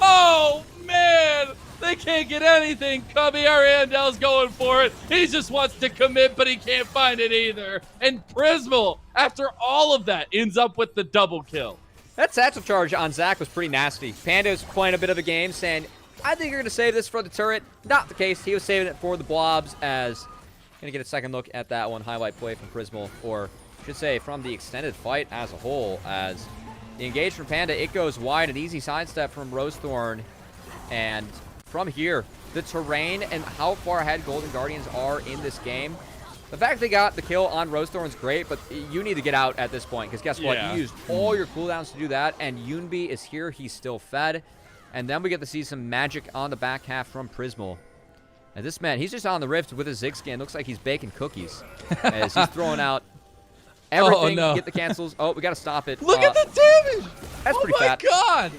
Oh, man. They can't get anything. Cubby Ariandel's going for it. He just wants to commit, but he can't find it either. And Prismal, after all of that, ends up with the double kill. That satchel charge on Zach was pretty nasty. Panda's playing a bit of a game, saying, I think you're going to save this for the turret. Not the case. He was saving it for the blobs, as going to get a second look at that one. Highlight play from Prismal, or I should say from the extended fight as a whole, as the engage from Panda, it goes wide. An easy sidestep from Rosethorn. And from here, the terrain and how far ahead Golden Guardians are in this game. The fact they got the kill on Rosethorn is great, but you need to get out at this point, because guess what? Yeah. You used all your cooldowns to do that, and Yunbi is here. He's still fed. And then we get to see some magic on the back half from Prismal. And this man, he's just on the rift with his Zig skin. Looks like he's baking cookies as he's throwing out everything to get the cancels. Oh, we got to stop it. Look at the damage. That's pretty fat. Oh, my God.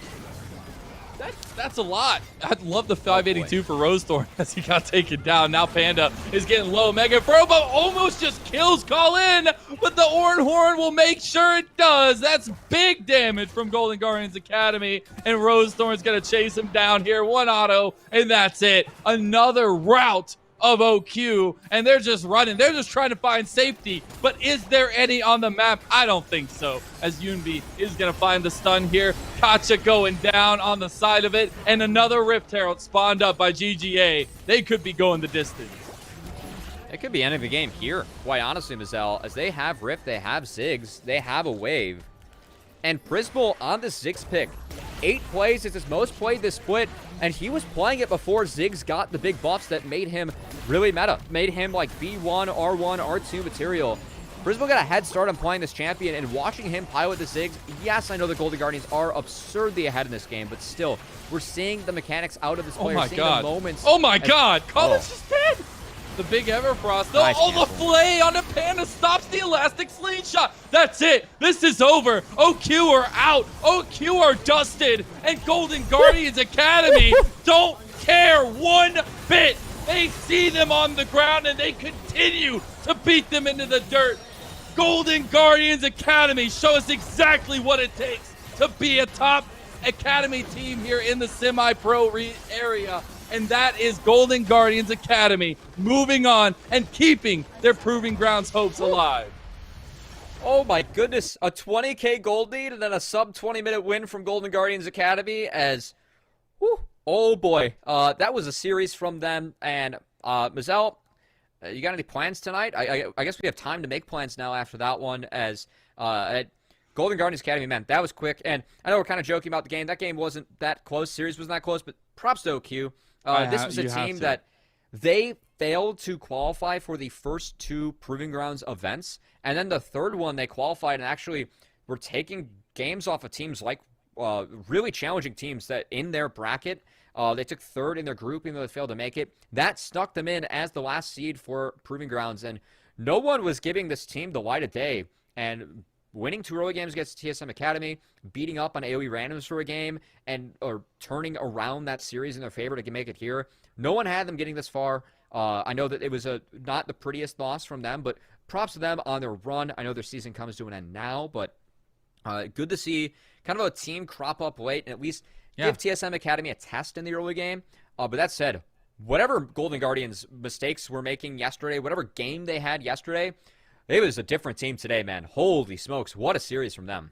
That's a lot. I'd love the 582 for Rosethorn as he got taken down. Now Panda is getting low. Mega Probo almost just kills Colin, but the Oran Horn will make sure it does. That's big damage from Golden Guardians Academy, and Rosethorn's going to chase him down here. One auto, and that's it. Another rout of OQ, and they're just running. They're just trying to find safety, but is there any on the map? I don't think so, as Yunbi is going to find the stun here. Kacha going down on the side of it, and another Rift Herald spawned up by GGA. They could be going the distance. It could be end of the game here. Quite honestly, Mazel, as they have Rift, they have Ziggs, they have a wave. And Prismal on this Ziggs pick. 8 plays, it's his most played this split, and he was playing it before Ziggs got the big buffs that made him really meta. Made him like B1, R1, R2 material. Prismal got a head start on playing this champion, and watching him pilot the Ziggs, yes, I know the Golden Guardians are absurdly ahead in this game, but still, we're seeing the mechanics out of this player. Oh my seeing God. The moments. Oh my God. Colin's just dead. The big Everfrost. Nice Oh, the flay on the Panda stops the elastic slingshot. That's it. This is over. OQ are out. OQ are dusted. And Golden Guardians Academy don't care one bit. They see them on the ground and they continue to beat them into the dirt. Golden Guardians Academy show us exactly what it takes to be a top Academy team here in the semi-pro area. And that is Golden Guardians Academy moving on and keeping their Proving Grounds hopes alive. Oh my goodness, a 20k gold lead and then a sub 20-minute win from Golden Guardians Academy as, whew, oh boy, that was a series from them. And Mazel, you got any plans tonight? I guess we have time to make plans now after that one, as Golden Guardians Academy, man, that was quick. And I know we're kind of joking about the game. That game wasn't that close, series wasn't that close, but props to OQ. This was a team that they failed to qualify for the first 2 Proving Grounds events, and then the third one they qualified and actually were taking games off of teams like really challenging teams that in their bracket. They took 3rd in their group even though they failed to make it. That stuck them in as the last seed for Proving Grounds, and no one was giving this team the light of day. And winning 2 early games against TSM Academy, beating up on AoE randoms for a game, or turning around that series in their favor to make it here. No one had them getting this far. I know that it was not the prettiest loss from them, but props to them on their run. I know their season comes to an end now, but good to see kind of a team crop up late and at least give TSM Academy a test in the early game. But that said, whatever Golden Guardians mistakes were making yesterday, whatever game they had yesterday, it was a different team today, man. Holy smokes, what a series from them.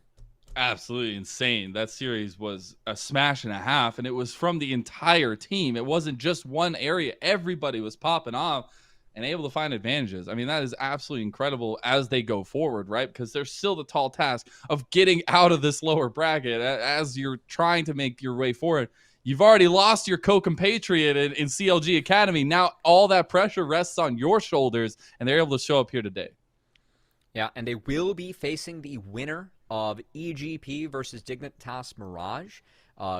Absolutely insane. That series was a smash and a half, and it was from the entire team. It wasn't just one area. Everybody was popping off and able to find advantages. I mean, that is absolutely incredible as they go forward, right? Because there's still the tall task of getting out of this lower bracket as you're trying to make your way forward. You've already lost your co-compatriot in CLG Academy. Now all that pressure rests on your shoulders, and they're able to show up here today. Yeah, and they will be facing the winner of EGP versus Dignitas Mirage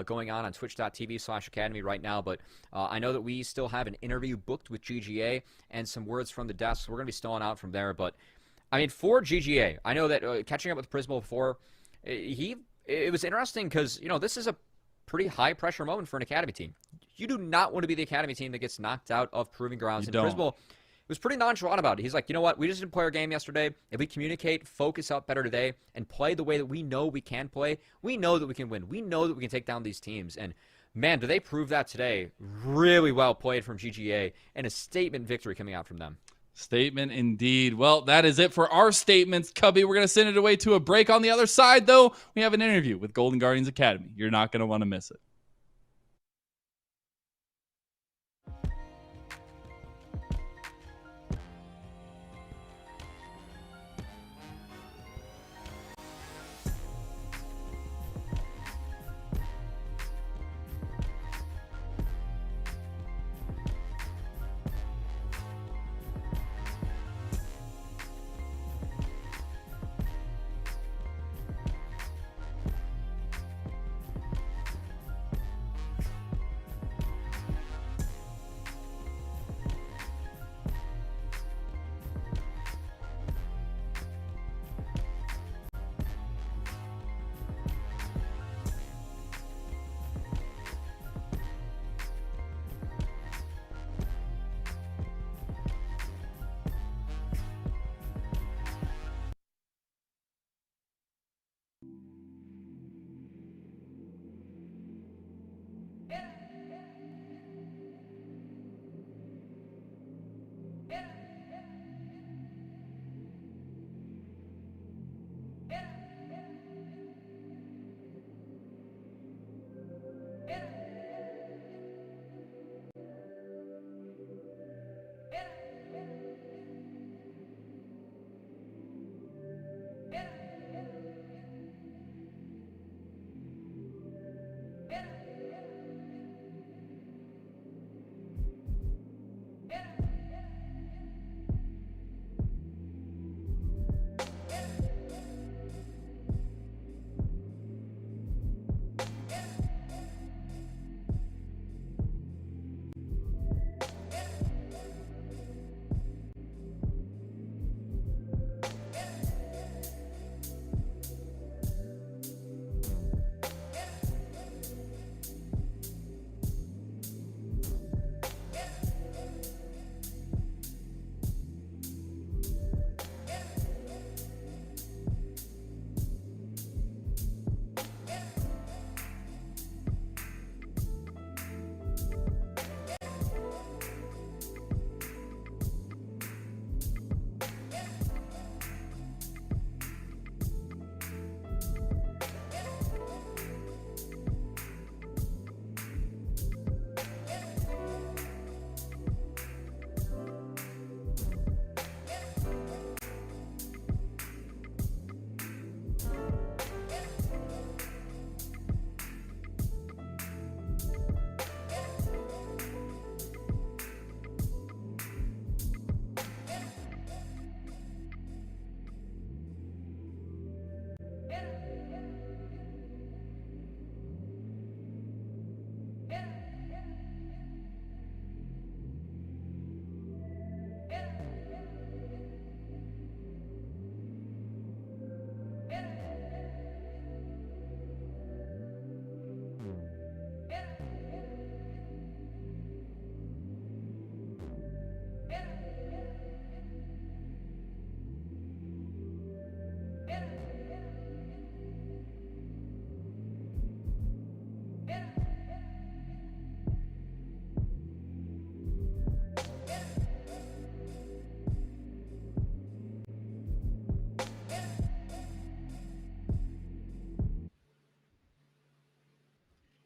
going on twitch.tv/academy right now. But I know that we still have an interview booked with GGA and some words from the desk. So we're going to be stalling out from there. But, I mean, for GGA, I know that catching up with Prismal before, it was interesting because, you know, this is a pretty high-pressure moment for an Academy team. You do not want to be the Academy team that gets knocked out of Proving Grounds. And Prismal was pretty nonchalant about it. He's like, you know what? We just didn't play our game yesterday. If we communicate, focus up better today, and play the way that we know we can play, we know that we can win. We know that we can take down these teams. And man, do they prove that today. Really well played from GGA, and a statement victory coming out from them. Statement indeed. Well, that is it for our statements, Cubby. We're going to send it away to a break. On the other side, though, we have an interview with Golden Guardians Academy. You're not going to want to miss it.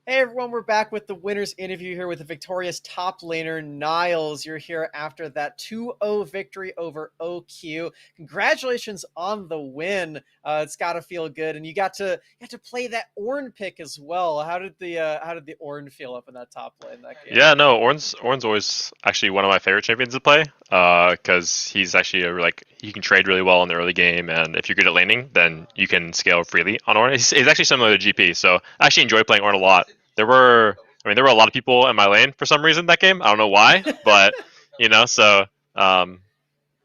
Hey everyone, we're back with the winners interview here with the victorious top laner, Niles. You're here after that 2-0 victory over OQ. Congratulations on the win. It's got to feel good, and you got to play that Ornn pick as well. How did the Ornn feel up in that top lane that game? Yeah, no, Ornn's always actually one of my favorite champions to play, because he's actually he can trade really well in the early game, and if you're good at laning, then you can scale freely on Ornn. He's actually similar to GP, so I actually enjoy playing Ornn a lot. There were a lot of people in my lane for some reason that game. I don't know why, but so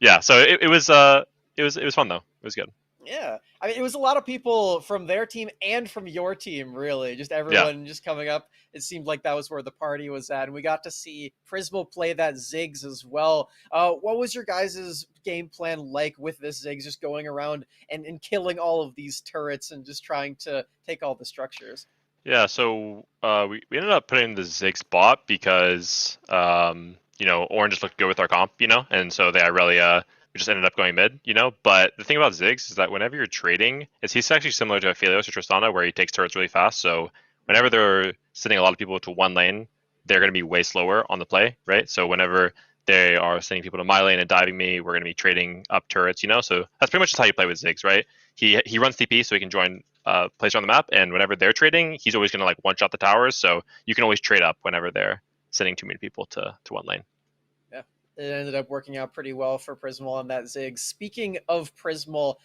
yeah, so it was fun though. It was good. Yeah, I mean, it was a lot of people from their team and from your team, really. Just everyone just coming up. It seemed like that was where the party was at. And we got to see Prismo play that Ziggs as well. What was your guys' game plan like with this Ziggs, just going around and killing all of these turrets and just trying to take all the structures? Yeah, so we ended up putting the Ziggs bot because Orange just looked good with our comp, and so the Irelia we just ended up going mid, But the thing about Ziggs is that whenever you're trading, he's actually similar to Aphelios or Tristana, where he takes turrets really fast. So whenever they're sending a lot of people to one lane, they're going to be way slower on the play, right? So whenever they are sending people to my lane and diving me, we're going to be trading up turrets, So that's pretty much just how you play with Ziggs, right? He runs TP so he can join plays on the map, and whenever they're trading, he's always going to like one shot the towers. So you can always trade up whenever they're sending too many people to one lane. Yeah, it ended up working out pretty well for Prismal on that Zig. Speaking of Prismal,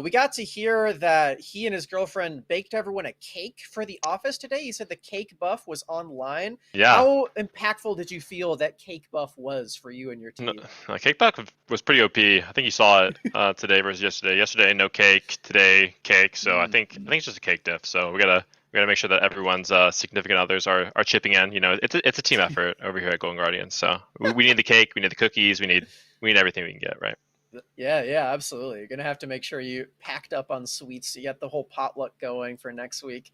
we got to hear that he and his girlfriend baked everyone a cake for the office today. He said the cake buff was online. Yeah. How impactful did you feel that cake buff was for you and your team? Cakeback was pretty OP. I think you saw it today versus yesterday. Yesterday, no cake. Today, cake. So I think it's just a cake diff. So we gotta make sure that everyone's significant others are chipping in. It's a team effort over here at Golden Guardians. So we need the cake, we need the cookies, we need everything we can get, right? Yeah, absolutely. You're gonna have to make sure you packed up on sweets to get the whole potluck going for next week.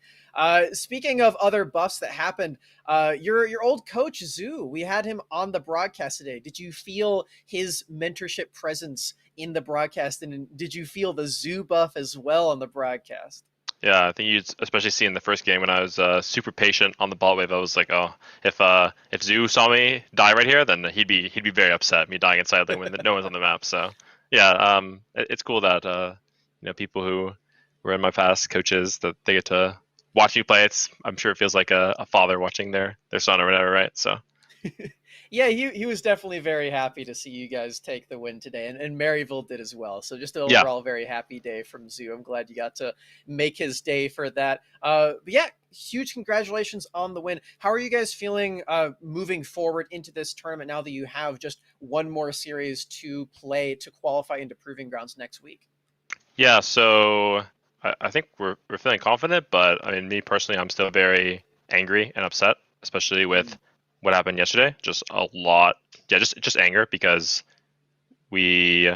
Speaking of other buffs that happened, your old coach Zoo, we had him on the broadcast today. Did you feel his mentorship presence in the broadcast, and did you feel the Zoo buff as well on the broadcast? Yeah, I think you'd especially see in the first game when I was super patient on the bot wave. I was like, oh, if Zoo saw me die right here, then he'd be very upset me dying inside lane when no one's on the map. So yeah, it's cool that people who were in my past coaches that they get to watch me play. I'm sure it feels like a father watching their son or whatever, right? So. Yeah, he was definitely very happy to see you guys take the win today, and Maryville did as well. So just an overall very happy day from Zoo. I'm glad you got to make his day for that. But yeah, huge congratulations on the win. How are you guys feeling moving forward into this tournament now that you have just one more series to play to qualify into Proving Grounds next week? Yeah, so I think we're feeling confident, but I mean, me personally, I'm still very angry and upset, especially with what happened yesterday. Just a lot, yeah, just anger because when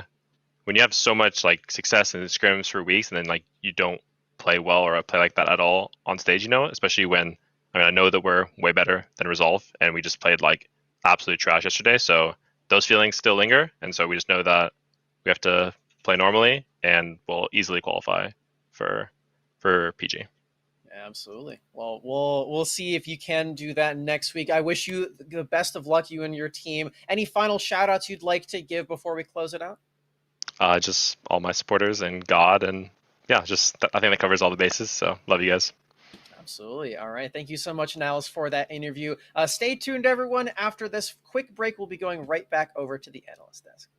you have so much like success in scrims for weeks and then like you don't play well or play like that at all on stage, especially when I know that we're way better than Resolve and we just played like absolute trash yesterday. So those feelings still linger, and so we just know that we have to play normally and we'll easily qualify for PG. Absolutely. Well, we'll see if you can do that next week. I wish you the best of luck, you and your team. Any final shout outs you'd like to give before we close it out? Just all my supporters and God, and yeah, I think that covers all the bases. So love you guys. Absolutely. All right. Thank you so much, Niles, for that interview. Stay tuned, everyone. After this quick break, we'll be going right back over to the analyst desk.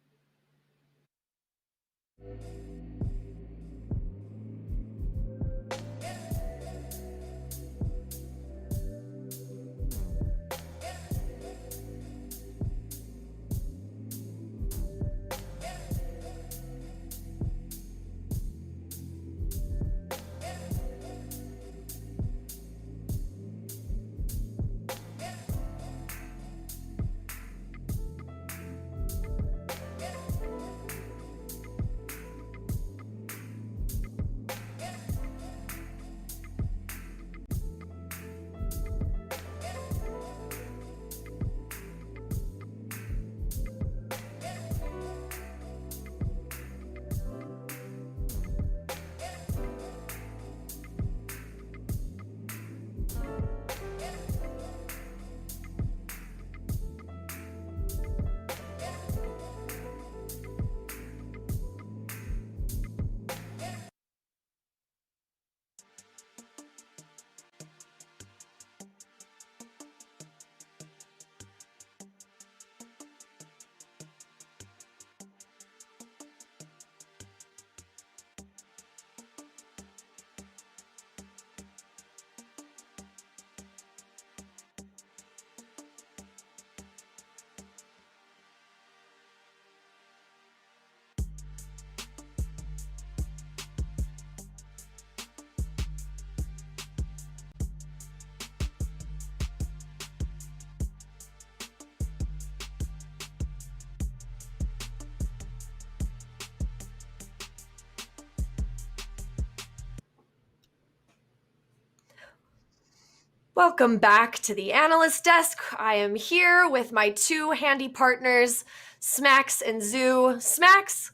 Welcome back to the analyst desk. I am here with my two handy partners, Smacks and Zoo. Smacks,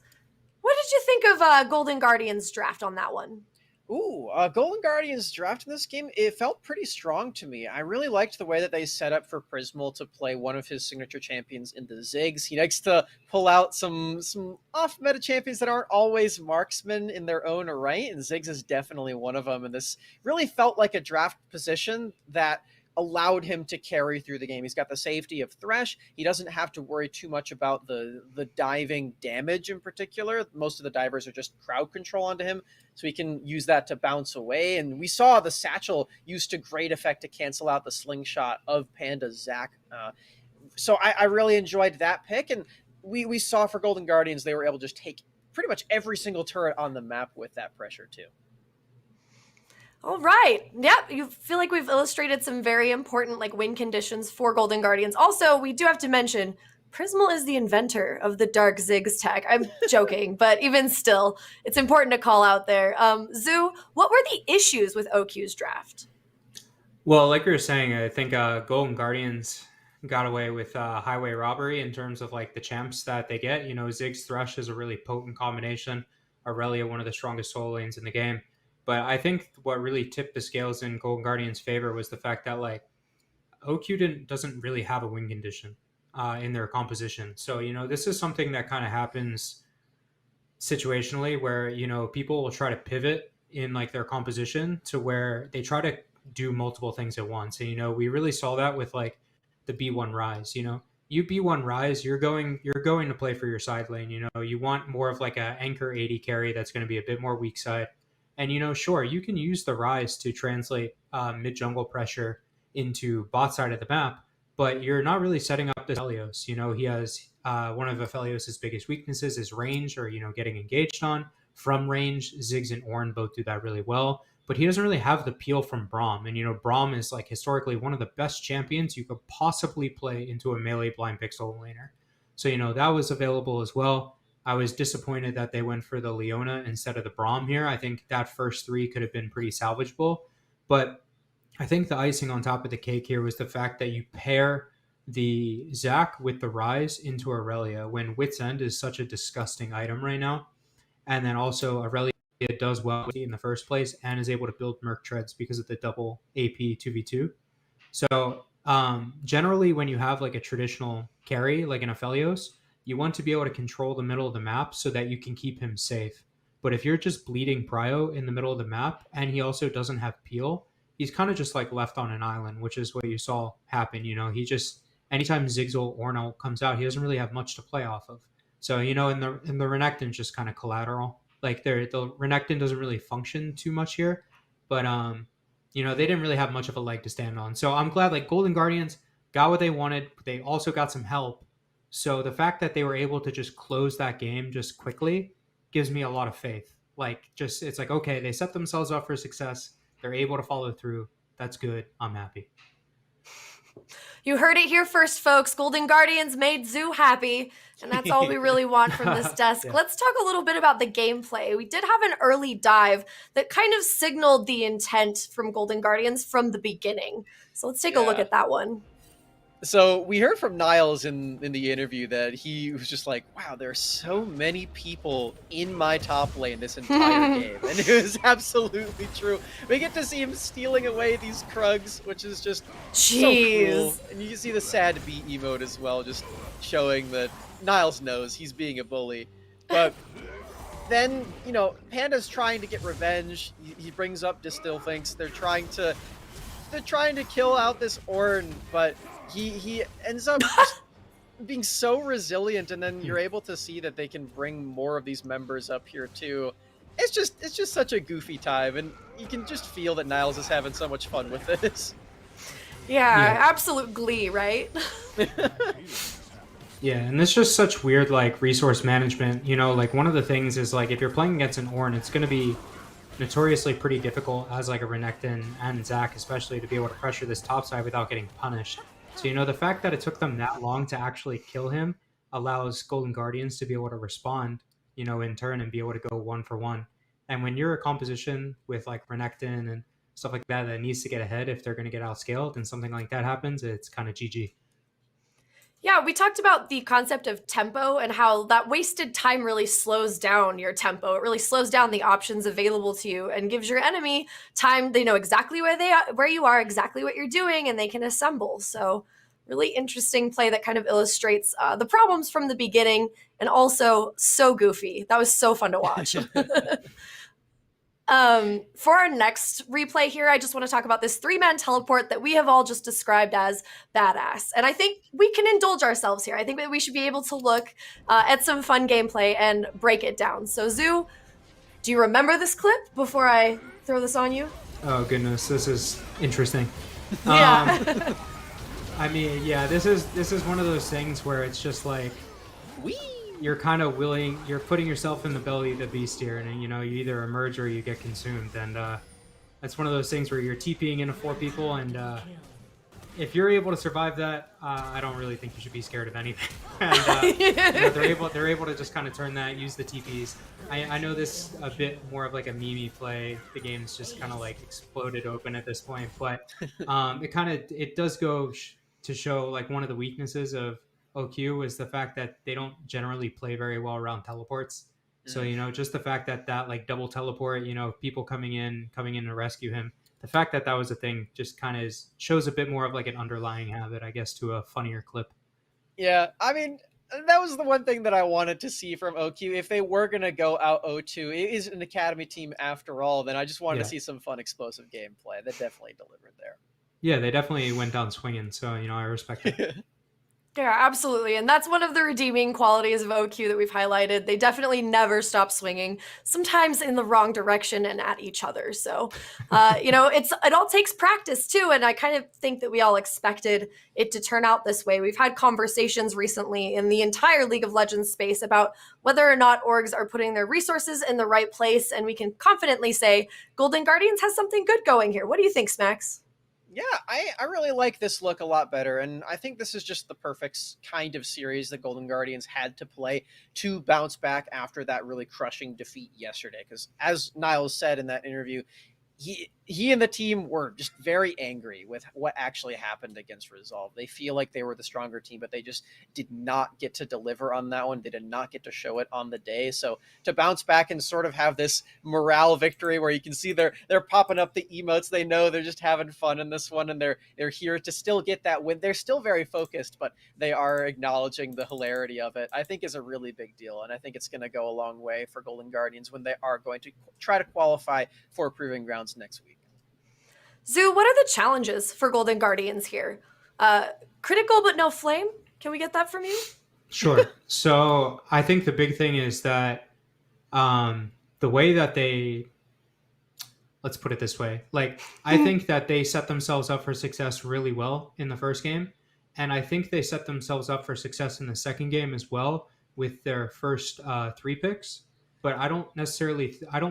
what did you think of Golden Guardians draft on that one? Ooh, Golden Guardians draft in this game, it felt pretty strong to me. I really liked the way that they set up for Prismal to play one of his signature champions into Ziggs. He likes to pull out some off-meta champions that aren't always marksmen in their own right, and Ziggs is definitely one of them. And this really felt like a draft position that allowed him to carry through the game. He's got the safety of Thresh. He doesn't have to worry too much about the diving damage in particular. Most of the divers are just crowd control onto him, so he can use that to bounce away. And we saw the satchel used to great effect to cancel out the slingshot of Panda Zac. So I really enjoyed that pick. And we saw for Golden Guardians, they were able to just take pretty much every single turret on the map with that pressure too. All right. Yep. You feel like we've illustrated some very important win conditions for Golden Guardians. Also, we do have to mention Prismal is the inventor of the Dark Ziggs tech. I'm joking, but even still, it's important to call out there. Zoo, what were the issues with OQ's draft? Well, like you were saying, I think Golden Guardians got away with highway robbery in terms of the champs that they get. Ziggs Thresh is a really potent combination. Aurelia, one of the strongest solo lanes in the game. But I think what really tipped the scales in Golden Guardians' favor was the fact that OQ doesn't really have a win condition in their composition. So this is something that kind of happens situationally where people will try to pivot in their composition to where they try to do multiple things at once. And we really saw that with the B1 Rise. You B1 Rise, you're going to play for your side lane. You want more of a anchor 80 carry that's going to be a bit more weak side. And, sure, you can use the Rise to translate mid-jungle pressure into bot side of the map, but you're not really setting up this Aphelios. He has one of Aphelios' biggest weaknesses is range or, getting engaged on. From range, Ziggs and Ornn both do that really well, but he doesn't really have the peel from Braum. And, Braum is historically one of the best champions you could possibly play into a melee blind pixel laner. So, that was available as well. I was disappointed that they went for the Leona instead of the Braum here. I think that first three could have been pretty salvageable. But I think the icing on top of the cake here was the fact that you pair the Zac with the Rise into Aurelia when Wit's End is such a disgusting item right now. And then also Aurelia does well in the first place and is able to build Merc Treads because of the double AP 2v2. So generally when you have a traditional carry like an Aphelios, you want to be able to control the middle of the map so that you can keep him safe. But if you're just bleeding Prio in the middle of the map and he also doesn't have peel, he's kind of just left on an island, which is what you saw happen. He just, anytime Ziggs or Ornn comes out, he doesn't really have much to play off of. So, in the Renekton's just kind of collateral. The Renekton doesn't really function too much here, but they didn't really have much of a leg to stand on. So I'm glad Golden Guardians got what they wanted. But they also got some help. So the fact that they were able to just close that game just quickly gives me a lot of faith. It's okay, they set themselves up for success. They're able to follow through. That's good. I'm happy. You heard it here first, folks. Golden Guardians made Zoo happy, and that's all we really want from this desk. Yeah. Let's talk a little bit about the gameplay. We did have an early dive that kind of signaled the intent from Golden Guardians from the beginning. So let's take a look at that one. So we heard from Niles in the interview that he was just like, wow, there are so many people in my top lane this entire game. And it was absolutely true. We get to see him stealing away these Krugs, which is just so cool. And you can see the sad B emote as well, just showing that Niles knows he's being a bully. But then, Panda's trying to get revenge. He brings up Distill Thinks. They're trying to kill out this Ornn, but he ends up just being so resilient, and then you're able to see that they can bring more of these members up here too. It's just such a goofy time, and you can just feel that Niles is having so much fun with this. Yeah. Absolute glee, right? Yeah, and it's just such weird resource management. One of the things is if you're playing against an Ornn, it's going to be notoriously pretty difficult as a Renekton and Zac especially to be able to pressure this top side without getting punished. So, the fact that it took them that long to actually kill him allows Golden Guardians to be able to respond, in turn and be able to go one for one. And when you're a composition with Renekton and stuff like that that needs to get ahead if they're going to get outscaled, and something like that happens, it's kind of GG. Yeah, we talked about the concept of tempo and how that wasted time really slows down your tempo. It really slows down the options available to you and gives your enemy time. They know exactly where you are, exactly what you're doing, and they can assemble. So, really interesting play that kind of illustrates the problems from the beginning, and also so goofy. That was so fun to watch. For our next replay here, I just want to talk about this 3-man teleport that we have all just described as badass. And I think we can indulge ourselves here. I think that we should be able to look at some fun gameplay and break it down. So, Zoo, do you remember this clip before I throw this on you? Oh goodness, this is interesting. Yeah. I mean, yeah, this is one of those things where it's just like, you're kind of you're putting yourself in the belly of the beast here, and you either emerge or you get consumed, and that's one of those things where you're TPing into 4 people, and if you're able to survive that, I don't really think you should be scared of anything. And they're able to just kind of turn that, use the TPs. I know this a bit more of like a meme play. The game's just kind of like exploded open at this point, but it does go to show like one of the weaknesses of OQ is the fact that they don't generally play very well around teleports. So, just the fact that like double teleport, people coming in to rescue him, the fact that was a thing just kind of shows a bit more of like an underlying habit, I guess, to a funnier clip. Yeah, I mean, that was the one thing that I wanted to see from OQ. If they were going to go out 0-2, it is an academy team after all, then I just wanted to see some fun, explosive gameplay. That definitely delivered there. Yeah, they definitely went down swinging, so, I respect it. Yeah, absolutely. And that's one of the redeeming qualities of OQ that we've highlighted. They definitely never stop swinging, sometimes in the wrong direction and at each other. So, it all takes practice too. And I kind of think that we all expected it to turn out this way. We've had conversations recently in the entire League of Legends space about whether or not orgs are putting their resources in the right place. And we can confidently say Golden Guardians has something good going here. What do you think, Smacks? Yeah, I really like this look a lot better, and I think this is just the perfect kind of series that Golden Guardians had to play to bounce back after that really crushing defeat yesterday. Because as Niles said in that interview, he and the team were just very angry with what actually happened against Resolve. They feel like they were the stronger team, but they just did not get to deliver on that one. They did not get to show it on the day. So to bounce back and sort of have this morale victory where you can see they're popping up the emotes, they know they're just having fun in this one, and they're here to still get that win. They're still very focused, but they are acknowledging the hilarity of it, I think is a really big deal. And I think it's going to go a long way for Golden Guardians when they are going to try to qualify for Proving Grounds next week. Zoo, what are the challenges for Golden Guardians here? Critical but no flame? Can we get that from you? Sure. So I think the big thing is that the way that let's put it this way, like I think that they set themselves up for success really well in the first game. And I think they set themselves up for success in the second game as well with their first 3 picks. But I don't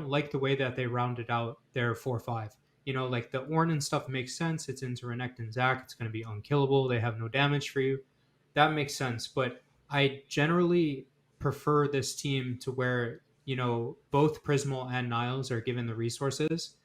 like the way that they rounded out their 4-5. Like the Ornn and stuff makes sense. It's into Renekton and Zac. It's going to be unkillable. They have no damage for you. That makes sense. But I generally prefer this team to where, both Prismal and Niles are given the resources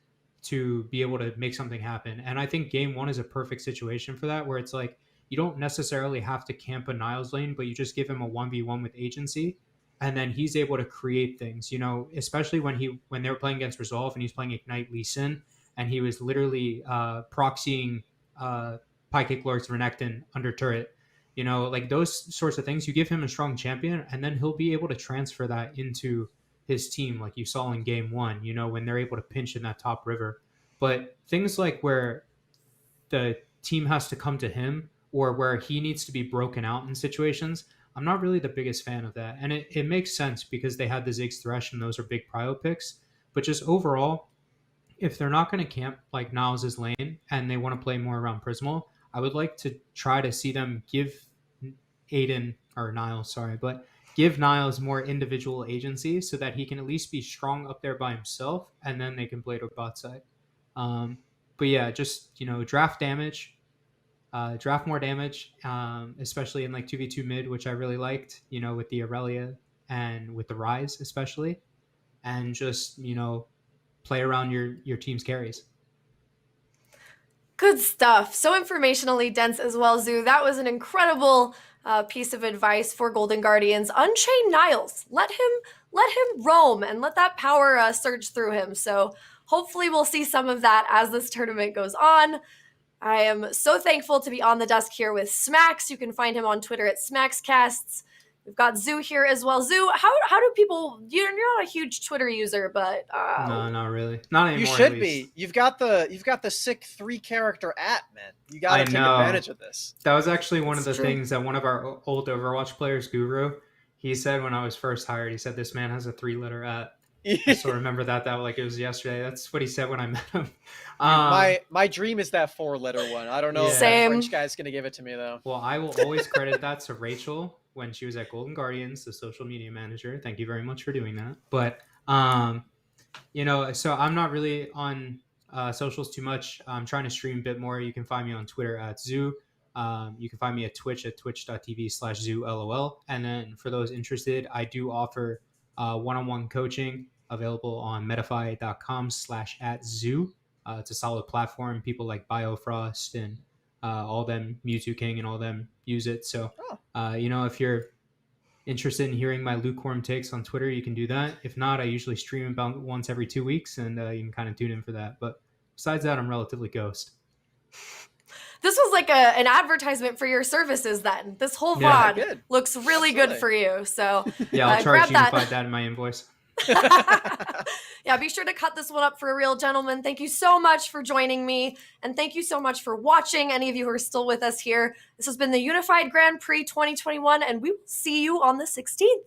to be able to make something happen. And I think game 1 is a perfect situation for that, where it's like, you don't necessarily have to camp a Niles lane, but you just give him a 1v1 with agency. And then he's able to create things, especially when they were playing against Resolve and he's playing Ignite Lee Sin, and he was literally proxying Pykick Lord's Renekton under turret. Like those sorts of things, you give him a strong champion, and then he'll be able to transfer that into his team, like you saw in game 1, when they're able to pinch in that top river. But things like where the team has to come to him or where he needs to be broken out in situations, I'm not really the biggest fan of that. And it makes sense because they had the Ziggs Thresh and those are big prio picks. But just overall, if they're not going to camp like Niles' lane and they want to play more around Prismal, I would like to try to see them give give Niles more individual agency so that he can at least be strong up there by himself, and then they can play to bot side. But yeah, just, draft damage, draft more damage, especially in like 2v2 mid, which I really liked, with the Aurelia and with the Rise especially, and just, play around your team's carries. Good stuff. So informationally dense as well, Zoo. That was an incredible piece of advice for Golden Guardians. Unchain Niles. Let him roam and let that power surge through him. So hopefully we'll see some of that as this tournament goes on. I am so thankful to be on the desk here with Smacks. You can find him on Twitter at SmacksCasts. We've got Zoo here as well. Zoo, how do people? You're not a huge Twitter user, but No, not really. Not anymore. You should be. You've got the sick 3-character @ man. You got to take advantage of this. That was actually one of the true. things that one of our old Overwatch players, Guru, he said when I was first hired. He said this man has a 3-letter @ I still remember that like it was yesterday. That's what he said when I met him. My dream is that 4-letter one. I don't know if Same. the French guy's gonna give it to me though. Well, I will always credit that to Rachel when she was at Golden Guardians, the social media manager. Thank you very much for doing that. But so I'm not really on socials too much. I'm trying to stream a bit more. You can find me on Twitter at Zoo. You can find me at Twitch at twitch.tv/ZooLOL. And then for those interested, I do offer one-on-one coaching available on metafy.com/@Zoo. It's a solid platform. People like Biofrost and all them, Mewtwo King and all them use it. So, if you're interested in hearing my lukewarm takes on Twitter, you can do that. If not, I usually stream about once every 2 weeks, and you can kind of tune in for that. But besides that, I'm relatively ghost. This was like an advertisement for your services then. This whole VOD good. looks really good for you. So Yeah, I'll charge grab Unified that in my invoice. Yeah, be sure to cut this one up for a real gentleman. Thank you so much for joining me, and thank you so much for watching, any of you who are still with us here. This has been the Unified Grand Prix 2021, and we will see you on the 16th.